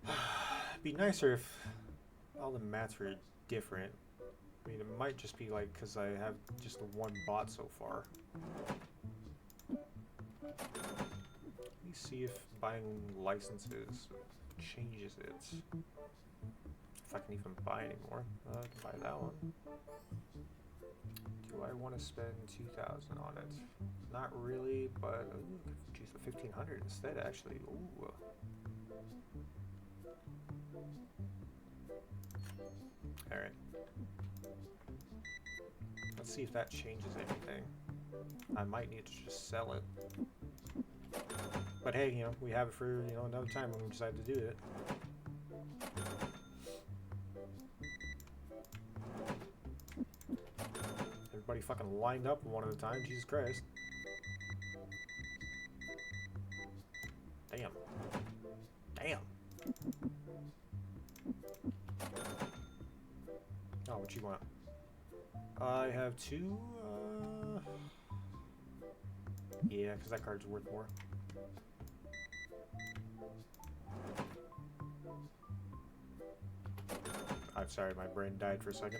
It'd be nicer if all the mats were different. I mean, it might just be like, because I have just the one bot so far. Let me see if buying licenses changes it. If I can even buy anymore. I can buy that one. Do I want to spend 2,000 on it? Not really, but choose the 1,500 instead. Actually, ooh. All right. Let's see if that changes anything. I might need to just sell it. But hey, you know, we have it for, you know, another time when we decide to do it. Everybody fucking lined up one at a time, Jesus Christ. Damn. Damn. Oh, what you want? I have 2, yeah, because that card's worth more. I'm sorry, my brain died for a second.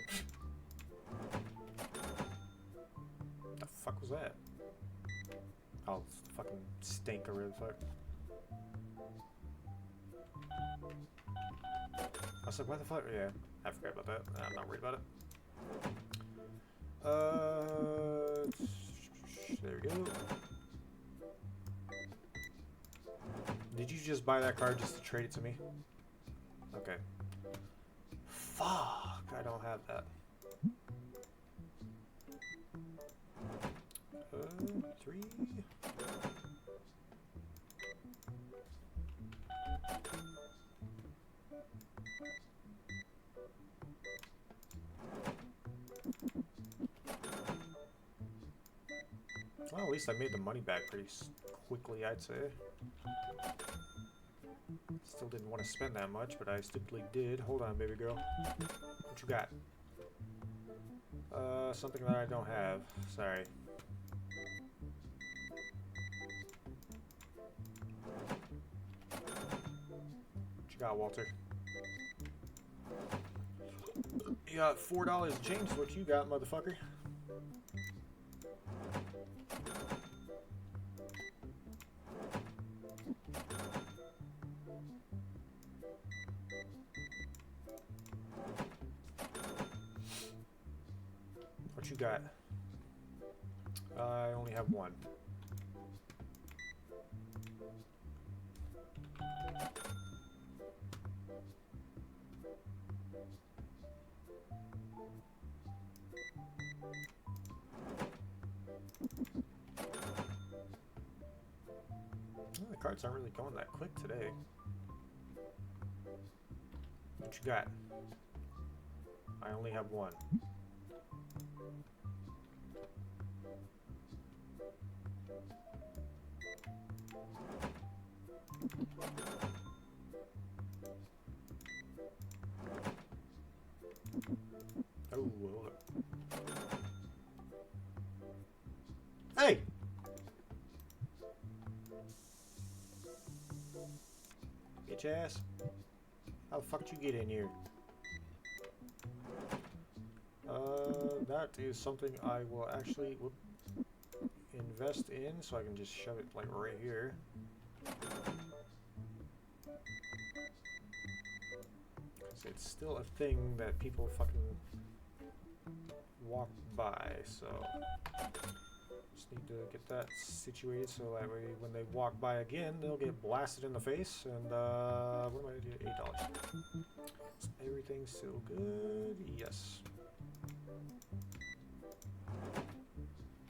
The fuck was that? Oh, it's the fucking stink over the fuck. I was like, why the fuck? Yeah, I forgot about that. I'm not worried about it. There we go. Did you just buy that card just to trade it to me? Okay. Fuck, I don't have that. 3. Well, at least I made the money back pretty quickly, I'd say. Still didn't want to spend that much, but I stupidly did. Hold on, baby girl. What you got? Something that I don't have. Sorry. What you got, Walter? You got $4 change. What you got, motherfucker? What you got? I only have one. Well, the cards aren't really going that quick today. What you got? I only have one. Oh, hold up. Hey! Bitch ass. How the fuck did you get in here? That is something I will actually invest in, so I can just shove it like right here. Because it's still a thing that people fucking walk by, so just need to get that situated so that way when they walk by again, they'll get blasted in the face. And what am I gonna do? $8. Is everything still good? Yes.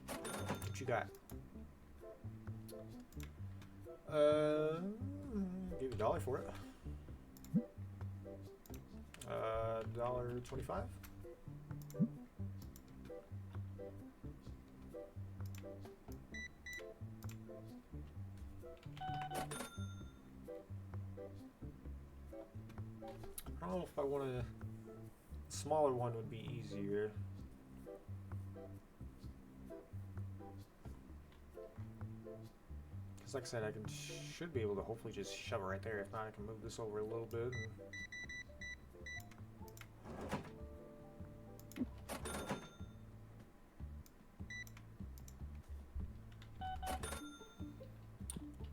What you got? Give you $1 for it. $1.25. I don't know if I want a smaller one would be easier. Because like I said, I should be able to hopefully just shove it right there. If not, I can move this over a little bit.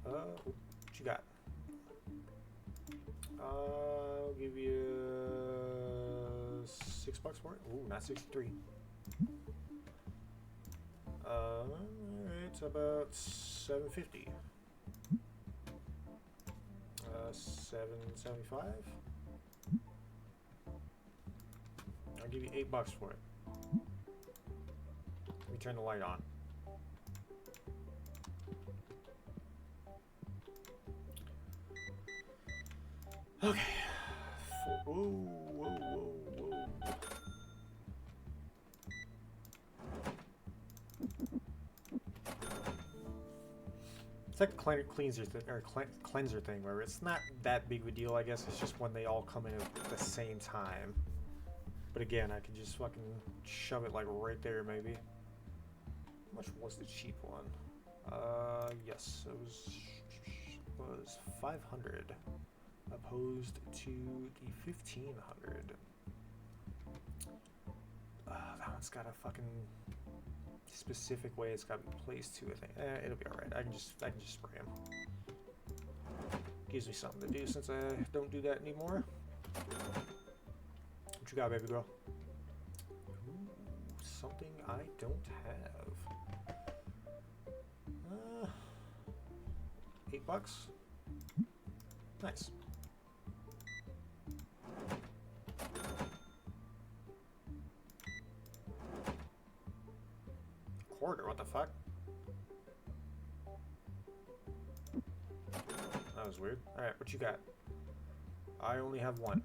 What you got? I'll give you $6 for it. Ooh, not 63. It's about $7.50. 7.75. I'll give you $8 for it. Let me turn the light on. Okay. Whoa, whoa, whoa, whoa. It's like a cleanser thing, or cleanser thing, where it's not that big of a deal, I guess. It's just when they all come in at the same time. But again, I can just fucking shove it like right there, maybe. How much was the cheap one? Yes, it was 500. Opposed to the 1500. That one's got a fucking specific way it's got to be placed to. I think it'll be all right. I can just spray him. Gives me something to do since I don't do that anymore. What you got, baby girl? Ooh, something I don't have. $8. Nice. Quarter, what the fuck? That was weird. Alright, what you got? I only have one.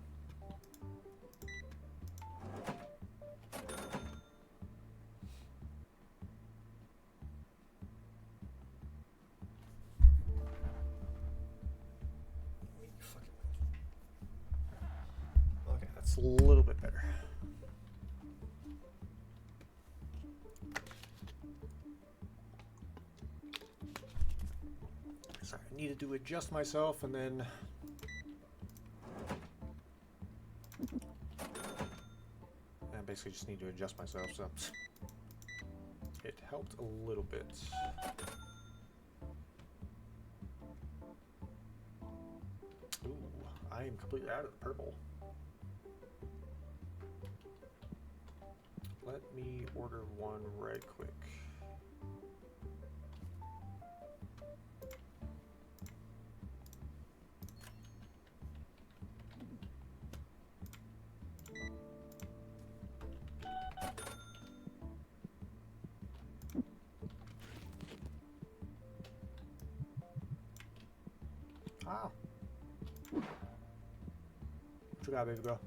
Okay, that's a little bit better. Sorry, I needed to adjust myself and then... I basically just need to adjust myself, so... It helped a little bit. Ooh, I am completely out of the purple. Let me order one right quick. Ah. What you got, baby girl?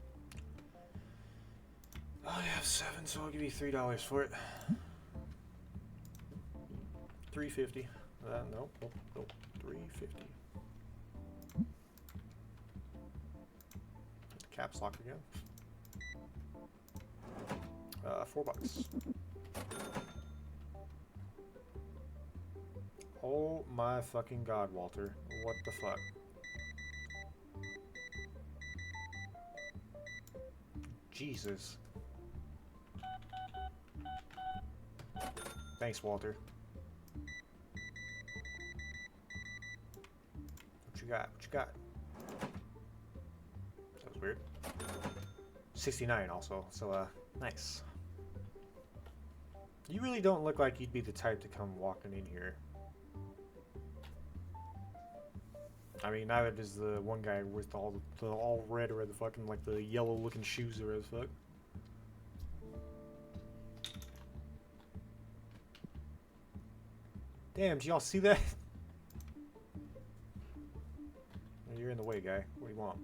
I have 7, so I'll give you $3 for it. $3.50. Nope, nope. $3.50. Caps lock again. $4. Oh my fucking god, Walter. What the fuck? Jesus. Thanks, Walter. What you got? What you got? That was weird. 69 also, so nice. You really don't look like you'd be the type to come walking in here. I mean, neither does the one guy with all the all red or the fucking like the yellow looking shoes or as fuck. Damn, did y'all see that? You're in the way, guy. What do you want?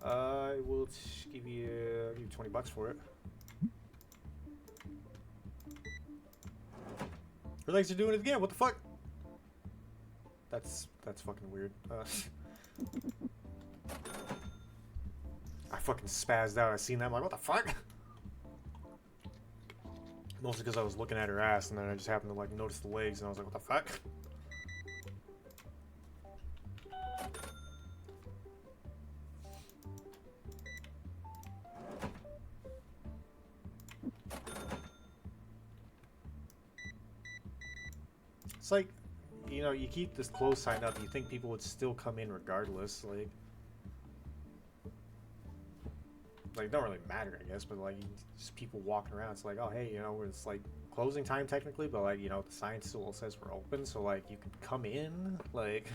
I will give you 20 bucks for it. Your legs are doing it again. What the fuck? That's fucking weird. I fucking spazzed out. I seen that. I'm like, what the fuck? Mostly because I was looking at her ass, and then I just happened to like notice the legs, and I was like, what the fuck? It's like, you know, you keep this close sign up, you think people would still come in regardless, like it don't really matter, I guess, but like just people walking around, it's like, oh hey, you know, it's like closing time technically, but like, you know, the sign still says we're open, so like you can come in, like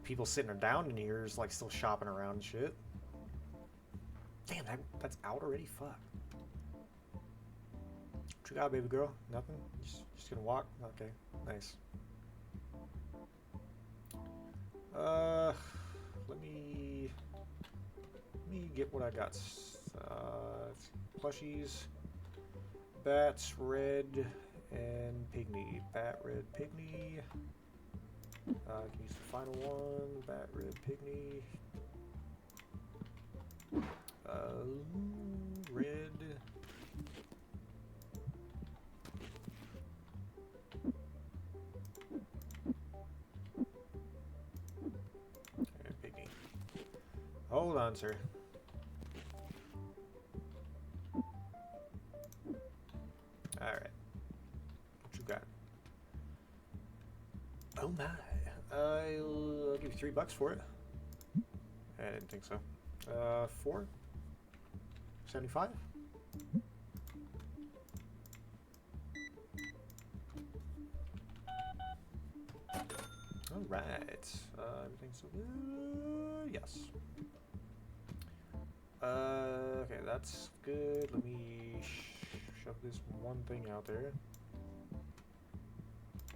people sitting down in here is like still shopping around and shit. Damn, that's out already? Fuck. What you got, baby girl? Nothing? Just gonna walk? Okay, nice. Let me get what I got. Plushies, bats, red, and pygmy. Bat, red, pygmy. I can use the final one. Bat, red, pygmy. Red. Pygmy. Hold on, sir. Alright. What you got? Oh my. I'll give you $3 for it. I didn't think so. 4? 75? Alright. Everything's... yes. Okay, that's good. Let me shove this one thing out there.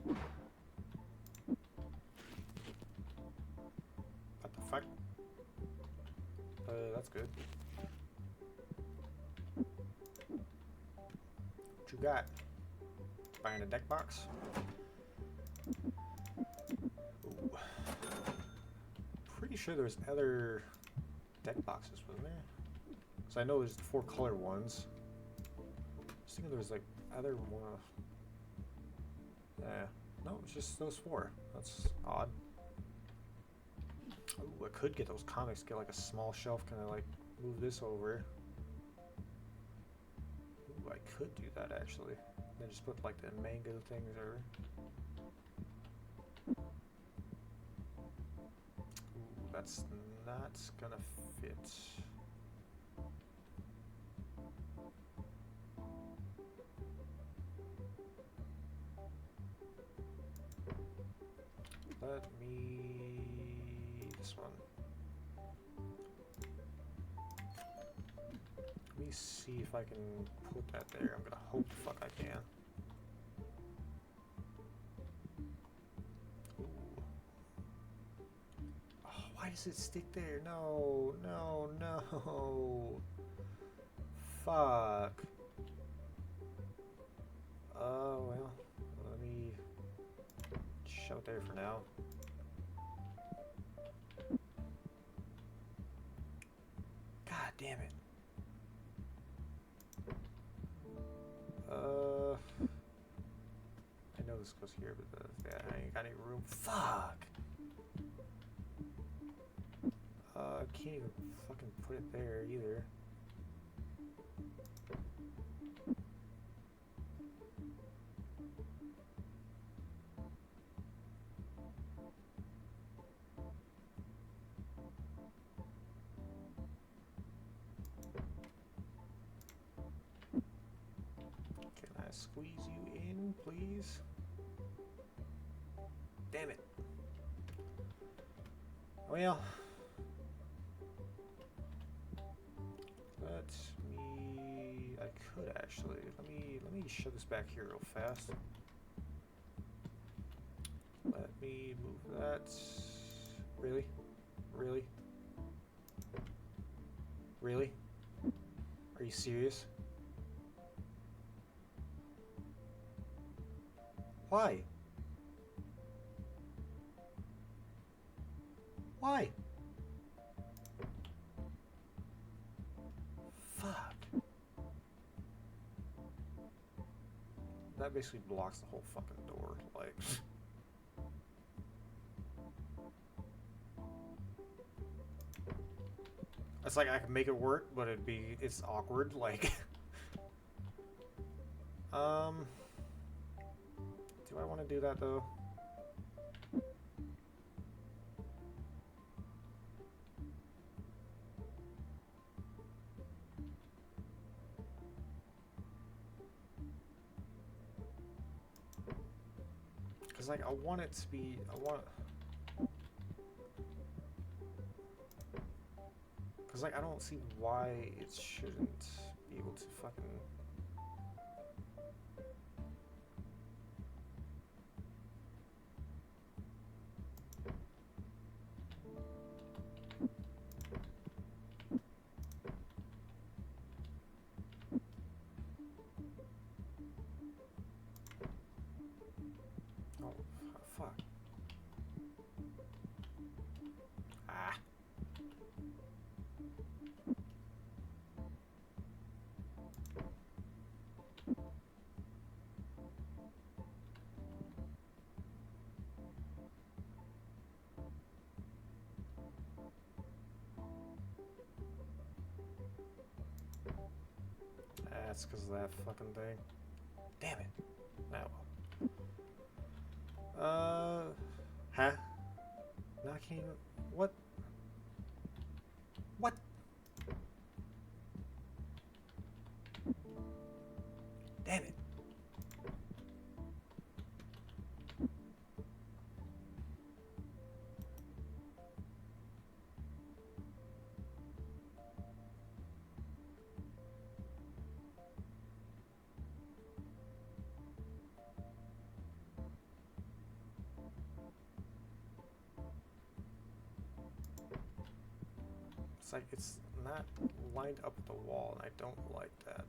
What the fuck? That's good. What you got? Buying a deck box? Ooh. Pretty sure there's other deck boxes, wasn't there? Because I know there's the 4 color ones. I was thinking there was like other one. Yeah. No, it's just those 4. That's odd. Ooh, I could get those comics, get like a small shelf, kind of like move this over. Ooh, I could do that actually. Then just put like the mango things over. Ooh, that's not gonna fit. Let me... this one. Let me see if I can put that there. I'm gonna hope the fuck I can. Ooh. Oh, why does it stick there? No, no, no. Fuck. Oh, well. Let me shove it there for now. God damn it. I know this goes here, but yeah, I ain't got any room. Fuck! I can't even fucking put it there either. Can I squeeze you in, please? Damn it. Well, let me... I could actually. Let me shove this back here real fast. Let me move that. Really? Really? Really? Are you serious? Why? Why? Fuck. That basically blocks the whole fucking door, like... It's like I can make it work, but it's awkward, like... Do I want to do that, though? Because, like, I want it to be... Because, like, I don't see why it shouldn't be able to fucking... Oh, fuck. Ah. That's because of that fucking thing. Damn it. Now. Huh? No, I can't even... What? What? Damn it. It's like it's not lined up with the wall, and I don't like that.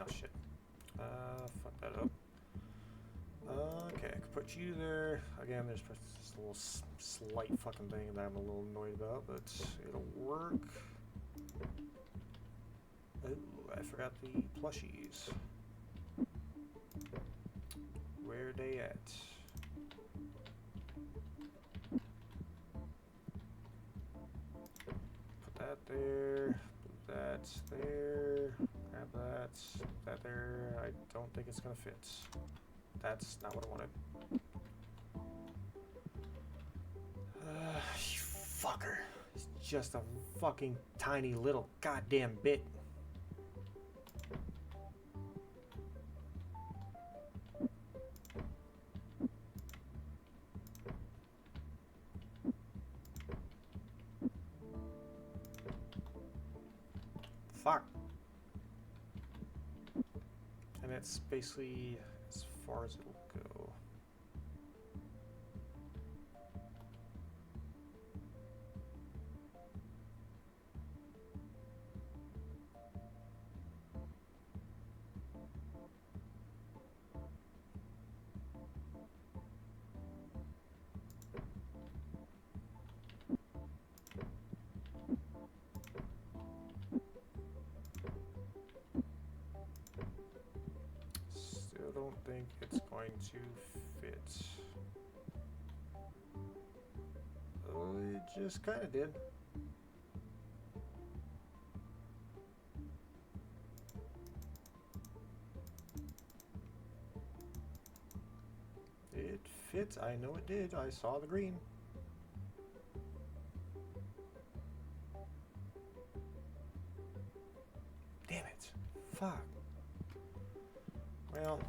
Oh shit. Fuck that up. Okay, I could put you there. Again, there's just a little slight fucking thing that I'm a little annoyed about, but it'll work. Oh, I forgot the plushies. Where they at? Put that there. Put that there. Grab that. Put that there. I don't think it's gonna fit. That's not what I wanted. You fucker. It's just a fucking tiny little goddamn bit. Fuck. And it's basically as far as it'll go. Still don't think it's going to fit. Oh, it just kind of did. It fits. I know it did. I saw the green. Damn it. Fuck. Well,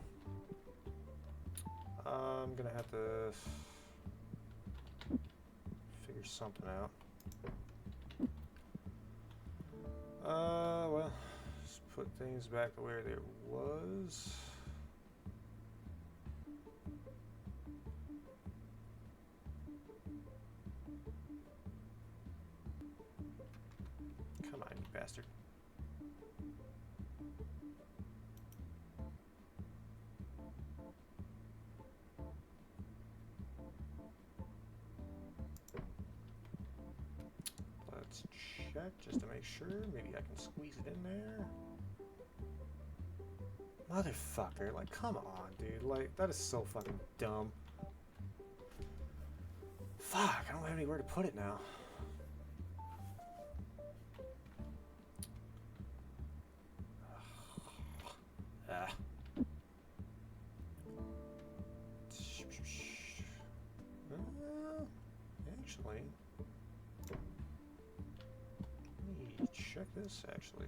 I'm gonna have to figure something out. Well, just put things back to where there was. Come on, you bastard. Let's check just to make sure. Maybe I can squeeze it in there. Motherfucker, like, come on, dude. Like, that is so fucking dumb. Fuck, I don't have anywhere to put it now. Ah. Actually, let me check this, actually.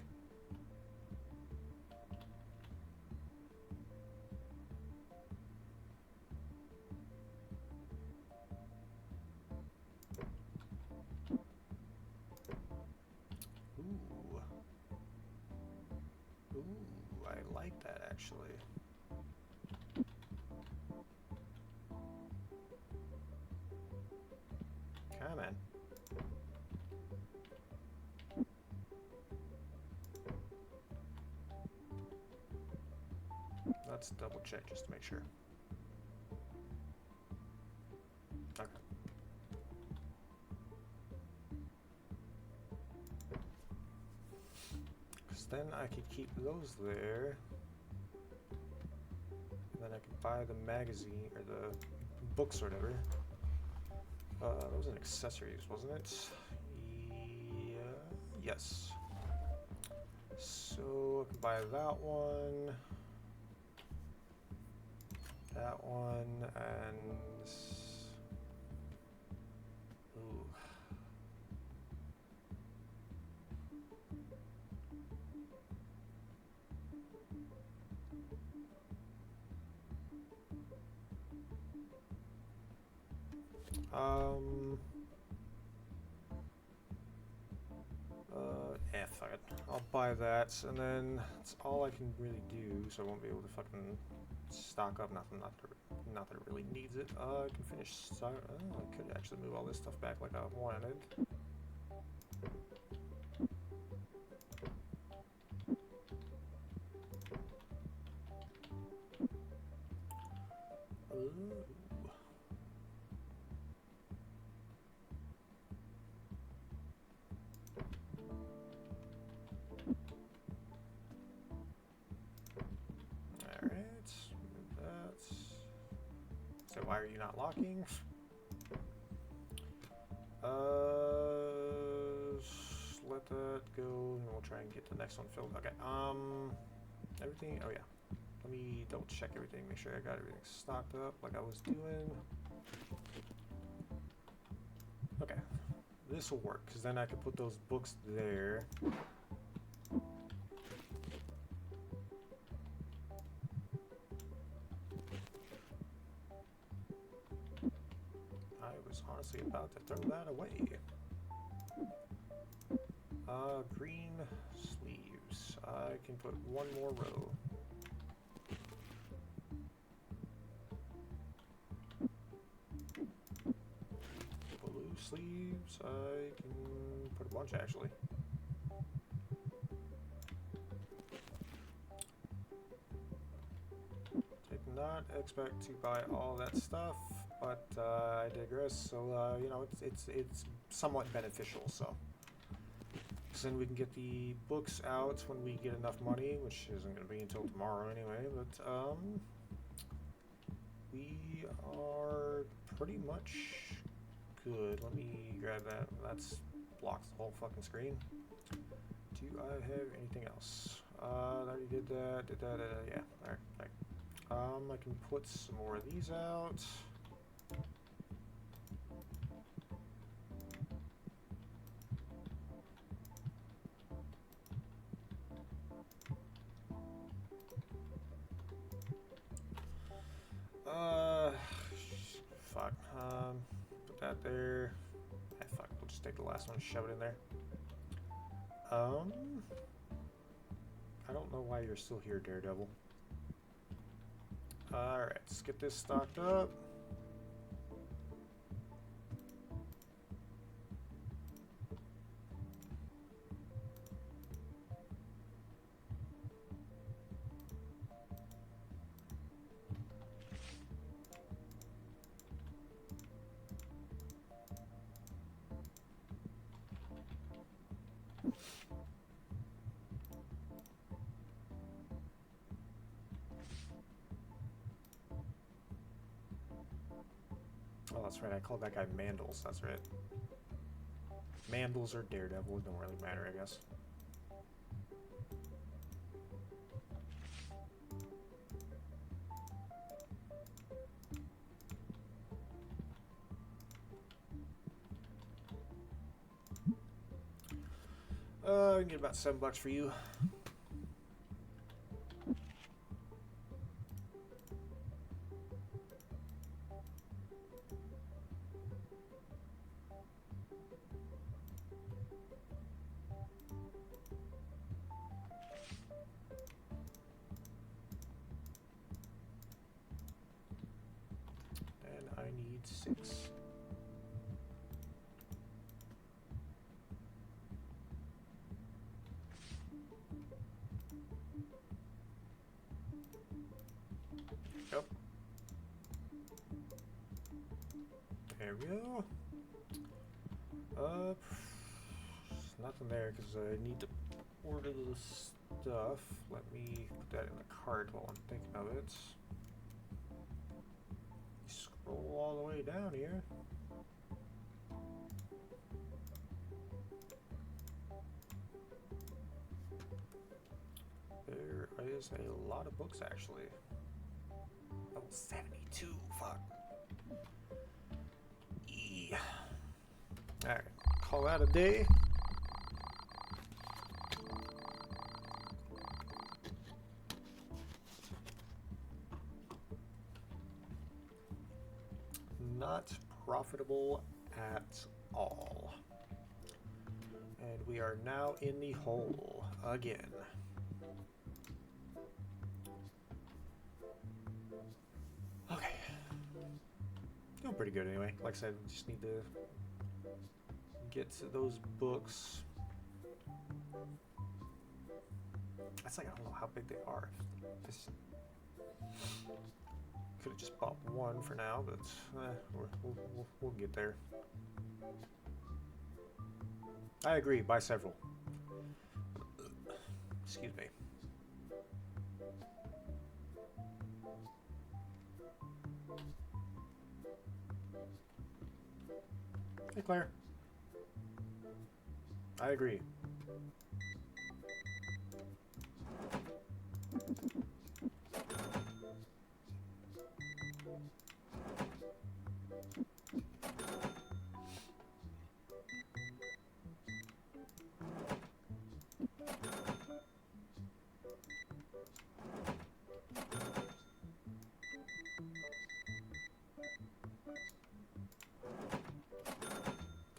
Ooh. Ooh, I like that, actually. Come on. Let's double check just to make sure. Okay. Because then I could keep those there. And then I could buy the magazine, or the books or whatever. That was an accessories, wasn't it? Yeah. Yes. So I can buy that one, and ooh. Um. Fuck it. I'll buy that, and then that's all I can really do, so I won't be able to fucking stock up nothing. Not that it really needs it. I can finish. Oh, I could actually move all this stuff back like I wanted. Ooh. Alright, that's... So why are you not locking? Let that go, and we'll try and get the next one filled. Okay, everything, oh yeah. Let me double check everything, make sure I got everything stocked up like I was doing. Okay, this will work, because then I can put those books there. I was honestly about to throw that away. Green sleeves. I can put one more row. Blue sleeves. I can put a bunch actually. Did not expect to buy all that stuff, but I digress. So you know, it's somewhat beneficial. So. Then we can get the books out when we get enough money, which isn't going to be until tomorrow anyway, but we are pretty much good. Let me grab that. That's blocks the whole fucking screen. Do I have anything else? I already did that, yeah, alright. I can put some more of these out. Fuck. Put that there. Fuck. We'll just take the last one and shove it in there. I don't know why you're still here, Daredevil. Alright, let's get this stocked up. Oh, that's right. I called that guy Mandles. That's right. Mandles or Daredevil. It don't really matter, I guess. I can get about $7 for you. And I need 6. Yep. There we go. Nothing there because I need to order the stuff. Let me put that in the cart while I'm thinking of it. Scroll all the way down here. There is a lot of books actually. Oh, 72. Fuck. Yeah. Alright, call that a day. Not profitable at all. And we are now in the hole again. Okay. Doing pretty good anyway. Like I said, we just need to get to those books. That's like, I don't know how big they are. Just could have just bought one for now, but we'll get there. I agree, buy several. Excuse me. Hey, Claire. I agree.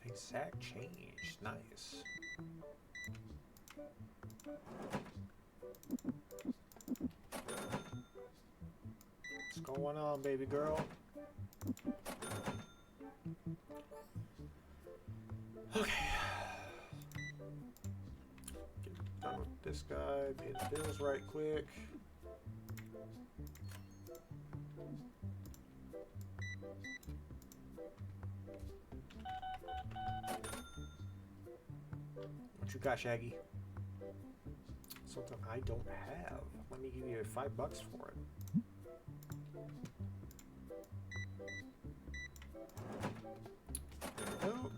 Exact change. Nice. What's going on, baby girl? Okay. Get done with this guy. Pay the bills right quick. What you got, Shaggy? Something I don't have. Let me give you $5 for it. There you go.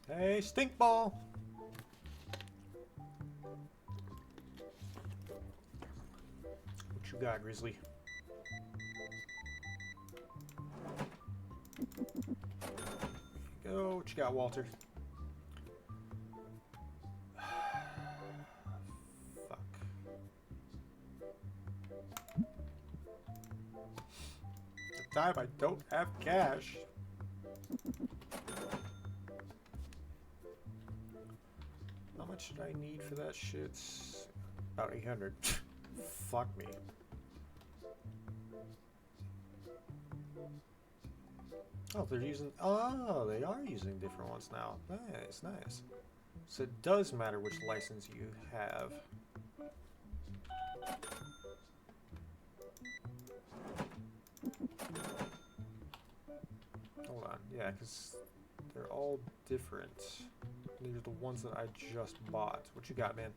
Hey, stink ball! What you got, Grizzly? There you go. What you got, Walter? Fuck. The time I don't have cash. How much should I need for that shit? About 800. Fuck me. Oh, they're using... Oh, they are using different ones now. Nice, nice. So it does matter which license you have. Hold on. Yeah, because they're all different. These are the ones that I just bought. What you got, man?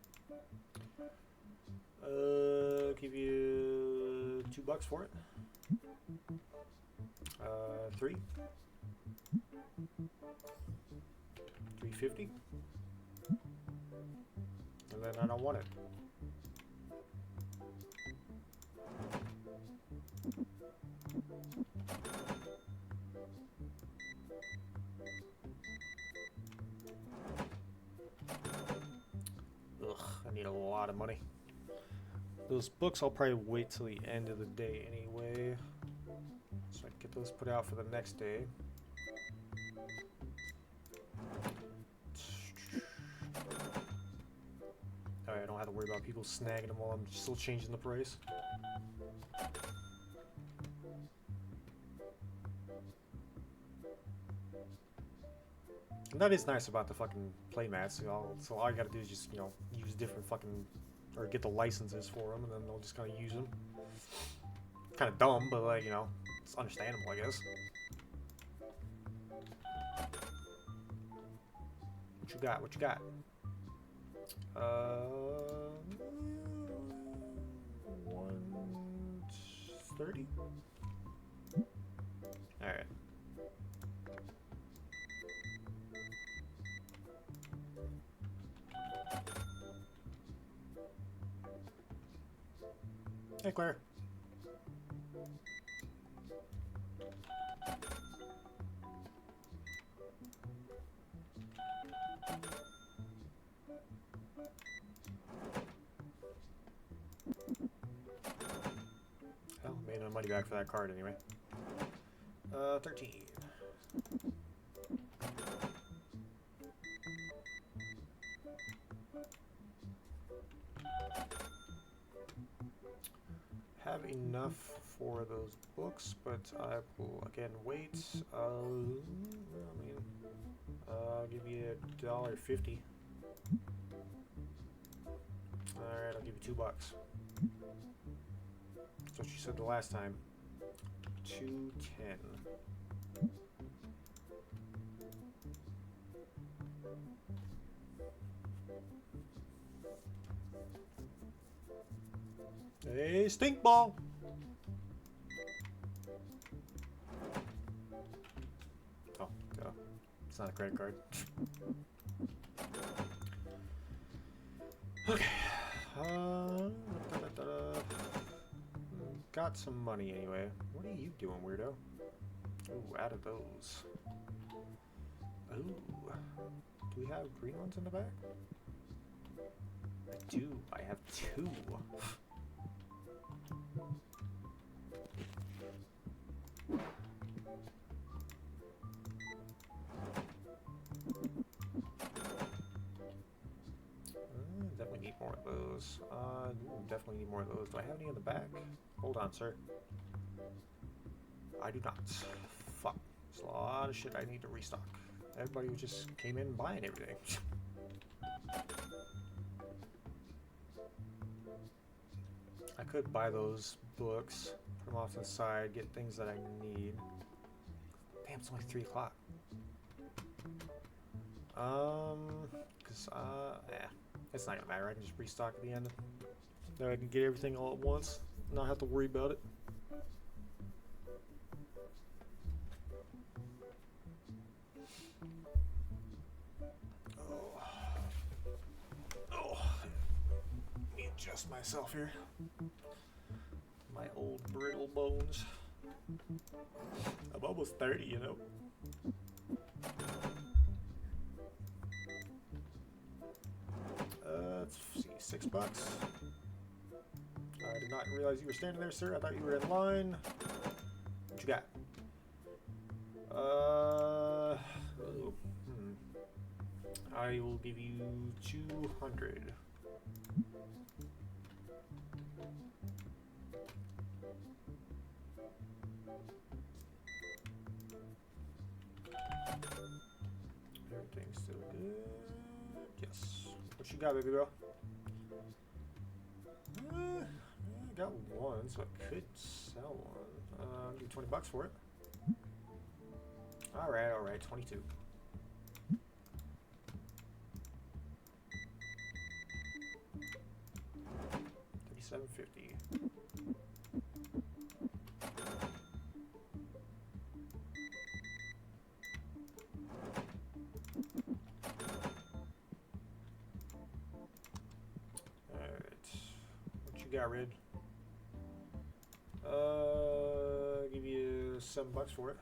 Give you $2 for it. 3. 350. And then I don't want it. Ugh, I need a lot of money. Those books I'll probably wait till the end of the day anyway. So I can get those put out for the next day. Alright, I don't have to worry about people snagging them while I'm still changing the price. And that is nice about the fucking playmats. So all you gotta do is just, you know, use different fucking, or get the licenses for them, and then they'll just kind of use them. Kind of dumb, but like, you know, it's understandable, I guess. What you got? What you got? 130. All right. Hey, Claire. Hell, made no money back for that card anyway. 13. Have enough for those books, but I will again wait. I'll give you $1.50. Alright, I'll give you $2. That's what you said the last time. 210. Hey, stink ball! Oh, duh. It's not a credit card. Okay. Got some money anyway. What are you doing, weirdo? Ooh, out of those. Ooh. Do we have green ones in the back? I do. I have 2. Definitely need more of those. Definitely need more of those. Do I have any in the back? Hold on, sir. I do not. Fuck. There's a lot of shit I need to restock. Everybody just came in buying everything. I could buy those books from off to the side, get things that I need. Damn, it's only 3 o'clock. Yeah, it's not gonna matter. I can just restock at the end. Then I can get everything all at once, not have to worry about it. Let me adjust myself here. My old brittle bones. I'm almost 30, you know. Let's see, $6. I did not realize you were standing there, sir. I thought you were in line. What you got? I will give you 200. Everything's still good. Yes. What you got, baby girl? I got one, so I could sell one. I'll give you $20 for it. Alright, 22. $37.50. Got rid. Give you $7 for it.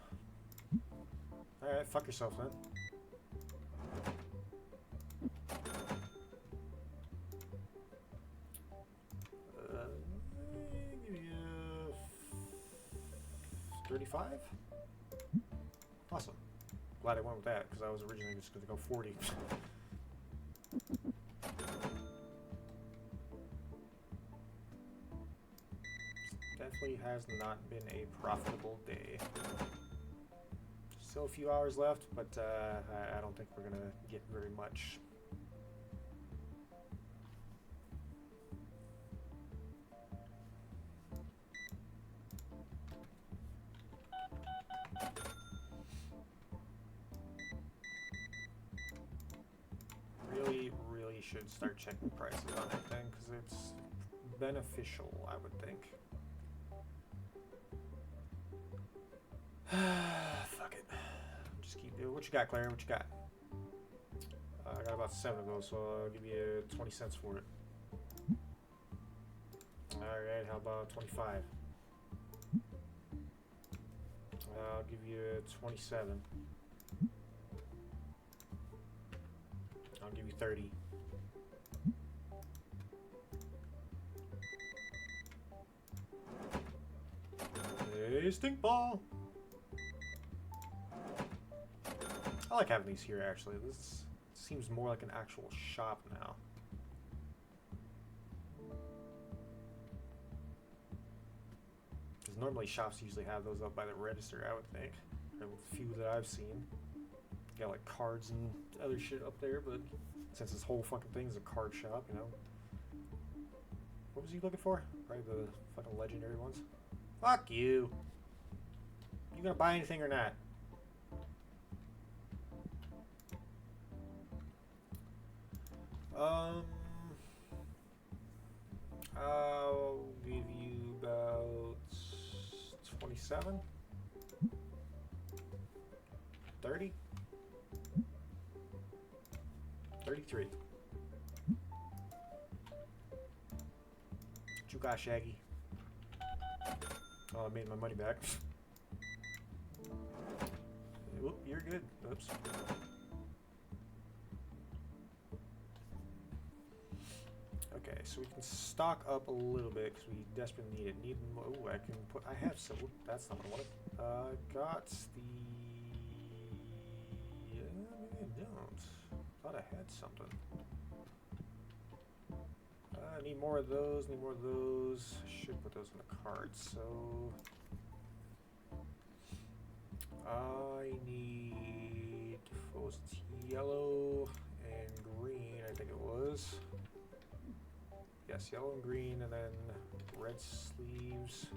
Alright, fuck yourself then. Give you 35. Awesome. Glad I went with that because I was originally just going to go 40. Definitely has not been a profitable day. Still a few hours left, but I don't think we're gonna get very much. Really should start checking prices on everything because it's beneficial, I would think. Fuck it. Just keep doing. What you got, Claire? What you got? I got about 7 of those, so I'll give you 20 cents for it. Alright, how about 25? I'll give you 27. I'll give you 30. Hey, stink ball! I like having these here, actually. This seems more like an actual shop now. Because normally shops usually have those up by the register, I would think. Or the few that I've seen. Got like cards and other shit up there, but since this whole fucking thing is a card shop, you know. What was he looking for? Probably the fucking legendary ones. Fuck you! You gonna buy anything or not? I'll give you about 27? 30? 33. What you got, Shaggy? Oh, I made my money back. Oop, you're good. Oops. Okay, so we can stock up a little bit because we desperately need it. Need more. Oh, I can put. I have some. Oop, that's not what I wanted. Got the. Yeah, maybe I don't. Thought I had something. I need more of those. Need more of those. Should put those in the cart. So I need. What was it? Yellow and green. I think it was. Yes, yellow and green, and then red sleeves.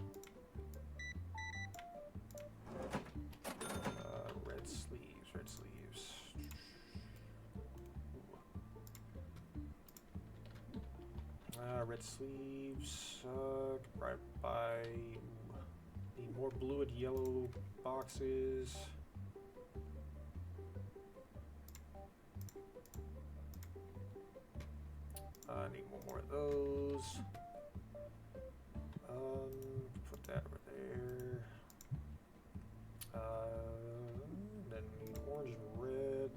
Red sleeves. Red sleeves. Could probably buy. Need more blue and yellow boxes. I need one more of those. Put that over there. Then need orange and red.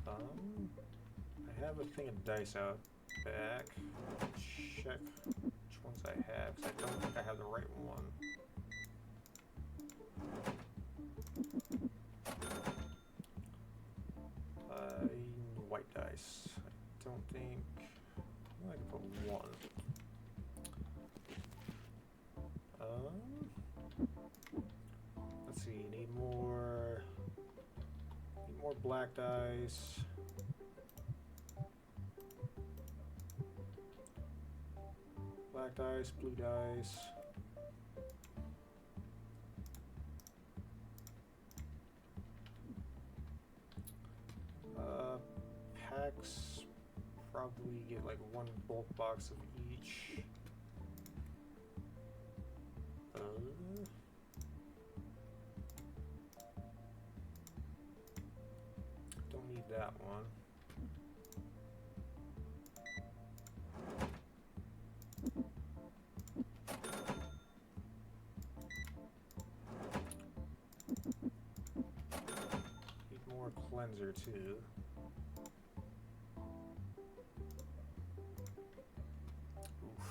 I have a thing of dice out back. Check which ones I have, because I don't think I have the right one. White dice. I don't think. I can put one. Let's see. Need more. Need more black dice. Black dice, blue dice. Packs probably get like one bulk box of each. Don't need that one. Need more cleanser too. Oof.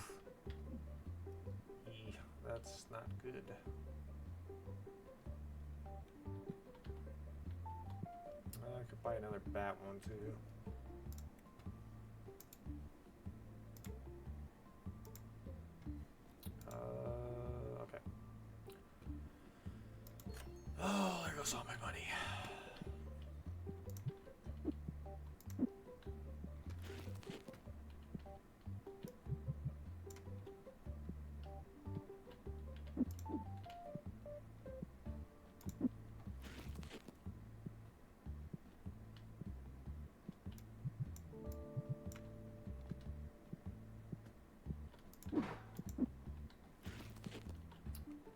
That's not good. I could buy another bat one too. goes all my money.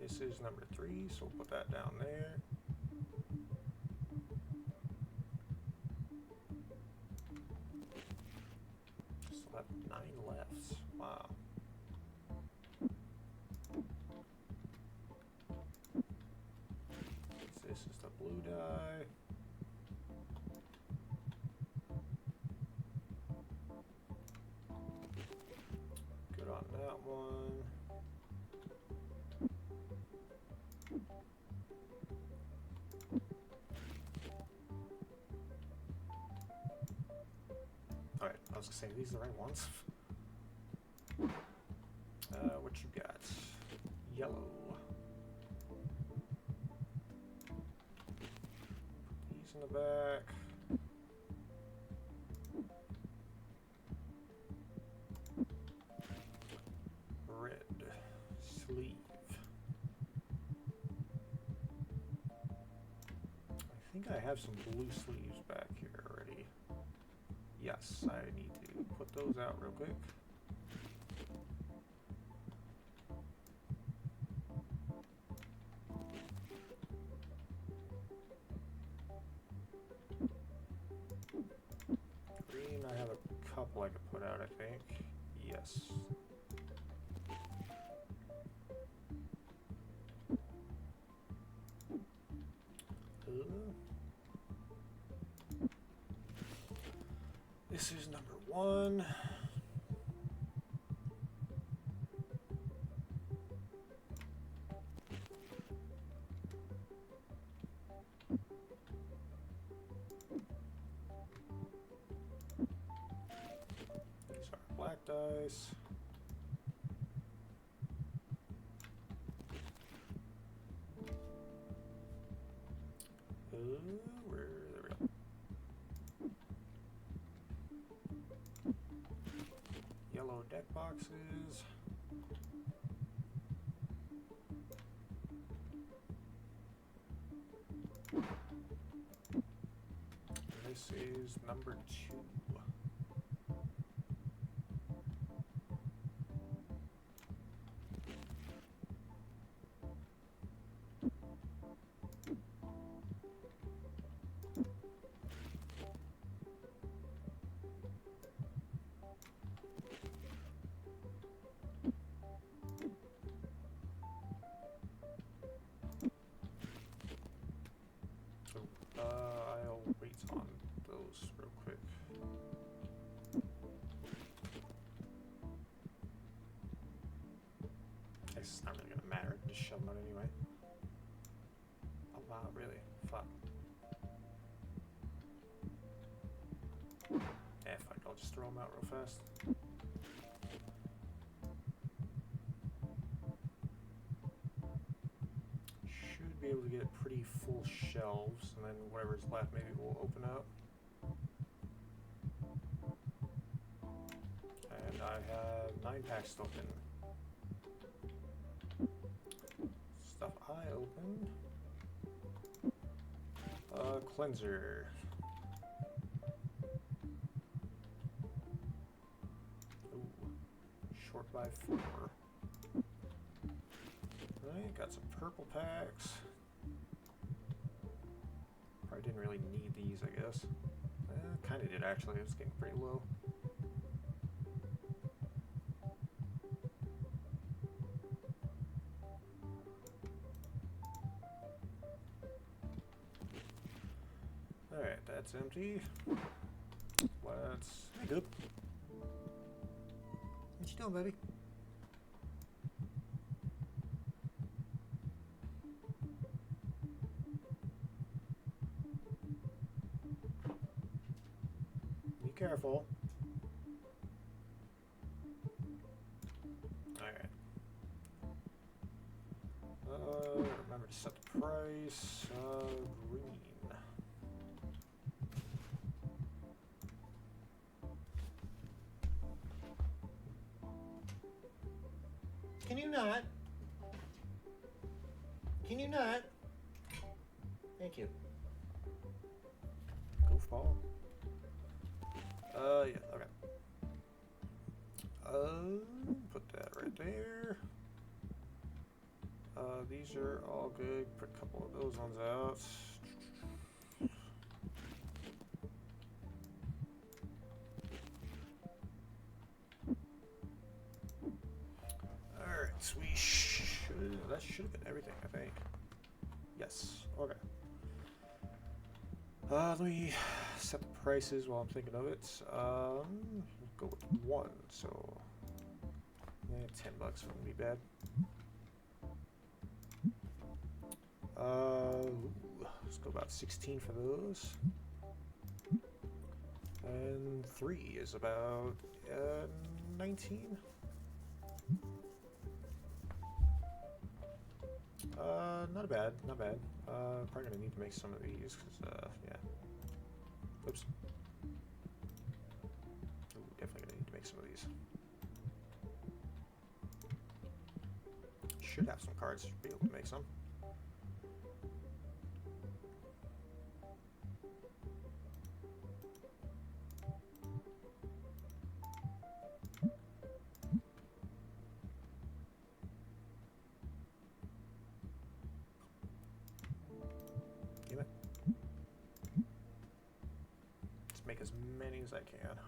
This is number 3, so we'll put that down there. Still have 9 lefts. Wow. This is the blue die. Good on that one. Alright, I was gonna say, are these the right ones? What you got? Yellow. These in the back. Red. Sleeve. I think I have some blue sleeves back here already. Yes, I need to put those out real quick. Green, I have a couple I could put out, I think. Yes. This is number 1. These are black dice. There we go. Yellow deck boxes. This is number 2. I'll wait on those real quick. It's not really gonna matter, just shove them out anyway. Oh wow, really? Fuck. Yeah, fuck, I'll just throw them out real fast. Should be able to get pretty full shelves, and then whatever's left maybe we'll open up. And I have 9 packs open. Stuff I opened. Cleanser. Ooh. Short by 4. Alright, got some purple packs. Probably didn't really need these, I guess. Kinda did actually, it was getting pretty low. Alright, that's empty. Let's... Hey, good. What you doing, baby? Be careful. Alright. Remember to set the price, green. Can you not? Can you not? Thank you. Goofball. Yeah, okay. Put that right there. These are all good. Put a couple of those ones out. Alright, that should have been everything, I think. Yes, okay. Let me set the prices while I'm thinking of it. Go with 1, so yeah, $10 wouldn't be bad. Let's go about 16 for those. And 3 is about 19. Not bad, not bad. Probably gonna need to make some of these, cause, yeah. Oops. Ooh, definitely gonna need to make some of these. Should have some cards to be able to make some. Damn it. Let's make as many as I can.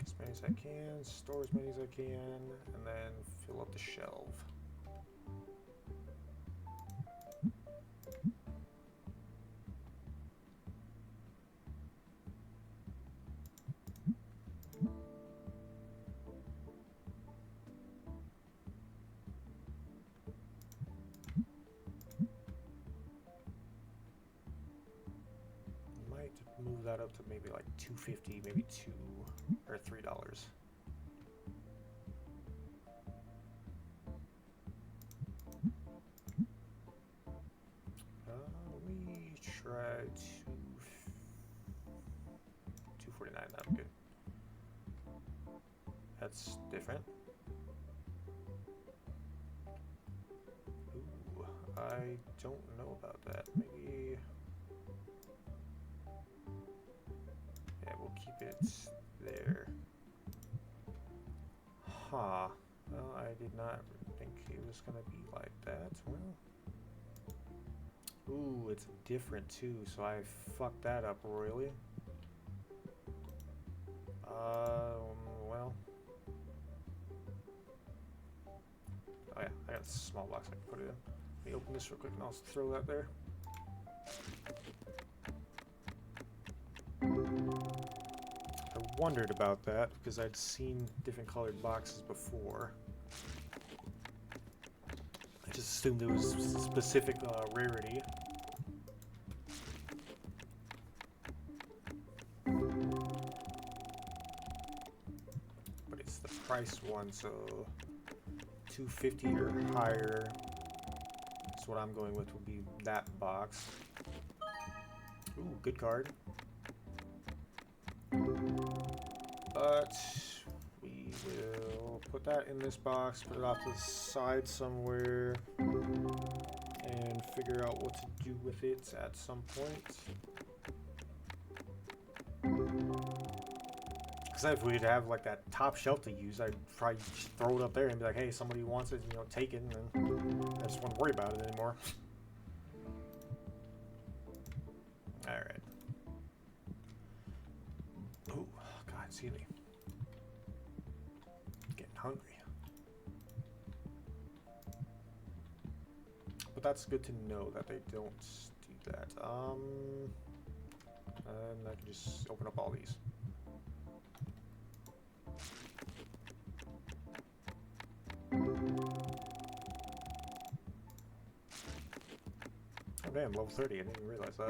As many as I can, store as many as I can, and then fill up the shelf. Might move that up to maybe like $2.50, maybe $2 or $3. Let me try 249. That'd be good. That's different. Ooh, I don't know about that. Maybe. Yeah, we'll keep it there. Huh. Well, I did not think it was gonna be like that. Well. Ooh, it's different too, so I fucked that up royally. Well. Oh yeah, I got a small box I can put it in. Let me open this real quick and I'll throw that there. I wondered about that because I'd seen different colored boxes before. I just assumed it was specific rarity. But it's the price one, so $2.50 or higher. That's what I'm going with, would be that box. Ooh, good card. But we will put that in this box, put it off to the side somewhere, and figure out what to do with it at some point. Because if we'd have like that top shelf to use, I'd probably just throw it up there and be like, hey, somebody wants it, you know, take it, and then I just wouldn't worry about it anymore. Alright. Oh, God, excuse me. Getting hungry. but that's good to know that they don't do that. And I can just open up all these. Oh damn, level 30, I didn't even realize that.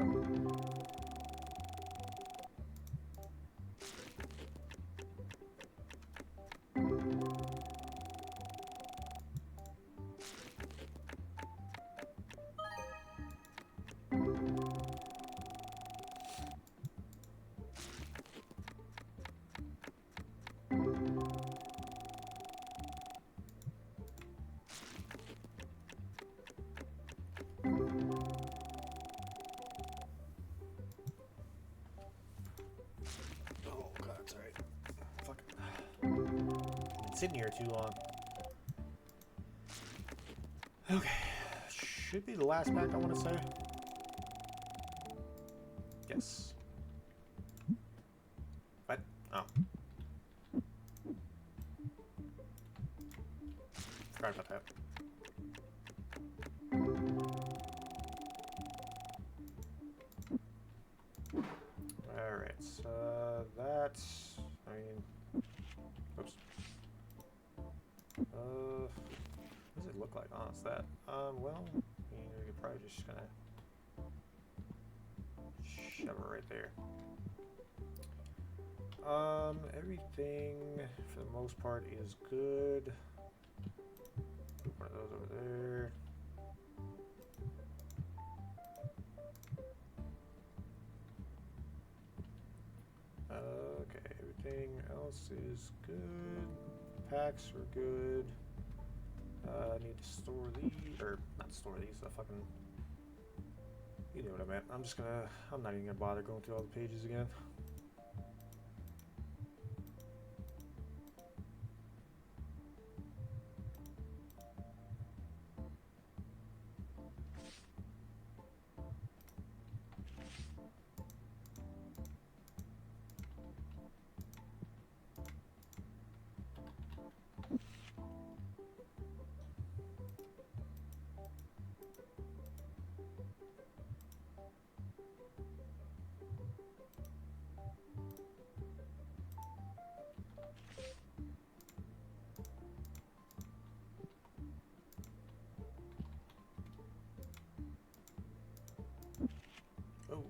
Oh god, sorry. Fucking been sitting here too long. Okay. Should be the last pack, I want to say. Yes. What? Oh. Forgot about that. Alright, so that's... I mean... Oops. What does it look like? Oh, it's that. Well, you know, we could probably just kind of shove it right there. Everything for the most part is good. Put one of those over there. Okay, everything else is good. Packs are good. I need to store these, or not store these, fucking, you know what I meant. I'm not even gonna bother going through all the pages again. Oh.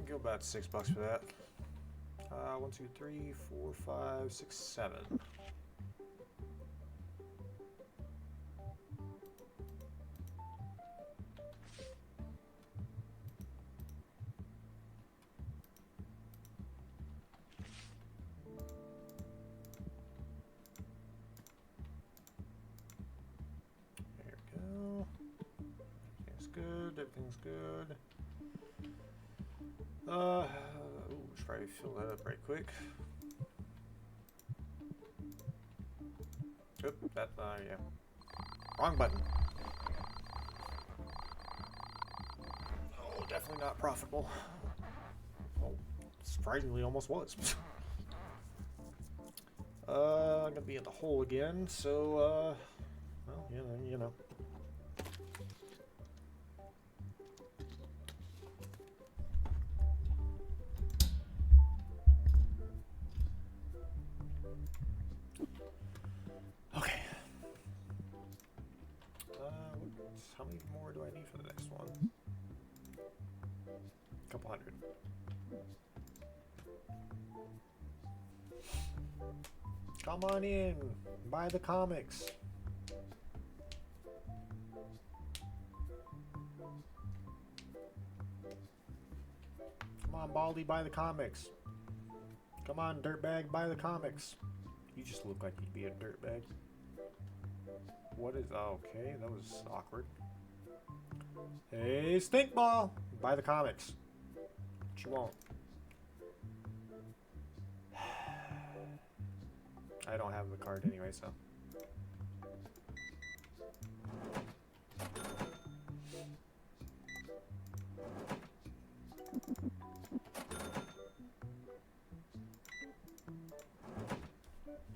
Go about $6 for that. 1, 2, 3, 4, 5, 6, 7. There we go. Everything's good. Everything's good. Should probably fill that up right quick. Oop, that, yeah. Wrong button. Oh, definitely not profitable. Well, surprisingly almost was. I'm gonna be in the hole again, so, well, you know. Okay. How many more do I need for the next one? A couple hundred. Come on in. Buy the comics. Come on, Baldy, buy the comics. Come on, dirtbag, buy the comics. You just look like you'd be a dirtbag. What is... Oh, okay, that was awkward. Hey, Stinkball! Buy the comics. But you won't. I don't have the card anyway, so...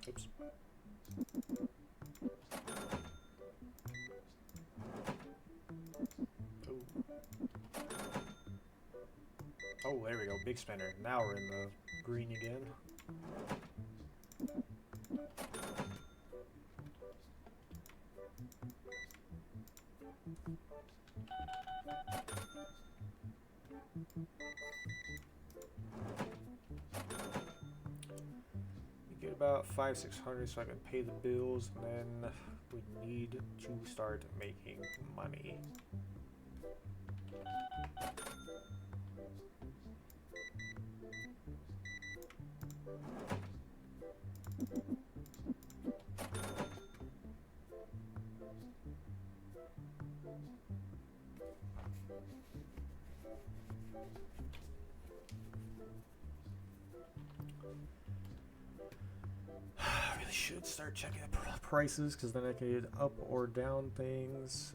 Oops. Oh, there we go. Big spender. Now we're in the green again. Get about 500-600 so I can pay the bills, and then we need to start making money. I really should start checking the prices, because then I can get up or down things.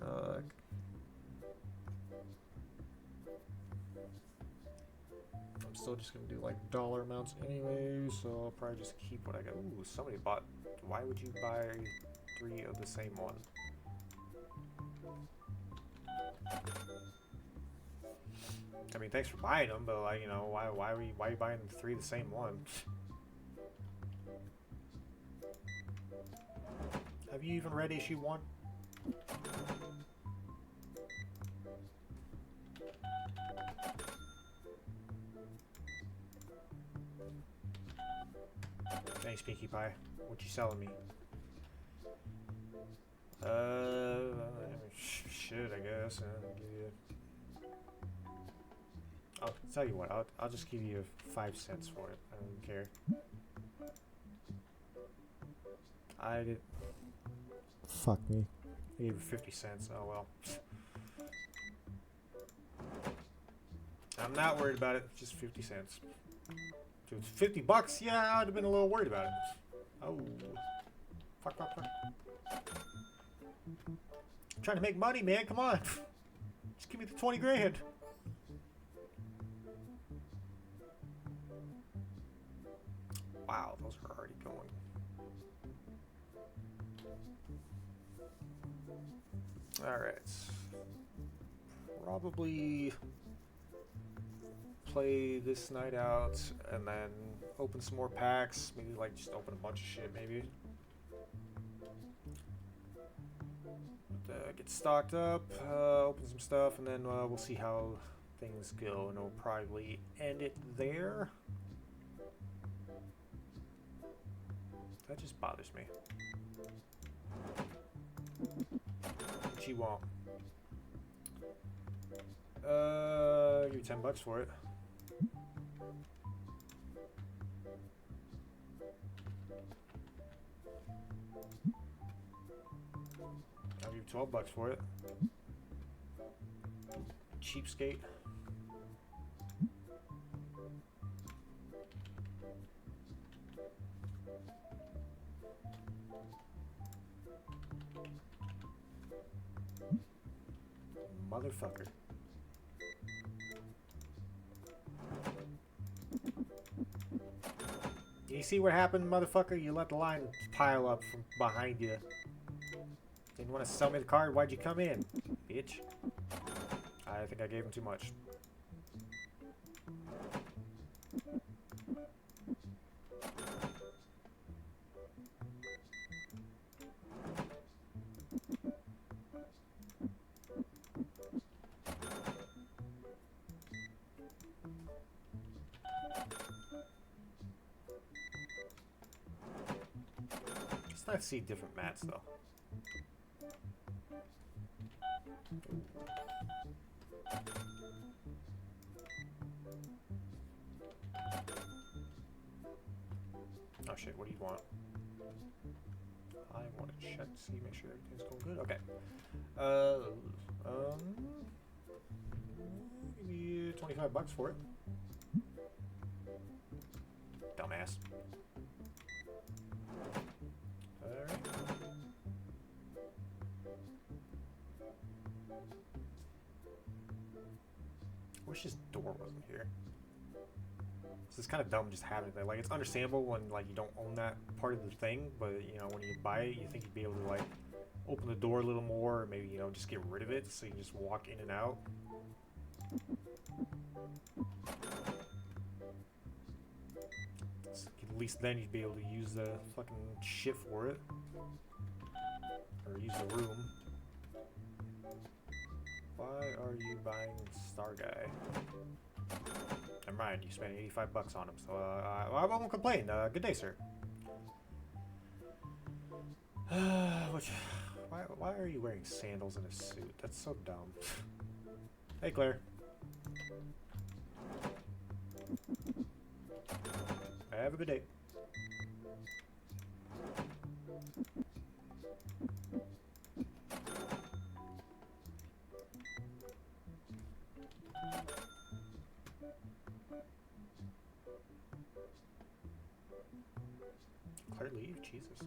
I'm still just gonna do like dollar amounts anyway, so I'll probably just keep what I got. Ooh, somebody bought. Why would you buy 3 of the same one? I mean, thanks for buying them, but like, you know, why are you buying 3 of the same one? Have you even read issue 1? Thanks, Pinkie Pie. What you selling me? Shit, I guess. I'll tell you what. I'll just give you 5 cents for it. I don't care. I did. Fuck me. I gave you 50 cents. Oh well. I'm not worried about it. Just 50 cents. If it was 50 bucks, yeah, I'd have been a little worried about it. Oh. Fuck. I'm trying to make money, man. Come on. Just give me the 20 grand. Wow, those are already going. Alright. Probably play this night out and then open some more packs. Maybe like just open a bunch of shit maybe. Get stocked up, open some stuff, and then we'll see how things go, and we'll probably end it there. That just bothers me. What you want? Give you 10 bucks for it. I'll give you 12 bucks for it. Cheapskate. Motherfucker. You see what happened, motherfucker? You let the line pile up from behind you. Didn't want to sell me the card? Why'd you come in, bitch? I think I gave him too much. It's nice to see different mats, though. Oh shit, what do you want? I want to check to see, make sure everything's going good. Okay. Give me 25 bucks for it. Dumbass. Alright. Wish his door wasn't here. It's kind of dumb just having it there. Like, it's understandable when, like, you don't own that part of the thing, but, you know, when you buy it, you think you'd be able to, like, open the door a little more, or maybe, you know, just get rid of it so you can just walk in and out. At least then you'd be able to use the fucking shit for it. Or use the room. Why are you buying Star Guy? Never mind, you spent 85 bucks on him, so I won't complain. Good day, sir. Why are you wearing sandals and a suit? That's so dumb. Hey, Claire. Have a good day. Claire, leave? Jesus.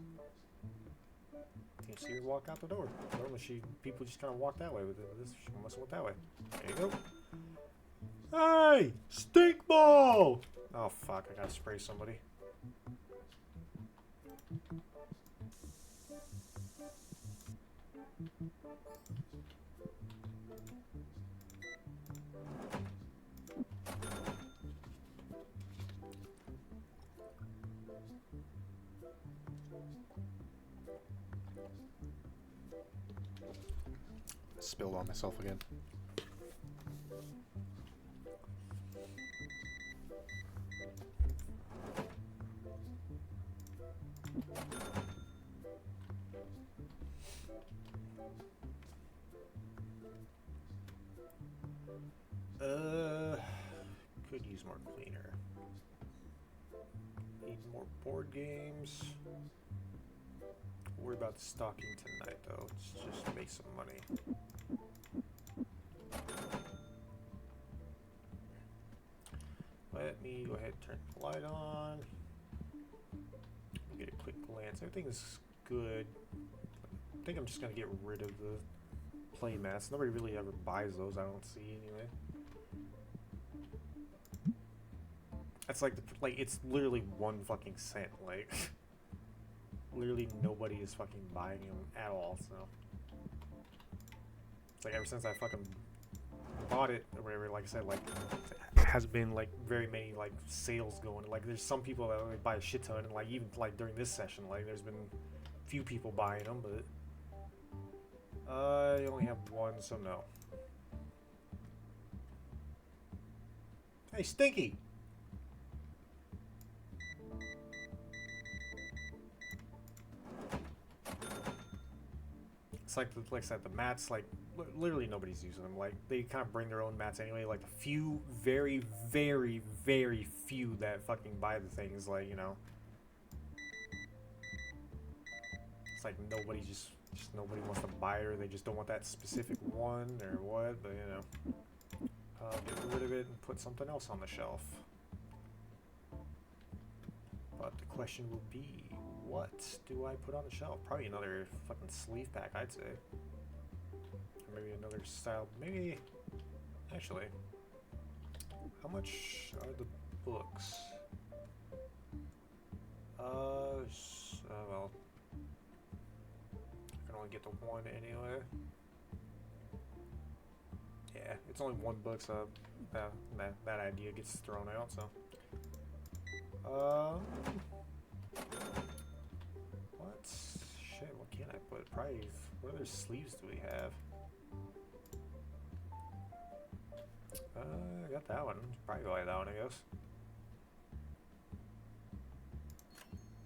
Can't see her walk out the door. Normally people just kind of walk that way with it. This she must have went that way. There you go. Hey! Stink ball! Oh fuck, I gotta spray somebody. Spilled on myself again. Could use more cleaner. Need more board games. Worry about stocking tonight though. Let's just make some money. Let me go ahead and turn the light on. Get a quick glance. Everything's good. I think I'm just gonna get rid of the play mats. Nobody really ever buys those. I don't see anyway. That's like it's literally 1 fucking cent. Like literally nobody is fucking buying them at all. So it's like ever since I fucking bought it or whatever, like I said, like it has been like very many like sales going. Like there's some people that only buy a shit ton, and like even like during this session, like there's been few people buying them, but I only have 1, so no. Hey, Stinky! It's like I said, the mats, like literally nobody's using them. Like they kind of bring their own mats anyway. Like a few, very, very, very few that fucking buy the things. Like, you know, it's like nobody just nobody wants to buy it, or they just don't want that specific one or what. But you know, get rid of it and put something else on the shelf. But the question will be, what do I put on the shelf? Probably another fucking sleeve pack, I'd say. Or maybe another style. Maybe, actually, how much are the books? Well, I can only get the 1 anyway. Yeah, it's only 1 book, so that idea gets thrown out, so. What can I put? Probably, what other sleeves do we have? I got that one. Probably go like that one, I guess.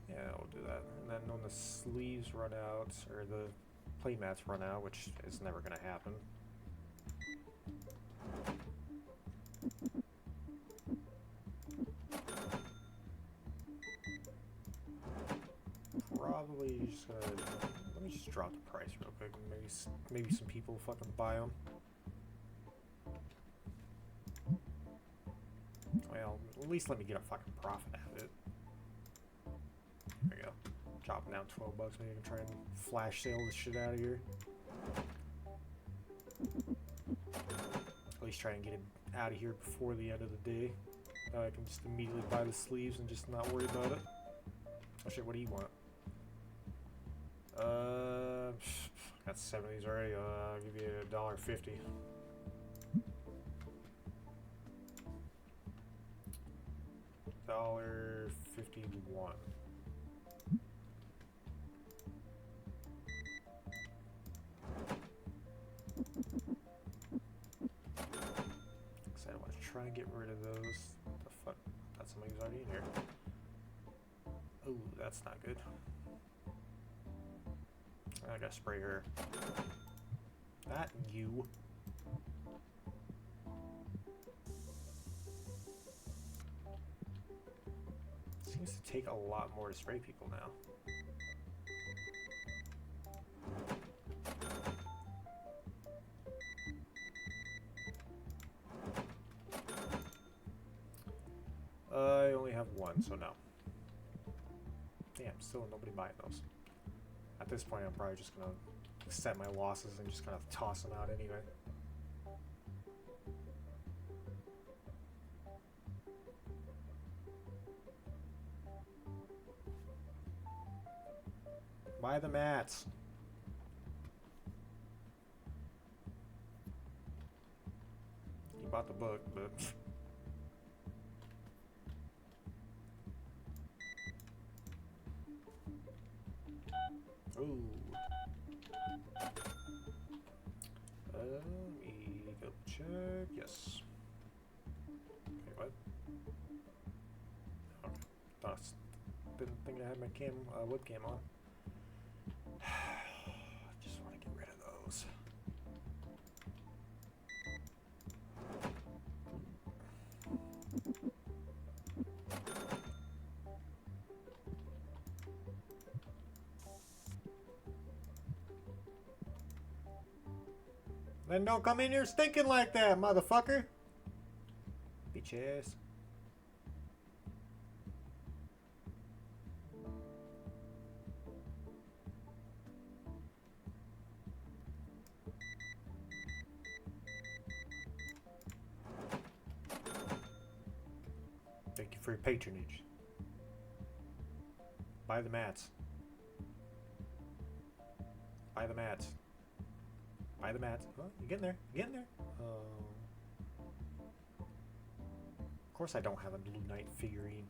Yeah, we'll do that. And then when the sleeves run out, or the playmats run out, which is never gonna happen. Probably just gonna, let me just drop the price real quick, and maybe some people fucking buy them. Well, at least let me get a fucking profit out of it. There we go. Dropping down 12 bucks, maybe I can try and flash sale this shit out of here. At least try and get it out of here before the end of the day. I can just immediately buy the sleeves and just not worry about it. Oh shit, what do you want? Got 7 of these already. I'll give you $1.50. $1.51. I want to try and get rid of those. What the fuck? That's somebody who's already in here. Oh, that's not good. I gotta spray her. Not you. Seems to take a lot more to spray people now. I only have one, so no. Damn, still nobody buying those. At this point, I'm probably just gonna accept my losses and just kind of toss them out anyway. Buy the mats. You bought the book, but... Ooh. Let me go check. Yes. Okay, what? Okay. Didn't think I had my webcam on. Just want to get rid of those. Then don't come in here stinking like that, motherfucker. Bitch ass. Thank you for your patronage. Buy the mats. Buy the mats. Buy the mats. Oh, you're getting there. You're getting there. Of course I don't have a Blue Knight figurine.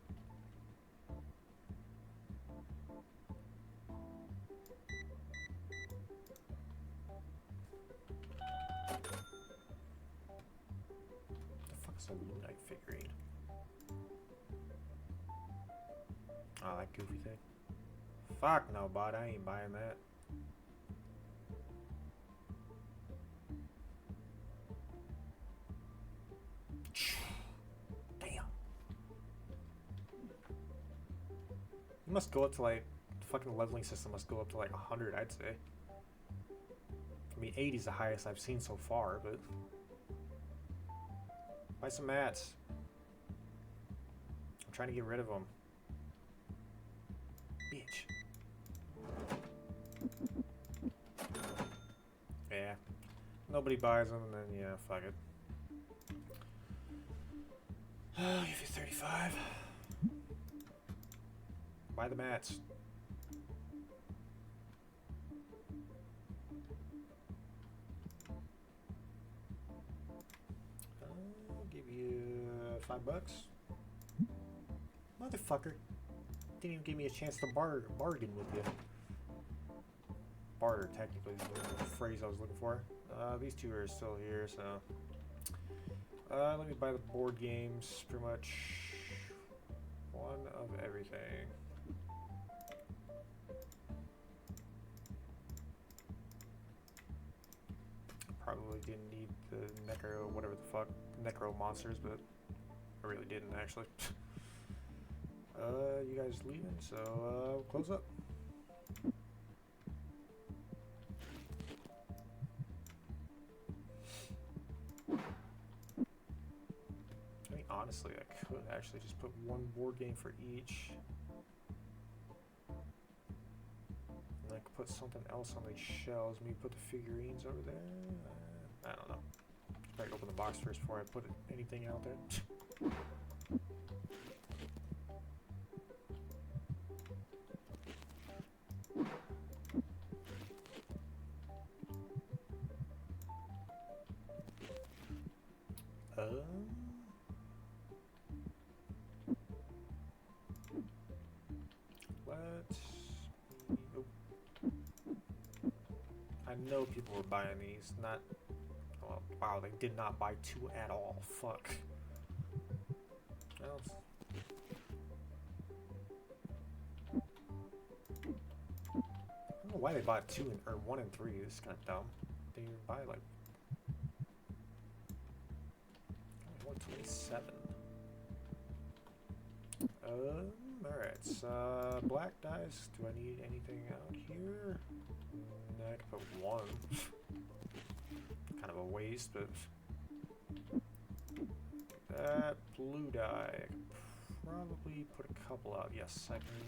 The fuck is a Blue Knight figurine? Oh, that goofy thing. Fuck no, bud. I ain't buying that. You must go up to like, the fucking leveling system must go up to like 100, I'd say. I mean, 80 is the highest I've seen so far, but... Buy some mats. I'm trying to get rid of them. Bitch. Yeah. Nobody buys them, and then, yeah, fuck it. I'll give you 35. Buy the mats. I'll give you $5. Motherfucker. Didn't even give me a chance to bargain with you. Barter, technically, is the phrase I was looking for. These two are still here, so... let me buy the board games, pretty much one of everything. Probably didn't need the necro, whatever the fuck, necro monsters, but I really didn't actually. You guys leaving, so we'll close up. I mean, honestly, I could actually just put one board game for each. And I could put something else on these shelves. Maybe put the figurines over there. I don't know. Just probably open the box first before I put anything out there. I know people were buying these, not... Well, wow, they did not buy 2 at all. Fuck. Well, I don't know why they bought 2 and, or 1 and 3. This is kind of dumb. They buy like 127. Alright, black dice. Do I need anything out here? No, I can put 1. Kind of a waste, but that blue die, I can probably put a couple out. Yes, I can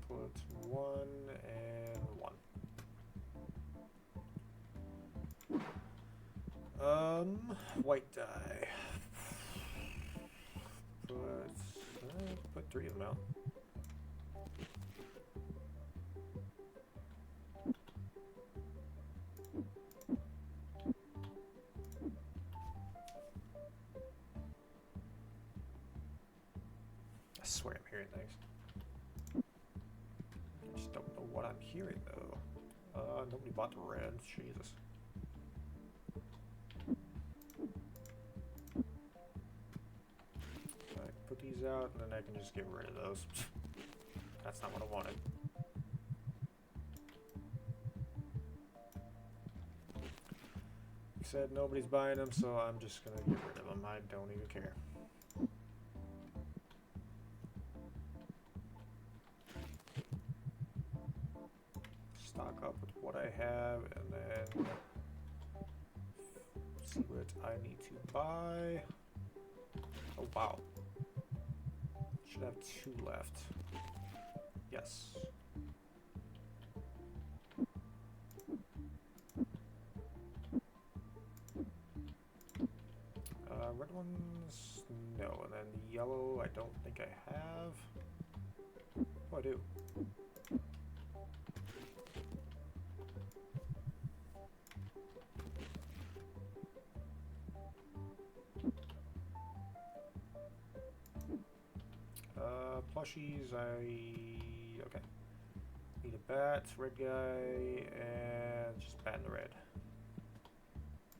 put 1 and 1. White die. Put 3 of them out. I swear I'm hearing things. I just don't know what I'm hearing though. Nobody bought the red. Jesus. I put these out and then I can just get rid of those. That's not what I wanted. Like I said, nobody's buying them, so I'm just gonna get rid of them. I don't even care. Stock up with what I have and then see what I need to buy. Oh wow. Should have 2 left. Yes. Red ones, no. And then the yellow, I don't think I have. Oh, I do. Plushies, okay. Need a bat, red guy, and just bat in the red.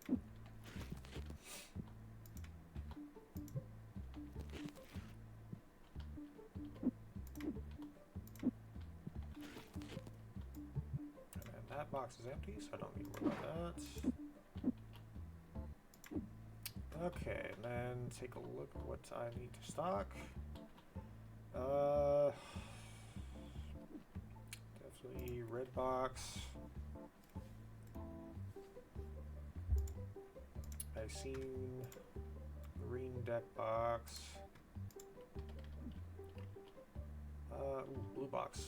And that box is empty, so I don't need to worry about that. Okay, and then take a look at what I need to stock. Definitely red box. I've seen green deck box. Ooh, blue box.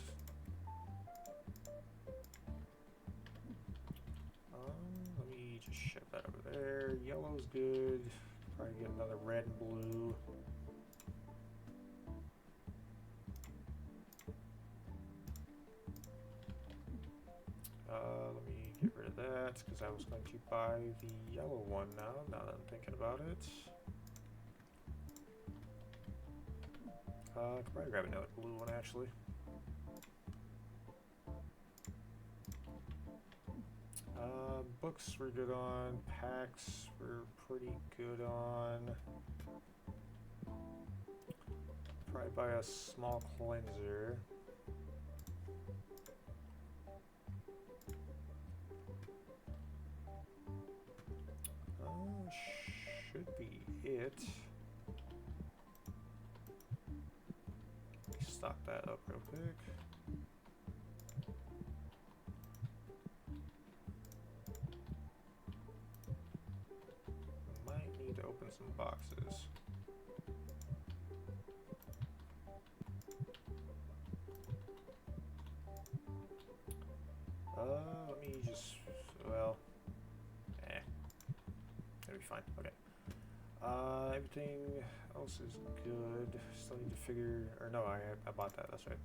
Let me just ship that over there. Yellow's good. Probably get another red and blue. Let me get rid of that because I was going to buy the yellow one now that I'm thinking about it. I could probably grab another blue one actually. Books we're good on. Packs we're pretty good on. Probably buy a small cleanser. Should be it. Let me stock that up real quick. Might need to open some boxes. Let me just, well, that'll be fine. Okay. Everything else is good. Still need to figure, or no, I bought that. That's right.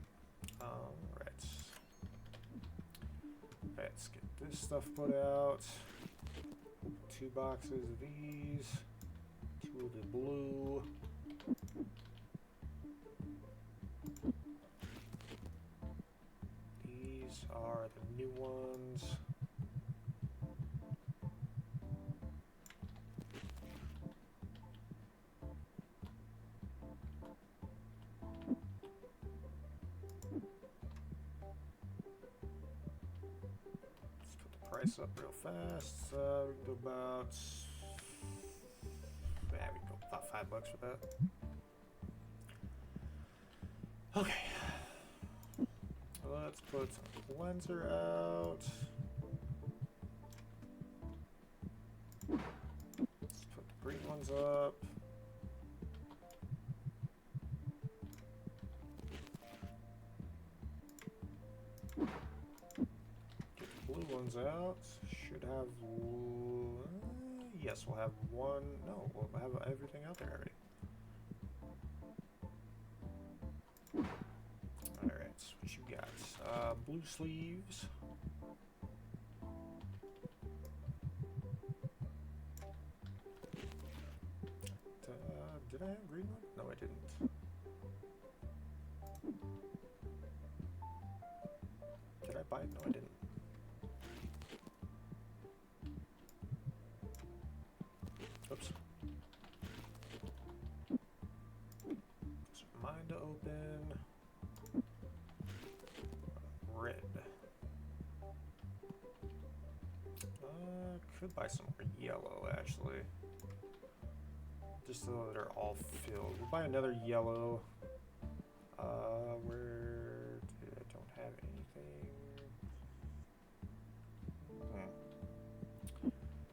Right. Let's get this stuff put out. 2 boxes of these. 2 of the blue. These are the new ones. price up real fast. We can go about, yeah, we can go about $5 for that. Okay. Let's put some cleanser out. Let's put the green ones up. Get the blue ones out. Should have, yes, we'll have one. No, we'll have everything out there already. Alright, so what you got? Blue sleeves. Did I have a green one? No, I didn't. Did I buy it? No, I didn't. Oops. So mine to open. Red. Could buy some more yellow actually. Just so they're all filled. We'll buy another yellow. Where I don't have anything.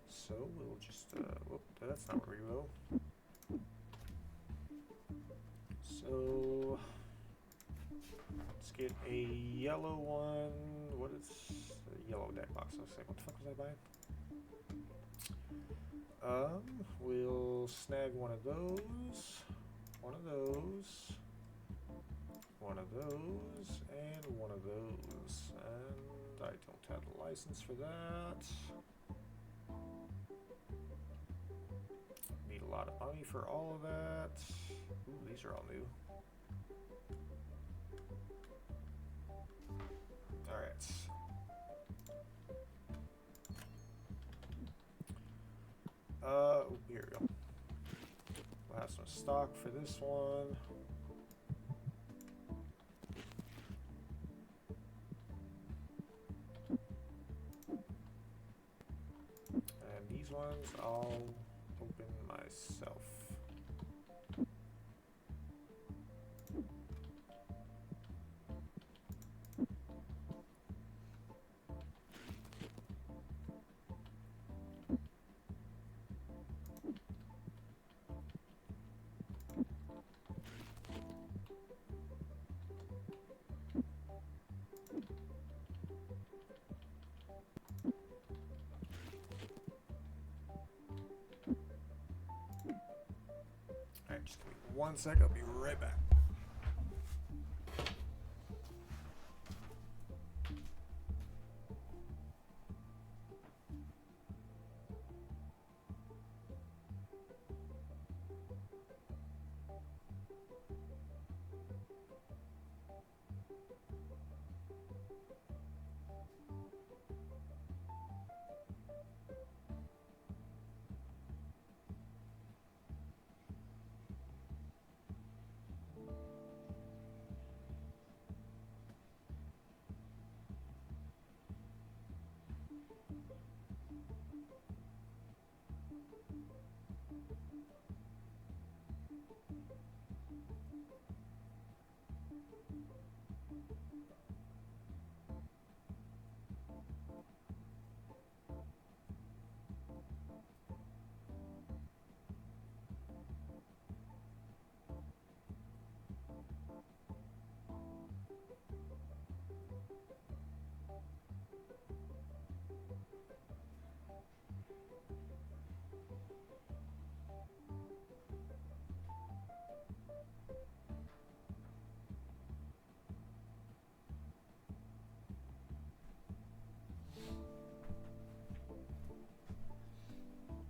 So we'll just whoop, that's not where we will. So let's get a yellow one. What is the yellow deck box? I was like, what the fuck was I buying? We'll snag one of those, one of those, one of those, and one of those. And I don't have the license for that. Need a lot of money for all of that. Ooh, these are all new. Alright. Here we go. We'll have some stock for this one. And these ones I'll open myself. Alright, just give me 1 sec, I'll be right back.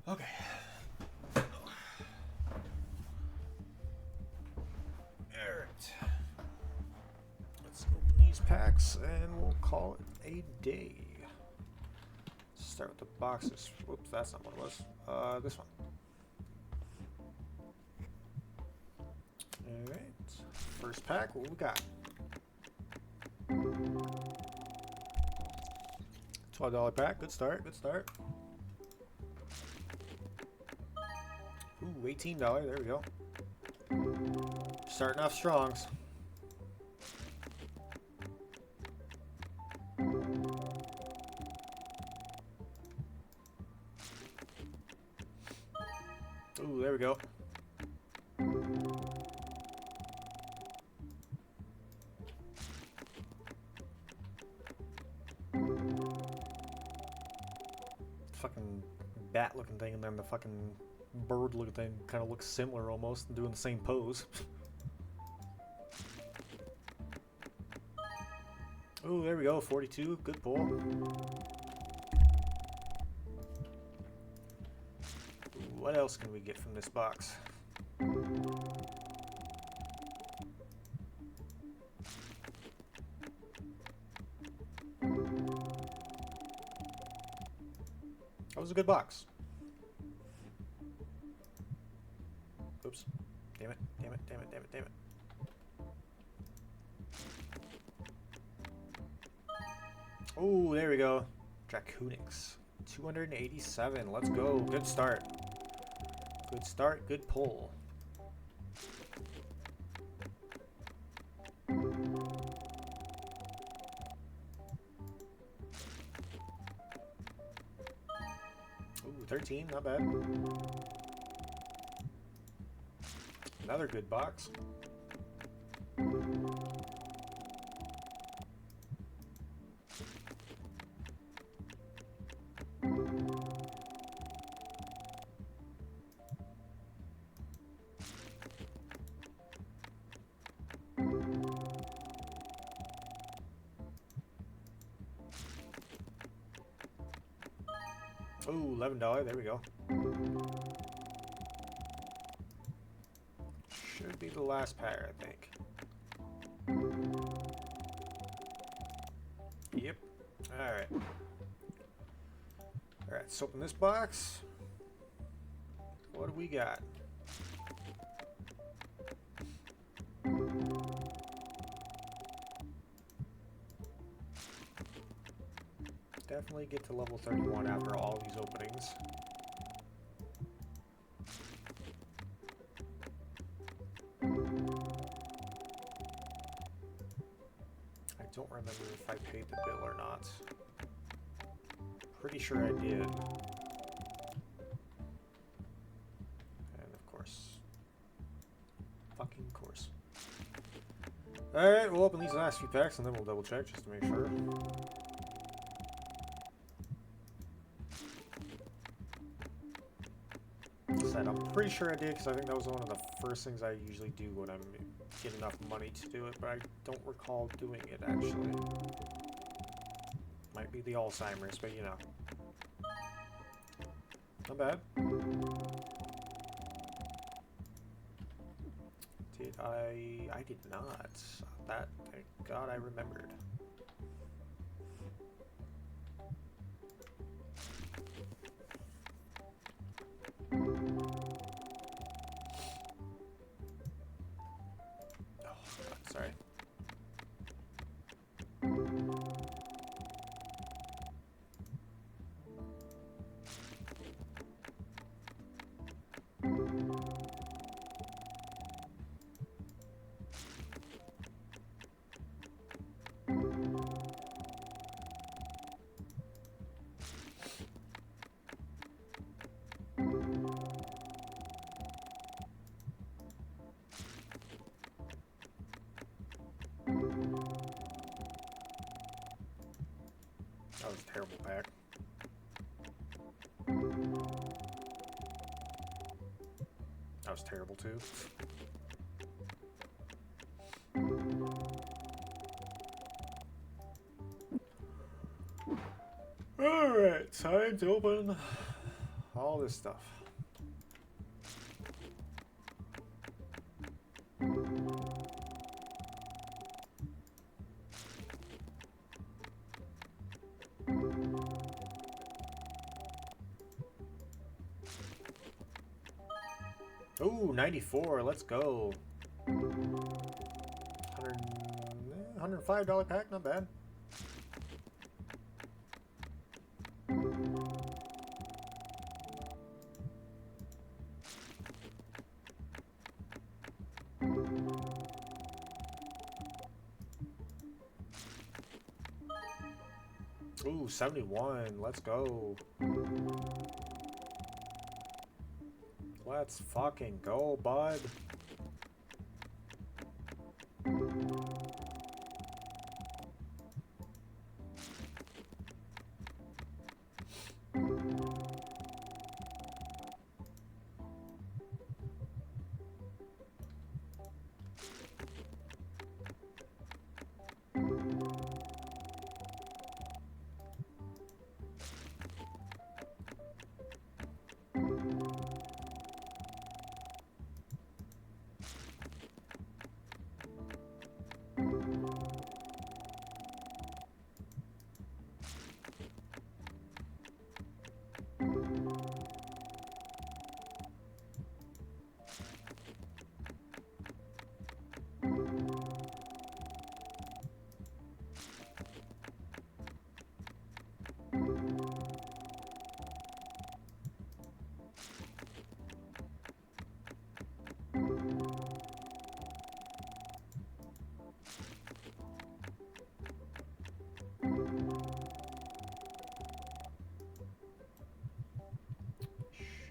Okay. Alright. Let's open these packs and we'll call it a day. Start with the boxes. Whoops, that's not what it was. This one. Alright. First pack, what we got? $5 pack. Good start. Good start. Ooh, $18. There we go. Starting off strongs. Ooh, there we go. Fucking bat looking thing, and then the fucking bird looking thing kind of looks similar almost, doing the same pose. Ooh, there we go, 42, good pull. Ooh, what else can we get from this box? That was a good box. Oops. Damn it, damn it, damn it, damn it, damn it. Oh, there we go. Dracoonix. 287. Let's go. Good start. Good start. Good pull. Ooh, 13. Not bad. Another good box. Ooh, $11. There we go. Should be the last pair, I think. Yep. Alright. Alright, let's open this box. What do we got? Definitely get to level 31 after all these openings. I don't remember if I paid the bill or not. Pretty sure I did. And of course. Fucking course. Alright, we'll open these last few packs and then we'll double check just to make sure. I'm pretty sure I did because I think that was one of the first things I usually do when I get enough money to do it, but I don't recall doing it actually. Might be the Alzheimer's, but you know. Not bad. Did I? I did not. That, thank God I remembered. Sorry. That was a terrible pack. That was terrible too. Alright, time to open all this stuff. Ooh, 94, let's go. $105 pack, not bad. Ooh, 71. Let's go. Let's fucking go, bud.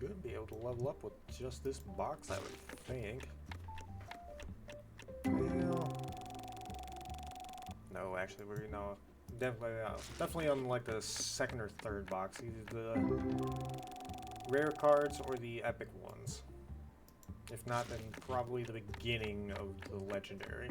Should be able to level up with just this box, I would think. Well, no, actually, we're definitely on like the second or third box, either the rare cards or the epic ones. If not, then probably the beginning of the legendary.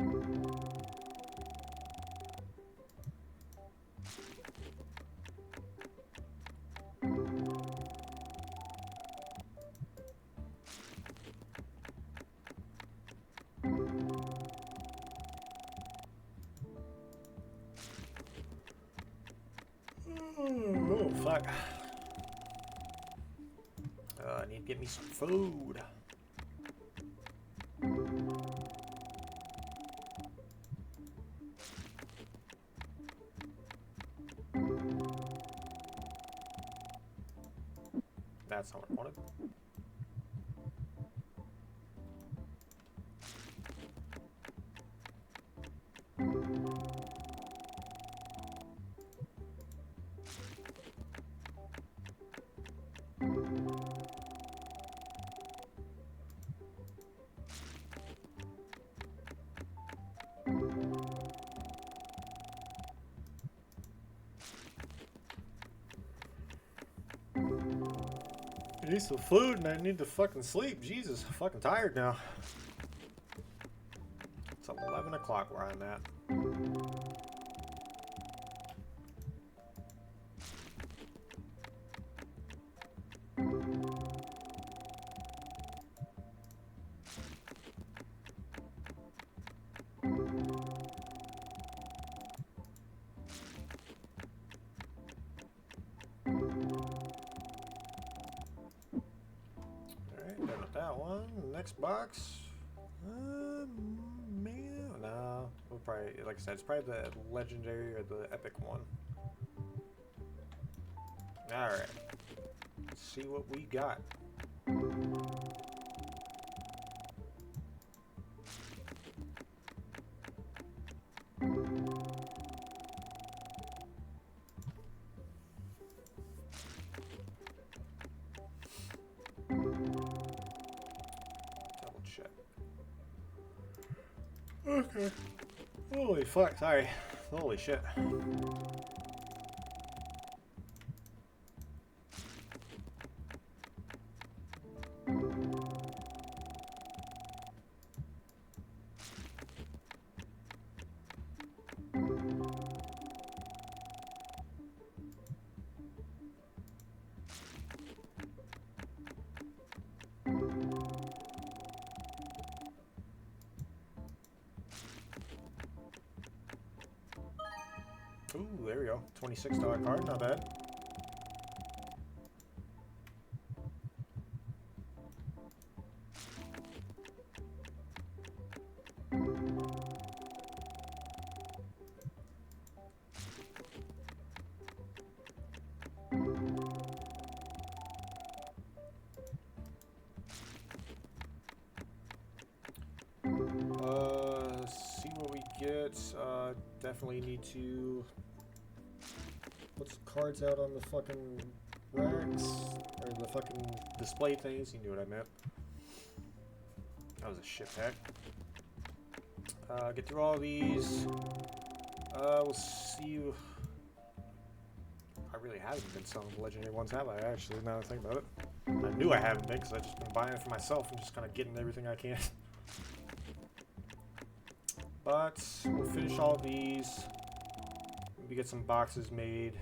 Oh, fuck. I need to get me some food. That's not what I wanted. I need some food and I need to fucking sleep. Jesus, I'm fucking tired now. It's 11 o'clock where I'm at. That one. Next box. Man, no. We'll probably, like I said, it's probably the legendary or the epic one. Alright. Let's see what we got. Okay. Holy fuck, sorry. Holy shit. Ooh, there we go. $26 card, not bad. See what we get. Definitely need to... put some cards out on the fucking racks or the fucking display things. You knew what I meant. That was a shit pack. Get through all these. We'll see you. I really haven't been selling the legendary ones, have I? Actually, now that I think about it. I knew I haven't been because I've just been buying it for myself and just kind of getting everything I can. But we'll finish all these. Maybe get some boxes made.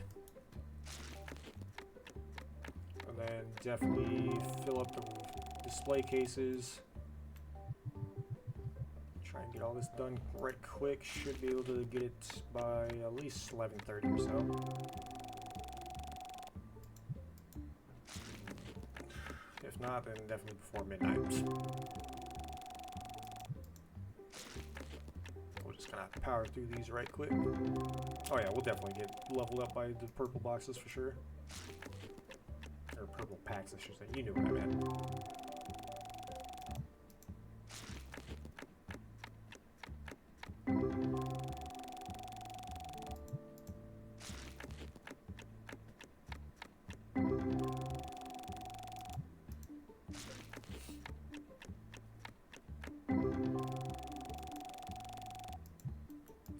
And then definitely fill up the display cases. Try and get all this done right quick. Should be able to get it by at least 11:30 or so. If not, then definitely before midnight. We'll just kind of power through these right quick. Oh yeah, we'll definitely get leveled up by the purple boxes for sure. Or purple packs, I should say. You knew what I meant.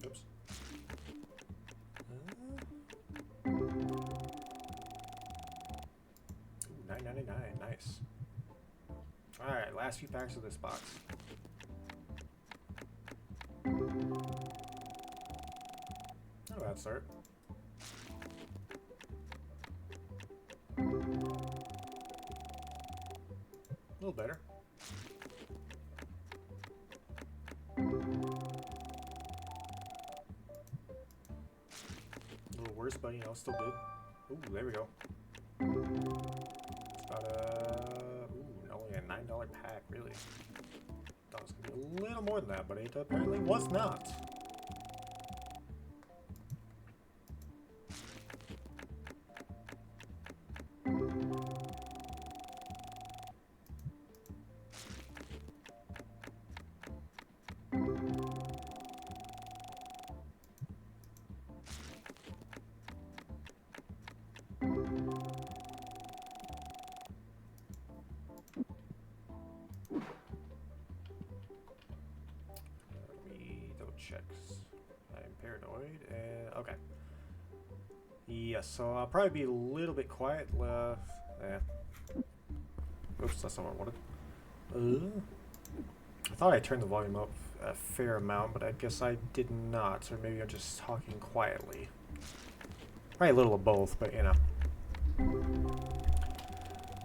Oops. Ooh, $9.99, nice. Alright, last few packs of this box. Not a bad start. A little better. A little worse, but you know, still good. Ooh, there we go. It's about only a $9 pack, really. Thought it was gonna be a little more than that, but it apparently was not. Checks. I'm paranoid and okay. Yes, so I'll probably be a little bit quiet. Oops, that's not what I wanted. I thought I turned the volume up a fair amount, but I guess I did not, or maybe I'm just talking quietly. Probably a little of both, but you know.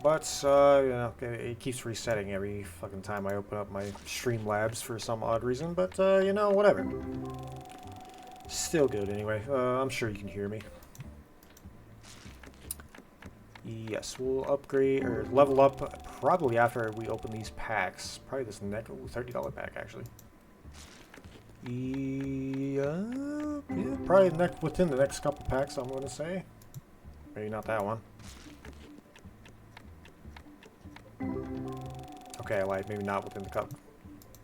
But, you know, it keeps resetting every fucking time I open up my Streamlabs for some odd reason, but, you know, whatever. Still good anyway. I'm sure you can hear me. Yes, we'll upgrade, or level up probably after we open these packs. Probably this next, $30 pack, actually. Yeah, probably within the next couple packs, I'm going to say. Maybe not that one. Okay, I lied. Maybe not within the cup.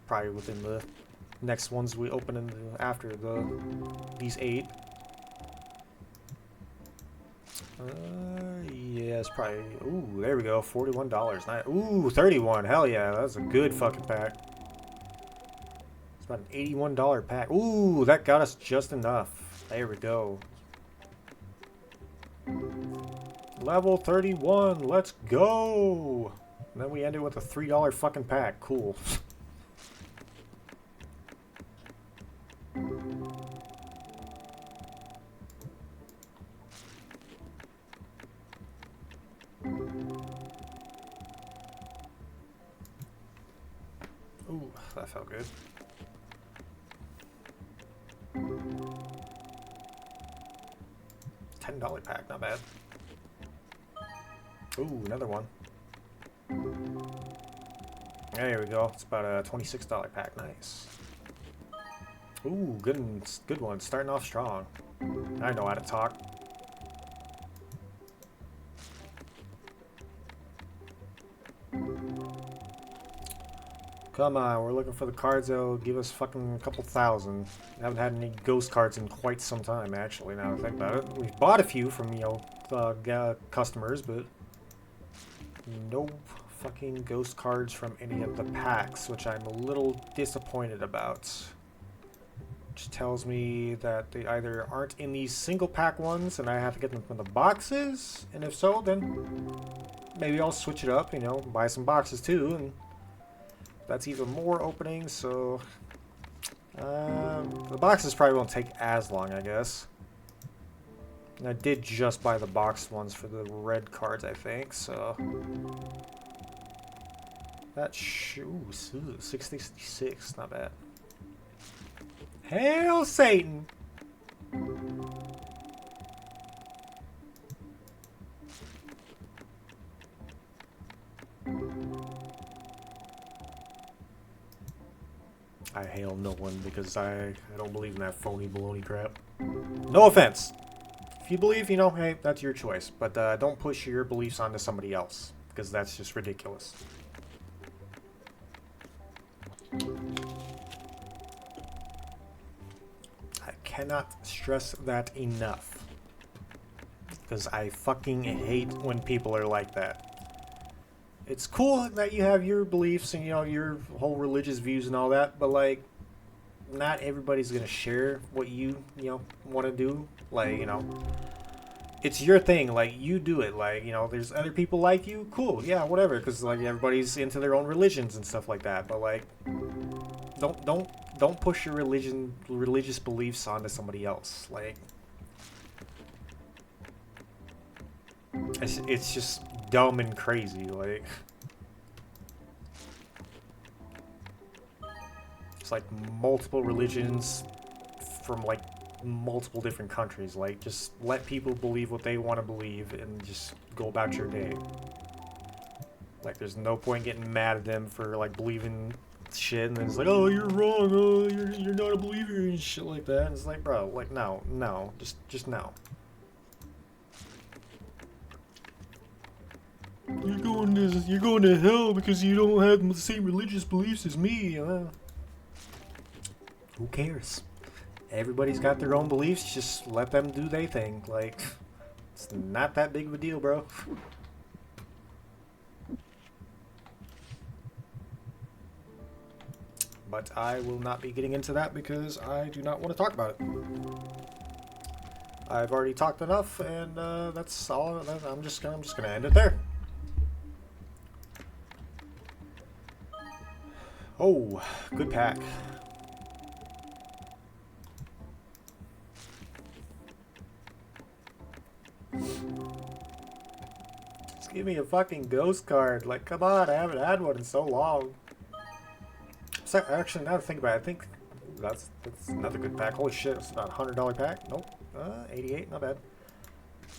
Probably within the next ones we open in after these 8. Yeah, it's probably. Ooh, there we go. $41. Nice. Ooh, 31. Hell yeah, that's a good fucking pack. It's about an $81 pack. Ooh, that got us just enough. There we go. Level 31. Let's go. And then we ended with a $3 fucking pack. Cool. Ooh, that felt good. $10 pack, not bad. Ooh, another one. There we go. It's about a $26 pack. Nice. Ooh, good one. Starting off strong. I know how to talk. Come on, we're looking for the cards that'll give us fucking a couple thousand. Haven't had any ghost cards in quite some time, actually, now that I think about it. We've bought a few from, you know, customers, but no fucking ghost cards from any of the packs, which I'm a little disappointed about. Which tells me that they either aren't in these single pack ones and I have to get them from the boxes, and if so, then maybe I'll switch it up, you know, buy some boxes too, and that's even more openings, so the boxes probably won't take as long, I guess. And I did just buy the boxed ones for the red cards, I think, so that's 666, not bad. Hail Satan! I hail no one because I don't believe in that phony baloney crap. No offense. If you believe, you know, hey, that's your choice. But don't push your beliefs onto somebody else, because that's just ridiculous. I cannot stress that enough. Because I fucking hate when people are like that. It's cool that you have your beliefs and, you know, your whole religious views and all that, but, like, not everybody's gonna share what you know, want to do. Like, you know, it's your thing. Like, you do it. Like, you know, there's other people like you. Cool, yeah, whatever. Because, like, everybody's into their own religions and stuff like that. But, like, don't push your religious beliefs onto somebody else. Like, it's just dumb and crazy. Like, it's like multiple religions from like multiple different countries. Like, just let people believe what they want to believe and just go about your day. Like, there's no point getting mad at them for like believing shit, and then it's like, oh, you're wrong, oh, you're not a believer and shit like that. And it's like, bro, like, no, just no. You're going to hell because you don't have the same religious beliefs as me. Who cares? Everybody's got their own beliefs. Just let them do their thing. Like, it's not that big of a deal, bro. But I will not be getting into that because I do not want to talk about it. I've already talked enough, and that's all. I'm just gonna end it there. Oh, good pack. Just give me a fucking ghost card. Like, come on, I haven't had one in so long. So, actually, now to think about it, I think that's another good pack. Holy shit, it's about a $100 pack. Nope, 88, not bad.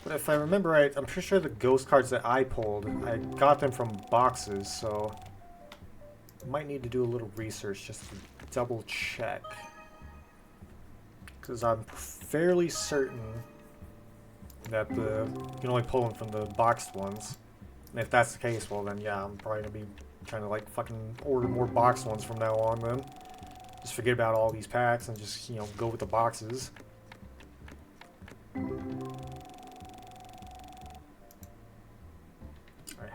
But if I remember right, I'm pretty sure the ghost cards that I pulled, I got them from boxes, so might need to do a little research just to double check. Because I'm fairly certain that you can only pull them from the boxed ones. And if that's the case, well then yeah, I'm probably going to be trying to like fucking order more boxed ones from now on then. Just forget about all these packs and just, you know, go with the boxes. I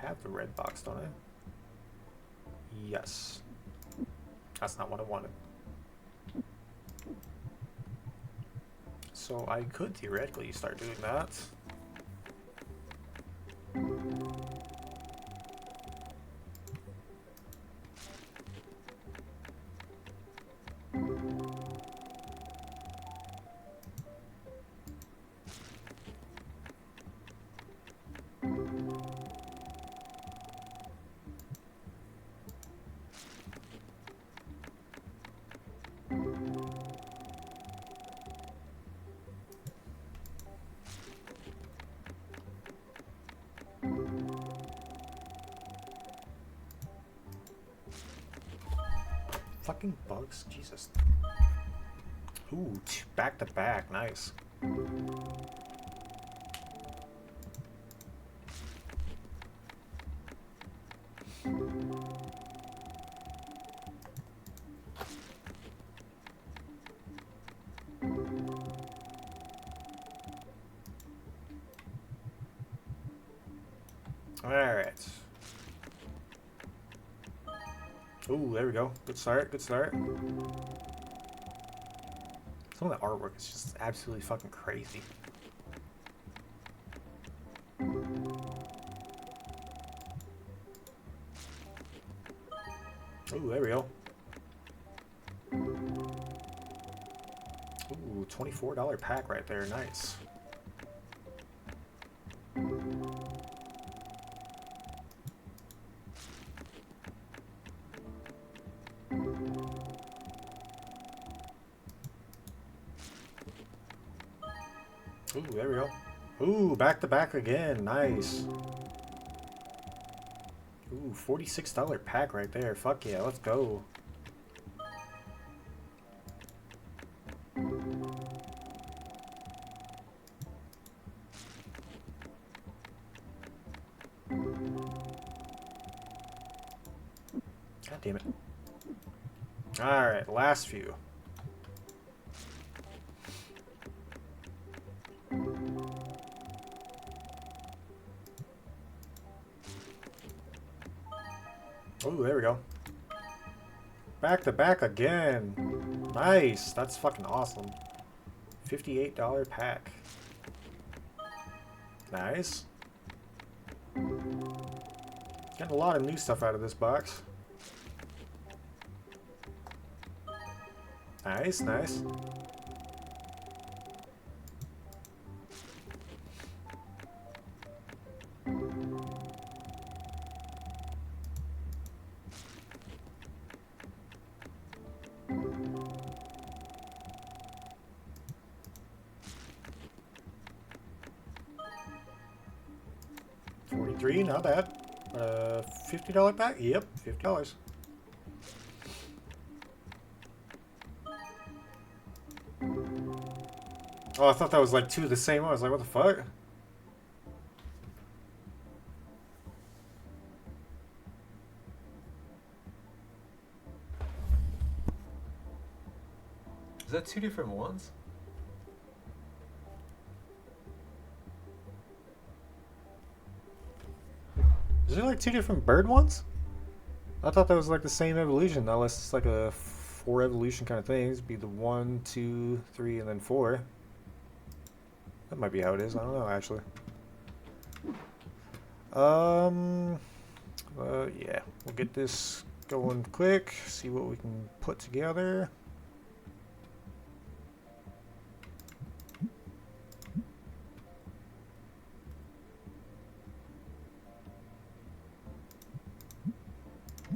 have the red box, don't I? Yes. That's not what I wanted. So I could theoretically start doing that. Fucking bugs, Jesus. Ooh, back to back, nice. Alright. Ooh, there we go. Good start, good start. Some of the artwork is just absolutely fucking crazy. Ooh, there we go. Ooh, $24 pack right there. Nice. Ooh, there we go. Ooh, back to back again. Nice. Ooh, $46 pack right there. Fuck yeah, let's go. God damn it. Alright, last few. Oh, there we go. Back to back again. Nice. That's fucking awesome. $58 pack. Nice. Getting a lot of new stuff out of this box. Nice, nice. $43, not bad. $50 pack? Yep, $50. Oh, I thought that was like two of the same one. I was like, what the fuck? Is that two different ones? Is there like two different bird ones? I thought that was like the same evolution, unless it's like a 4 evolution kind of thing. It'd be the 1, 2, 3, and then 4. That might be how it is. I don't know, actually. Yeah, we'll get this going quick. See what we can put together.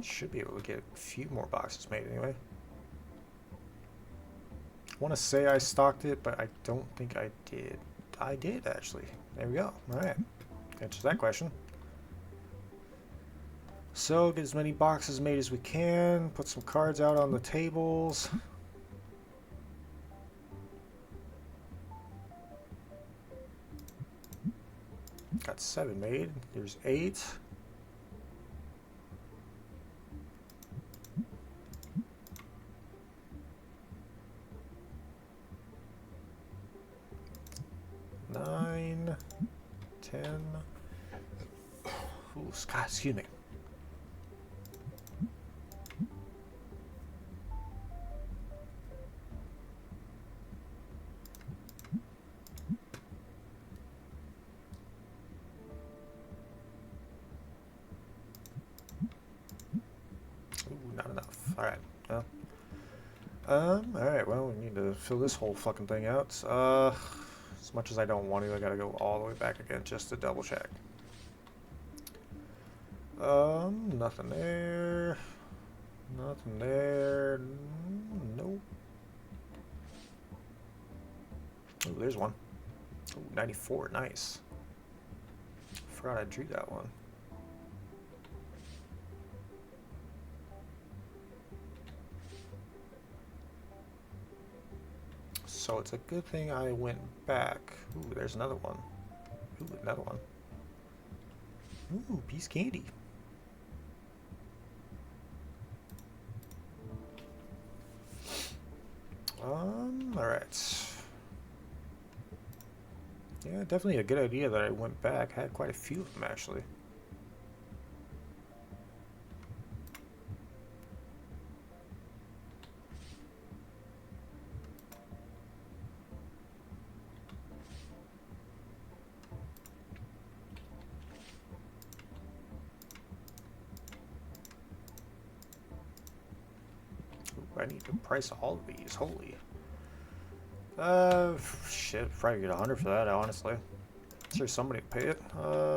Should be able to get a few more boxes made anyway. I want to say I stocked it, but I don't think I did. I did, actually. There we go. Alright. Answers that question. So, get as many boxes made as we can. Put some cards out on the tables. Got 7 made. There's 8. Nine, 10. Ooh, Scott, excuse me. Ooh, not enough. Alright, well. Alright, well, we need to fill this whole fucking thing out. As much as I don't want to, I gotta go all the way back again just to double check. Nothing there. Nothing there. Nope. Oh, there's one. Oh, 94, nice. Forgot I drew that one. So it's a good thing I went back. Ooh, there's another one. Ooh, another one. Ooh, piece candy. Alright. Yeah, definitely a good idea that I went back. Had quite a few of them, actually. I need to price all of these. Holy. Shit. Probably get 100 for that, honestly. Is there somebody to pay it?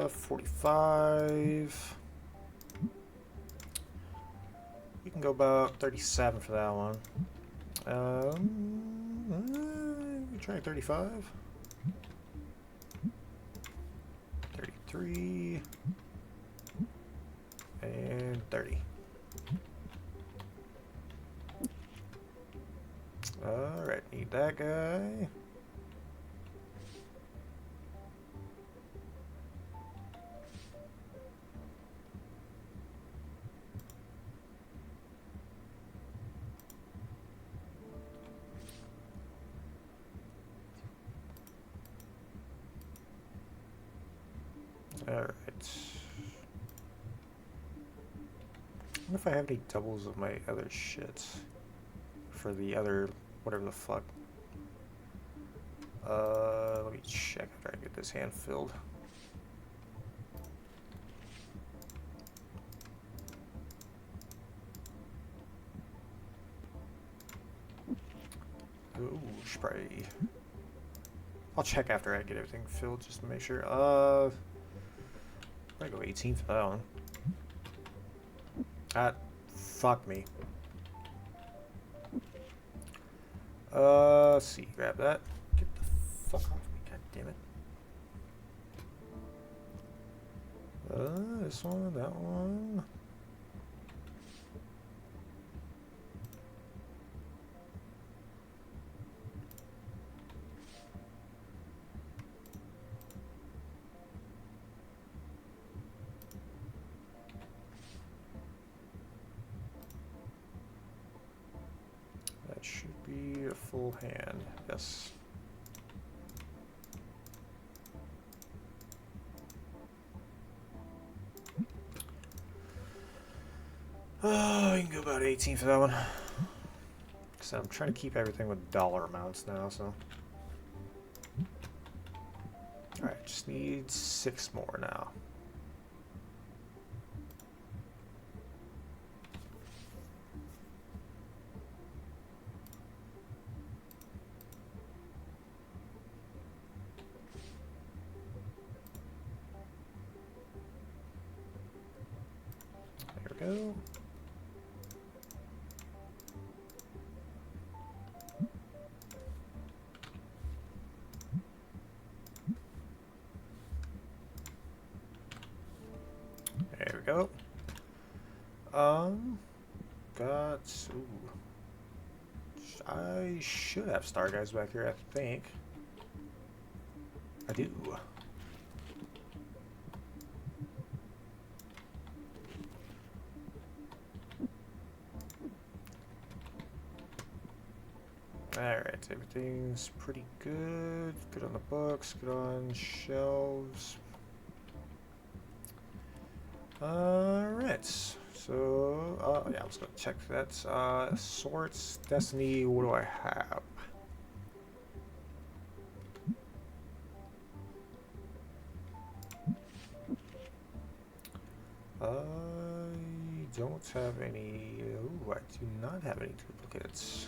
45. We can go about 37 for that one. We try 35. 33. And 30. Alright, need that guy. Alright. I wonder if I have any doubles of my other shit. For the other, whatever the fuck. Let me check after I get this hand filled. Ooh, spray. I'll check after I get everything filled just to make sure. I go 18 for that one. Fuck me. Let's see, grab that. Get the fuck off me, god damn it. This one, that one. That should be a full hand, yes. Oh, you can go about 18 for that one. So I'm trying to keep everything with dollar amounts now, so. Alright, just need 6 more now. There we go. There we go. Ooh. I should have star guys back here, I think. I do. Alright, everything's pretty good. Good on the books, good on shelves. Alright, so, yeah, let's go check that. Swords, Destiny, what do I have? I don't have any, I do not have any duplicates.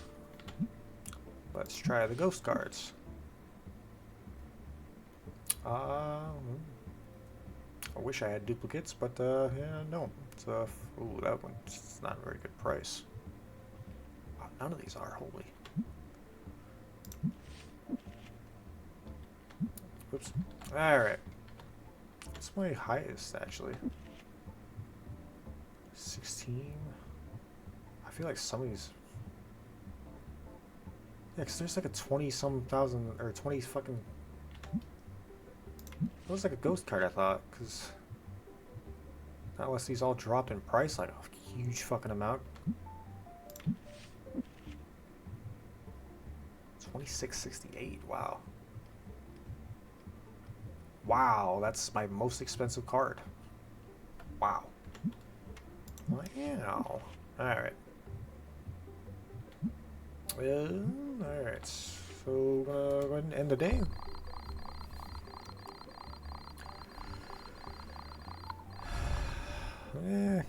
Let's try the ghost cards. I wish I had duplicates, but yeah, no. It's ooh, that one's not a very good price. Oh, none of these are, holy. Oops. Alright. What's my highest, actually? 16? I feel like some of these... Yeah, because there's like a 20-some thousand, or 20 fucking... That was like a ghost card, I thought, because... Not unless these all dropped in price like a huge fucking amount. 26.68, wow. Wow, that's my most expensive card. Wow. Wow. Alright. Alright, so we're gonna go ahead and end the day.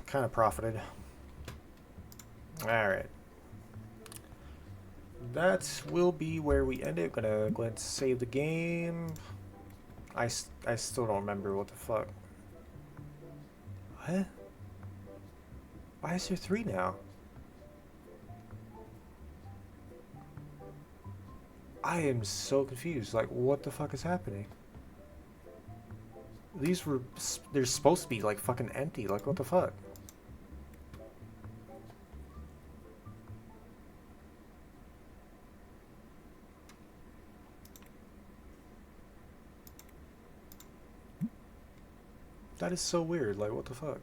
Kind of profited. Alright. that will be where we end it. Gonna go ahead and save the game. I still don't remember what the fuck. What? Why is there 3 now? I am so confused. Like, what the fuck is happening? These were... They're supposed to be, like, fucking empty. Like, what the fuck? That is so weird. Like, what the fuck?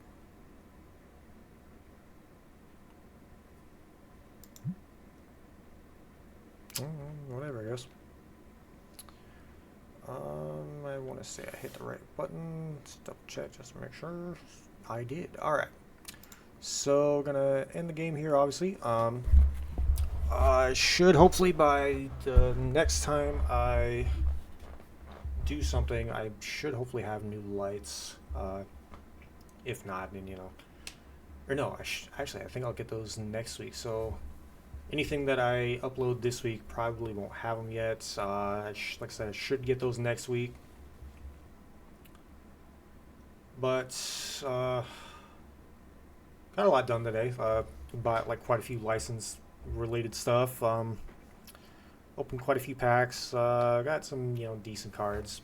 Whatever, I guess. I want to say I hit the right button. Let's double check just to make sure. I did. Alright. So, gonna end the game here, obviously. I should hopefully by the next time I do something, I should hopefully have new lights. If not, then, you know. Or no, actually, I think I'll get those next week. So, anything that I upload this week probably won't have them yet. Like I said, I should get those next week. But got a lot done today. Bought like quite a few license related stuff. Opened quite a few packs. Got some, you know, decent cards.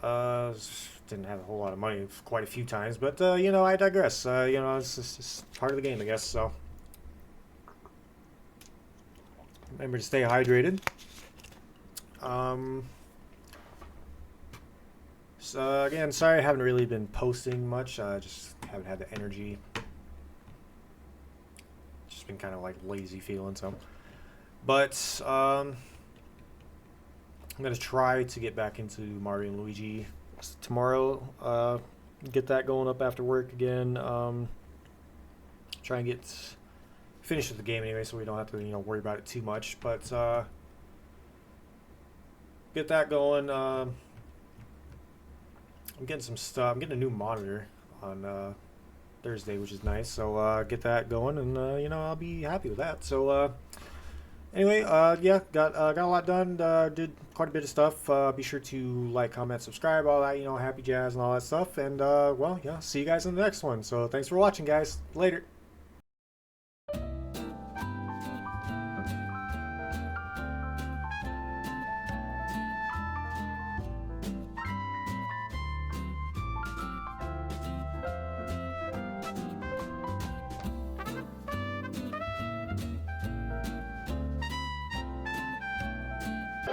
Didn't have a whole lot of money quite a few times, but you know, I digress. You know, it's just part of the game, I guess. So. Remember to stay hydrated. So again, sorry I haven't really been posting much. I just haven't had the energy. Just been kind of like lazy feeling so. But I'm gonna try to get back into Mario and Luigi tomorrow. Get that going up after work again. Try and get finished with the game anyway, so we don't have to, you know, worry about it too much. But get that going. I'm getting some stuff. I'm getting a new monitor on Thursday, which is nice. So get that going, and you know, I'll be happy with that. So anyway, yeah, got a lot done. Did quite a bit of stuff. Be sure to like, comment, subscribe, all that, you know, happy jazz and all that stuff. And well, yeah, see you guys in the next one. So thanks for watching, guys. Later.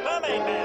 Mummy Man.